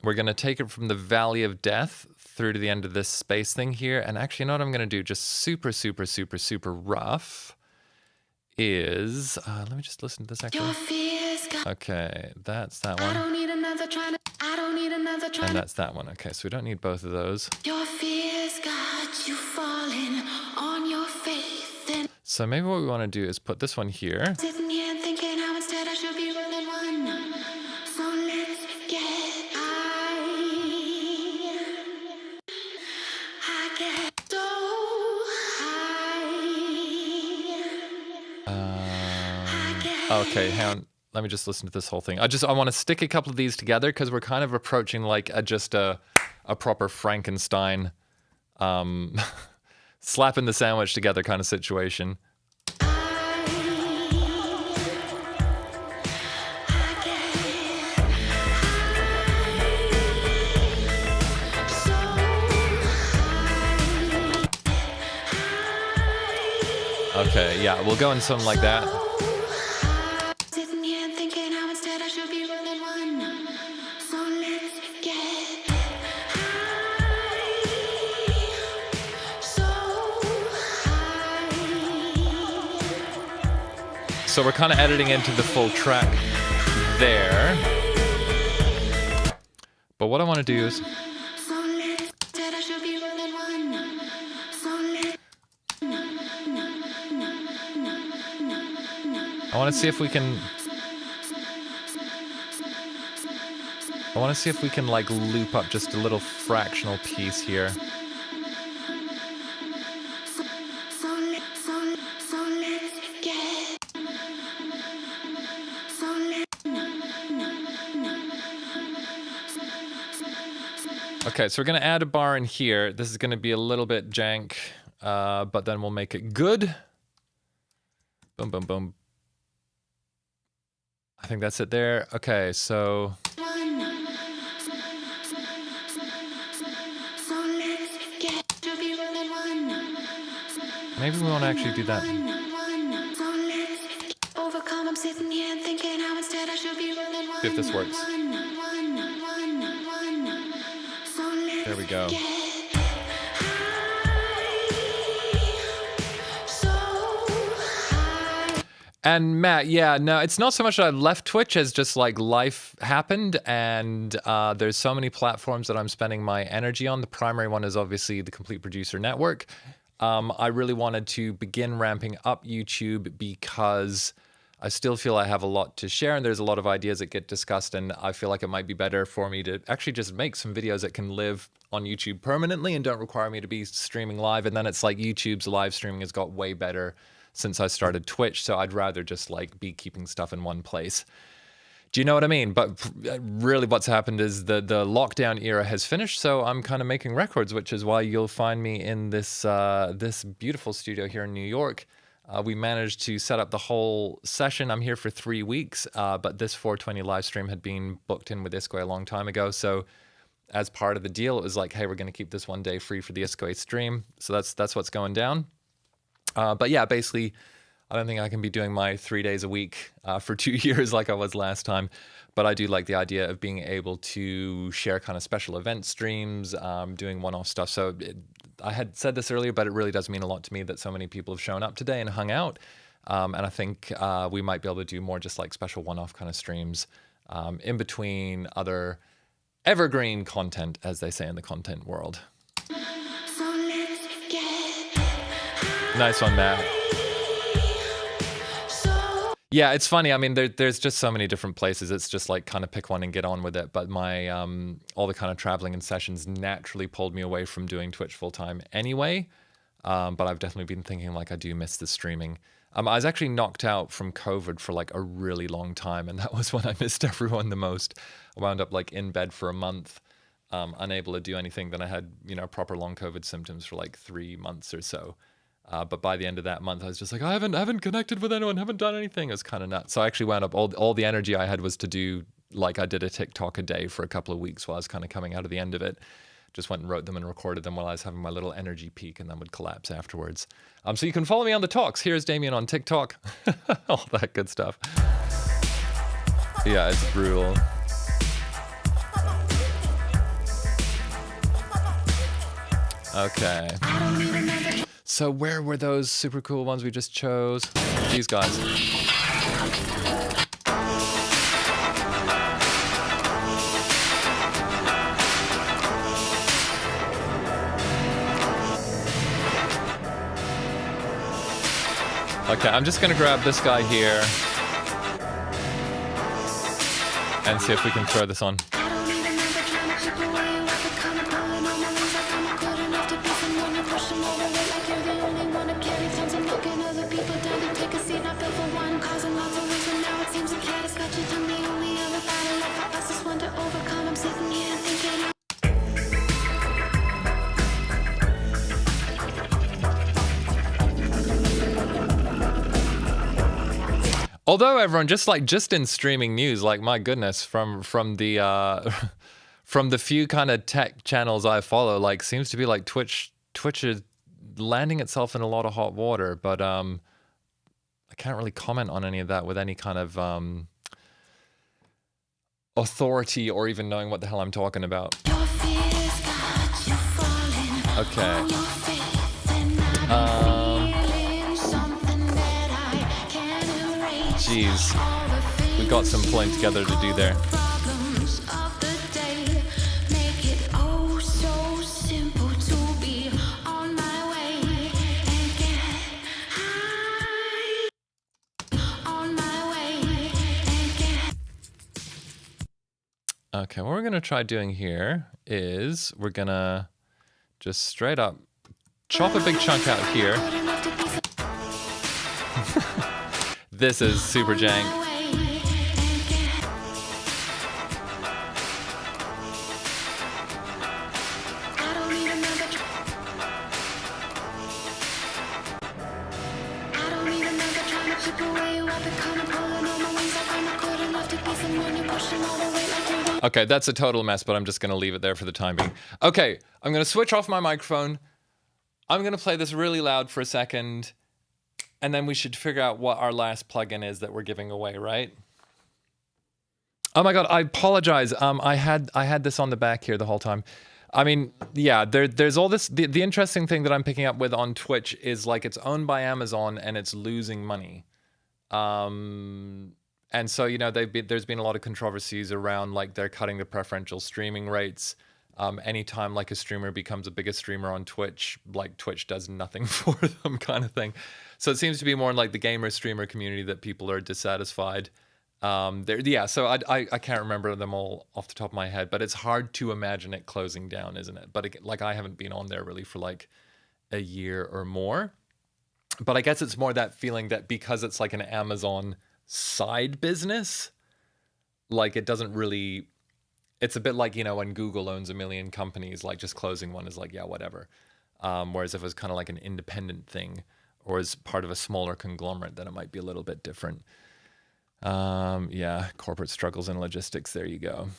We're going to take it from the Valley of Death through to the end of this space thing here. And actually, you know what I'm going to do? Just super, super, super, super rough is... let me just listen to this actually. Okay, that's that one. And that's that one. Okay, so we don't need both of those. Your fears got you falling on your faith and So maybe what we want to do is put this one here. sitting here thinking how instead I should be running one. So let's get high. I get so high. Okay, hang on. Let me just listen to this whole thing. I want to stick a couple of these together because we're kind of approaching like just a proper Frankenstein slapping the sandwich together kind of situation. Okay, yeah, we'll go in something like that. Sitting here thinking how instead I should be running one. So let's get high. So high. So we're kind of editing into the full track there. But what I want to do is... So let's instead I should be running one. So let's I want to see if we can... I want to see if we can like loop up just a little fractional piece here. Okay, so we're going to add a bar in here. This is going to be a little bit jank, but then we'll make it good. Boom, boom, boom. I think that's it there. Okay, so maybe we want to actually do that. See if this works. There we go. And Matt, yeah, no, it's not so much that I left Twitch as just like life happened, and there's so many platforms that I'm spending my energy on. The primary one is obviously the Complete Producer Network. I really wanted to begin ramping up YouTube because I still feel I have a lot to share, and there's a lot of ideas that get discussed, and I feel like it might be better for me to actually just make some videos that can live on YouTube permanently and don't require me to be streaming live. And then it's like YouTube's live streaming has got way better since I started Twitch, so I'd rather just like be keeping stuff in one place. Do you know what I mean? But really what's happened is the lockdown era has finished, so I'm kind of making records, which is why you'll find me in this this beautiful studio here in New York. We managed to set up the whole session. I'm here for 3 weeks, but this 420 live stream had been booked in with iskwē a long time ago, so as part of the deal, it was like, hey, we're going to keep this one day free for the iskwē stream. So that's what's going down. But yeah, basically, I don't think I can be doing my 3 days a week for 2 years like I was last time. But I do like the idea of being able to share kind of special event streams, doing one-off stuff. So I had said this earlier, but it really does mean a lot to me that so many people have shown up today and hung out. And I think we might be able to do more just like special one-off kind of streams in between other evergreen content, as they say in the content world. Nice one, Matt. Yeah, it's funny. I mean, there's just so many different places. It's just like kind of pick one and get on with it. But my all the kind of traveling and sessions naturally pulled me away from doing Twitch full time anyway. But I've definitely been thinking like I do miss the streaming. I was actually knocked out from COVID for like a really long time, and that was when I missed everyone the most. I wound up like in bed for a month, unable to do anything. Then I had proper long COVID symptoms for like 3 months or so. But by the end of that month, I was just like, I haven't connected with anyone, haven't done anything. It was kind of nuts. So I actually wound up, all the energy I had was to do, like I did a TikTok a day for a couple of weeks while I was kind of coming out of the end of it. Just went and wrote them and recorded them while I was having my little energy peak, and then would collapse afterwards. So you can follow me on the talks. Here's Damian on TikTok. All that good stuff. Yeah, it's brutal. Okay. So where were those super cool ones we just chose? These guys. Okay, I'm just gonna grab this guy here and see if we can throw this on. Although everyone, just in streaming news, like my goodness, from the from the few kind of tech channels I follow, like seems to be like Twitch is landing itself in a lot of hot water. But I can't really comment on any of that with any kind of authority or even knowing what the hell I'm talking about. Okay. Jeez, we got some pulling together to do there. Okay, what we're gonna try doing here is we're gonna just straight up chop a big chunk out here. This is super jank. took away what become pulling on my wings like I'm not good enough to be someone you're pushing all the way like you do. Okay, that's a total mess, but I'm just going to leave it there for the time being. Okay, I'm going to switch off my microphone. I'm going to play this really loud for a second, and then we should figure out what our last plugin is that we're giving away, right? Oh my God, I apologize. I had this on the back here the whole time. I mean, yeah, there's all this. The interesting thing that I'm picking up with on Twitch is like it's owned by Amazon and it's losing money. And so, you know, there's been a lot of controversies around like they're cutting the preferential streaming rates. Anytime like a streamer becomes a bigger streamer on Twitch, like Twitch does nothing for them kind of thing. So it seems to be more in like the gamer streamer community that people are dissatisfied. So I can't remember them all off the top of my head, but it's hard to imagine it closing down, isn't it? But like I haven't been on there really for like a year or more. But I guess it's more that feeling that because it's like an Amazon side business, like it doesn't really, it's a bit like, you know, when Google owns a million companies, like just closing one is like, yeah, whatever. Whereas if it was kind of like an independent thing or as part of a smaller conglomerate, then it might be a little bit different. Yeah, corporate struggles and logistics. There you go.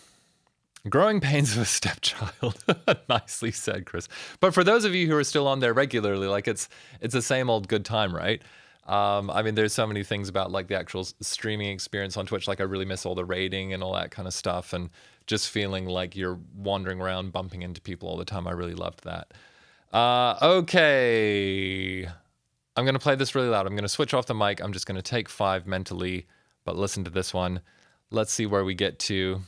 Growing pains of a stepchild. Nicely said, Chris. But for those of you who are still on there regularly, like it's the same old good time, right? I mean, there's so many things about like the actual streaming experience on Twitch. Like I really miss all the raiding and all that kind of stuff, and just feeling like you're wandering around, bumping into people all the time. I really loved that. Okay, I'm gonna play this really loud. I'm gonna switch off the mic. I'm just gonna take 5 mentally. But listen to this one. Let's see where we get to.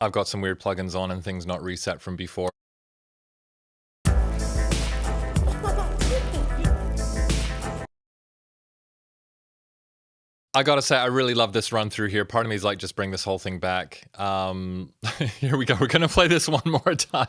I've got some weird plugins on and things not reset from before. I gotta say, I really love this run through here. Part of me is like, just bring this whole thing back. Here we go. We're gonna play this one more time.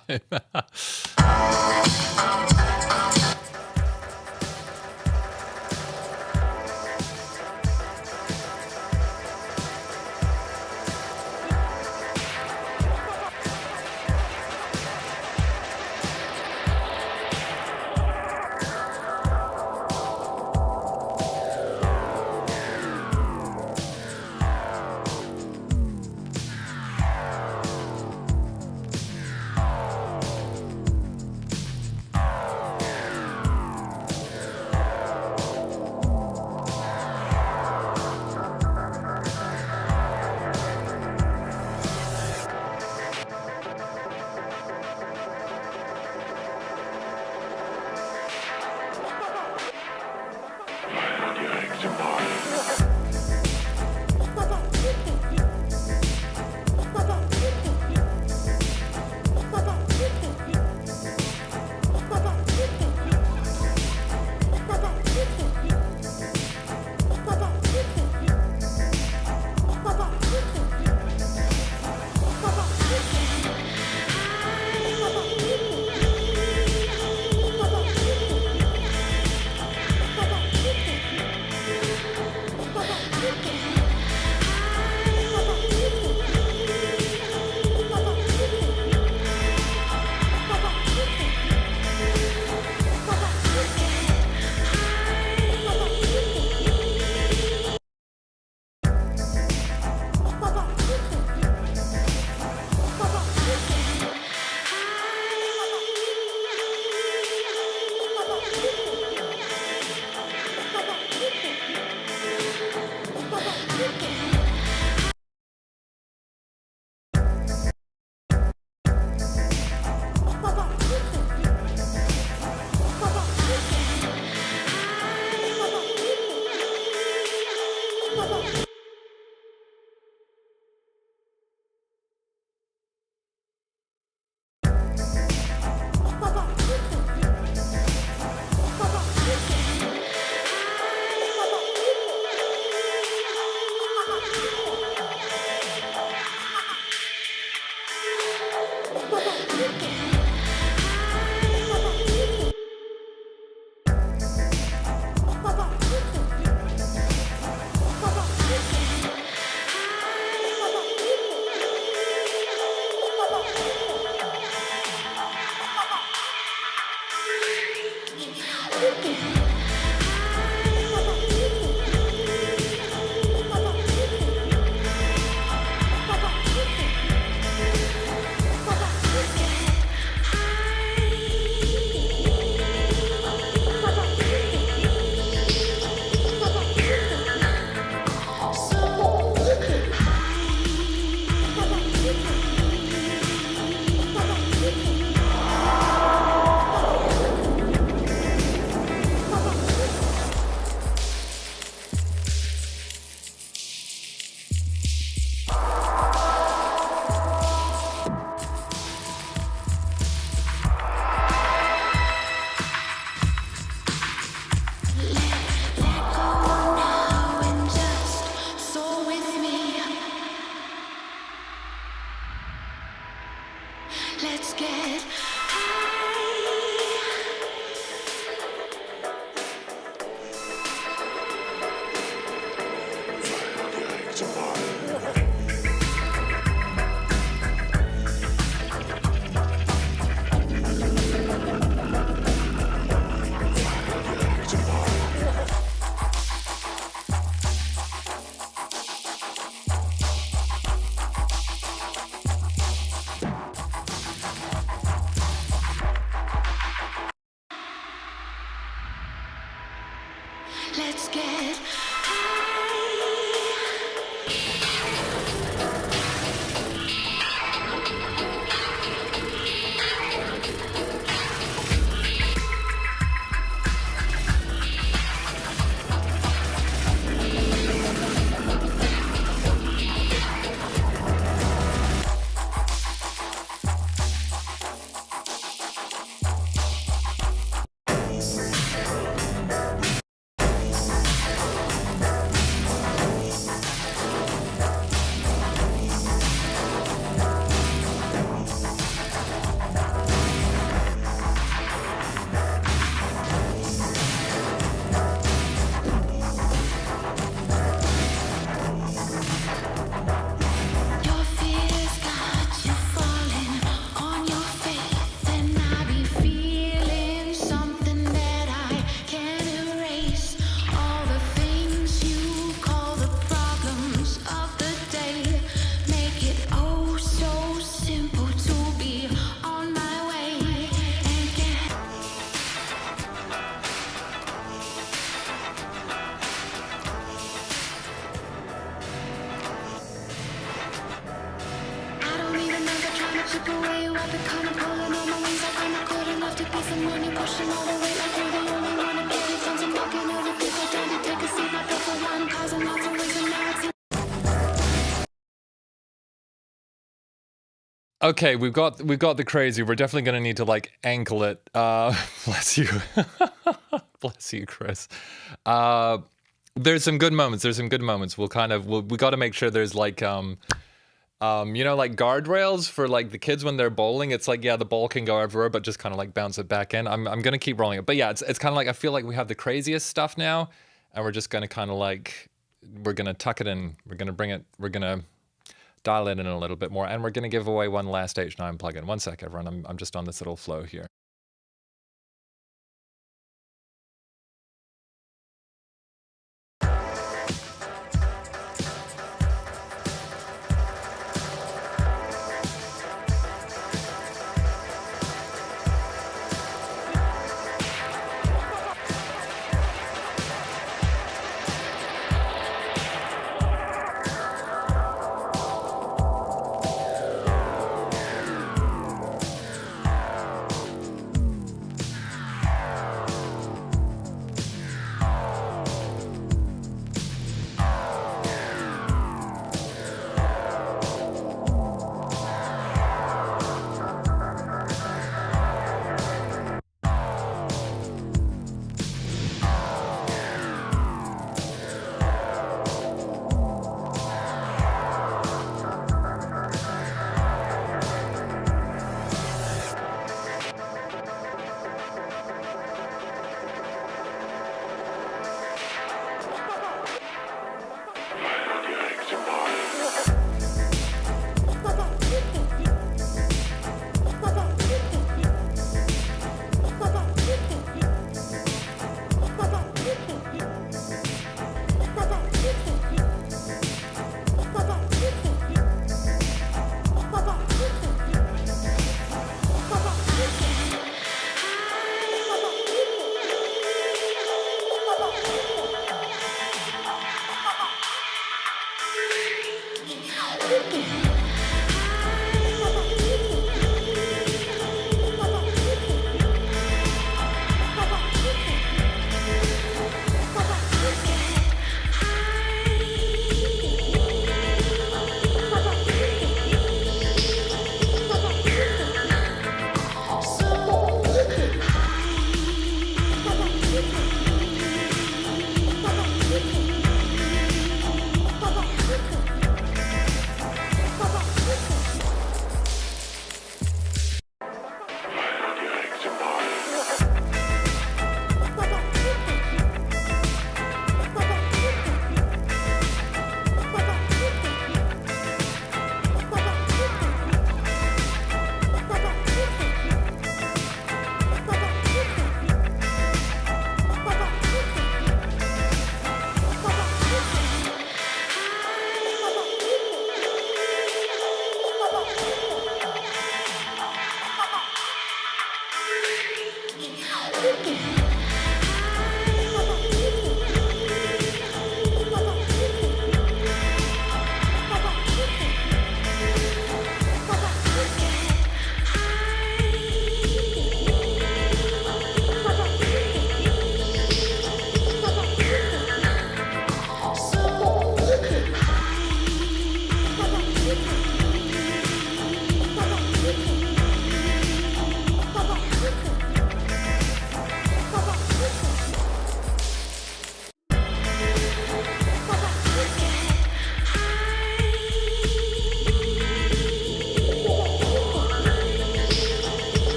Let's get high. Let's get high. Your fears got you falling on your faith, and I be feeling something that I can't erase. All the things you call the problems of the day make it oh so simple to be on my way and get. I don't even think I'm trying to chip away. I've been kind of pulling on my wings like I'm not good enough to be someone you're pushing all the way. Like you're the only one to get it done. So knocking other people down to take a seat. My for one, causing lots of ways, and now it's Okay, we've got the crazy. We're definitely gonna need to like ankle it. Bless you, bless you, Chris. There's some good moments. We got to make sure there's like you know, like guardrails for like the kids when they're bowling. It's like, yeah, the ball can go everywhere, but just kind of like bounce it back in. I'm gonna keep rolling it, but yeah, it's kind of like I feel like we have the craziest stuff now, and we're just gonna kind of like we're gonna tuck it in. We're gonna dial it in a little bit more, and we're gonna give away one last H9 plugin. One sec, everyone. I'm just on this little flow here.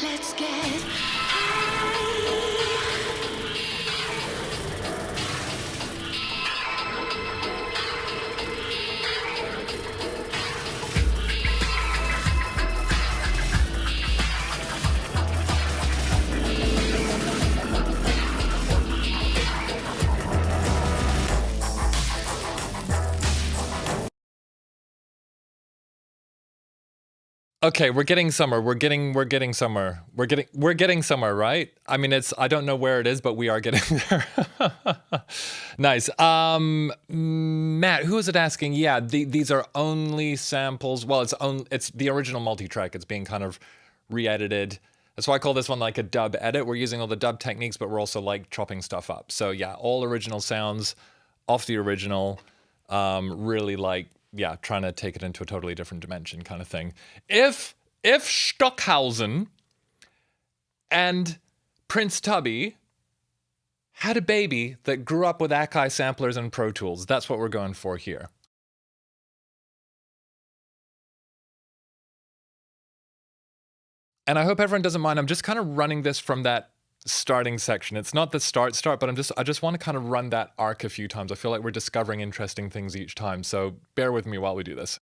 Let's get Okay, we're getting somewhere. We're getting somewhere. We're getting somewhere, right? I mean, I don't know where it is, but we are getting there. Nice. Matt, who is it asking? Yeah, these are only samples. Well, it's the original multi-track. It's being kind of re-edited. That's why I call this one like a dub edit. We're using all the dub techniques, but we're also like chopping stuff up. So yeah, all original sounds off the original. Really like, yeah, trying to take it into a totally different dimension kind of thing. If Stockhausen and Prince Tubby had a baby that grew up with Akai samplers and Pro Tools, that's what we're going for here. And I hope everyone doesn't mind. I'm just kind of running this from that starting section. It's not the start, but I just want to kind of run that arc a few times. I feel like we're discovering interesting things each time. So bear with me while we do this.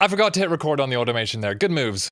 I forgot to hit record on the automation there. Good moves.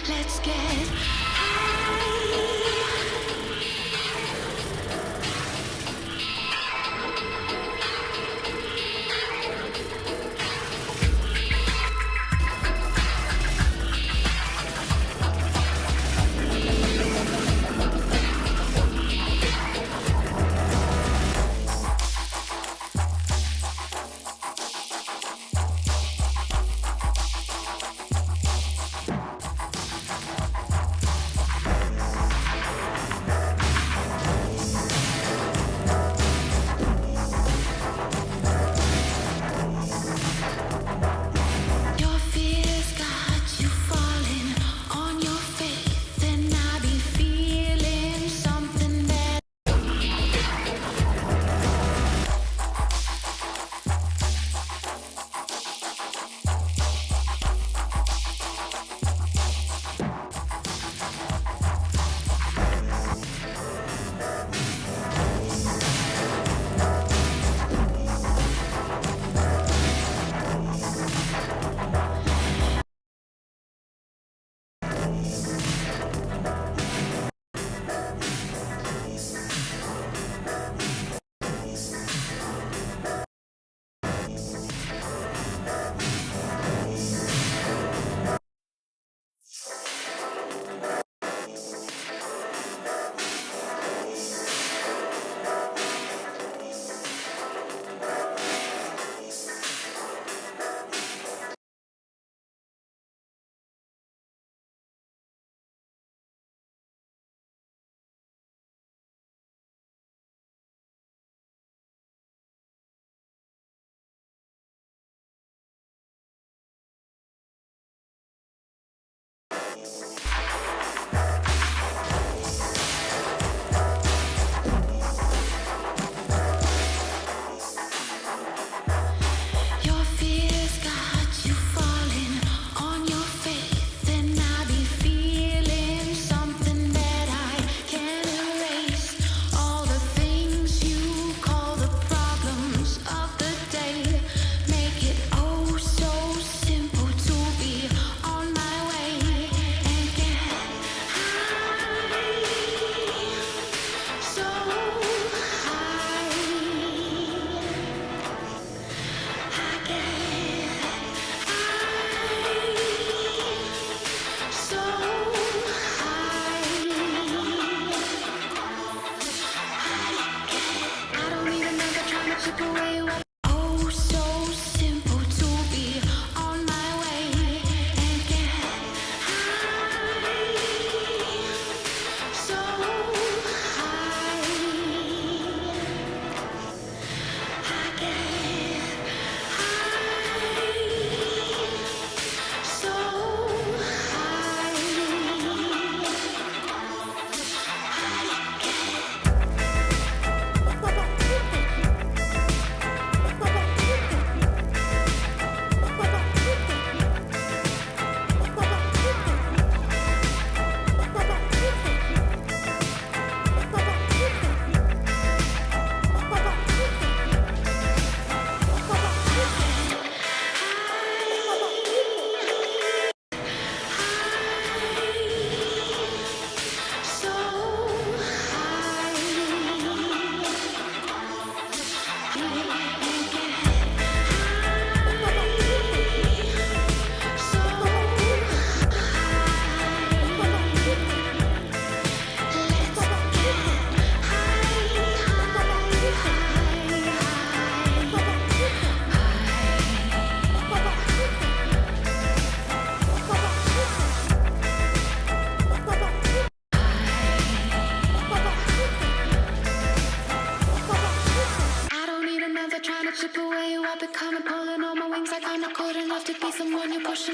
Let's get high.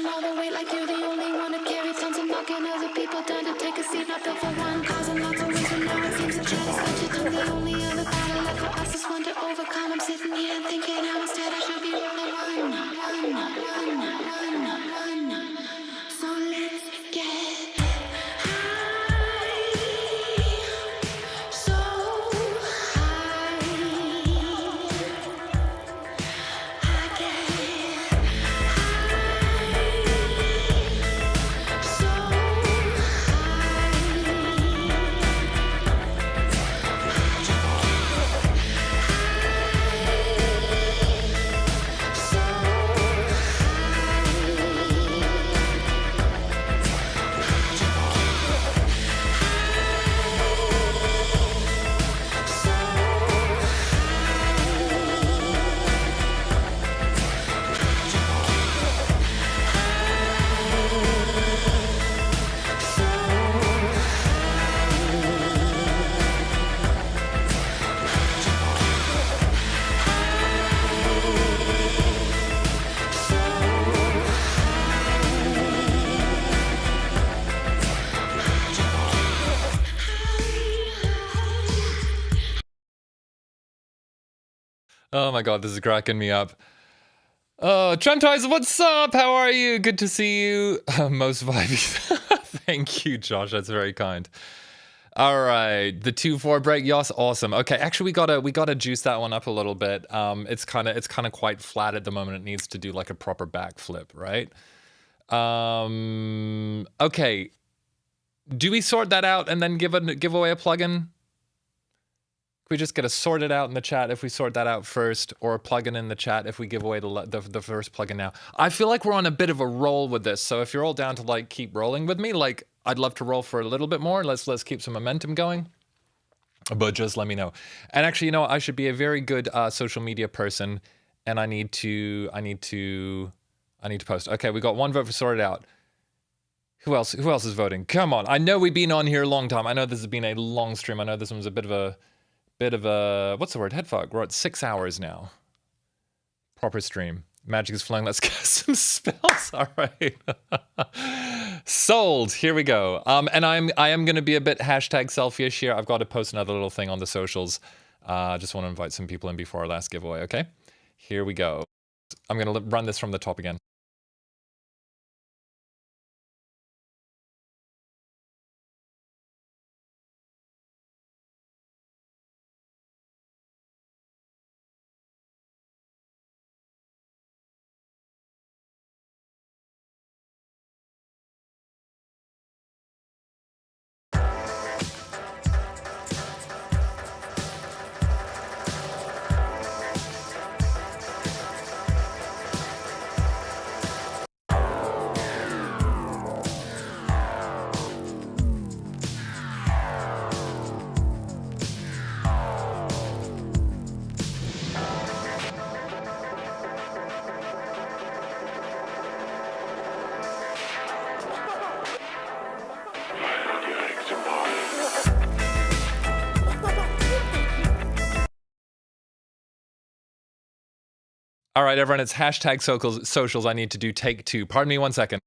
pushing all the weight like you're the only one to carry tons of knocking other people down to take a seat, not built for one. Causing lots of ways, but now it seems to try to cut you down. The only other battle left for us is one to overcome. I'm sitting here thinking how instead I should be running one. So let's get high, so high. I get high, so Oh my god, this is cracking me up. Trentize, what's up? How are you? Good to see you. Most vibey. Thank you, Josh. That's very kind. All right, the 2-4 break, yes, awesome. Okay, actually, we gotta juice that one up a little bit. It's kind of quite flat at the moment. It needs to do like a proper backflip, right? Okay. Do we sort that out and then give away a plugin? We just get a sort it out in the chat if we sort that out first, or a plugin in the chat if we give away the first plugin now. I feel like we're on a bit of a roll with this, so if you're all down to like keep rolling with me, like I'd love to roll for a little bit more. Let's keep some momentum going, but just let me know. And actually, you know, I should be a very good social media person, and I need to post. Okay, we got one vote for sorted out. Who else is voting? Come on, I know we've been on here a long time. I know this has been a long stream. I know this one's a bit of a what's the word? Head fog. We're at 6 hours now. Proper stream. Magic is flowing. Let's get some spells. All right. Sold. Here we go. And I am going to be a bit hashtag selfish here. I've got to post another little thing on the socials. Just want to invite some people in before our last giveaway. Okay. Here we go. I'm going to run this from the top again. All right, everyone, it's hashtag socials. I need to do take 2. Pardon me 1 second.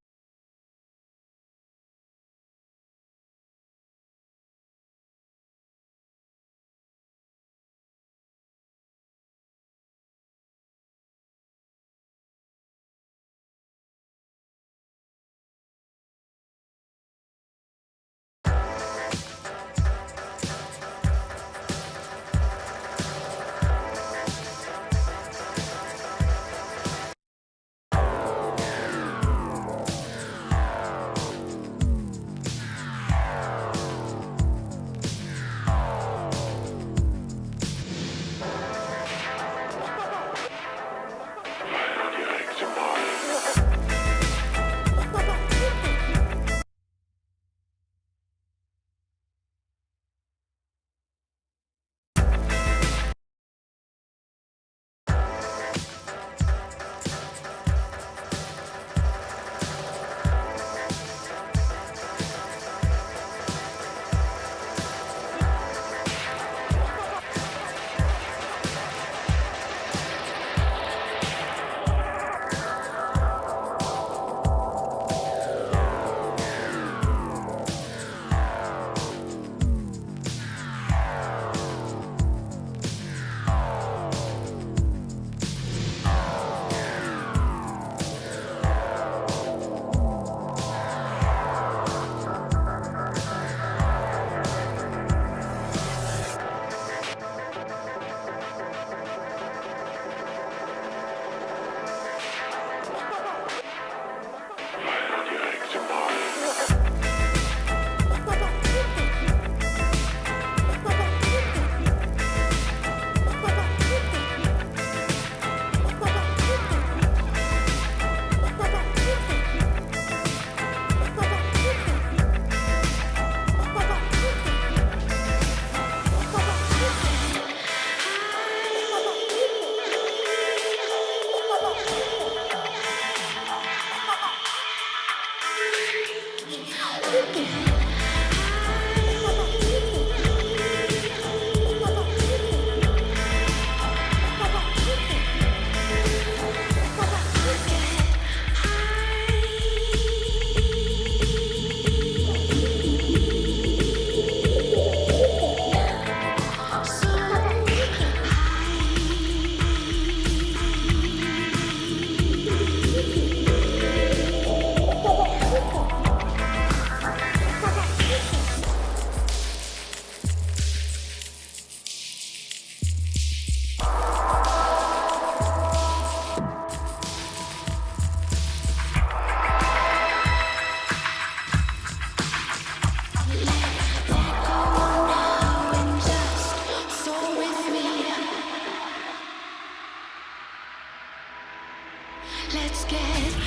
Let's get high.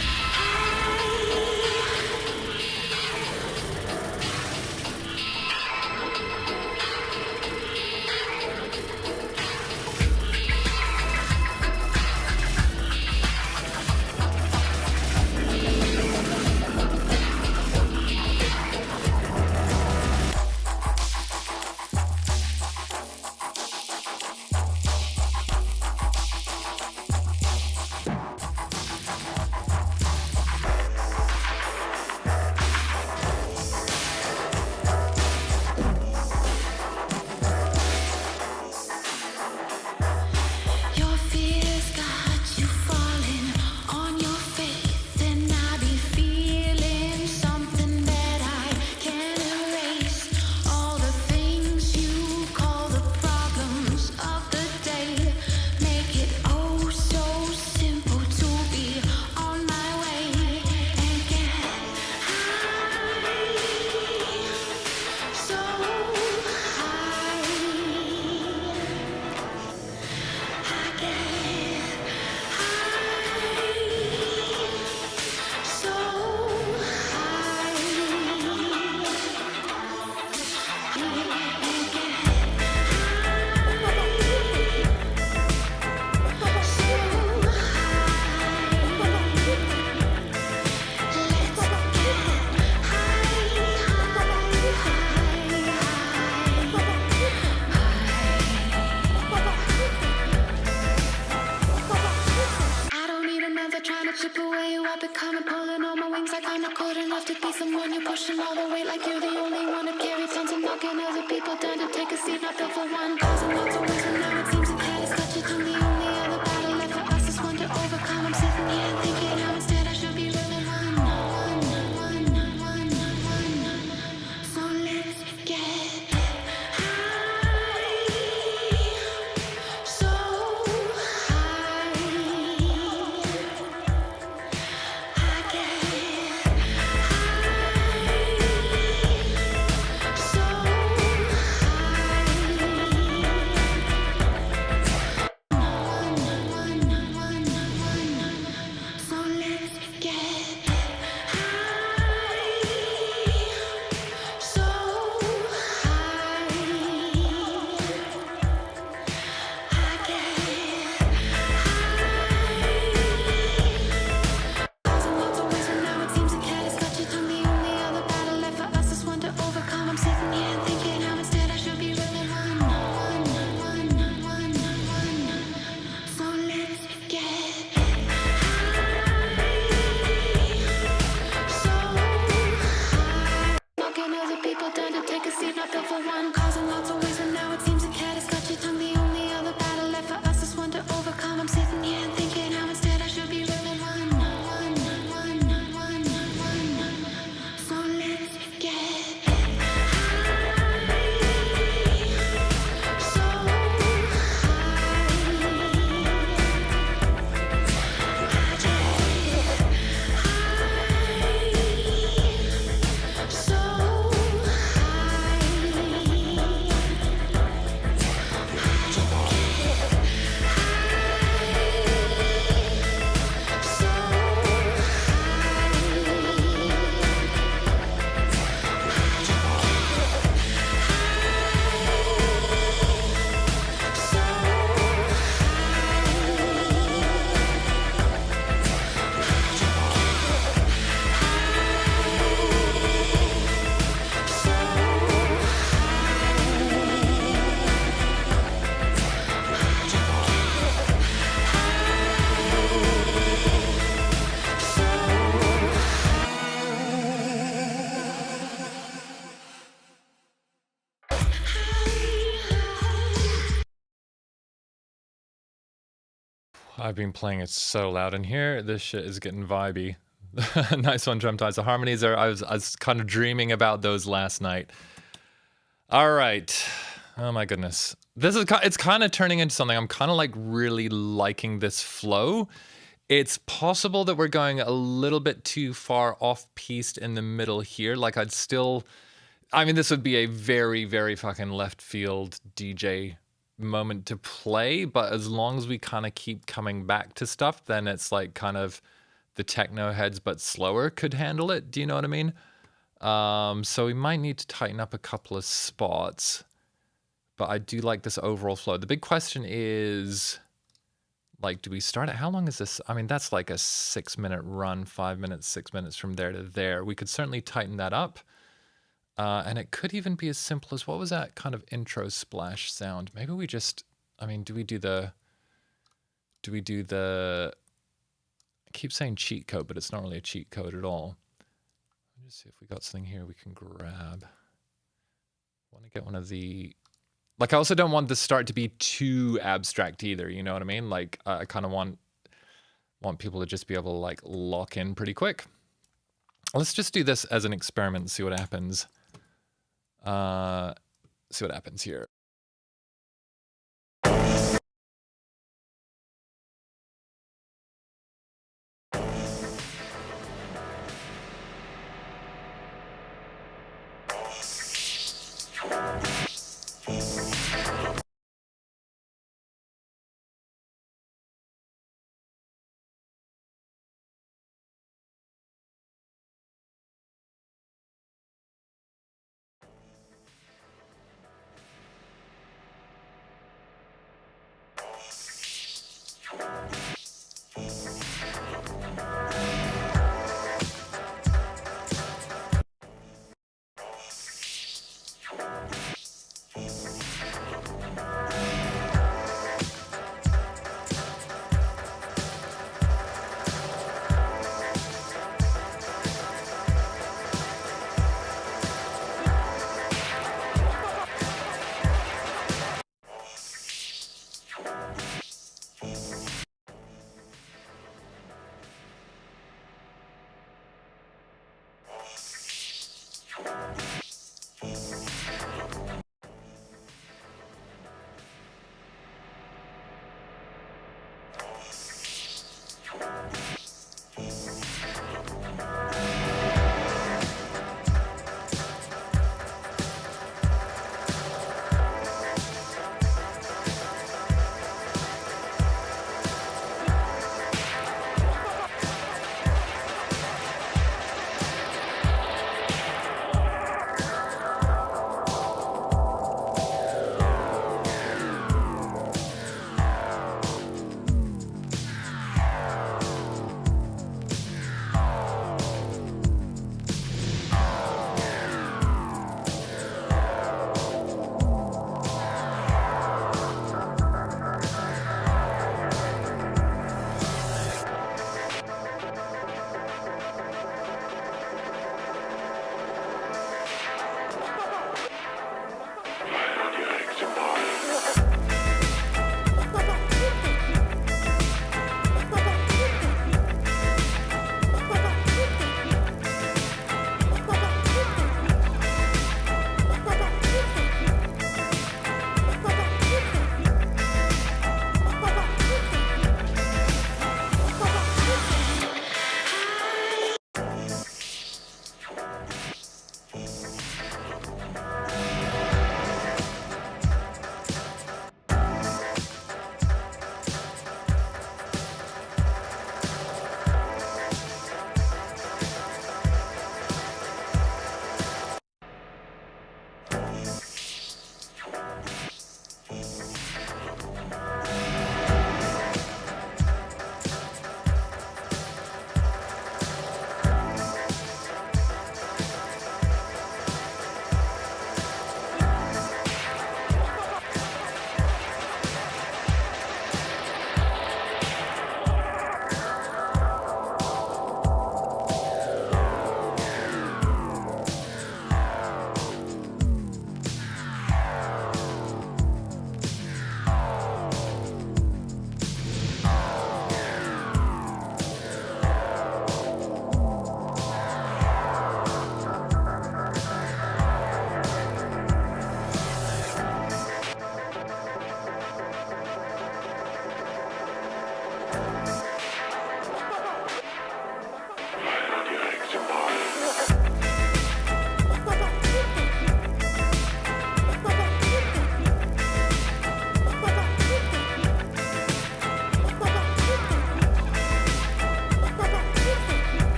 Your fears got you falling on your faith, and I be feeling something that I can't erase. All the things you call the problems of the day make it oh so simple to be on my way and get high, so high. I get high, so I don't need another trying to chip away you. I've been coming, pulling on my wings like I'm not good enough to be someone you're pushing all the weight like you're the only one to carry tons of knocking other people down to take a seat, not built for one. Causing lots of ways, and now it seems the cat has got you to the only other battle left for us is one to overcome. I'm sitting here thinking how instead I should be running one. So let's get high, so high. I get high, so high. I've been playing it so loud in here. This shit is getting vibey. Nice one, Drum Ties. The harmonies are. I was kind of dreaming about those last night. All right. Oh my goodness. It's kind of turning into something. I'm kind of like really liking this flow. It's possible that we're going a little bit too far off-piste in the middle here. Like I mean, this would be a very, very fucking left field DJ moment to play, but as long as we kind of keep coming back to stuff, then it's like kind of the techno heads, but slower could handle it. Do you know what I mean? So we might need to tighten up a couple of spots, but I do like this overall flow. The big question is, like, do we start at, how long is this? I mean, that's like a 6-minute run, 5 minutes, 6 minutes from there to there. We could certainly tighten that up. And it could even be as simple as, what was that kind of intro splash sound? Maybe we just, I mean, do we do the, I keep saying cheat code, but it's not really a cheat code at all. Let me just see if we got something here we can grab. I want to get one of the, like, I also don't want the start to be too abstract either, you know what I mean? Like, I kind of want people to just be able to, like, lock in pretty quick. Let's just do this as an experiment and see what happens. See what happens here.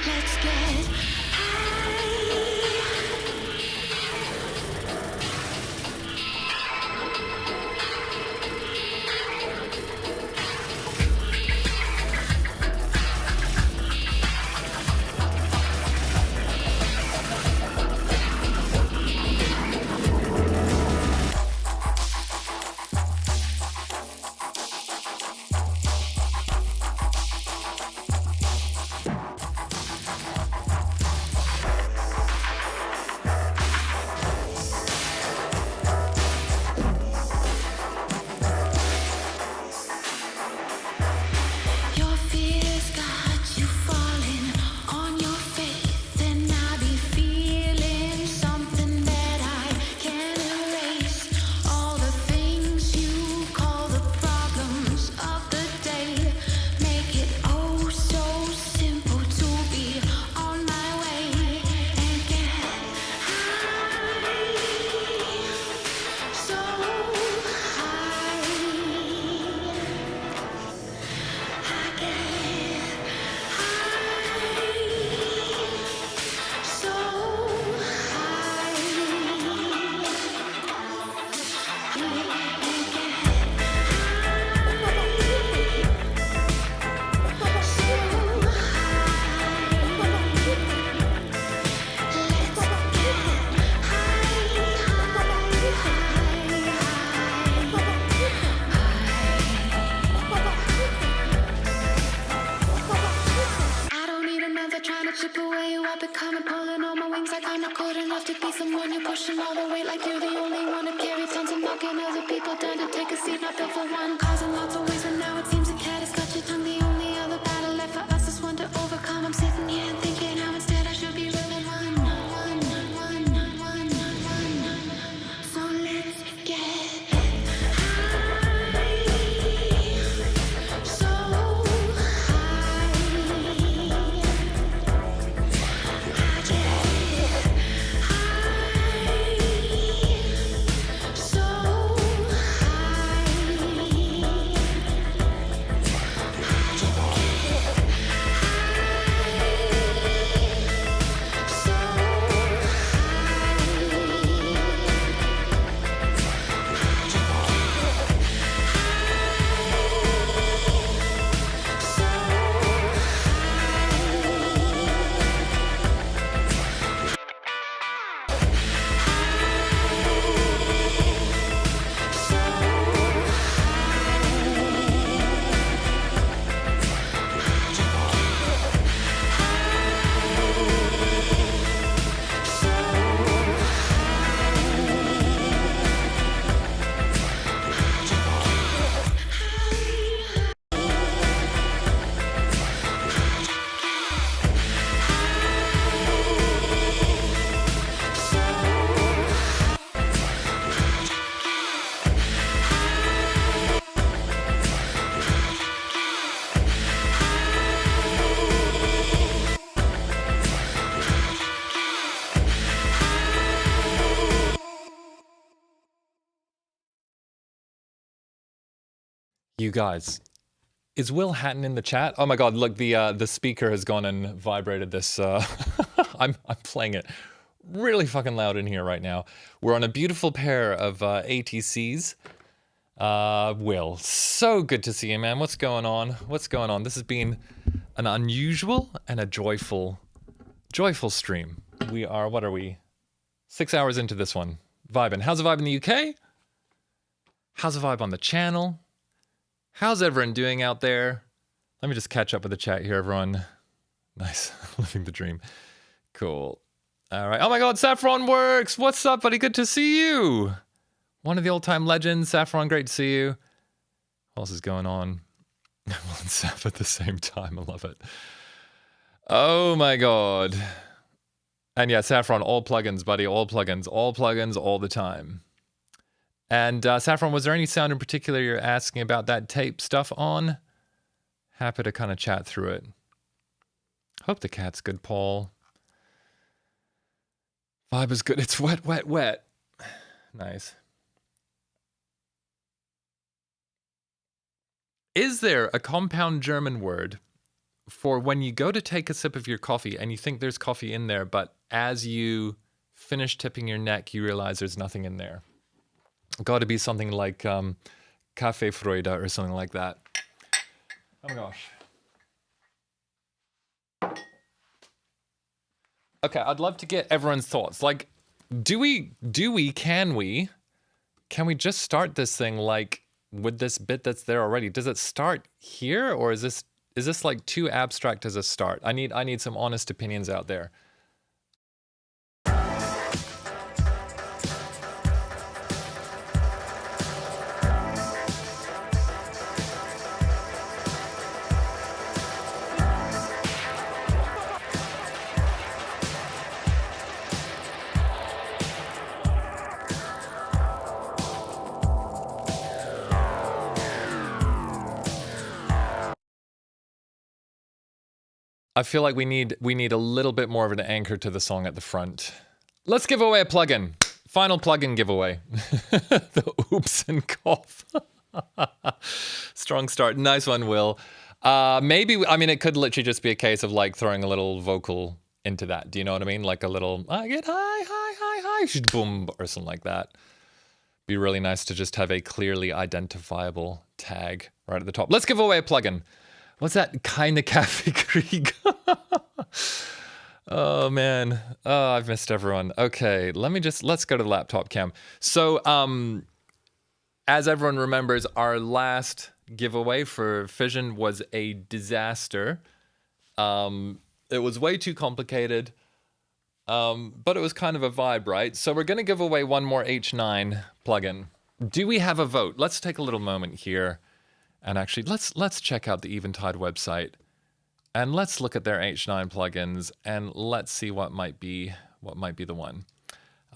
Let's get your fears got you falling on your faith, and I be feeling something that I can't erase. All the things you call the problems of the day make it oh so simple to be on my way and get high, so high. I get high, so I don't need another trying to chip away you up and coming, pulling on my wings like I'm not good enough to be someone. You're pushing all the weight like you're the only one to carry tons and knocking other people down to take a seat, not built for one. Causing lots of waste, but now it seems a cat has got your tongue. The only other battle left for us is one to overcome. I'm sitting here thinking how instead I should be running one. So let's get high, so high. I get high, so You guys, is Will Hatton in the chat? Oh my God! Look, the speaker has gone and vibrated this. I'm playing it really fucking loud in here right now. We're on a beautiful pair of ATCs. Will, so good to see you, man. What's going on? What's going on? This has been an unusual and a joyful stream. We are, what are we? 6 hours into this one. Vibing. How's the vibe in the UK? How's the vibe on the channel? How's everyone doing out there? Let me just catch up with the chat here, everyone. Nice. Living the dream. Cool. All right. Oh my God, Saffron works. What's up, buddy? Good to see you. One of the old-time legends. Saffron, great to see you. What else is going on? Well, and Saf at the same time. I love it. Oh my God. And yeah, Saffron, all plugins, buddy. All plugins all the time. And Saffron, was there any sound in particular you're asking about that tape stuff on? Happy to kind of chat through it. Hope the cat's good, Paul. Vibe is good. It's wet, wet, wet. Nice. Is there a compound German word for when you go to take a sip of your coffee and you think there's coffee in there, but as you finish tipping your neck, you realize there's nothing in there? Got to be something like Kaffeefreude or something like that. Oh my gosh. Okay, I'd love to get everyone's thoughts. Like, can we just start this thing like with this bit that's there already? Does it start here, or is this like too abstract as a start? I need some honest opinions out there. I feel like we need a little bit more of an anchor to the song at the front. Let's give away a plugin. Final plugin giveaway. The oops and cough. Strong start. Nice one, Will. Maybe, I mean, it could literally just be a case of like throwing a little vocal into that. Do you know what I mean? Like a little, I get hi, boom, or something like that. Be really nice to just have a clearly identifiable tag right at the top. Let's give away a plugin. What's that? Keine Kaffeekrieg. Oh man. Oh, I've missed everyone. Okay, let's go to the laptop cam. So, as everyone remembers, our last giveaway for Fission was a disaster. It was way too complicated, but it was kind of a vibe, right? So we're gonna give away one more H9 plugin. Do we have a vote? Let's take a little moment here. And actually, let's check out the Eventide website, and let's look at their H9 plugins, and let's see what might be the one.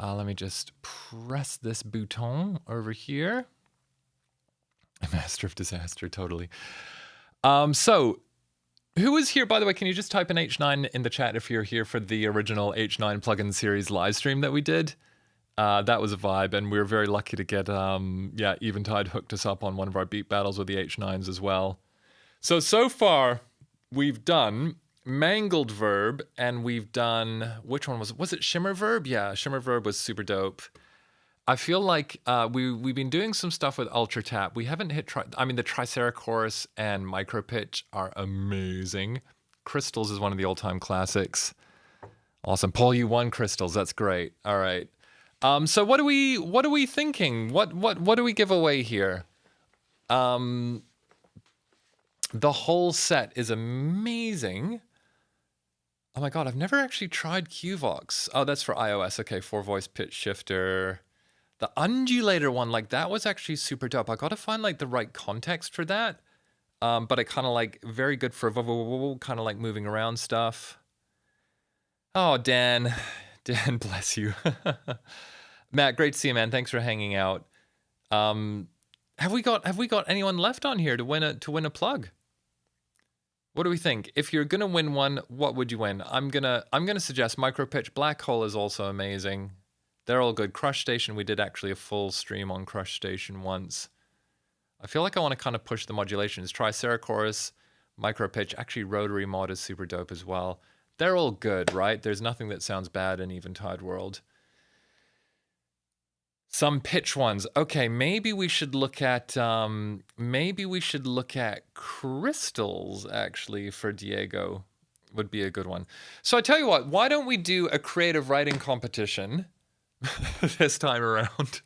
Let me just press this bouton over here. A master of disaster, totally. So, who is here? By the way, can you just type in H9 in the chat if you're here for the original H9 plugin series live stream that we did? That was a vibe, and we were very lucky to get, Eventide hooked us up on one of our beat battles with the H9s as well. So far, we've done Mangled Verb, and we've done, which one was it Shimmer Verb? Yeah, Shimmer Verb was super dope. I feel like we've been doing some stuff with Ultra Tap. We haven't hit, the Tricerachorus and Micro Pitch are amazing. Crystals is one of the all-time classics. Awesome. Paul, you won Crystals. That's great. All right. So what are we thinking? What do we give away here? The whole set is amazing. Oh my God, I've never actually tried QVox. Oh, that's for iOS. Okay, 4-voice pitch shifter. The undulator one, like that was actually super dope. I gotta find like the right context for that. But it kind of like very good for kind of like moving around stuff. Oh, Dan, bless you. Matt, great to see you, man. Thanks for hanging out. Have we got anyone left on here to win a plug? What do we think? If you're gonna win one, what would you win? I'm gonna suggest Micro Pitch. Black Hole is also amazing. They're all good. Crush Station, we did actually a full stream on Crush Station once. I feel like I want to kind of push the modulations. Tricerachorus, Micro Pitch. Actually, Rotary Mod is super dope as well. They're all good, right? There's nothing that sounds bad in Eventide World. Some pitch ones. Okay, maybe we should look at crystals actually for Diego. Would be a good one. So I tell you what, why don't we do a creative writing competition this time around.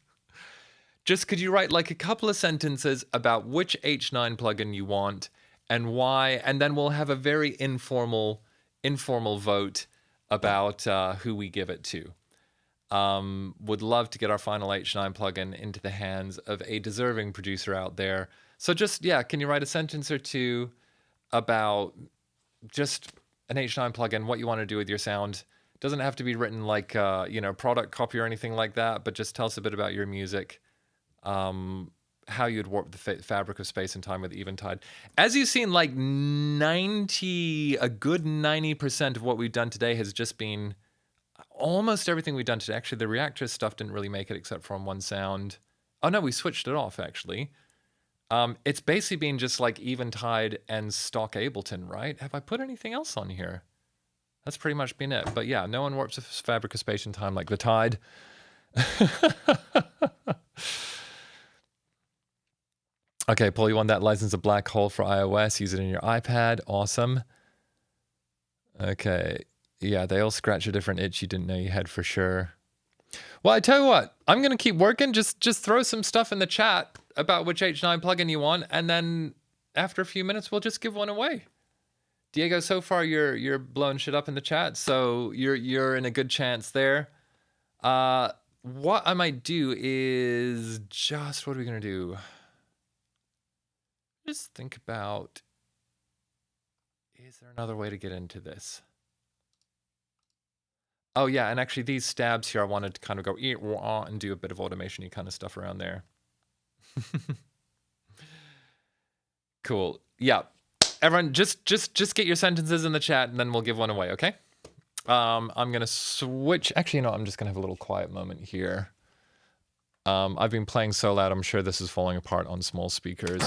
Just could you write like a couple of sentences about which H9 plugin you want and why, and then we'll have a very informal vote about who we give it to. Would love to get our final H9 plugin into the hands of a deserving producer out there. So just, yeah, can you write a sentence or two about just an H9 plugin, what you want to do with your sound? Doesn't have to be written like, product copy or anything like that, but just tell us a bit about your music, how you'd warp the fabric of space and time with Eventide. As you've seen, like a good 90% of what we've done today has just been almost everything we've done today. Actually, the reactor stuff didn't really make it except for on one sound. Oh no, we switched it off actually. It's basically been just like Eventide and stock Ableton, right? Have I put anything else on here? That's pretty much been it. But yeah, no one warps the fabric of space and time like the tide. Okay, Paul, you want that license of Black Hole for iOS? Use it in your iPad. Awesome. Okay. Yeah, they all scratch a different itch you didn't know you had for sure. Well, I tell you what, I'm going to keep working. Just throw some stuff in the chat about which H9 plugin you want, and then after a few minutes, we'll just give one away. Diego, so far you're blowing shit up in the chat, so you're in a good chance there. What I might do is just, what are we going to do? Just think about, is there another way to get into this? Oh yeah, and actually these stabs here, I wanted to kind of go and do a bit of automation-y kind of stuff around there. Cool. Yeah. Everyone, just get your sentences in the chat and then we'll give one away, okay? I'm going to switch. Actually, I'm just going to have a little quiet moment here. I've been playing so loud, I'm sure this is falling apart on small speakers.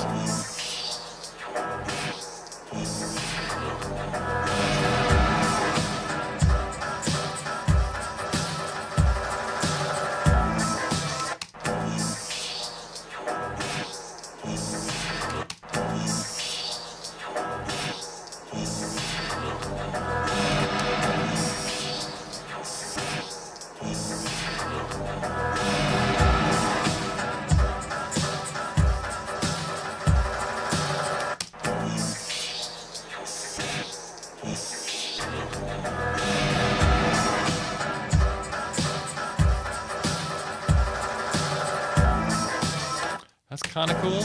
That's kind of cool.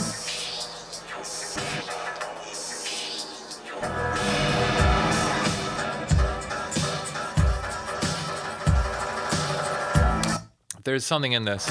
There's something in this.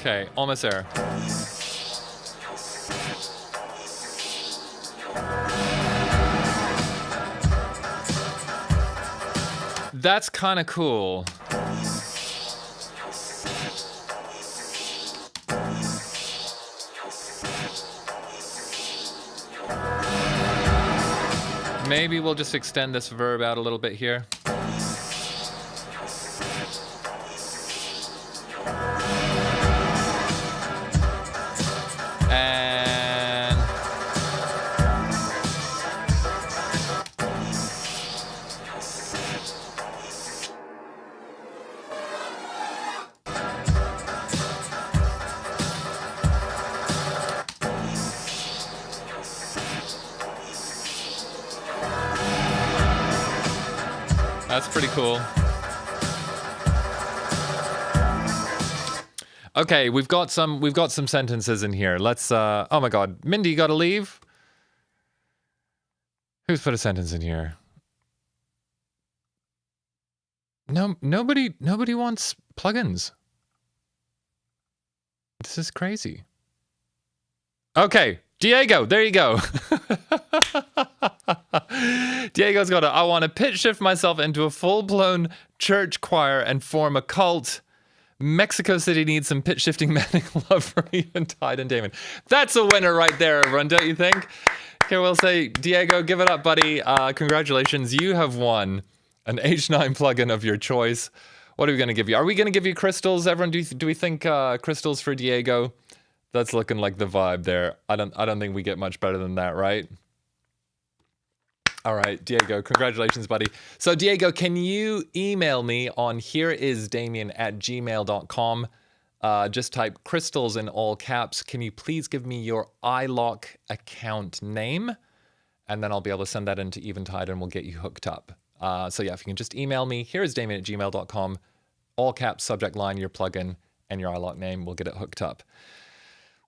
Okay, almost there. That's kind of cool. Maybe we'll just extend this verb out a little bit here. And that's pretty cool. Okay, we've got some sentences in here. Let's oh my god, Mindy, you gotta leave? Who's put a sentence in here? No, nobody wants plugins. This is crazy. Okay, Diego, there you go. Diego's got it. I want to pitch shift myself into a full-blown church choir and form a cult. Mexico City needs some pitch shifting men in love for Eventide and Damian. That's a winner right there, everyone, don't you think? Okay, we'll say, Diego, give it up, buddy. Congratulations, you have won an H9 plugin of your choice. What are we going to give you? Are we going to give you crystals, everyone? Do we think crystals for Diego? That's looking like the vibe there. I don't think we get much better than that, right? All right, Diego, congratulations, buddy. So, Diego, can you email me on hereisdamian@gmail.com? Just type crystals in all caps. Can you please give me your iLock account name? And then I'll be able to send that into Eventide and we'll get you hooked up. So yeah, if you can just email me, hereisdamian@gmail.com, all caps, subject line, your plugin, and your iLock name, we'll get it hooked up.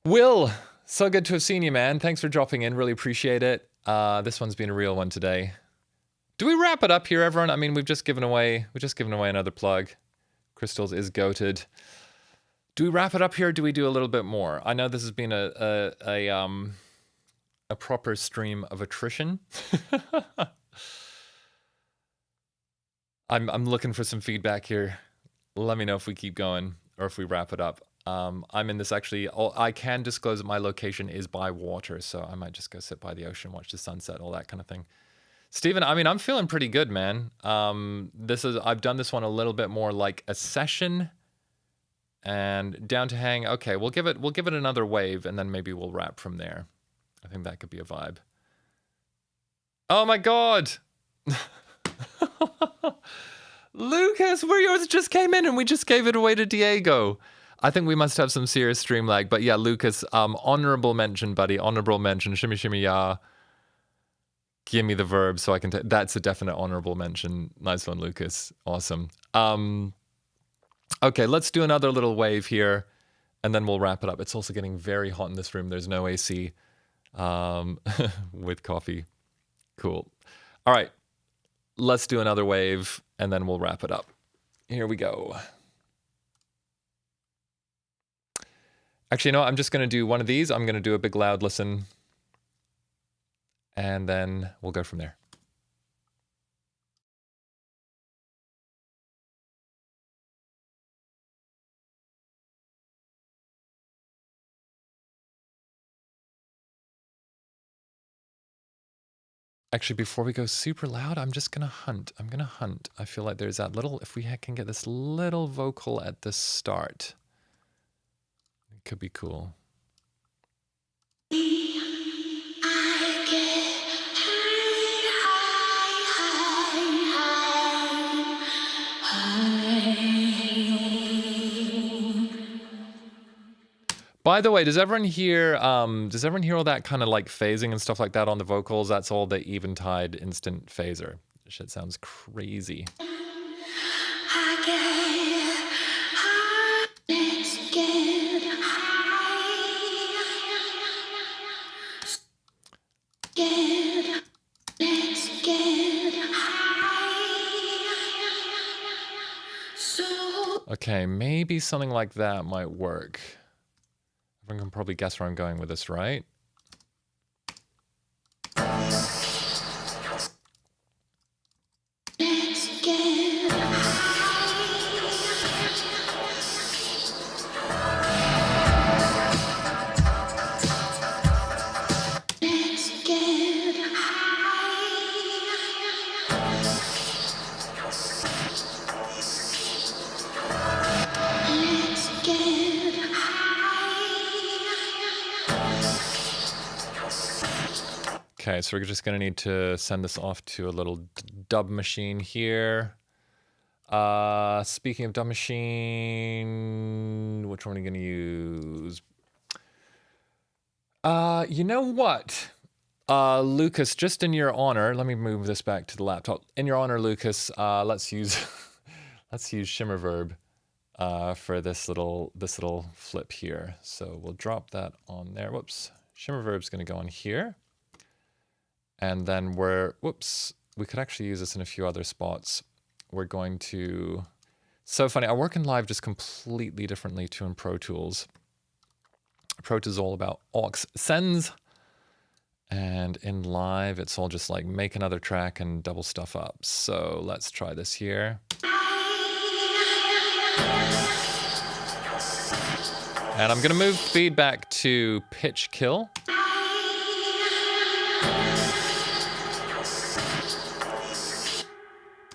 Will, so good to have seen you, man. Thanks for dropping in, really appreciate it. This one's been a real one today. Do we wrap it up here, everyone? I mean, we've just given away another plug. Crystals is goated. Do we wrap it up here, or do we do a little bit more? I know this has been a proper stream of attrition. I'm looking for some feedback here. Let me know if we keep going or if we wrap it up. I'm in this actually. I can disclose that my location is by water, so I might just go sit by the ocean, watch the sunset, all that kind of thing. Stephen, I mean, I'm feeling pretty good, man. I've done this one a little bit more like a session, and down to hang. Okay, we'll give it another wave, and then maybe we'll wrap from there. I think that could be a vibe. Oh my God. Lucas, where yours just came in and we just gave it away to Diego. I think we must have some serious stream lag. But yeah, Lucas, honorable mention, buddy. Honorable mention. Shimmy, shimmy, yeah. Give me the verb so I can... That's a definite honorable mention. Nice one, Lucas. Awesome. Okay, let's do another little wave here. And then we'll wrap it up. It's also getting very hot in this room. There's no AC with coffee. Cool. All right. Let's do another wave, and then we'll wrap it up. Here we go. Actually, no, I'm just going to do one of these. I'm going to do a big loud listen, and then we'll go from there. Actually, before we go super loud, I'm just going to hunt. I'm going to hunt. I feel like there's that little, if we can get this little vocal at the start, it could be cool. By the way, does everyone hear all that kind of like phasing and stuff like that on the vocals? That's all the Eventide instant phaser. Shit sounds crazy. Okay, maybe something like that might work. Everyone can probably guess where I'm going with this, right? Okay, so we're just going to need to send this off to a little dub machine here. Speaking of dub machine, which one are we going to use? You know what? Lucas, just in your honor, let me move this back to the laptop. In your honor, Lucas, let's use Shimmer Verb for this little flip here. So we'll drop that on there. Whoops. Shimmer Verb's going to go on here. And then whoops, we could actually use this in a few other spots. We're going to, so funny, I work in Live just completely differently to in Pro Tools. Pro Tools is all about aux sends, and in Live, it's all just like make another track and double stuff up. So let's try this here. And I'm gonna move feedback to pitch kill.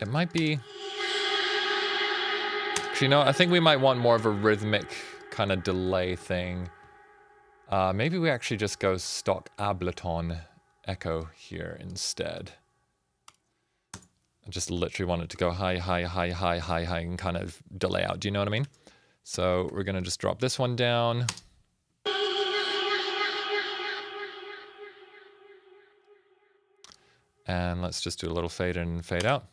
It might be, you know, I think we might want more of a rhythmic kind of delay thing. Maybe we actually just go stock Ableton echo here instead. I just literally want it to go high, high, high, high, high, high, and kind of delay out. Do you know what I mean? So we're gonna just drop this one down. And let's just do a little fade in, fade out.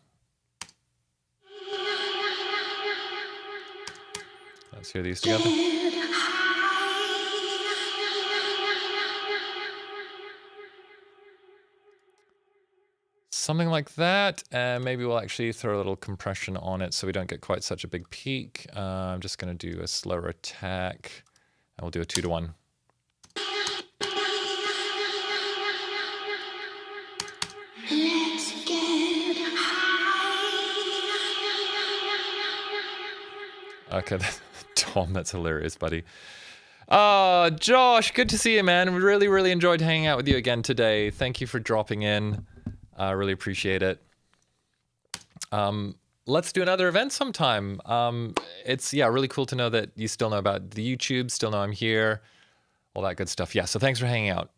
Let's hear these together. Something like that, and maybe we'll actually throw a little compression on it so we don't get quite such a big peak. I'm just going to do a slower attack, and we'll do a 2-to-1. Let's get high. Okay, Tom, that's hilarious, buddy. Josh, good to see you, man. We really, really enjoyed hanging out with you again today. Thank you for dropping in. I really appreciate it. Let's do another event sometime. It's, yeah, really cool to know that you still know about the YouTube, still know I'm here, all that good stuff. Yeah, so thanks for hanging out.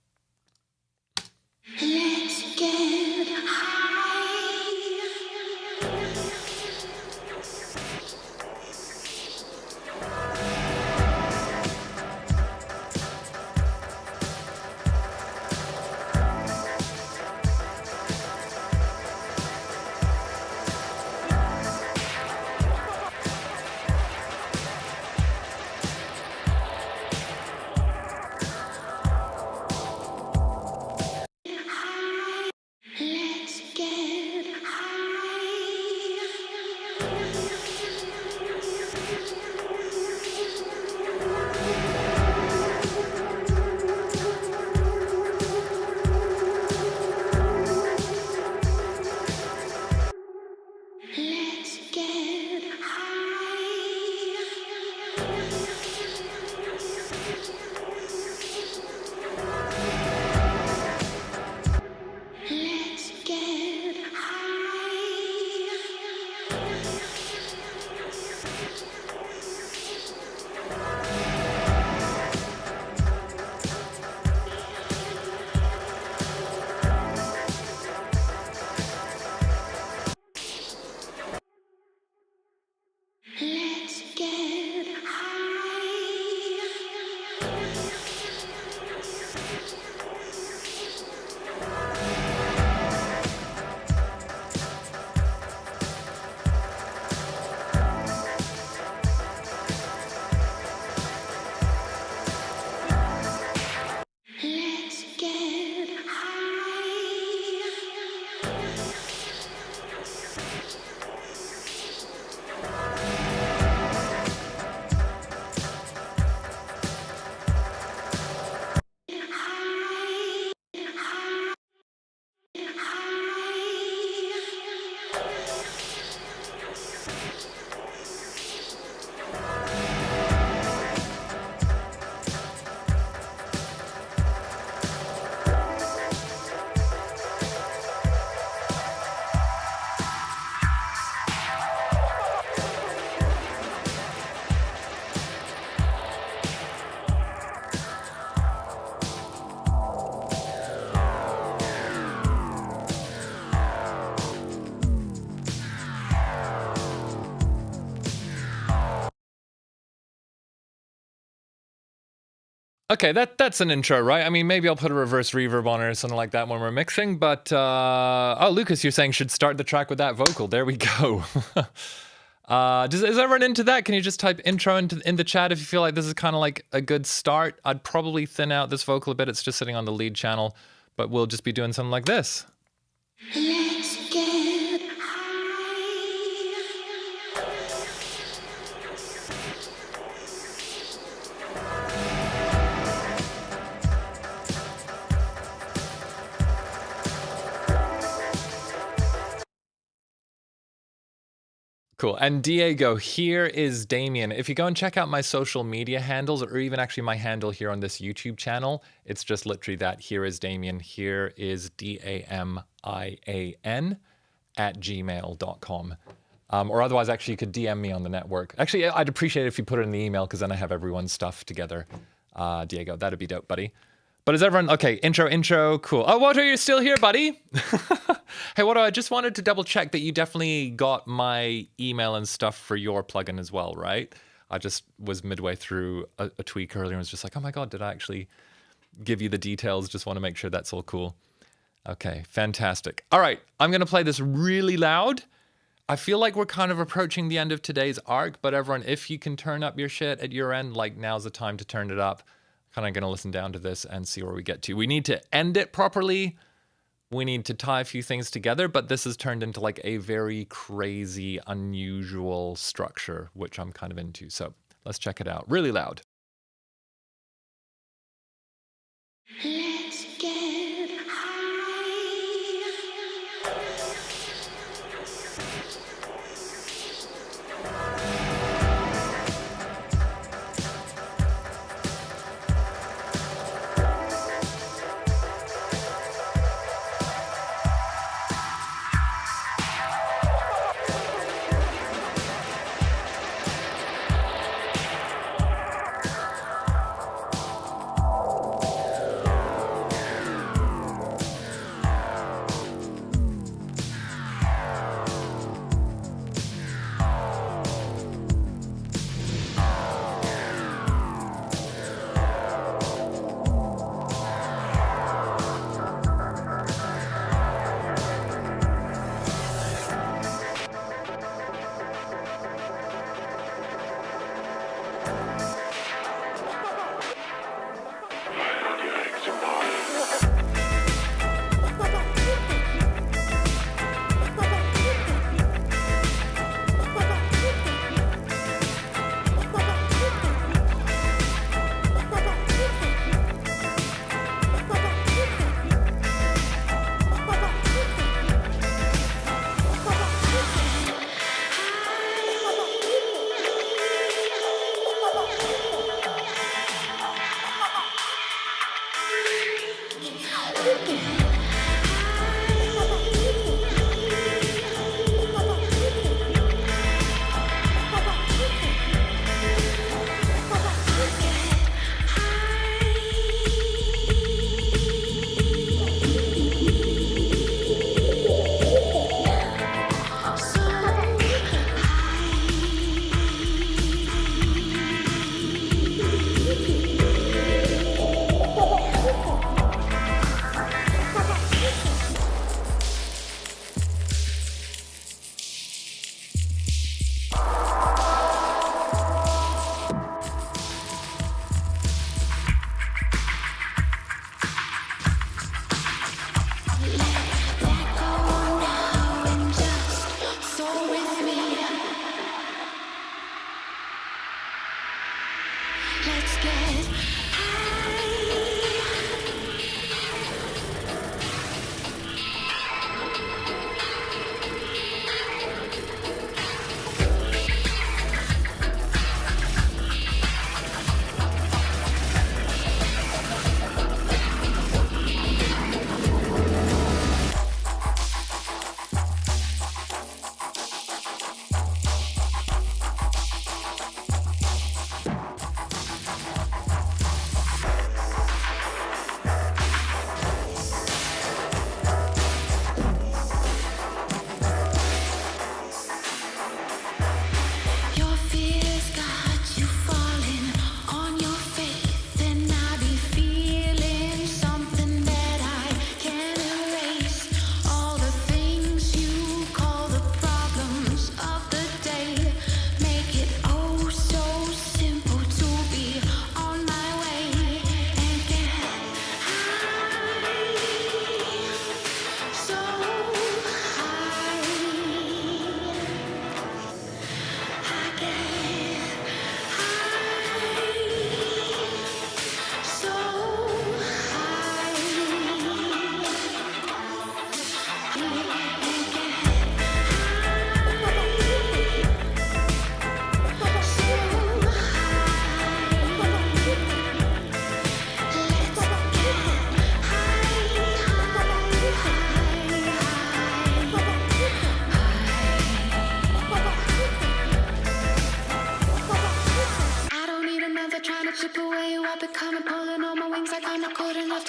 Let's get high. Let's get Let's get Let's get Let's get Let's get Okay, that's an intro, right? I mean, maybe I'll put a reverse reverb on it or something like that when we're mixing, but, oh, Lucas, you're saying should start the track with that vocal. There we go. Is everyone into that? Can you just type intro in the chat if you feel like this is kind of like a good start? I'd probably thin out this vocal a bit. It's just sitting on the lead channel, but we'll just be doing something like this. Let's get high. Cool. And Diego, here is Damian. If you go and check out my social media handles, or even actually my handle here on this YouTube channel, it's just literally that. Here is Damian. Here is DAMIAN @gmail.com. Or otherwise, actually, you could DM me on the network. Actually, I'd appreciate it if you put it in the email, because then I have everyone's stuff together. Diego, that'd be dope, buddy. But is everyone, okay, intro, cool. Oh, Walter, you're still here, buddy? Hey, Walter, I just wanted to double check that you definitely got my email and stuff for your plugin as well, right? I just was midway through a tweak earlier and was just like, oh my God, did I actually give you the details? Just want to make sure that's all cool. Okay, fantastic. All right, I'm going to play this really loud. I feel like we're kind of approaching the end of today's arc, but everyone, if you can turn up your shit at your end, like now's the time to turn it up. Kind of going to listen down to this and see where we get to. We need to end it properly. We need to tie a few things together, but this has turned into like a very crazy, unusual structure, which I'm kind of into. So let's check it out really loud. Let's get high.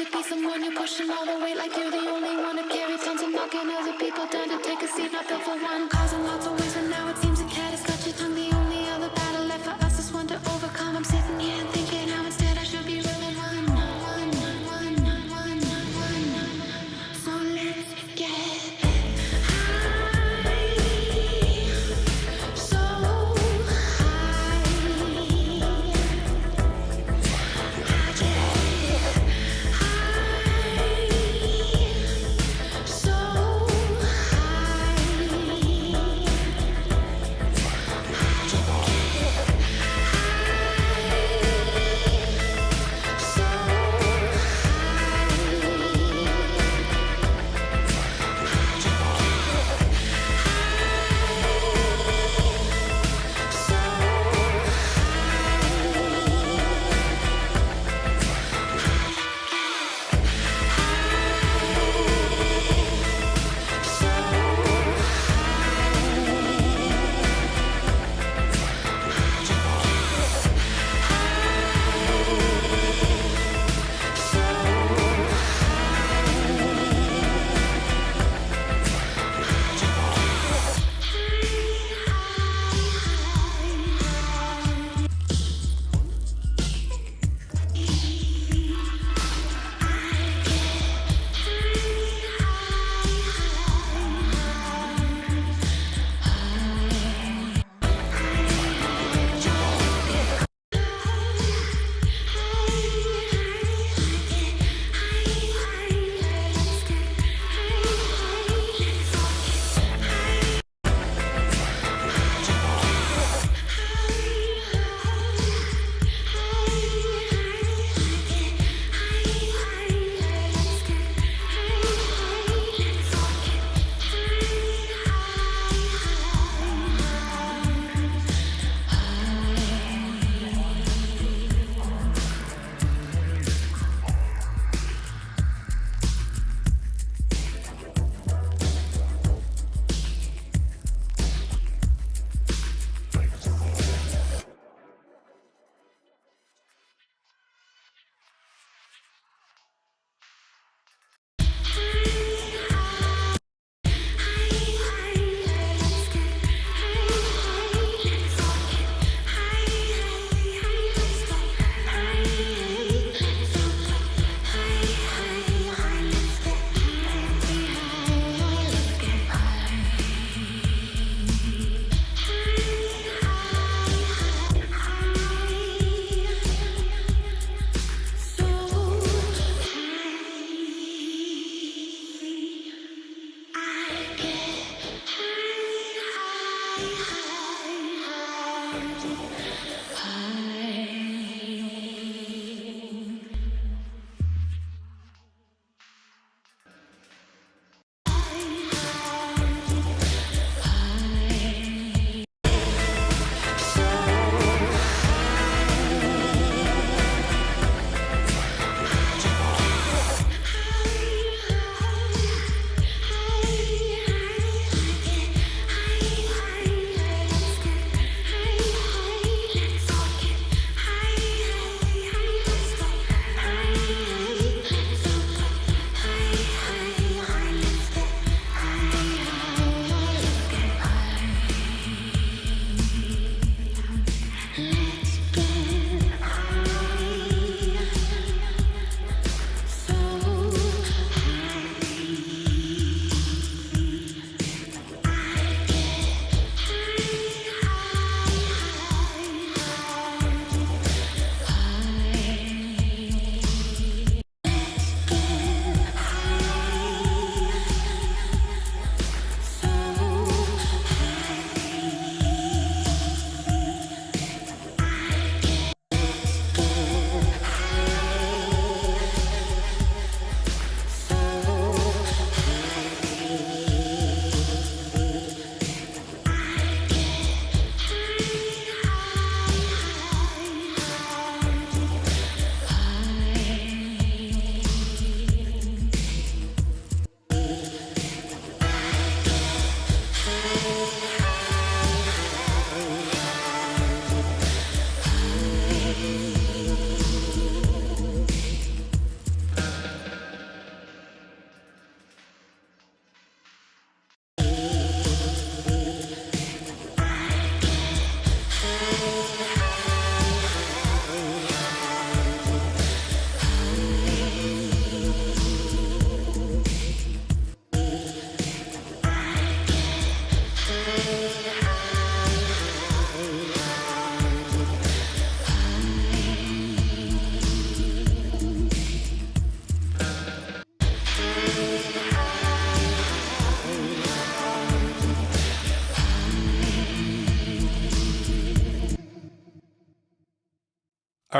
to be someone you're pushing all the way, like you're the only one to carry tons of knocking other people down to take a seat, not built for one. Causing lots of ways, but now it seems a cat has got your tongue. The only other battle left for us is one to overcome. I'm sitting here thinking how instead I should be running one. So let's get high, so high.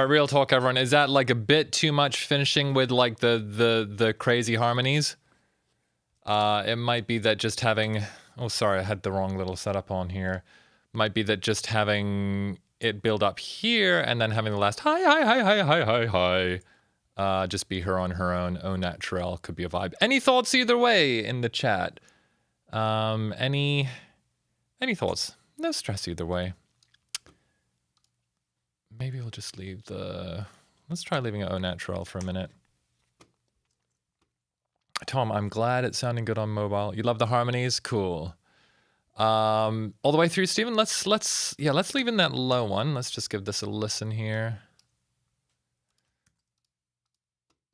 Real talk, everyone. Is that like a bit too much finishing with like the crazy harmonies? It might be that just having... Oh, sorry, I had the wrong little setup on here. Might be that just having it build up here and then having the last hi, hi, hi, hi, hi, hi, hi. Just be her on her own. Au naturel could be a vibe. Any thoughts either way in the chat? Any thoughts? No stress either way. Maybe we'll just leave the... Let's try leaving it au naturel for a minute. Tom, I'm glad it's sounding good on mobile. You love the harmonies? Cool. All the way through, Stephen? Let's leave in that low one. Let's just give this a listen here.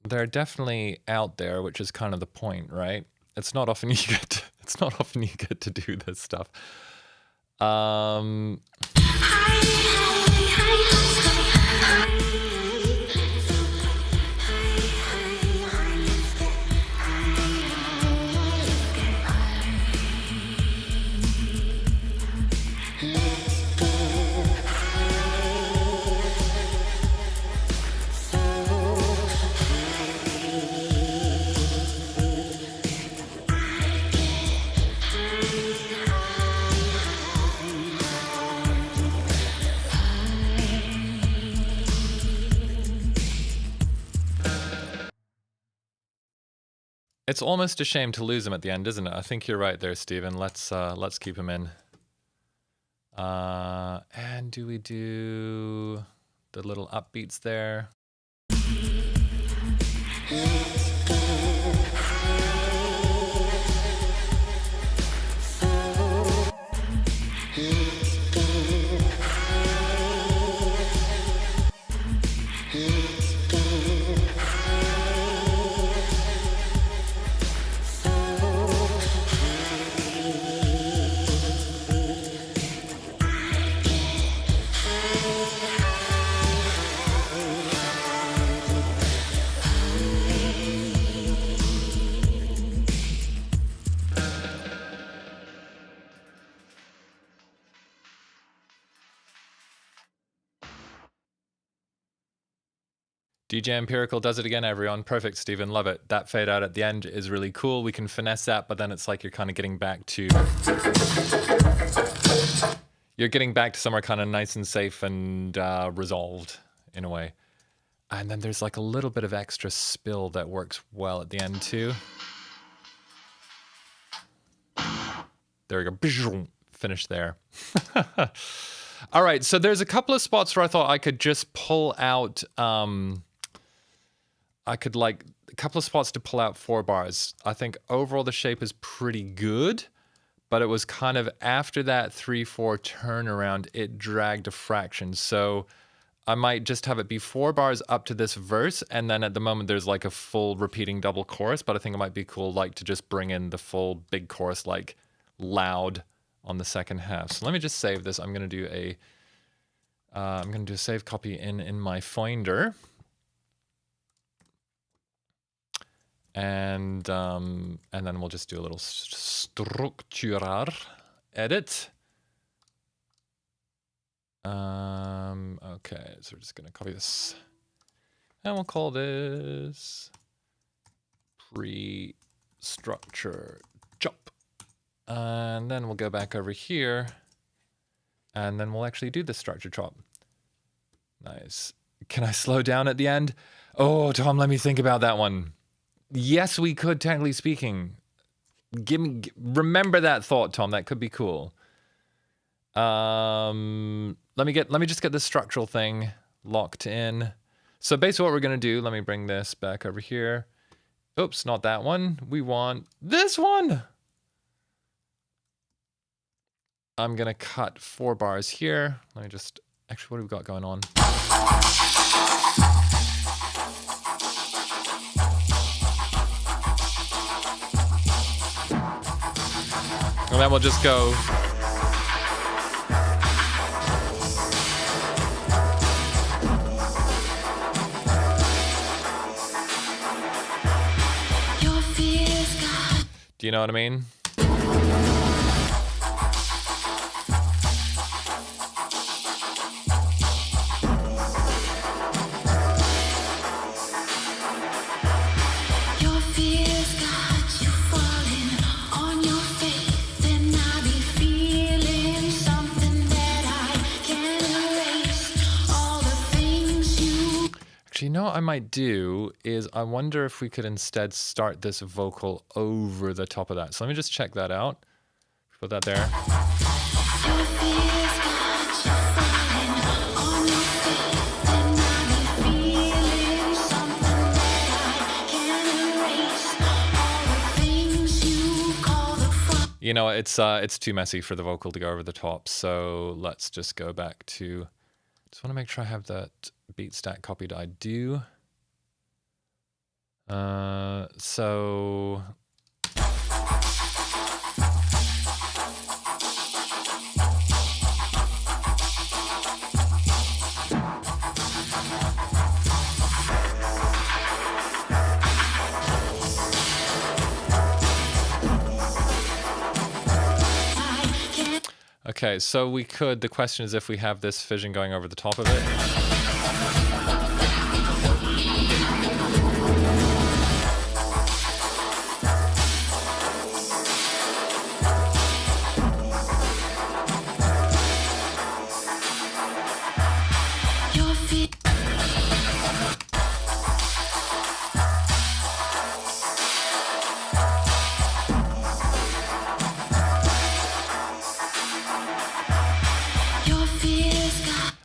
They're definitely out there, which is kind of the point, right? It's not often you get to do this stuff. It's almost a shame to lose him at the end, isn't it? I think you're right there, Stephen. Let's keep him in. And do we do the little upbeats there? DJ Empirical does it again, everyone. Perfect, Stephen. Love it. That fade out at the end is really cool. We can finesse that, but then it's like you're kind of getting back to... You're getting back to somewhere kind of nice and safe and resolved, in a way. And then there's like a little bit of extra spill that works well at the end, too. There we go. Finish there. All right, so there's a couple of spots where I thought I could just pull out... I could like a couple of spots to pull out 4 bars. I think overall the shape is pretty good, but it was kind of after that 3/4 turnaround, it dragged a fraction. So I might just have it be 4 bars up to this verse, and then at the moment there's like a full repeating double chorus, but I think it might be cool like to just bring in the full big chorus like loud on the second half. So let me just save this. I'm gonna do a save copy in my Finder. And then we'll just do a little structurar edit. Okay, so we're just gonna copy this, and we'll call this pre-structure chop. And then we'll go back over here, and then we'll actually do the structure chop. Nice. Can I slow down at the end? Oh, Tom, let me think about that one. Yes, we could, technically speaking. Remember that thought, Tom. That could be cool. Let me just get this structural thing locked in. So basically what we're gonna do, let me bring this back over here. Oops, not that one. We want this one. I'm gonna cut 4 bars here. Let me just, actually, what have we got going on? And then we'll just go. Do you know what I mean? know what I might do is I wonder if we could instead start this vocal over the top of that. So let me just check that out. Put that there. You know, it's too messy for the vocal to go over the top, so let's just go back to, just want to make sure I have that beat stack copied. I do. So okay, so we could, the question is if we have this fission going over the top of it.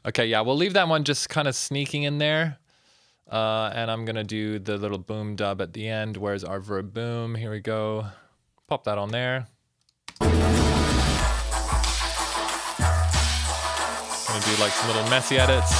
Okay, yeah, we'll leave that one just kind of sneaking in there. And I'm going to do the little boom dub at the end. Where's our verb boom? Here we go. Pop that on there. Going to do like some little messy edits.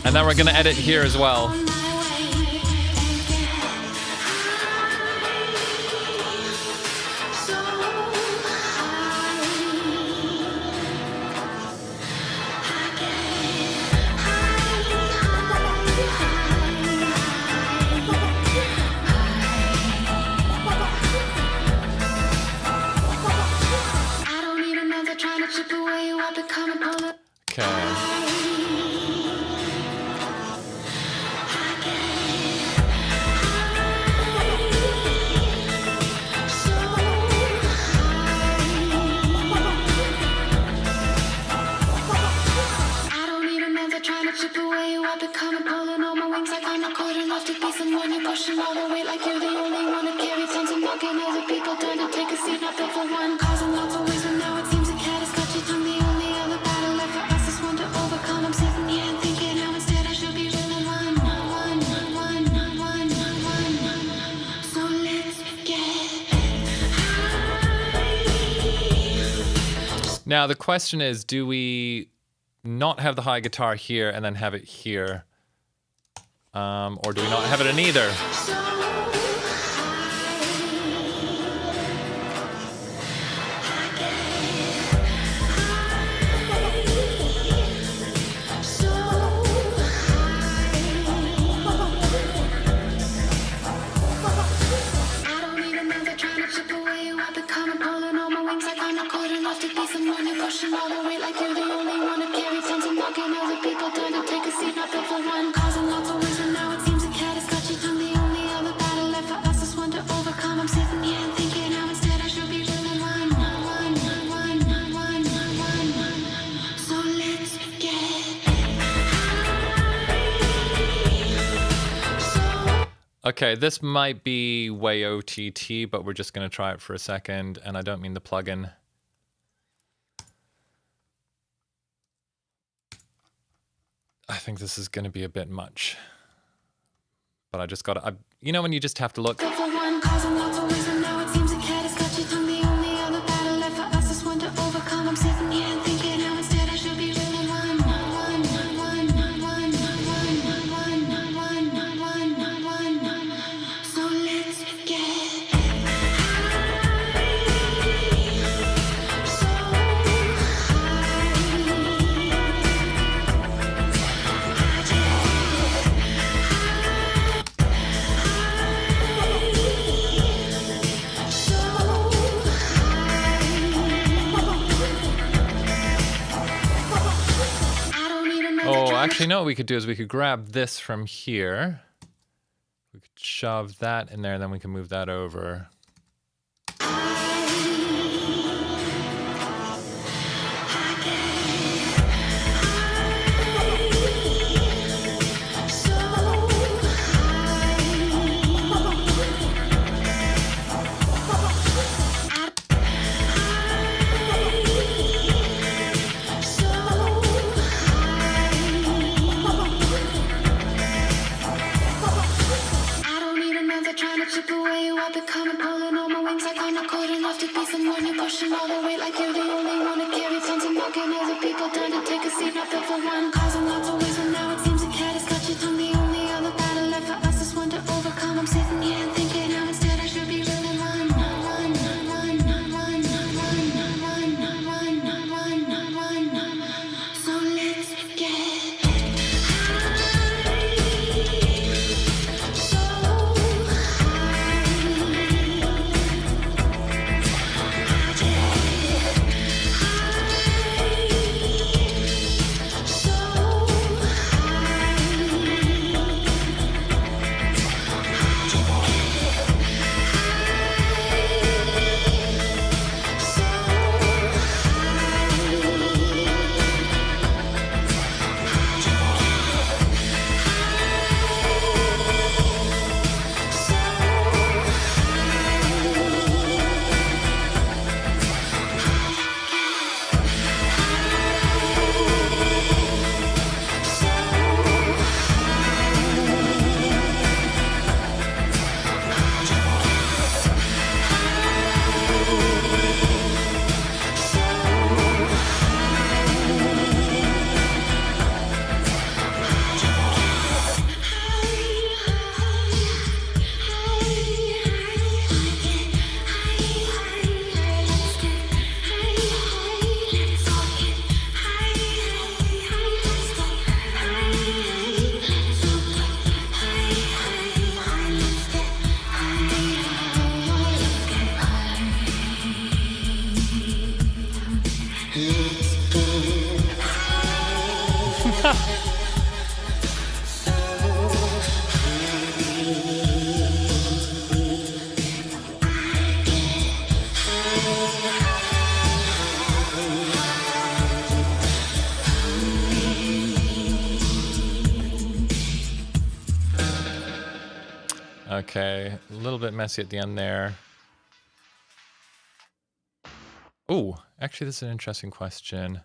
And then we're going to edit here as well. Now the question is, do we not have the high guitar here and then have it here? Or do we not have it in either? Okay, this might be way OTT, but we're just going to try it for a second, and I don't mean the plugin. I think this is going to be a bit much. But I just got to, you know when you just have to look? actually, no, what we could do is we could grab this from here. We could shove that in there, and then we can move that over. Pushing all the weight like you're the only one to carry tons of knocking other people down to take a seat, not built for one. Causing lots of ways, but now it seems a cat has got your tongue. The only other battle left for us is one to overcome. I'm sitting here and thinking now instead I should be running, run, run, run, run, run, run, run, run, run, run. So let's get Okay, a little bit messy at the end there. Oh, actually, this is an interesting question.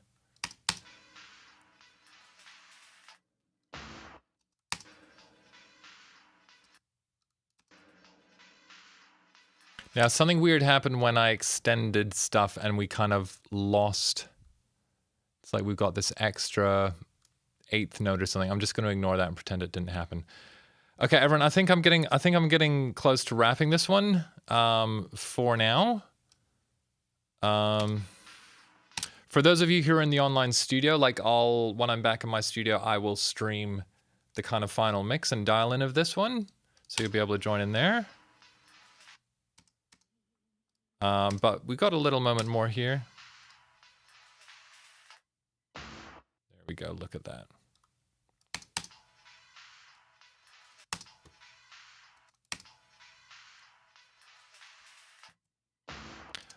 Now, something weird happened when I extended stuff and we kind of lost. It's like we've got this extra 8th note or something. I'm just going to ignore that and pretend it didn't happen. Okay, everyone, I think I'm getting close to wrapping this one for now. For those of you who are in the online studio, like when I'm back in my studio, I will stream the kind of final mix and dial in of this one. So you'll be able to join in there. But we got a little moment more here. There we go, look at that.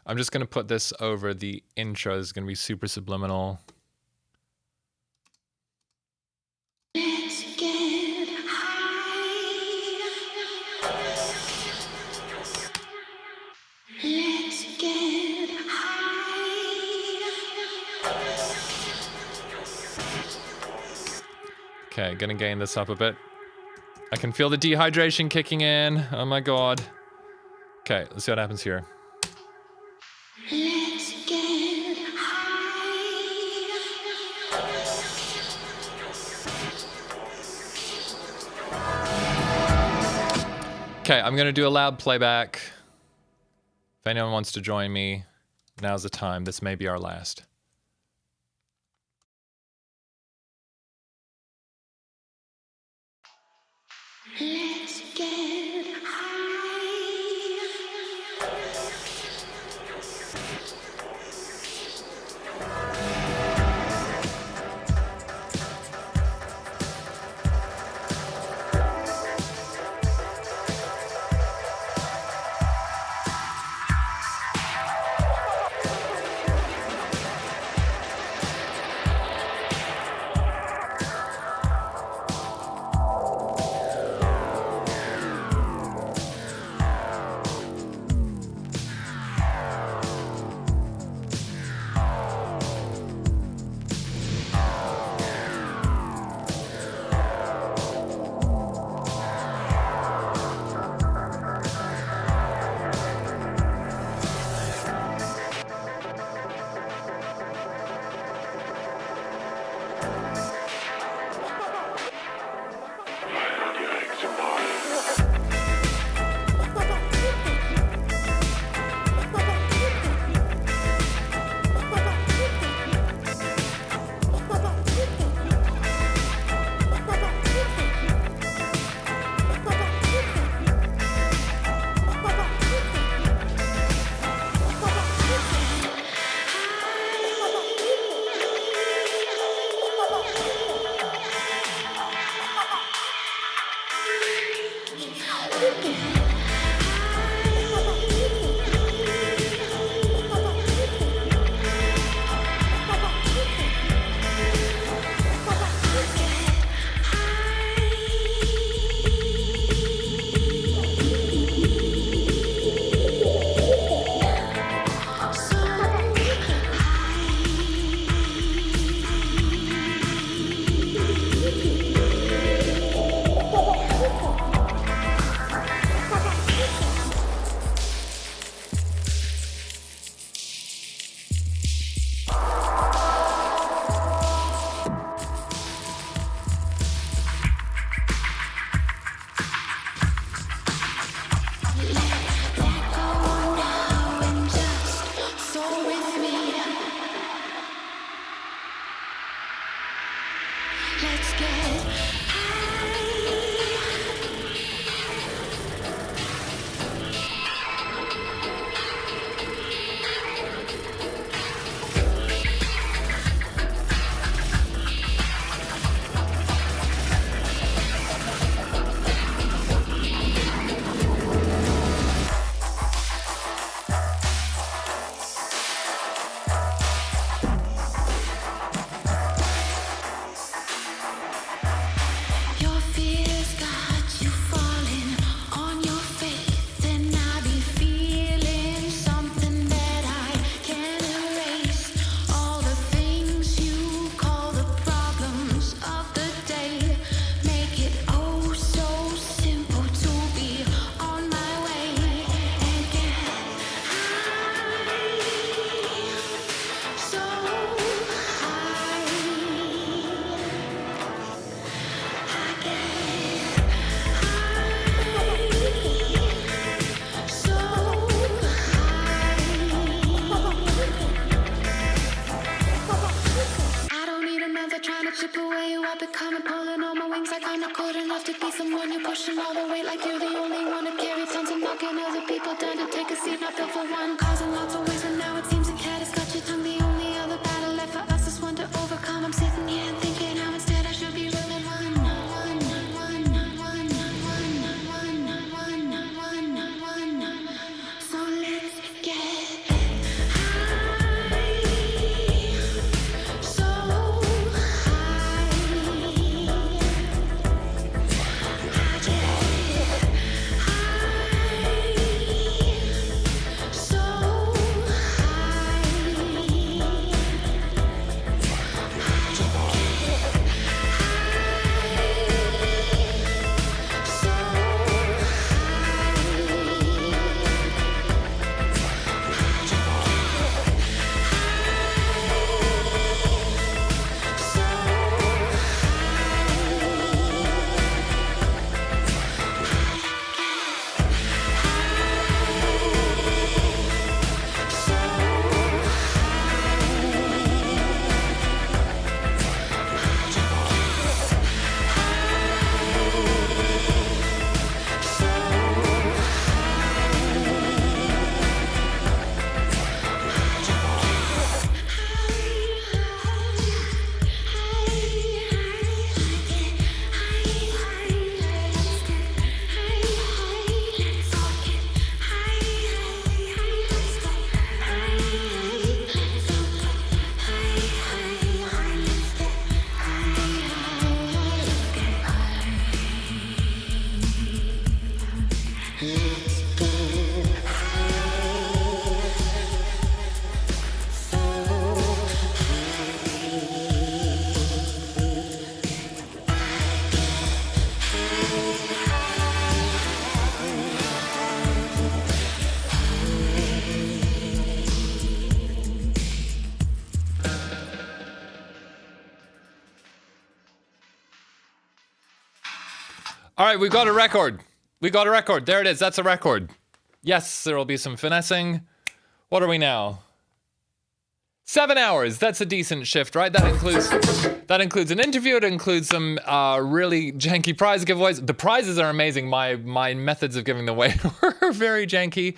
I'm just going to put this over the intro. This is going to be super subliminal. Let's get high. Let's get high. Okay, gonna gain this up a bit. I can feel the dehydration kicking in. Oh my god. Okay, let's see what happens here. Let's get high. Okay, I'm gonna do a loud playback. If anyone wants to join me, now's the time. This may be our last. Let's get high. Let's get high. Your fears got you falling on your faith, and I be feeling something that I can't erase. All the things you call the problems of the day make it oh so simple to be on my way and get high, so high. I get so high. I don't need another trying to chip away you. I've been coming, pulling on my wings like I'm not good enough to be someone you're pushing all the weight like you're the only one to carry tons and knocking other people down to take a seat, not built for one. Causing lots of waste, but now it seems the cat has got your tongue. The only other battle left for us is one to overcome. I'm sitting here thinking how instead I should be running one. So let's get high, so high. I get high, so All right, we've got a record. We got a record. There it is. That's a record. Yes, there will be some finessing. What are we now? 7 hours. That's a decent shift, right? That includes an interview. It includes some really janky prize giveaways. The prizes are amazing. My methods of giving them away were very janky,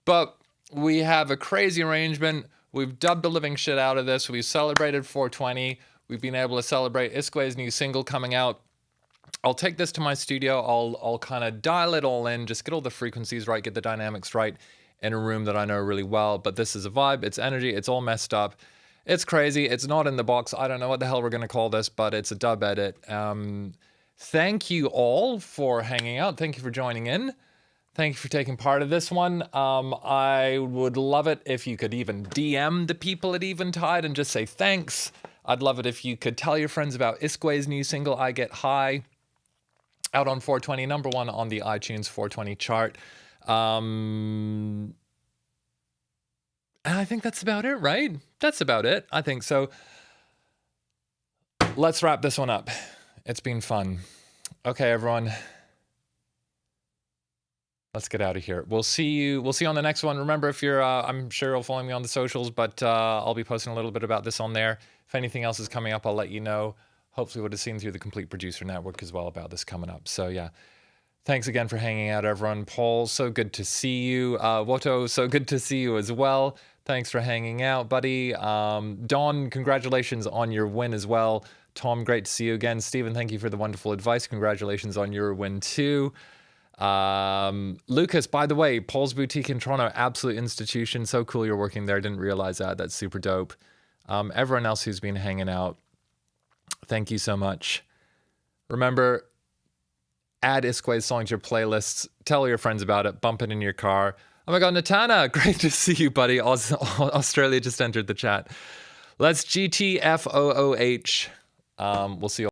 but we have a crazy arrangement. We've dubbed the living shit out of this. We celebrated 420. We've been able to celebrate iskwē's new single coming out. I'll take this to my studio. I'll kind of dial it all in, just get all the frequencies right, get the dynamics right in a room that I know really well. But this is a vibe, it's energy, it's all messed up. It's crazy. It's not in the box. I don't know what the hell we're going to call this, but it's a dub edit. Thank you all for hanging out. Thank you for joining in. Thank you for taking part of this one. I would love it if you could even DM the people at Eventide and just say thanks. I'd love it if you could tell your friends about iskwē's new single, I Get High, out on 420, number 1 on the iTunes 420 chart. And I think that's about it, right? That's about it. I think so. Let's wrap this one up. It's been fun. Okay, everyone. Let's get out of here. We'll see you on the next one. Remember, if you're, I'm sure you'll follow me on the socials, but I'll be posting a little bit about this on there. If anything else is coming up, I'll let you know. Hopefully, would have seen through the Complete Producer Network as well about this coming up. So yeah, thanks again for hanging out, everyone. Paul, so good to see you. Woto, so good to see you as well. Thanks for hanging out, buddy. Don, congratulations on your win as well. Tom, great to see you again. Stephen, thank you for the wonderful advice. Congratulations on your win too. Lucas, by the way, Paul's Boutique in Toronto, absolute institution. So cool you're working there. Didn't realize that. That's super dope. Everyone else who's been hanging out, thank you so much. Remember, add iskwē's song to your playlists. Tell your friends about it. Bump it in your car. Oh my God, Natana, great to see you, buddy. Australia just entered the chat. Let's GTFOOH. We'll see you all.